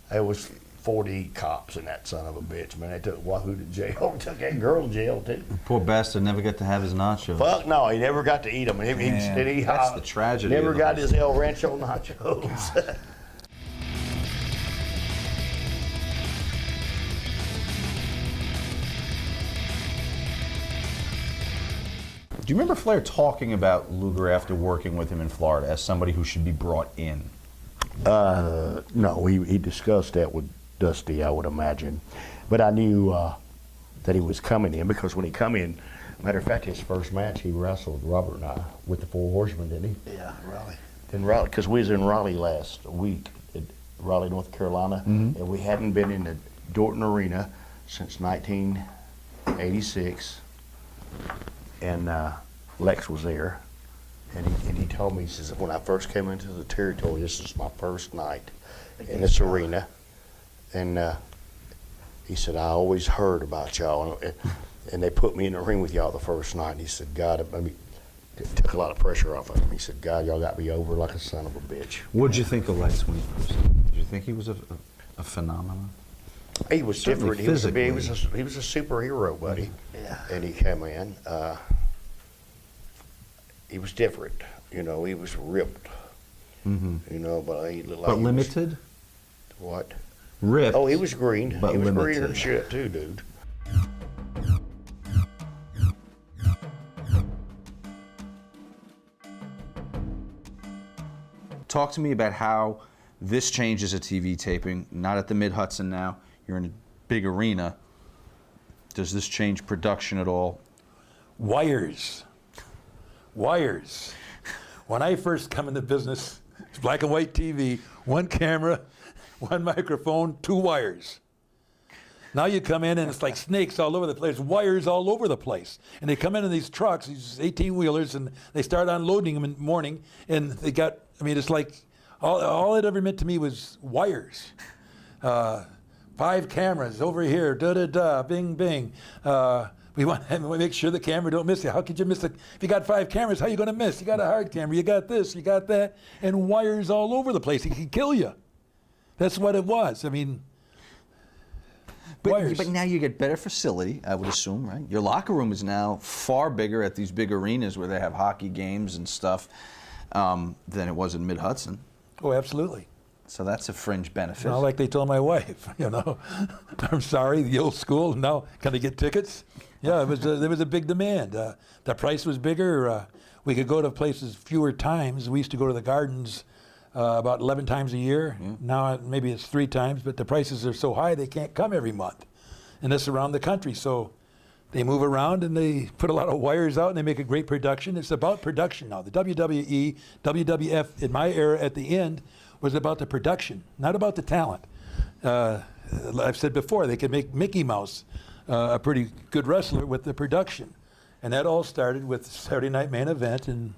there was 40 cops in that son of a bitch, man. They took Wahoo to jail, took that girl to jail, too. Poor bastard never got to have his nachos. Fuck no, he never got to eat them. That's the tragedy. Never of the got whole his El Rancho nachos. Do you remember Flair talking about Luger after working with him in Florida as somebody who should be brought in? No, he discussed that with Dusty, I would imagine. But I knew that he was coming in because when he come in, matter of fact, his first match, he wrestled Robert and I with the Four Horsemen, didn't he? Yeah, Raleigh. In Raleigh, because we was in Raleigh last week, at Raleigh, North Carolina, and we hadn't been in the Dorton Arena since 1986. And Lex was there, and he told me, he says, when I first came into the territory, this is my first night in this arena, and he said, I always heard about y'all, and they put me in the ring with y'all the first night, and he said, God, it took a lot of pressure off of him. He said, God, y'all got me over like a son of a bitch. What'd you think of Lex when he first? Did you think he was a phenomenon? He was Certainly different. He physically. was a superhero, buddy. Yeah. And he came in. He was different. You know, he was ripped. You know, but he looked like. But limited? What? Ripped. Oh, he was green. But He was greener limited. than shit too, dude. Talk to me about how this changes a TV taping. Not at the Mid-Hudson now. You're in a big arena. Does this change production at all? Wires. Wires. When I first come in the business, it's black and white TV, one camera, one microphone, 2 wires. Now you come in and it's like snakes all over the place, wires all over the place. And they come in these trucks, these 18-wheelers, and they start unloading them in the morning, and they got, I mean, it's like, all it ever meant to me was wires. 5 cameras over here, da-da-da, bing, bing. We want to make sure the camera don't miss you. How could you miss it? If you got 5 cameras, how are you going to miss? You got a hard camera, you got this, you got that, and wires all over the place. It can kill you. That's what it was. I mean, wires. But now you get better facility, I would assume, right? Your locker room is now far bigger at these big arenas where they have hockey games and stuff than it was in Mid-Hudson. Oh, absolutely. So that's a fringe benefit. Not like they told my wife, you know, I'm sorry, the old school, now can I get tickets? Yeah, there was a big demand. The price was bigger. We could go to places fewer times. We used to go to the Gardens about 11 times a year. Now maybe it's 3 times, but the prices are so high they can't come every month. And that's around the country. So they move around and they put a lot of wires out and they make a great production. It's about production now. The WWE, WWF in my era at the end was about the production, not about the talent. I've said before, they could make Mickey Mouse a pretty good wrestler with the production. And that all started with Saturday Night Main Event, and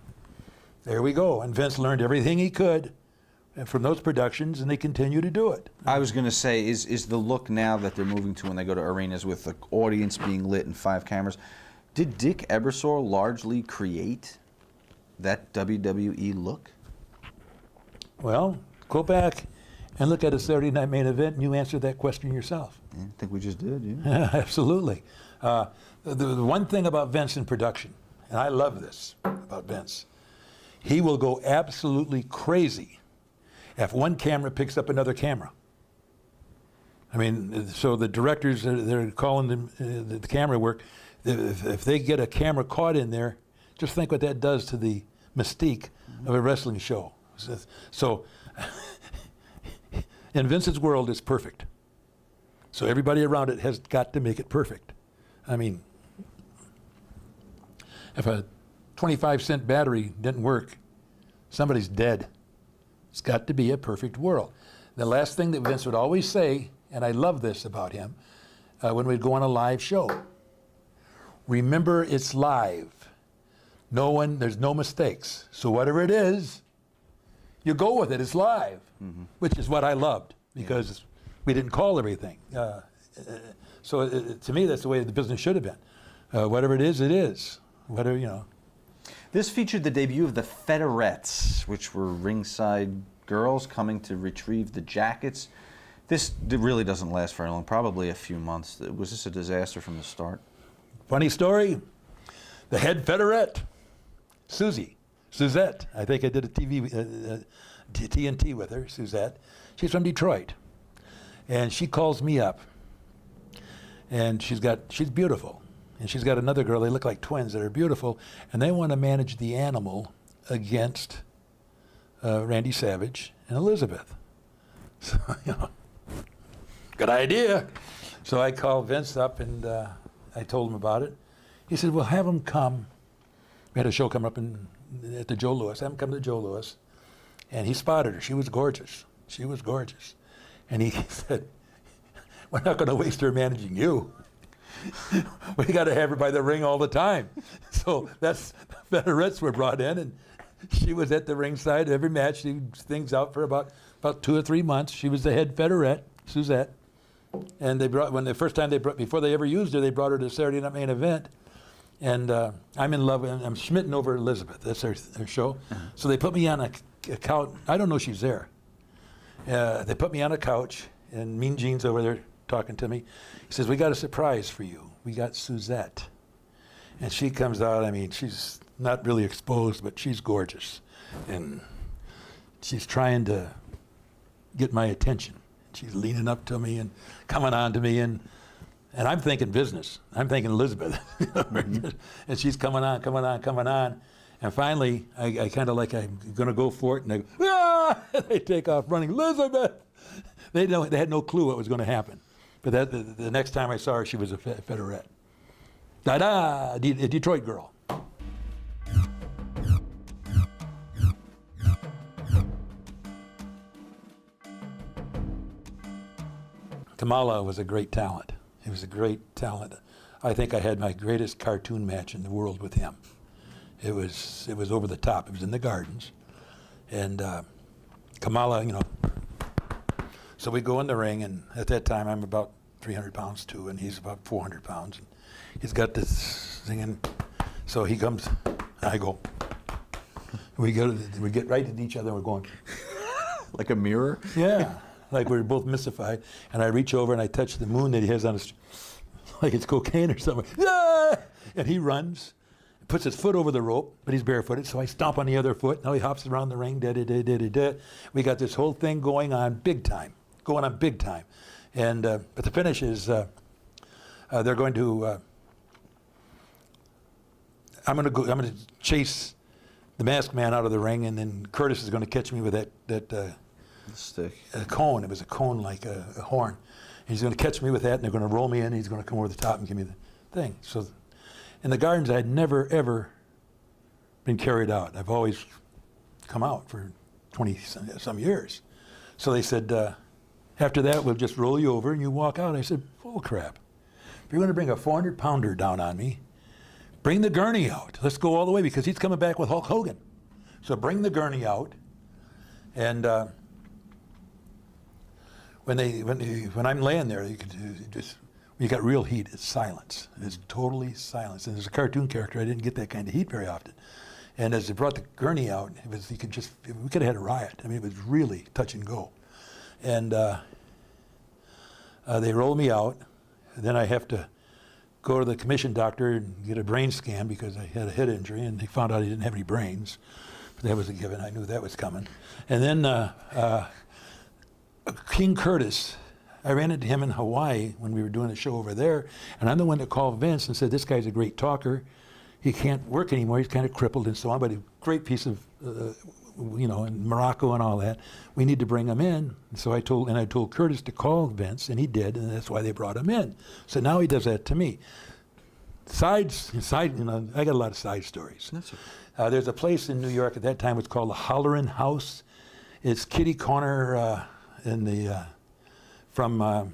there we go. And Vince learned everything he could from those productions, and they continue to do it. I was going to say, is the look now that they're moving to when they go to arenas with the audience being lit and 5 cameras, did Dick Ebersol largely create that WWE look? Well, go back and look at a Saturday Night Main Event, and you answer that question yourself. Yeah, I think we just did, yeah. Absolutely. The one thing about Vince in production, and I love this about Vince, he will go absolutely crazy if one camera picks up another camera. I mean, so the directors, they're calling them the camera work. If they get a camera caught in there, just think what that does to the mystique of a wrestling show. So in Vince's world, it's perfect. So everybody around it has got to make it perfect. I mean, if a 25-cent battery didn't work, somebody's dead. It's got to be a perfect world. The last thing that Vince would always say, and I love this about him, when we'd go on a live show, remember it's live. There's no mistakes. So whatever it is, you go with it. It's live, which is what I loved because we didn't call everything. So to me, that's the way the business should have been. Whatever it is, it is. Whatever, you know. This featured the debut of the Fedorettes, which were ringside girls coming to retrieve the jackets. This really doesn't last very long, probably a few months. Was this a disaster from the start? Funny story, the head Federette, Suzette, I think I did a TNT with her, Suzette. She's from Detroit. And she calls me up. And she's beautiful. And she's got another girl, they look like twins that are beautiful, and they want to manage the Animal against Randy Savage and Elizabeth. So, you know, good idea. So I called Vince up and I told him about it. He said, well, have them come. We had a show come up at the Joe Louis. Have them come to Joe Louis. And he spotted her. She was gorgeous. She was gorgeous. And he said, we're not going to waste her managing you. We got to have her by the ring all the time. So that's the Fedorettes were brought in, and she was at the ringside every match. She was things out for about 2 or 3 months. She was the head Federette, Suzette. And they brought, before they ever used her, they brought her to Saturday Night Main Event. And I'm in love, and I'm smitten over Elizabeth. That's their show. Uh-huh. So they put me on a couch. I don't know she's there. They put me on a couch, and Mean Gene's over there talking to me. He says, we got a surprise for you. We got Suzette. And she comes out, I mean, she's not really exposed, but she's gorgeous. And she's trying to get my attention. She's leaning up to me and coming on to me, and I'm thinking business. I'm thinking Elizabeth. And she's coming on. And finally, I kind of like, I'm going to go for it, and they go, ah! They take off running, Elizabeth! They had no clue what was going to happen. But the next time I saw her, she was a Federette. Da-da! A Detroit girl. Kamala was a great talent. He was a great talent. I think I had my greatest cartoon match in the world with him. It was over the top. It was in the Gardens. And Kamala, you know, so we go in the ring, and at that time I'm about 300 pounds too, and he's about 400 pounds. And he's got this thing, and so he comes, and I go. We get right at each other, and we're going. Like a mirror? Yeah, like we're both mystified. And I reach over and I touch the moon that he has on his, like it's cocaine or something. Ah! And he runs, puts his foot over the rope, but he's barefooted, so I stomp on the other foot. Now he hops around the ring, da-da-da-da-da-da. We got this whole thing going on big time. And but the finish is they're going to I'm going to chase the Masked Man out of the ring, and then Curtis is going to catch me with that stick, a cone. It was a cone like a horn. He's going to catch me with that, and they're going to roll me in. And he's going to come over the top and give me the thing. So in the Gardens, I had never ever been carried out. I've always come out for 20 some years. So they said, after that, we'll just roll you over and you walk out. I said, bull crap. If you're going to bring a 400-pounder down on me, bring the gurney out. Let's go all the way, because he's coming back with Hulk Hogan. So bring the gurney out. And when I'm laying there, you got real heat. It's silence. It's totally silence. And there's a cartoon character. I didn't get that kind of heat very often. And as they brought the gurney out, we could have had a riot. I mean, it was really touch and go. And they roll me out. And then I have to go to the commission doctor and get a brain scan, because I had a head injury, and they found out I didn't have any brains. But that was a given. I knew that was coming. And then King Curtis, I ran into him in Hawaii when we were doing a show over there, and I'm the one that called Vince and said, this guy's a great talker. He can't work anymore. He's kind of crippled and so on, but a great piece of, in Morocco and all that. We need to bring him in. And so I told Curtis to call Vince, and he did, and that's why they brought him in. So now he does that to me. I got a lot of side stories. There's a place in New York at that time. It's called the Hollerin' House. It's kitty corner from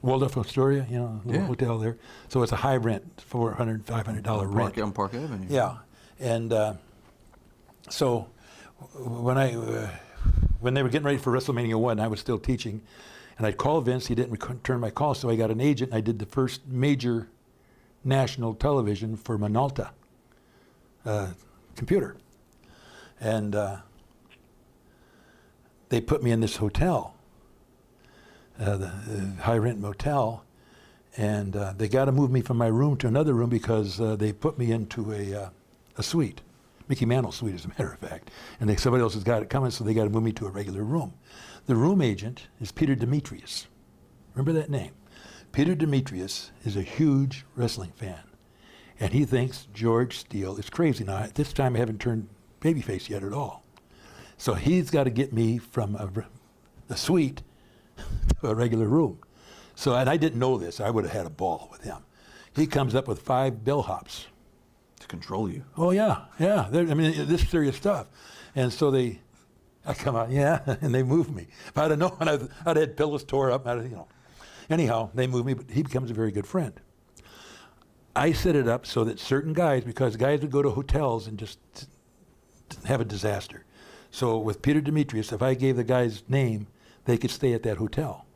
Waldorf Astoria, little hotel there. So it's a high rent, $400, $500 rent. On Park Avenue. Yeah, and so when they were getting ready for WrestleMania 1, I was still teaching, And I'd call Vince, he didn't return my call, so I got an agent, and I did the first major national television for Minolta computer. And they put me in this hotel, the high-rent motel, and they got to move me from my room to another room because they put me into a suite, Mickey Mantle suite, as a matter of fact. And somebody else has got it coming, so they got to move me to a regular room. The room agent is Peter Demetrius. Remember that name? Peter Demetrius is a huge wrestling fan, and he thinks George Steele is crazy. Now, at this time, I haven't turned babyface yet at all. So he's got to get me from a suite to a regular room. So, and I didn't know this. I would have had a ball with him. He comes up with 5 bellhops. To control you. Oh, yeah, yeah. I mean, this is serious stuff. And so I come out, yeah, and they move me. If I'd have known, I'd have had pillows tore up, you know. Anyhow, they move me, but he becomes a very good friend. I set it up so that certain guys, because guys would go to hotels and just have a disaster. So with Peter Demetrius, if I gave the guy's name, they could stay at that hotel.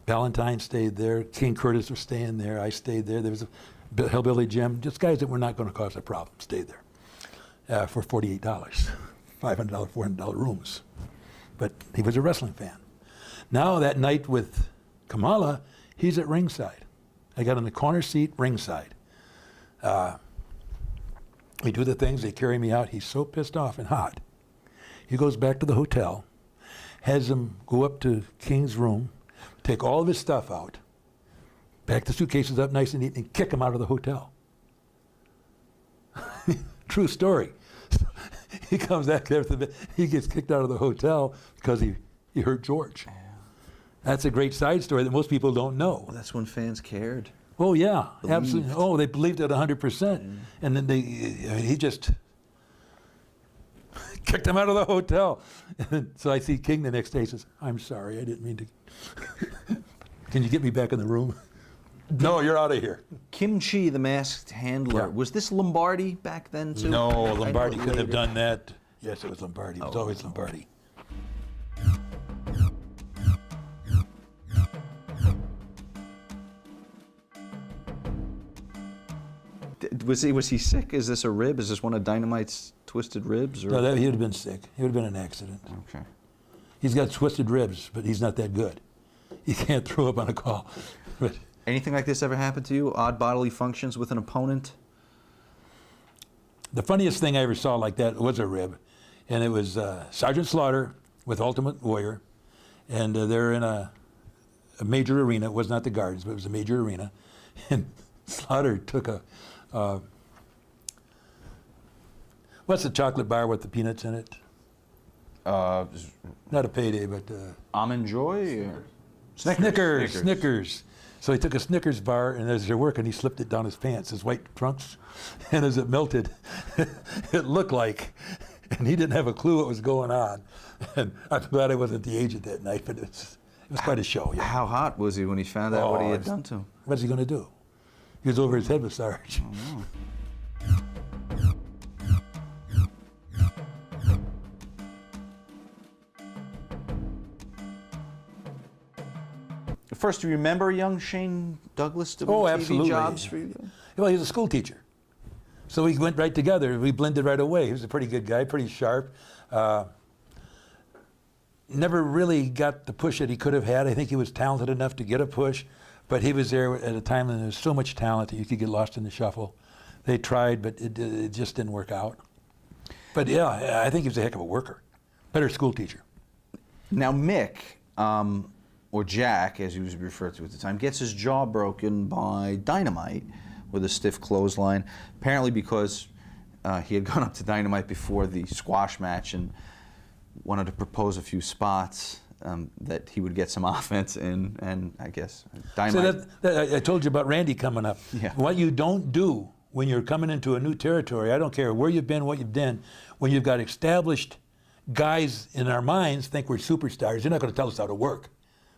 Valentine stayed there, King Curtis was staying there, I stayed there. There was a Hillbilly Jim, just guys that were not going to cause a problem, stayed there for $48, $500, $400 rooms. But he was a wrestling fan. Now that night with Kamala, he's at ringside. I got in the corner seat, ringside. We do the things, they carry me out. He's so pissed off and hot. He goes back to the hotel, has them go up to King's room, take all of his stuff out, pack the suitcases up nice and neat, and kick him out of the hotel. True story. He comes back there, he gets kicked out of the hotel because he hurt George. Yeah. That's a great side story that most people don't know. Well, that's when fans cared. Oh, yeah, Believed. absolutely. Oh, they believed it 100%. And then he just kicked him out of the hotel. And so I see King the next day. He says, "I'm sorry, I didn't mean to." Can you get me back in the room? No, you're out of here. Kim Chi, the masked handler. Yeah. Was this Lombardi back then, too? No, I know Lombardi it couldn't have later. done that. Yes, it was Lombardi. It was always Lombardi. Was he sick? Is this a rib? Is this one of Dynamite's twisted ribs? Or? No, he would have been sick. He would have been in an accident. Okay. He's got twisted ribs, but he's not that good. He can't throw up on a call. But Anything like this ever happened to you? Odd bodily functions with an opponent? the funniest thing I ever saw like that was a rib, and it was Sergeant Slaughter with Ultimate Warrior, and they're in a major arena. It was not the Gardens, but it was a major arena, and Slaughter took a what's the chocolate bar with the peanuts in it? Not a Payday, but Almond Joy? Snickers. So he took a Snickers bar, and as they're working, he slipped it down his pants, his white trunks, and as it melted, it looked like, and he didn't have a clue what was going on. And I'm glad I wasn't the agent that night, but it was quite a show. Yeah. How hot was he when he found out what he had done to him? What's he going to do? He was over his head with Sarge. Oh, no. First, do you remember young Shane Douglas doing TV absolutely. jobs for you? Well, he was a school teacher. So we went right together. We blended right away. He was a pretty good guy, pretty sharp. Never really got the push that he could have had. I think he was talented enough to get a push, but he was there at a time when there was so much talent that you could get lost in the shuffle. They tried, but it just didn't work out. But yeah, I think he was a heck of a worker. Better school teacher. Now, Mick, or Jack, as he was referred to at the time, gets his jaw broken by Dynamite with a stiff clothesline, apparently because he had gone up to Dynamite before the squash match and wanted to propose a few spots that he would get some offense in, and I guess Dynamite... So I told you about Randy coming up. Yeah. What you don't do when you're coming into a new territory, I don't care where you've been, what you've done, when you've got established guys in our minds think we're superstars, you're not going to tell us how to work.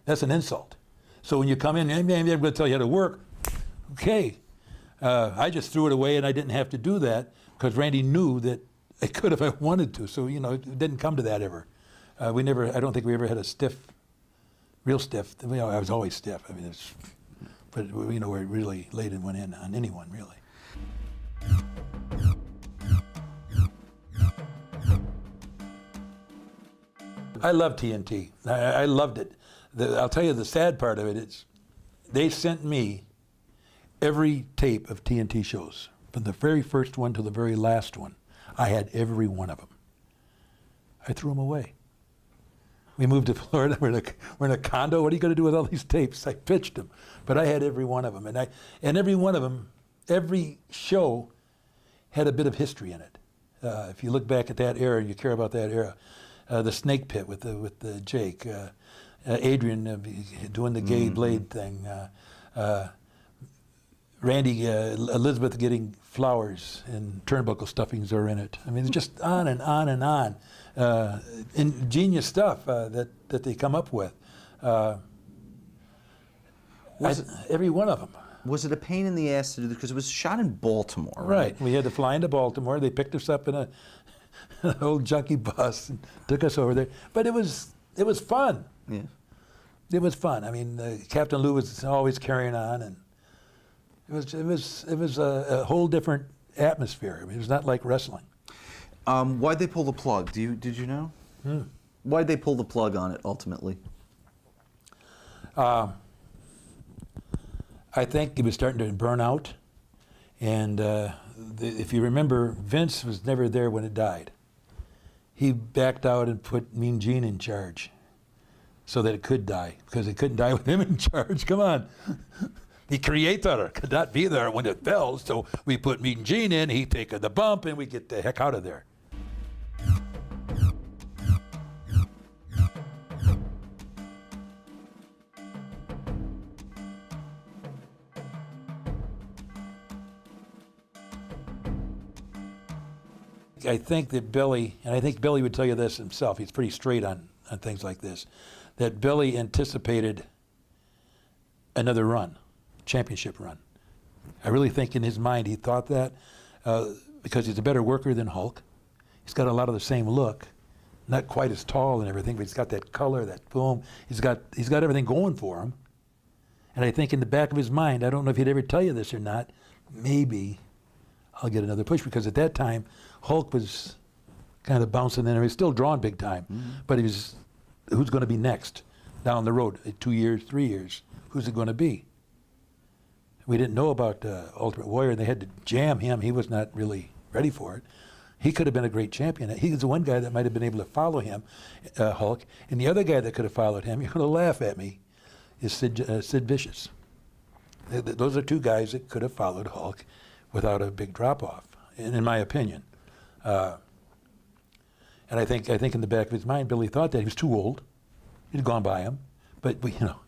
That's an insult. So when you come in, I'm going to tell you how to work. Okay. I just threw it away, and I didn't have to do that because Randy knew that I could if I wanted to. So, it didn't come to that ever. I don't think we ever had a stiff real stiff. You know, I was always stiff. I mean, but you know, where it really laid and went in on anyone, really. I love TNT. I loved it. I'll tell you the sad part of it is they sent me every tape of TNT shows, from the very first one to the very last one. I had every one of them. I threw them away. We moved to Florida. We're in a condo. What are you going to do with all these tapes? I pitched them, but I had every one of them, and every one of them, every show had a bit of history in it. If you look back at that era and you care about that era, the Snake Pit with the Jake, Adrian doing the gay blade thing, Randy, Elizabeth getting flowers and turnbuckle stuffings are in it. I mean, it's just on and on and on. Ingenious stuff that they come up with. Every one of them. Was it a pain in the ass to do this? Because it was shot in Baltimore, Right. We had to fly into Baltimore. They picked us up in an old junkie bus and took us over there. But it was fun. Yeah. It was fun. I mean, Captain Lou was always carrying on, and it was a whole different atmosphere. I mean, it was not like wrestling. Why'd they pull the plug? Did you know? Why'd they pull the plug on it ultimately? I think it was starting to burn out, and if you remember, Vince was never there when it died. He backed out and put Mean Gene in charge so that it could die, because it couldn't die with him in charge. Come on. The creator could not be there when it fell, so we put Mean Gene in, he take the bump, and we get the heck out of there. I think that Billy, and I think Billy would tell you this himself, he's pretty straight on things like this, that Billy anticipated another run, championship run. I really think in his mind he thought that because he's a better worker than Hulk. He's got a lot of the same look, not quite as tall and everything, but he's got that color, that boom. He's got everything going for him. And I think in the back of his mind, I don't know if he'd ever tell you this or not, maybe I'll get another push, because at that time Hulk was kind of bouncing in. He was still drawing big time, but he was, who's going to be next down the road? 2 years, 3 years, who's it going to be? We didn't know about Ultimate Warrior, and they had to jam him. He was not really ready for it. He could have been a great champion. He was the one guy that might have been able to follow him, Hulk. And the other guy that could have followed him, you're going to laugh at me, is Sid Vicious. Those are two guys that could have followed Hulk without a big drop-off, in my opinion. And I think in the back of his mind, Billy thought that he was too old. He'd gone by him, but you know,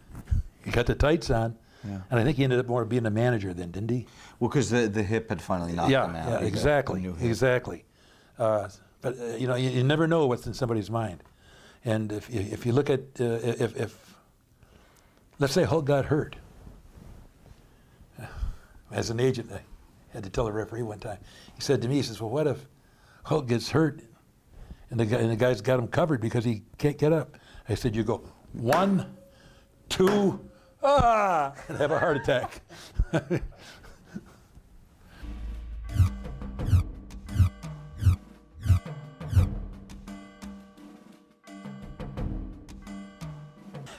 he got the tights on. Yeah. And I think he ended up more being a manager then, didn't he? Well, because the hip had finally knocked him out. Yeah, exactly, exactly. But you know, you never know what's in somebody's mind. And if you look at if let's say Hulk got hurt, as an agent, I had to tell the referee one time. He said to me, he says, "Well, what if Hulk gets hurt, and the guy's got him covered because he can't get up?" I said, "You go 1, 2, and have a heart attack."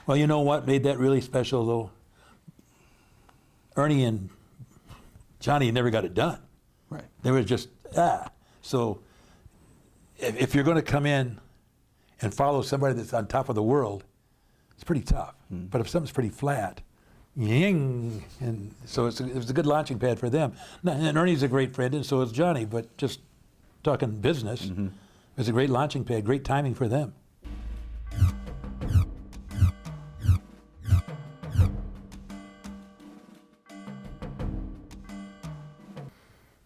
Well, you know what made that really special, though? Ernie and Johnny never got it done. Right. They were just, So if you're going to come in and follow somebody that's on top of the world, it's pretty tough. But if something's pretty flat, ying, and so it was a good launching pad for them. And Ernie's a great friend, and so is Johnny, but just talking business, it was a great launching pad, great timing for them.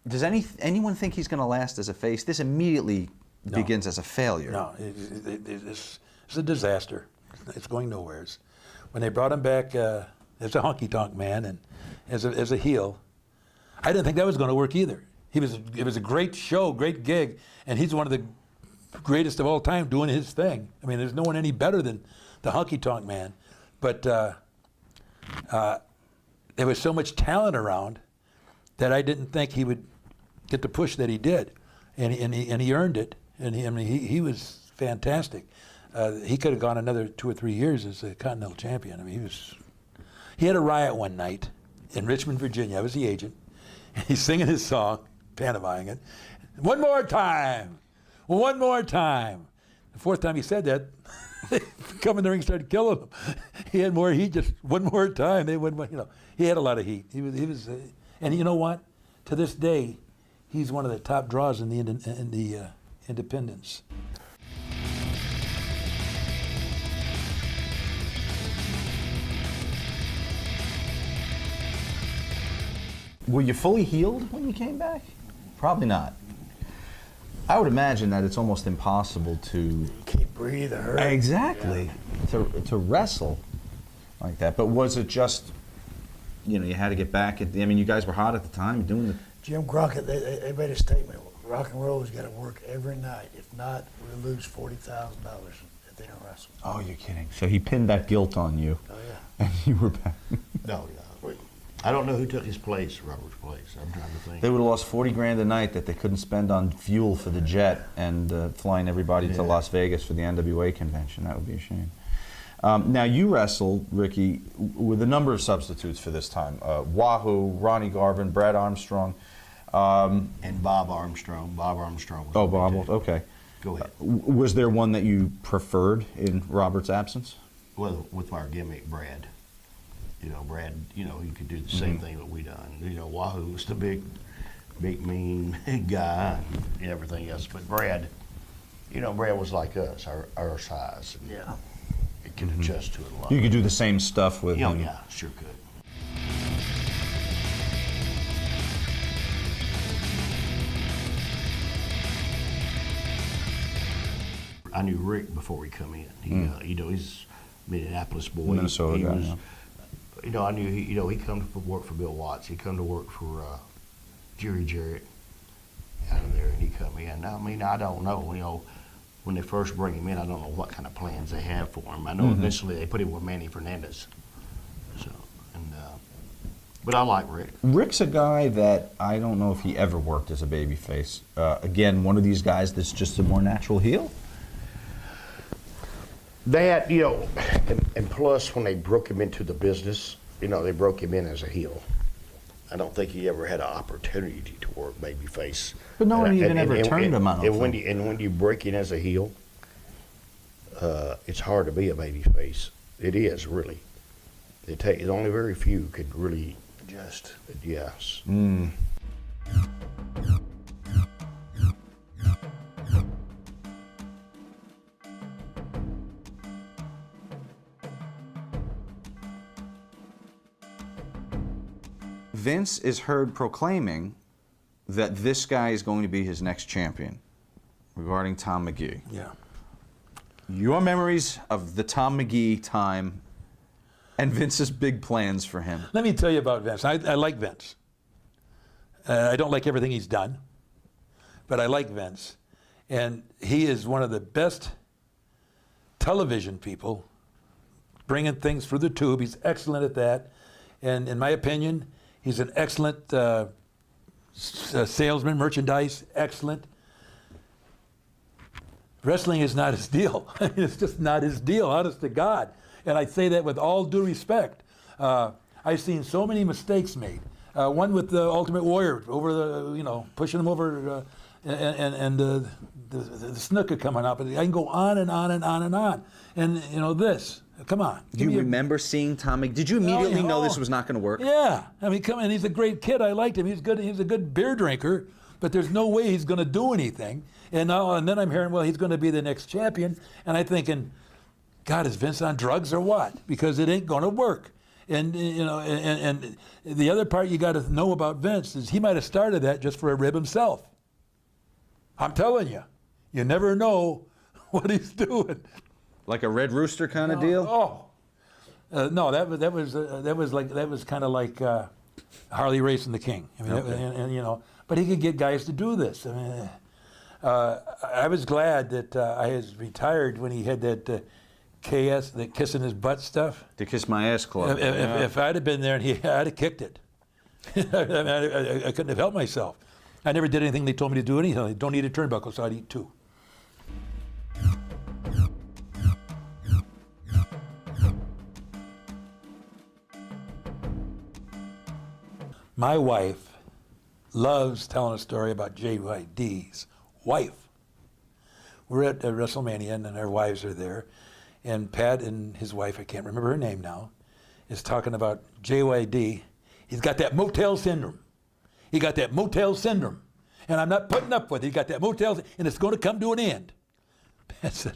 Does anyone think he's going to last as a face? This immediately begins as a failure. No, it's a disaster. It's going nowheres. When they brought him back as a honky-tonk man and as a heel, I didn't think that was going to work either. It was a great show, great gig, and he's one of the greatest of all time doing his thing. I mean, there's no one any better than the honky-tonk man. But there was so much talent around that I didn't think he would get the push that he did, and he earned it. And he was fantastic. He could have gone another 2 or 3 years as a Continental Champion. I mean, he had a riot one night in Richmond, Virginia. I was the agent. And he's singing his song, pantomiming it. One more time, one more time. The fourth time he said that, they come in the ring and started killing him. He had more heat, just one more time. They wouldn't, he had a lot of heat. He was, and you know what? To this day, he's one of the top draws in the independents. Were you fully healed when you came back? Probably not. I would imagine that it's almost impossible to... You can't breathe or hurt. Exactly. Yeah. To wrestle like that. But was it just, you had to get back at you guys were hot at the time doing the... Jim Crockett, they made a statement. Rock and roll has got to work every night. If not, we'll lose $40,000 if they don't wrestle. Oh, you're kidding. So he pinned that guilt on you. Oh, yeah. And you were back. No. I don't know who took his place, Robert's place. I'm trying to think. They would have lost $40,000 a night that they couldn't spend on fuel for the jet and flying everybody to Las Vegas for the NWA convention. That would be a shame. Now, you wrestled, Ricky, with a number of substitutes for this time. Wahoo, Ronnie Garvin, Brad Armstrong. And Bob Armstrong. Bob Armstrong. Oh, Bob, okay. Go ahead. Was there one that you preferred in Robert's absence? Well, with our gimmick, Brad. Brad, he could do the same thing that we done. Wahoo was the big mean guy and everything else. But Brad, Brad was like us, our size. And Yeah. it could adjust to it a lot. You could do the same stuff with him. Yeah, sure could. I knew Rick before he come in. He's a Minneapolis boy. Minnesota guy, yeah. I knew he come to work for Bill Watts. He come to work for Jerry Jarrett out of there, and he come in. I don't know. When they first bring him in, I don't know what kind of plans they have for him. I know eventually they put him with Manny Fernandez. So, but I like Rick. Rick's a guy that I don't know if he ever worked as a babyface. Again, one of these guys that's just a more natural heel. That, and plus when they broke him into the business, they broke him in as a heel. I don't think he ever had an opportunity to work babyface. But no one even ever turned him on. And when you break in as a heel, it's hard to be a babyface. It is, really. It's only very few could really adjust. Yes. Vince is heard proclaiming that this guy is going to be his next champion regarding Tom McGee. Yeah. Your memories of the Tom McGee time and Vince's big plans for him. Let me tell you about Vince. I like Vince. I don't like everything he's done, but I like Vince. And he is one of the best television people, bringing things through the tube. He's excellent at that. And in my opinion, he's an excellent salesman, merchandise, excellent. Wrestling is not his deal. It's just not his deal, honest to God. And I say that with all due respect. I've seen so many mistakes made. One with the Ultimate Warrior, over the, pushing him over, and the snooker coming up. And I can go on and on and on and on. And, this. Come on. Do you remember seeing Tom McGee? Did you immediately know this was not going to work? Yeah. I mean, come on. He's a great kid. I liked him. He's good. He's a good beer drinker. But there's no way he's going to do anything. And then I'm hearing, well, he's going to be the next champion. And I'm thinking, God, is Vince on drugs or what? Because it ain't going to work. And and the other part you got to know about Vince is he might have started that just for a rib himself. I'm telling you, you never know what he's doing. Like a Red Rooster kind of deal? No, that was kind of like Harley racing the King. I mean, and but he could get guys to do this. I mean, I was glad that I was retired when he had that KS, the kissing his butt stuff. To Kiss My Ass Club. If I'd have been there, I'd have kicked it. I couldn't have helped myself. I never did anything they told me to do anything. Don't eat a turnbuckle, so I'd eat two. My wife loves telling a story about JYD's wife. We're at WrestleMania, and our wives are there, and Pat and his wife, I can't remember her name now, is talking about JYD. He's got that motel syndrome. He got that motel syndrome, and I'm not putting up with it. He got that motel, and it's going to come to an end. Pat said,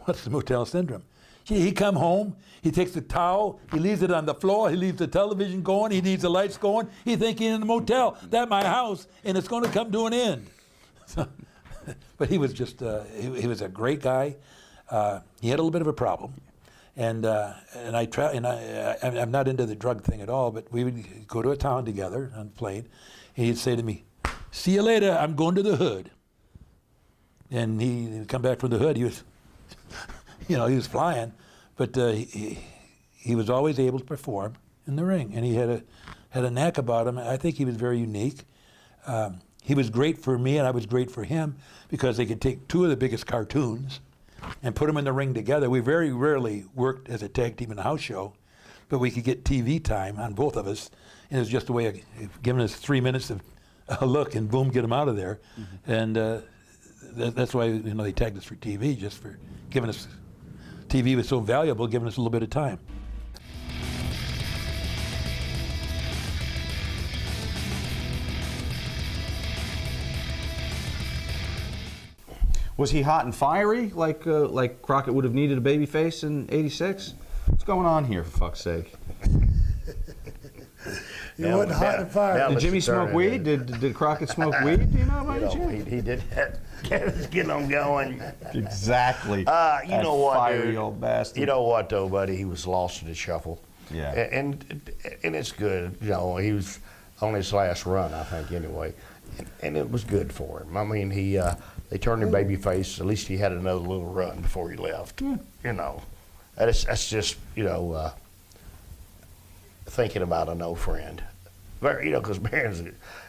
"What's the motel syndrome?" He come home, he takes the towel, he leaves it on the floor, he leaves the television going, he leaves the lights going, he thinks he's in the motel. That's my house, and it's going to come to an end. So, but he was just, he was a great guy. He had a little bit of a problem. And I'm not into the drug thing at all, but we would go to a town together on the plane, and he'd say to me, "See you later, I'm going to the hood." And he'd come back from the hood, he was, he was flying, but he was always able to perform in the ring, and he had a knack about him. I think he was very unique. He was great for me, and I was great for him, because they could take two of the biggest cartoons and put them in the ring together. We very rarely worked as a tag team in a house show, but we could get TV time on both of us, and it was just a way of giving us 3 minutes of a look, and boom, get them out of there. Mm-hmm. And that's why they tagged us for TV, just for giving us. TV was so valuable, giving us a little bit of time. Was he hot and fiery like Crockett would have needed a baby face in '86? What's going on here, for fuck's sake? He wasn't hot and fire. Did Jimmy smoke weed? Did Crockett smoke weed? Do you know about it? He did get them going. Exactly. You know what, fiery dude? Old bastard. You know what, though, buddy? He was lost in the shuffle. Yeah. And it's good. He was on his last run, I think, anyway. And it was good for him. I mean, they turned him baby face. At least he had another little run before he left. Yeah. That's just, thinking about an old friend. Because Baron's,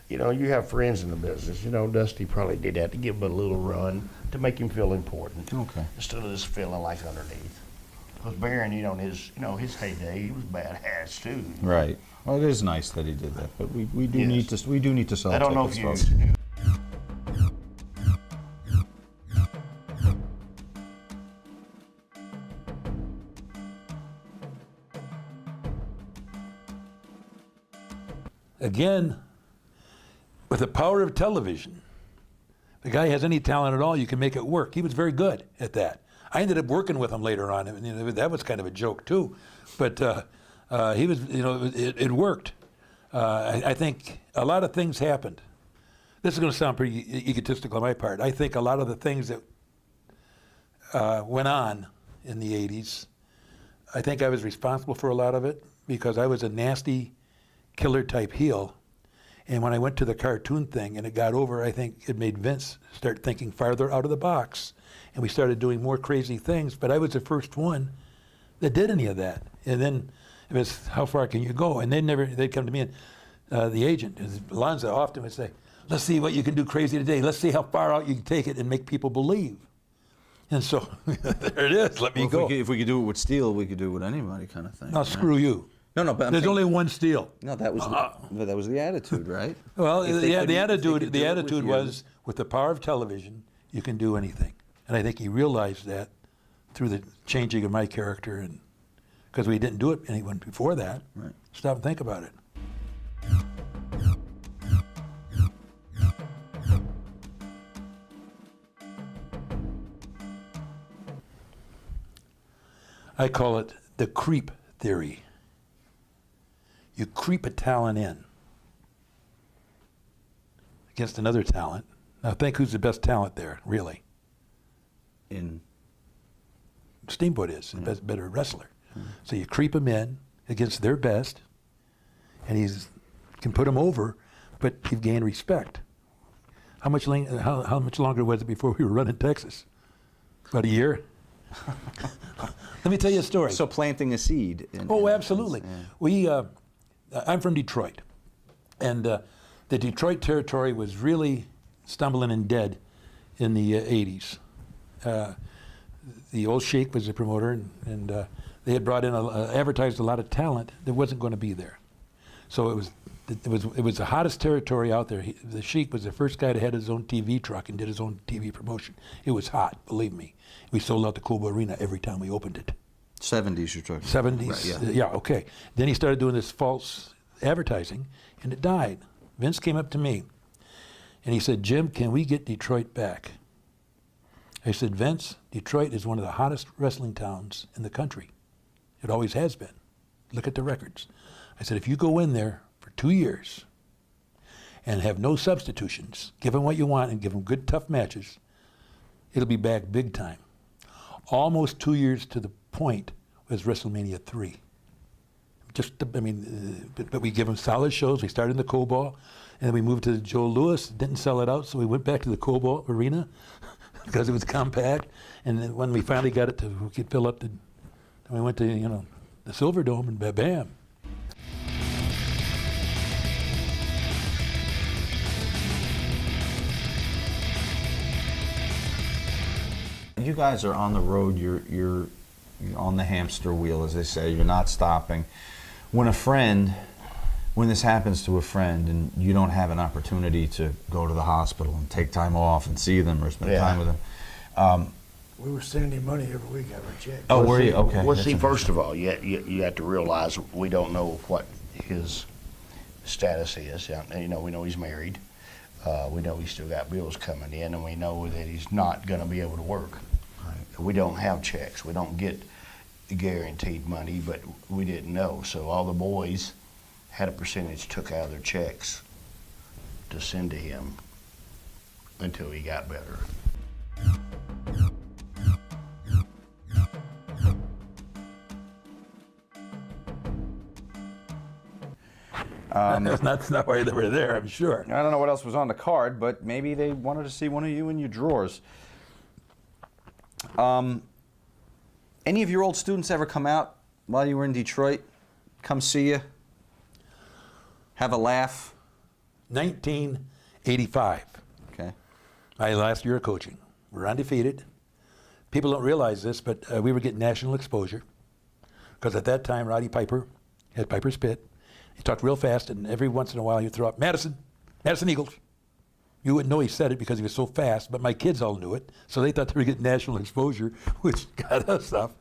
you have friends in the business. Dusty probably did that to give him a little run to make him feel important. Okay. Instead of just feeling like underneath. Because Baron, in his heyday, he was badass too. Right. Well, it is nice that he did that, but we do need to sell tickets. I don't know if folks. you. Again, with the power of television, the guy has any talent at all, you can make it work. He was very good at that. I ended up working with him later on. That was kind of a joke too, but he was, it worked. I think a lot of things happened. This is going to sound pretty egotistical on my part. I think a lot of the things that went on in the 80s, I think I was responsible for a lot of it, because I was a nasty killer type heel. And when I went to the cartoon thing and it got over, I think it made Vince start thinking farther out of the box. And we started doing more crazy things, but I was the first one that did any of that. And then it was, how far can you go? And they'd come to me, and the agent, Alonzo, often would say, "Let's see what you can do crazy today. Let's see how far out you can take it and make people believe." And so there it is, let me go. If we could do it with Steele, we could do it with anybody, kind of thing. Now screw you. No, but there's only one Steele. No, that was the attitude, right? Well, the attitude was, with the power of television, you can do anything. And I think he realized that through the changing of my character, and because we didn't do it anyone before that. Right. Stop and think about it. I call it the creep theory. You creep a talent in against another talent. Now think who's the best talent there, really. Steamboat is the better wrestler. So you creep him in against their best, and can put him over, but you've gained respect. How much longer was it before we were running Texas? About a year? Let me tell you a story. So planting a seed. Oh, absolutely. I'm from Detroit, and the Detroit territory was really stumbling and dead in the 80s. The old Sheik was the promoter, and they had brought in, advertised a lot of talent that wasn't going to be there. So it was the hottest territory out there. The Sheik was the first guy that had his own TV truck and did his own TV promotion. It was hot, believe me. We sold out the Cobo Arena every time we opened it. 70s, you're talking. 70s, Right, yeah. Okay. Then he started doing this false advertising, and it died. Vince came up to me, and he said, "Jim, can we get Detroit back?" I said, "Vince, Detroit is one of the hottest wrestling towns in the country. It always has been. Look at the records." I said, "If you go in there for 2 years and have no substitutions, give them what you want and give them good, tough matches, it'll be back big time." Almost 2 years to the point was WrestleMania 3. But we give them solid shows. We started in the Cobalt, and then we moved to Joe Louis. Didn't sell it out, so we went back to the Cobalt Arena because it was compact. And then when we finally got it to, we could fill up we went to the Silver Dome, and bam. You guys are on the road. You're on the hamster wheel, as they say. You're not stopping. When this happens to a friend, and you don't have an opportunity to go to the hospital and take time off and see them or spend time with them. We were sending him money every week out of our check. Oh, were you? Okay. Well, That's see, first interesting. of all, you have to realize we don't know what his status is. We know he's married. We know he's still got bills coming in, and we know that he's not going to be able to work. We don't have checks. We don't get guaranteed money, but we didn't know. So all the boys had a percentage took out of their checks to send to him until he got better. That's not why they were there, I'm sure. I don't know what else was on the card, but maybe they wanted to see one of you in your drawers. Any of your old students ever come out while you were in Detroit? Come see you? Have a laugh? 1985, Okay. my last year of coaching. We're undefeated. People don't realize this, but we were getting national exposure because at that time Roddy Piper had Piper's Pit. He talked real fast, and every once in a while he'd throw up, Madison Eagles. You wouldn't know he said it because he was so fast, but my kids all knew it, so they thought they were getting national exposure, which got us up.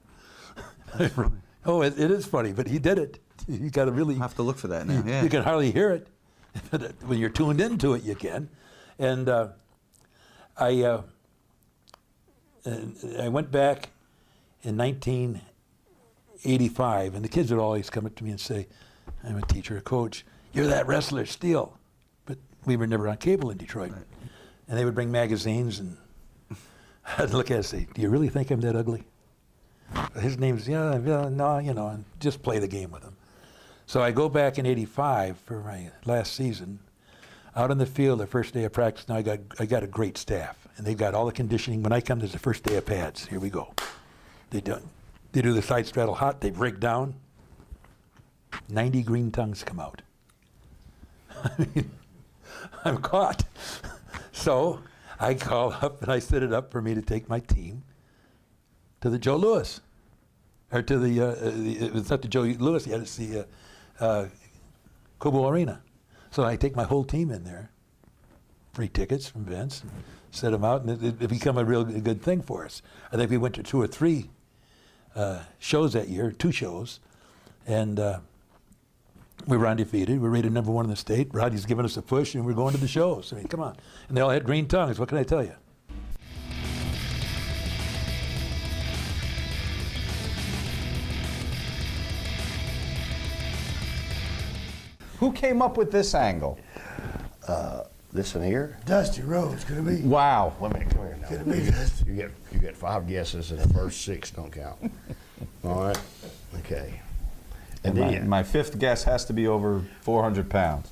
Oh, it is funny, but he did it. You got to really I'll have to look for that now. Yeah. You can hardly hear it. When you're tuned into it, you can. And I went back in 1985, and the kids would always come up to me and say, "I'm a teacher, a coach. You're that wrestler, Steele." But we were never on cable in Detroit. Right. And they would bring magazines, and I'd look at it and say, "Do you really think I'm that ugly?" His name's, no, and just play the game with him. So I go back in 85 for my last season. Out on the field, the first day of practice, now I got a great staff, and they've got all the conditioning. When I come, there's the first day of pads. Here we go. They do the side straddle hot, they break down. 90 green tongues come out. I mean, I'm caught. So I call up and I set it up for me to take my team to the Joe Louis, or to it's not the Joe Louis yet, it's the Cobo Arena. So I take my whole team in there, free tickets from Vince, and set them out, and it became a real good thing for us. I think we went to 2 or 3 shows that year, 2 shows, and we were undefeated. We were rated #1 in the state. Roddy's giving us a push, and we're going to the shows. I mean, come on. And they all had green tongues. What can I tell you? Who came up with this angle? This in here? Dusty Rhodes, could it be? Wow. Wait a minute, come here now. Could it be Dusty? You get 5 guesses, and the first 6 don't count. All right. Okay. And then My 5th guess has to be over 400 pounds.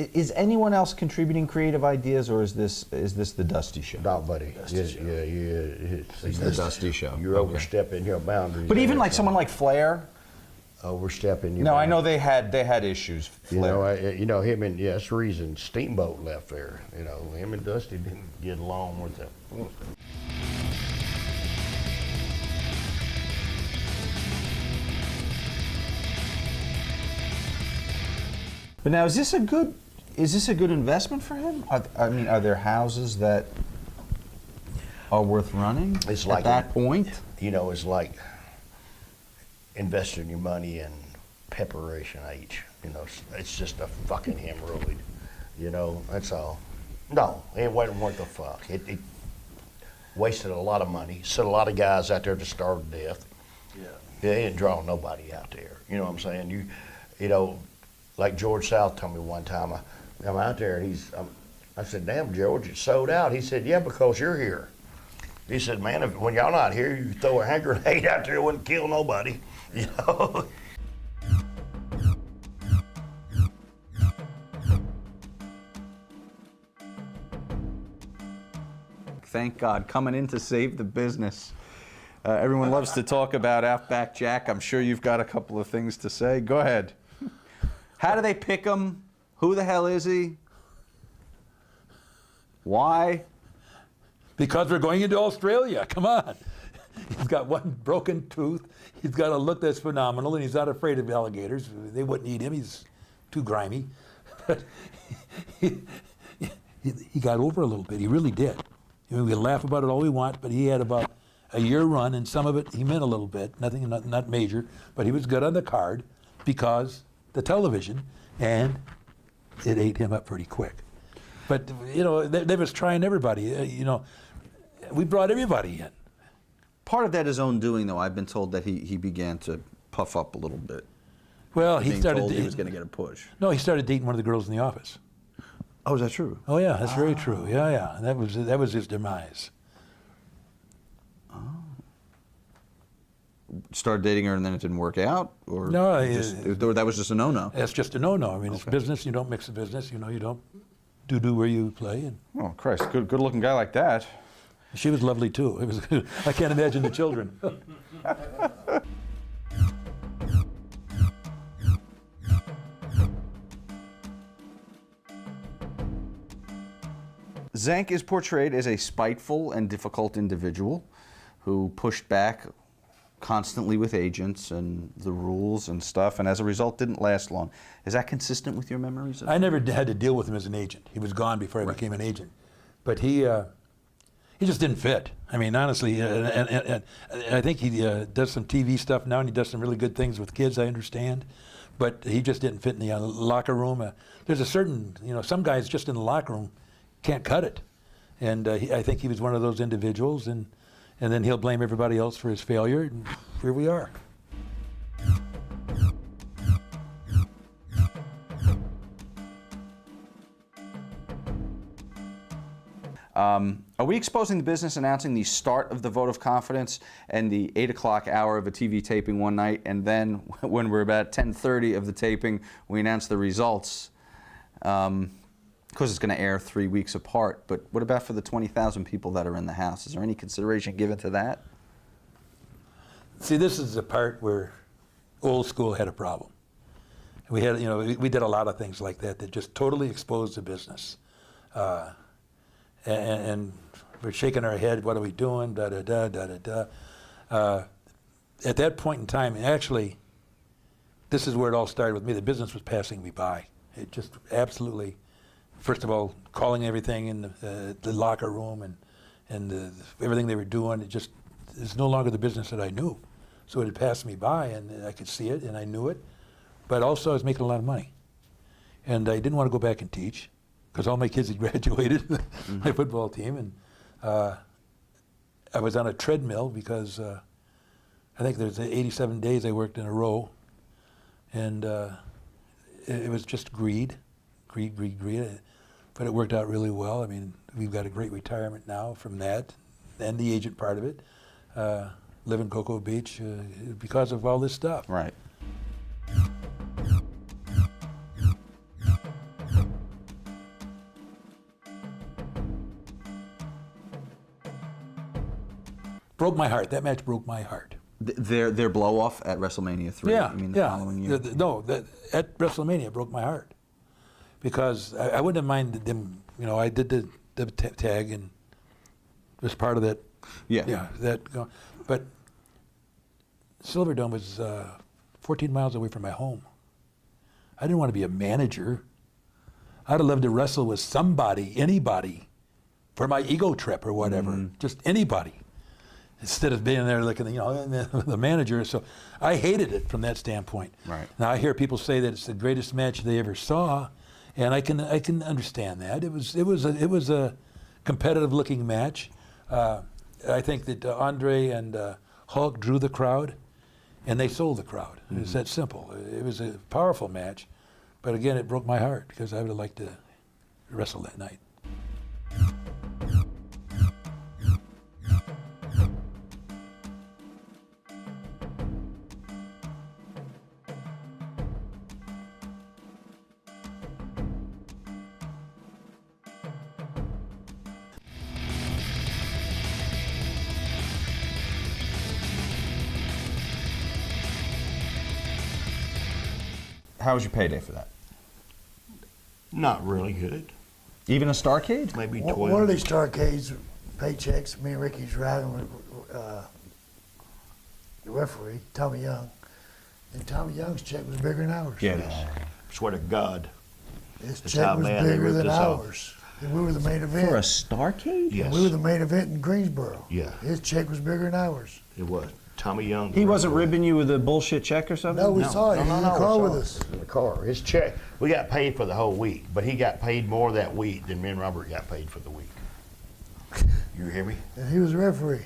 Is anyone else contributing creative ideas, or is this the Dusty Show? No, buddy. It's the Dusty Show. You're overstepping your boundaries. But even there, like someone like Flair. overstepping your No, I boundaries. know they had issues. Flair. Him and that's the reason Steamboat left there. Him and Dusty didn't get along with them. But now, is this a good investment for him? Are there houses that are worth running It's at like that point? It's like investing your money in Preparation H. It's just a fucking hemorrhoid. That's all. No, it wasn't worth the fuck. It wasted a lot of money, set a lot of guys out there to starve to death. Yeah. They didn't draw nobody out there. You know what I'm saying? Like George South told me one time, I'm out there and I said, damn, George, it's sold out. He said, yeah, because you're here. He said, man, when y'all not here, you throw a hand grenade out there, it wouldn't kill nobody. Thank God, coming in to save the business. Everyone loves to talk about Outback Jack. I'm sure you've got a couple of things to say. Go ahead. How do they pick him? Who the hell is he? Why? Because we're going into Australia. Come on. He's got one broken tooth. He's got a look that's phenomenal, and he's not afraid of alligators. They wouldn't eat him. He's too grimy. But he got over a little bit. He really did. We can laugh about it all we want, but he had about a year run, and some of it he meant a little bit. Nothing, not major, but he was good on the card because the television, and it ate him up pretty quick. But they was trying everybody. We brought everybody in. Part of that is own doing, though. I've been told that he began to puff up a little bit. Well, he Being started. told he was going to get a push. No, he started dating one of the girls in the office. Oh, is that true? Oh yeah, that's very true. Yeah. That was his demise. Started dating her and then it didn't work out, or No, or that was just a no-no. That's just a no-no. I mean, it's business. You don't mix the business. You don't do where you play. And Oh Christ, good-looking guy like that. she was lovely too. It was. I can't imagine the children. Zank is portrayed as a spiteful and difficult individual who pushed back constantly with agents and the rules and stuff, and as a result didn't last long. Is that consistent with your memories? I never had to deal with him as an agent. He was gone before I became an agent. But he just didn't fit. I mean, honestly, and I think he does some TV stuff now, and he does some really good things with kids, I understand. But he just didn't fit in the locker room. There's a certain, some guys just in the locker room can't cut it. And I think he was one of those individuals, and then he'll blame everybody else for his failure, and here we are. Are we exposing the business announcing the start of the vote of confidence and the 8 o'clock hour of a TV taping one night, and then when we're about 10:30 of the taping, we announce the results? Because it's going to air 3 weeks apart. But what about for the 20,000 people that are in the house? Is there any consideration given to that? See, this is the part where old school had a problem. We had, we did a lot of things like that just totally exposed the business. And we're shaking our head, what are we doing, da-da-da. At that point in time, actually, this is where it all started with me. The business was passing me by. It just absolutely, first of all, calling everything in the locker room and everything they were doing, it's no longer the business that I knew. So it had passed me by, and I could see it, and I knew it. But also, I was making a lot of money. And I didn't want to go back and teach, because all my kids had graduated, my football team, and I was on a treadmill because I think there's 87 days I worked in a row, and it was just greed. But it worked out really well. I mean, we've got a great retirement now from that, and the agent part of it. Live in Cocoa Beach because of all this stuff. Right. broke my heart. That match broke my heart. Their blow off at WrestleMania 3. Yeah, I mean, yeah. following year. At WrestleMania it broke my heart because I wouldn't have minded them. You know, I did the tag and was part of that. Yeah. Yeah. But Silverdome was 14 miles away from my home. I didn't want to be a manager. I'd have loved to wrestle with somebody, anybody, for my ego trip or whatever. Just anybody. Instead of being there looking, the manager. So I hated it from that standpoint. Right. Now I hear people say that it's the greatest match they ever saw, and I can understand that. It was a competitive looking match. I think that Andre and Hulk drew the crowd, and they sold the crowd. It's that simple. It was a powerful match, but again, it broke my heart because I would have liked to wrestle that night. How was your payday for that? Not really good. Even a Starcade? Maybe 12. One of these Starcades, paychecks, me and Ricky's driving with the referee, Tommy Young. And Tommy Young's check was bigger than ours. Yeah, it is. Swear to God. His That's check how was bad they bigger ripped than us off. ours. And we were the main event. For a Starcade? Yes. We were the main event in Greensboro. Yeah. His check was bigger than ours. It was. Tommy Young. He wasn't ribbing you with a bullshit check or something? No, we saw it. He was in the car we with saw it. us. In the car. His check, we got paid for the whole week, but he got paid more that week than me and Robert got paid for the week. You hear me? And he was the referee.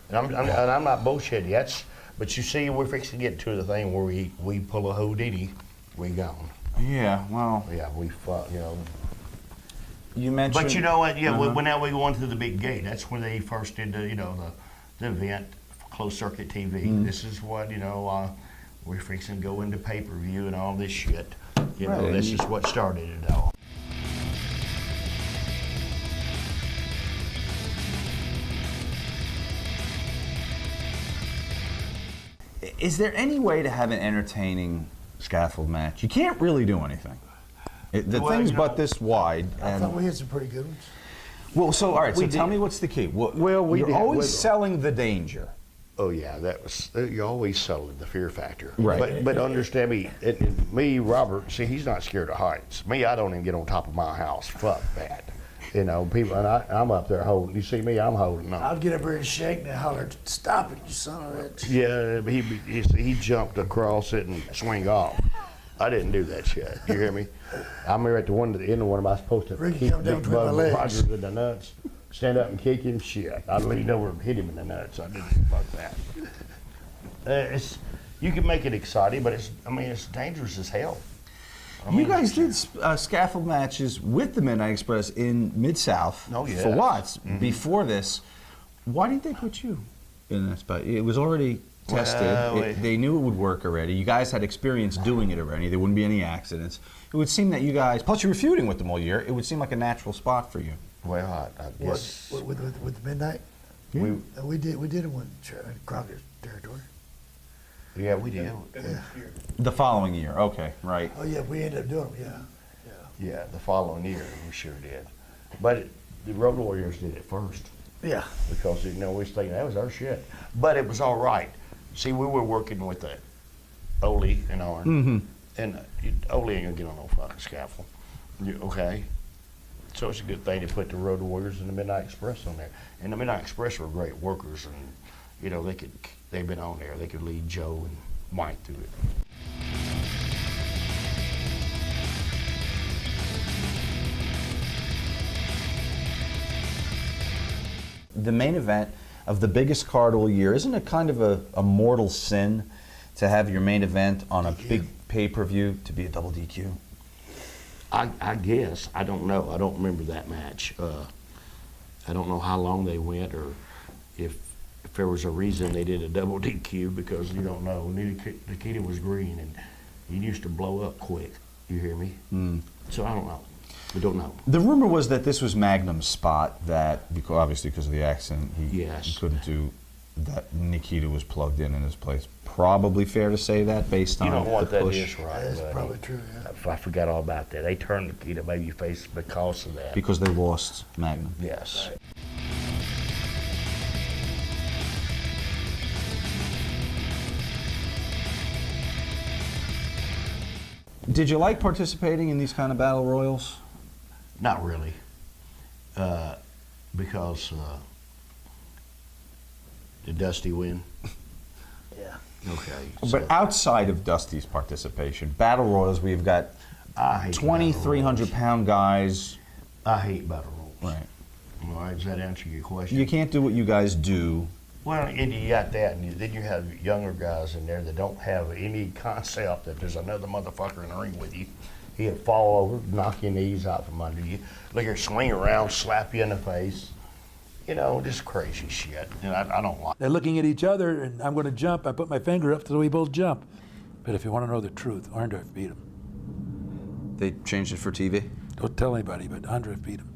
And I'm not bullshitting. But you see, we're fixing to get to the thing where we pull a Houdini, we gone. Yeah, well, Yeah, we fuck, you mentioned... But you know what? Yeah, when now we go into the big gate. That's when they first did the event, closed circuit TV. This is what we're fixing to go into pay-per-view and all this shit. Right. This is what started it all. Is there any way to have an entertaining scaffold match? You can't really do anything. The Well, thing's you but know, this wide. I thought And, we had some pretty good ones. well, so, all right, so We tell did. me what's the key. Well, we You're did. always Well- selling the danger. Oh yeah, that was you always sold the fear factor. Right. But understand me, me, Robert. See, he's not scared of heights. Me, I don't even get on top of my house. Fuck that. People, and I'm up there holding. You see me, I'm holding on. I'd get up here and shake and holler, "Stop it, you son of a bitch." Yeah, but he jumped across it and swing off. I didn't do that shit. You hear me? I'm here at the end of one of my supposed to Ricky kick come down Big between my Bubba legs. Rogers in the nuts, stand up and kick him. Shit, I leaned over and hit him in the nuts. I didn't fuck that. You can make it exciting, but it's dangerous as hell. You guys did scaffold matches with the Midnight Express in Mid-South Oh, yeah. for Watts before this. Why didn't they put you in that spot? It was already tested. Well, They knew it would work already. You guys had experience doing it already. There wouldn't be any accidents. It would seem that you guys, plus you were feuding with them all year, it would seem like a natural spot for you. Well, I guess With Midnight, we we did it in Crockett's territory. yeah we did. The following year, okay, right. Oh yeah, we ended up doing them. Yeah, the following year we sure did. But the Road Warriors did it first. Yeah. Because we was thinking that was our shit. But it was all right. See, we were working with the Ole and Arn, and Ole ain't gonna get on no fucking scaffold. Okay, so it's a good thing to put the Road Warriors and the Midnight Express on there. And the Midnight Express were great workers, and they've been on there. They could lead Joe and Mike through it. The main event of the biggest card all year, isn't it kind of a mortal sin to have your main event on a big pay-per-view to be a double DQ? I guess. I don't know. I don't remember that match. I don't know how long they went or if there was a reason they did a double DQ because you don't know. Nikita was green and he used to blow up quick. You hear me? So I don't know. We don't know. The rumor was that this was Magnum's spot that, obviously because of the accident, he Yes. couldn't do that Nikita was plugged in his place. Probably fair to say that based on You know what the that push. is, right? That's buddy. probably true, yeah. I forgot all about that. They turned Nikita babyface because of that. Because they lost Magnum. Yes. Did you like participating in these kind of battle royals? Not really, because Did Dusty win? Yeah. Okay. But outside of Dusty's participation, battle royals, we've got I hate 2,300-pound guys. I hate battle royals. Right. All right, does that answer your question? You can't do what you guys do. well, and you got that, and then you have younger guys in there that don't have any concept that there's another motherfucker in the ring with you. He'll fall over, knock your knees out from under you, look here, swing around, slap you in the face. You know, just crazy shit. And I don't like. They're looking at each other, and I'm going to jump. I put my finger up so we both jump. But if you want to know the truth, Orndorff beat him. They changed it for TV. Don't tell anybody, but Orndorff beat him.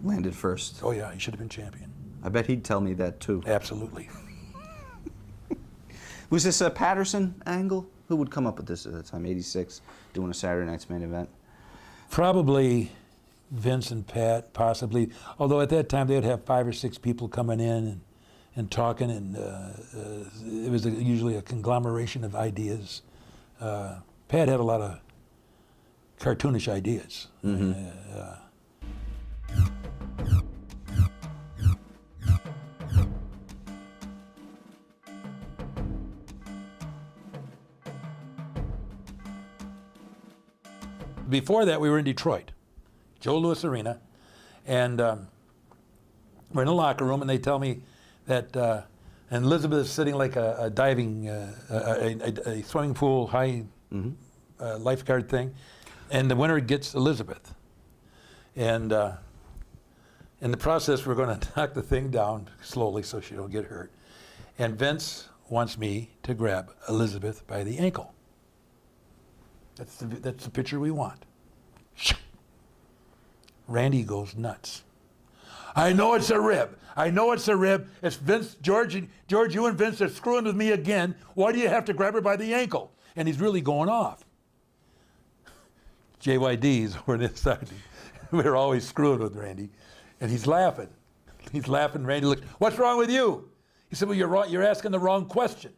Landed first. Oh yeah, he should have been champion. I bet he'd tell me that too. Absolutely. Was this a Patterson angle? Who would come up with this at the time? 86, doing a Saturday night's main event. Probably Vince and Pat, possibly. Although at that time they'd have 5 or 6 people coming in and talking, and it was usually a conglomeration of ideas. Pat had a lot of cartoonish ideas. Before that, we were in Detroit, Joe Louis Arena, and we're in the locker room, and they tell me that, and Elizabeth is sitting like a diving, a swimming pool high lifeguard thing, and the winner gets Elizabeth. And in the process, we're going to knock the thing down slowly so she don't get hurt. And Vince wants me to grab Elizabeth by the ankle. That's the picture we want. Randy goes nuts. I know it's a rib. I know it's a rib. It's Vince, George, you and Vince are screwing with me again. Why do you have to grab her by the ankle? And he's really going off. JYD's were inside. We're always screwing with Randy. And he's laughing. He's laughing. Randy looks, what's wrong with you? He said, well, you're wrong. You're asking the wrong question.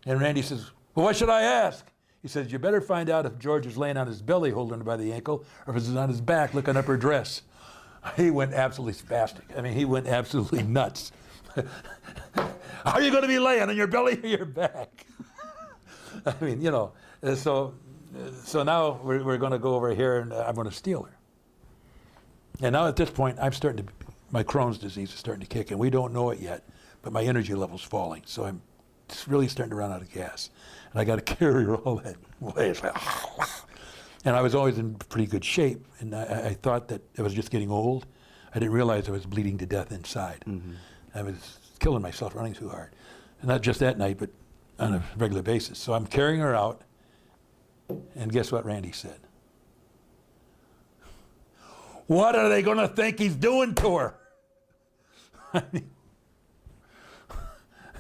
And Randy says, well, what should I ask? He says, you better find out if George is laying on his belly holding her by the ankle or if he's on his back looking up her dress. He went absolutely spastic. I mean, he went absolutely nuts. How are you going to be laying on your belly or your back? I mean, you know, so now we're going to go over here and I'm going to steal her. And now at this point, my Crohn's disease is starting to kick in. We don't know it yet, but my energy level's falling. So I'm just really starting to run out of gas. And I got to carry her all that way. It's like, and I was always in pretty good shape. And I thought that I was just getting old. I didn't realize I was bleeding to death inside. I was killing myself running too hard. And not just that night, but on a regular basis. So I'm carrying her out. And guess what Randy said? What are they going to think he's doing to her? I mean,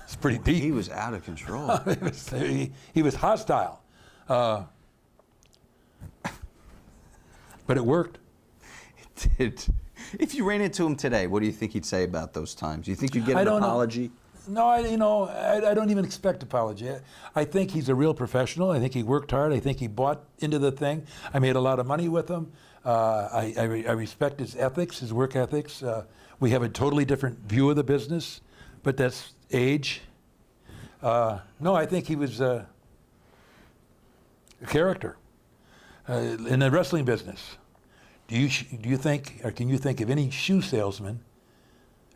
it's pretty deep. He was out of control. He was hostile. But it worked. It did. If you ran into him today, what do you think he'd say about those times? Do you think you'd get an apology? No, I don't even expect apology. I think he's a real professional. I think he worked hard. I think he bought into the thing. I made a lot of money with him. I respect his ethics, his work ethics. We have a totally different view of the business, but that's age. No, I think he was a character in the wrestling business. Do you think, or can you think of any shoe salesman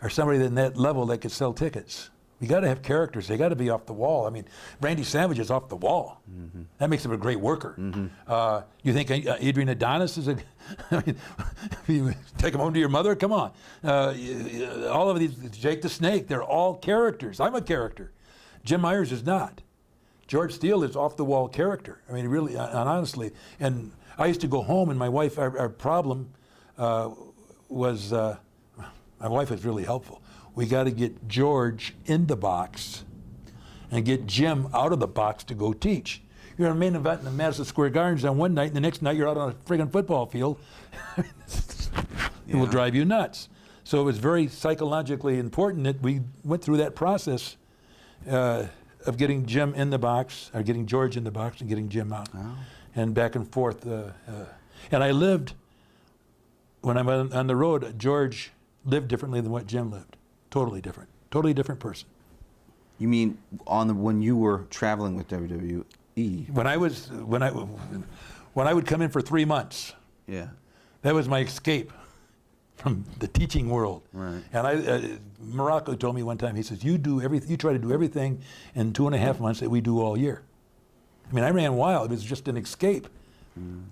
or somebody in that level that could sell tickets? You got to have characters. They got to be off the wall. I mean, Randy Savage is off the wall. That makes him a great worker. You think Adrian Adonis is a? I mean, you take him home to your mother. Come on. All of these, Jake the Snake, they're all characters. I'm a character. Jim Myers is not. George Steele is off the wall character. I mean, really, and honestly. And I used to go home, and my wife. Our problem was my wife was really helpful. we got to get George in the box and get Jim out of the box to go teach. You're in a main event in the Madison Square Gardens on one night, and the next night you're out on a friggin' football field. It will drive you nuts. So it was very psychologically important that we went through that process of getting Jim in the box, or getting George in the box and getting Jim out, and back and forth. And I lived, when I'm on the road, George lived differently than what Jim lived. Totally different person. You mean when you were traveling with WWE? When I would come in for 3 months, Yeah. that was my escape from the teaching world. Right. And Morocco told me one time, he says, you try to do everything in 2.5 months that we do all year. I mean, I ran wild. It was just an escape.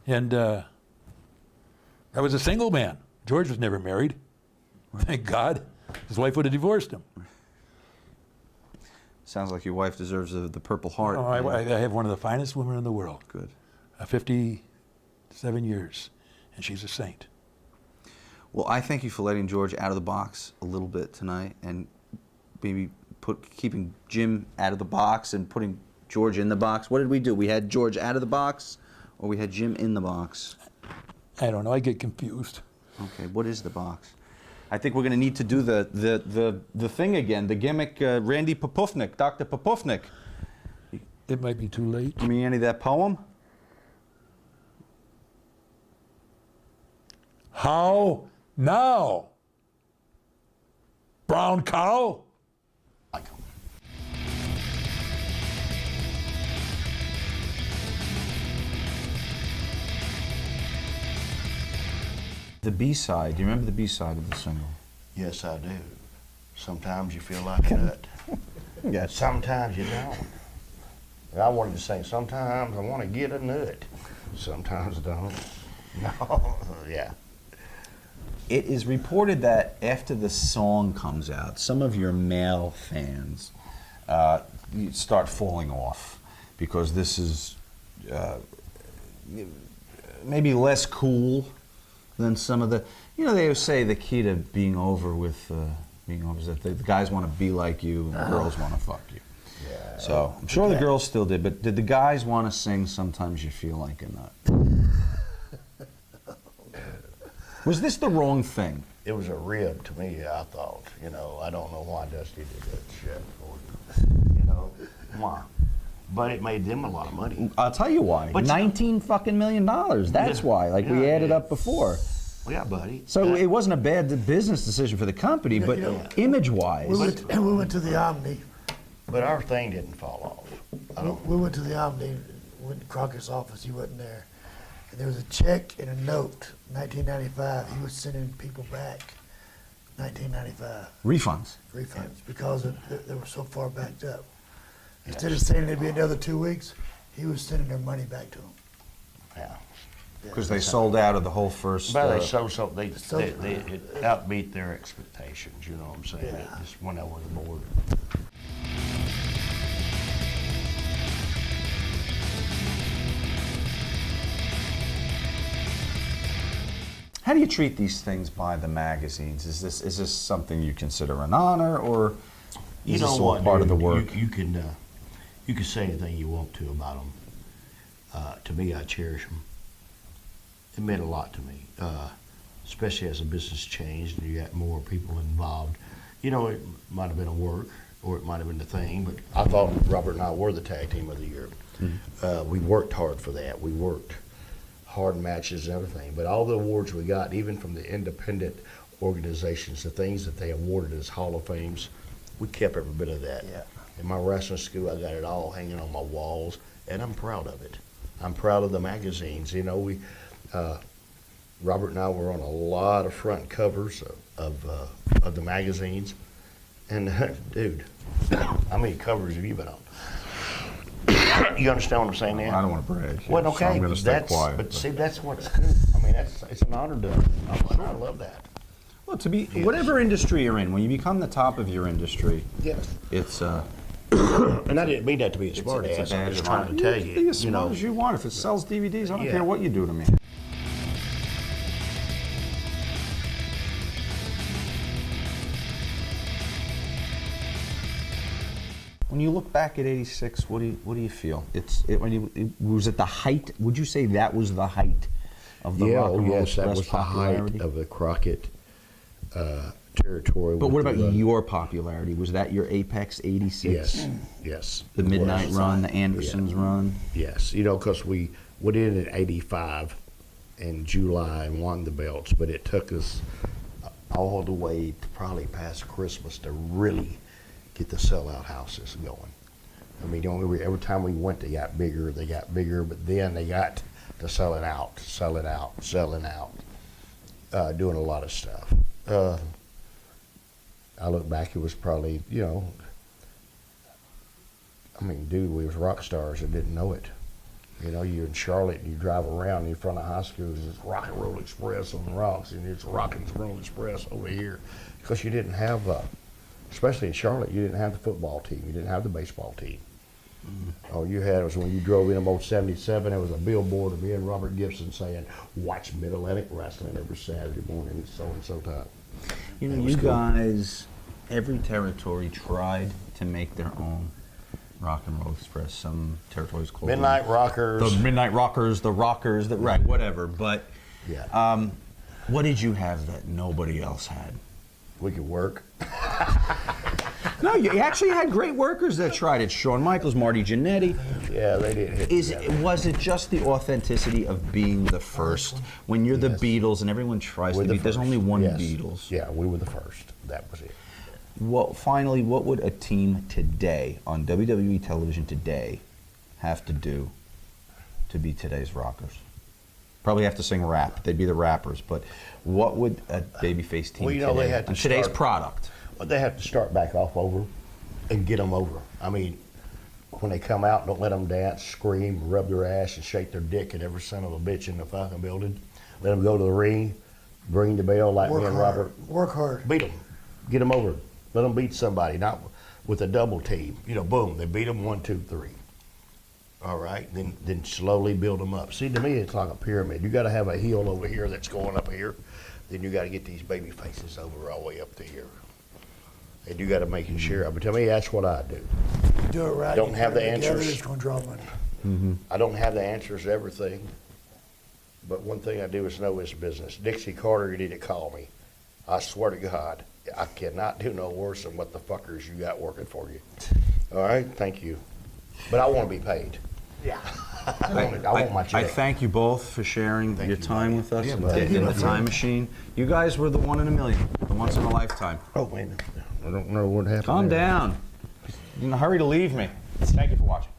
And I was a single man. George was never married. Thank God. His wife would have divorced him. Sounds like your wife deserves the Purple Heart. Oh, I have one of the finest women in the world. Good. 57 years, and she's a saint. Well, I thank you for letting George out of the box a little bit tonight, and maybe keeping Jim out of the box and putting George in the box. What did we do? We had George out of the box, or we had Jim in the box? I don't know. I get confused. Okay, what is the box? I think we're going to need to do the thing again, the gimmick, Randy Popufnik, Dr. Popufnik. It might be too late. Give me any of that poem? How now? Brown cow? The B-side. Do you remember the B-side of the single? Yes, I do. Sometimes you feel like a nut. Yes. Sometimes you don't. And I wanted to sing, sometimes I want to get a nut. Sometimes I don't. No, yeah. It is reported that after the song comes out, some of your male fans start falling off because this is maybe less cool than some of the, they always say the key to being over is that the guys want to be like you and the girls want to fuck you. Yeah. So I'm sure the girls still did, but did the guys want to sing Sometimes You Feel Like a Nut? Was this the wrong thing? It was a rib to me, I thought. I don't know why Dusty did that shit. Why? But it made them a lot of money. I'll tell you why. But $19 fucking million. That's why. Like we added up before. Well, yeah, buddy. So it wasn't a bad business decision for the company, but image-wise. We went to the Omni. But our thing didn't fall off. We went to the Omni, went to Crockett's office, he wasn't there. And there was a check and a note, 1995. He was sending people back, 1995. Refunds. Because they were so far backed up. Instead of saying it'd be another 2 weeks, he was sending their money back to them. Yeah. Because they sold out of the whole first. But it outbeat their expectations, you know what I'm saying? Yeah. It just went over the board. How do you treat these things by the magazines? Is this something you consider an honor, or is this all part of the work? You can say anything you want to about them. To me, I cherish them. It meant a lot to me, especially as the business changed and you got more people involved. It might have been a work or it might have been the thing, but I thought Robert and I were the tag team of the year. Mm-hmm. We worked hard for that. We worked hard matches and everything, but all the awards we got, even from the independent organizations, the things that they awarded as Hall of Fames, we kept every bit of that. Yeah. In my wrestling school, I got it all hanging on my walls, and I'm proud of it. I'm proud of the magazines. Robert and I were on a lot of front covers of the magazines, and dude, how many covers have you been on? You understand what I'm saying now? I don't want to brag. Well, okay, so I'm going to stay quiet. But see, that's what's cool. I mean, it's an honor to. I love that. Well, to be whatever industry you're in, when you become the top of your industry, Yes. it's And I didn't mean that to be a smart it's a ass. I'm badge just of honor. trying to tell you. Be as smart as you want. If it sells DVDs, I don't care what you do to me. When you look back at '86, what do you feel? Was it the height? Would you say that was the height of the Rock and Roll yes, that Express was the popularity? height of the Crockett territory. But what with about the, your popularity? Was that your apex '86? Yes, yes. The it Midnight was. Run, the Andersons run. Yes, you know, because we went in '85 in July and won the belts, but it took us all the way to probably past Christmas to really get the sellout houses going. I mean, every time we went, they got bigger, but then they got to selling out, doing a lot of stuff. I look back, it was probably, you know, I mean, dude, we was rock stars and didn't know it. You know, you're in Charlotte and you drive around in front of high schools, it's Rock and Roll Express on the rocks, and it's Rock and Roll Express over here. Because you didn't have, especially in Charlotte, you didn't have the football team, you didn't have the baseball team. All you had was when you drove in about 77, there was a billboard of me and Robert Gibson saying, watch Mid-Atlantic Wrestling every Saturday morning at so-and-so time. You know, That was you cool. guys, every territory tried to make their own Rock and Roll Express. Some territories called Midnight Rockers. the Midnight Rockers, the Rockers, right, whatever. But Yeah. what did you have that nobody else had? We could work. No, you actually had great workers that tried it. Shawn Michaels, Marty Jannetty. Yeah, they did hit together. Was it just the authenticity of being the first? When you're the Yes. Beatles and everyone tries We're to the be, there's first. only one Yes. Beatles. Yeah, we were the first. That was it. Well, finally, what would a team today, on WWE television today, have to do to be today's Rockers? Probably have to sing rap. They'd be the rappers. But what would a babyface team Well, you know, today, they had to on today's start- product? But they have to start back off over and get them over. I mean, when they come out, don't let them dance, scream, rub their ass, and shake their dick at every son of a bitch in the fucking building. Let them go to the ring, ring the bell like me Work and hard. Robert. Work hard. Beat them. Get them over. Let them beat somebody, not with a double team. You know, boom, they beat them 1, 2, 3. All right, then slowly build them up. See, to me, it's like a pyramid. You got to have a heel over here that's going up here. Then you got to get these baby faces over all the way up to here. And you got to make it sure. But to me, that's what I do. You do it right. Don't you have put the it together, answers. It's going to draw money. I don't have the answers to everything. But one thing I do is know this business. Dixie Carter, you need to call me. I swear to God, I cannot do no worse than what the fuckers you got working for you. All right, thank you. But I want to be paid. Yeah. I want my I check. thank you both for sharing Thank your you, time buddy. with us Yeah, and buddy. getting in the Thank you, my time machine. You guys were the one in a million, the once in a lifetime. Oh, wait a minute. I don't know what happened. Calm there. down. You're in a hurry to leave me. Thank you for watching.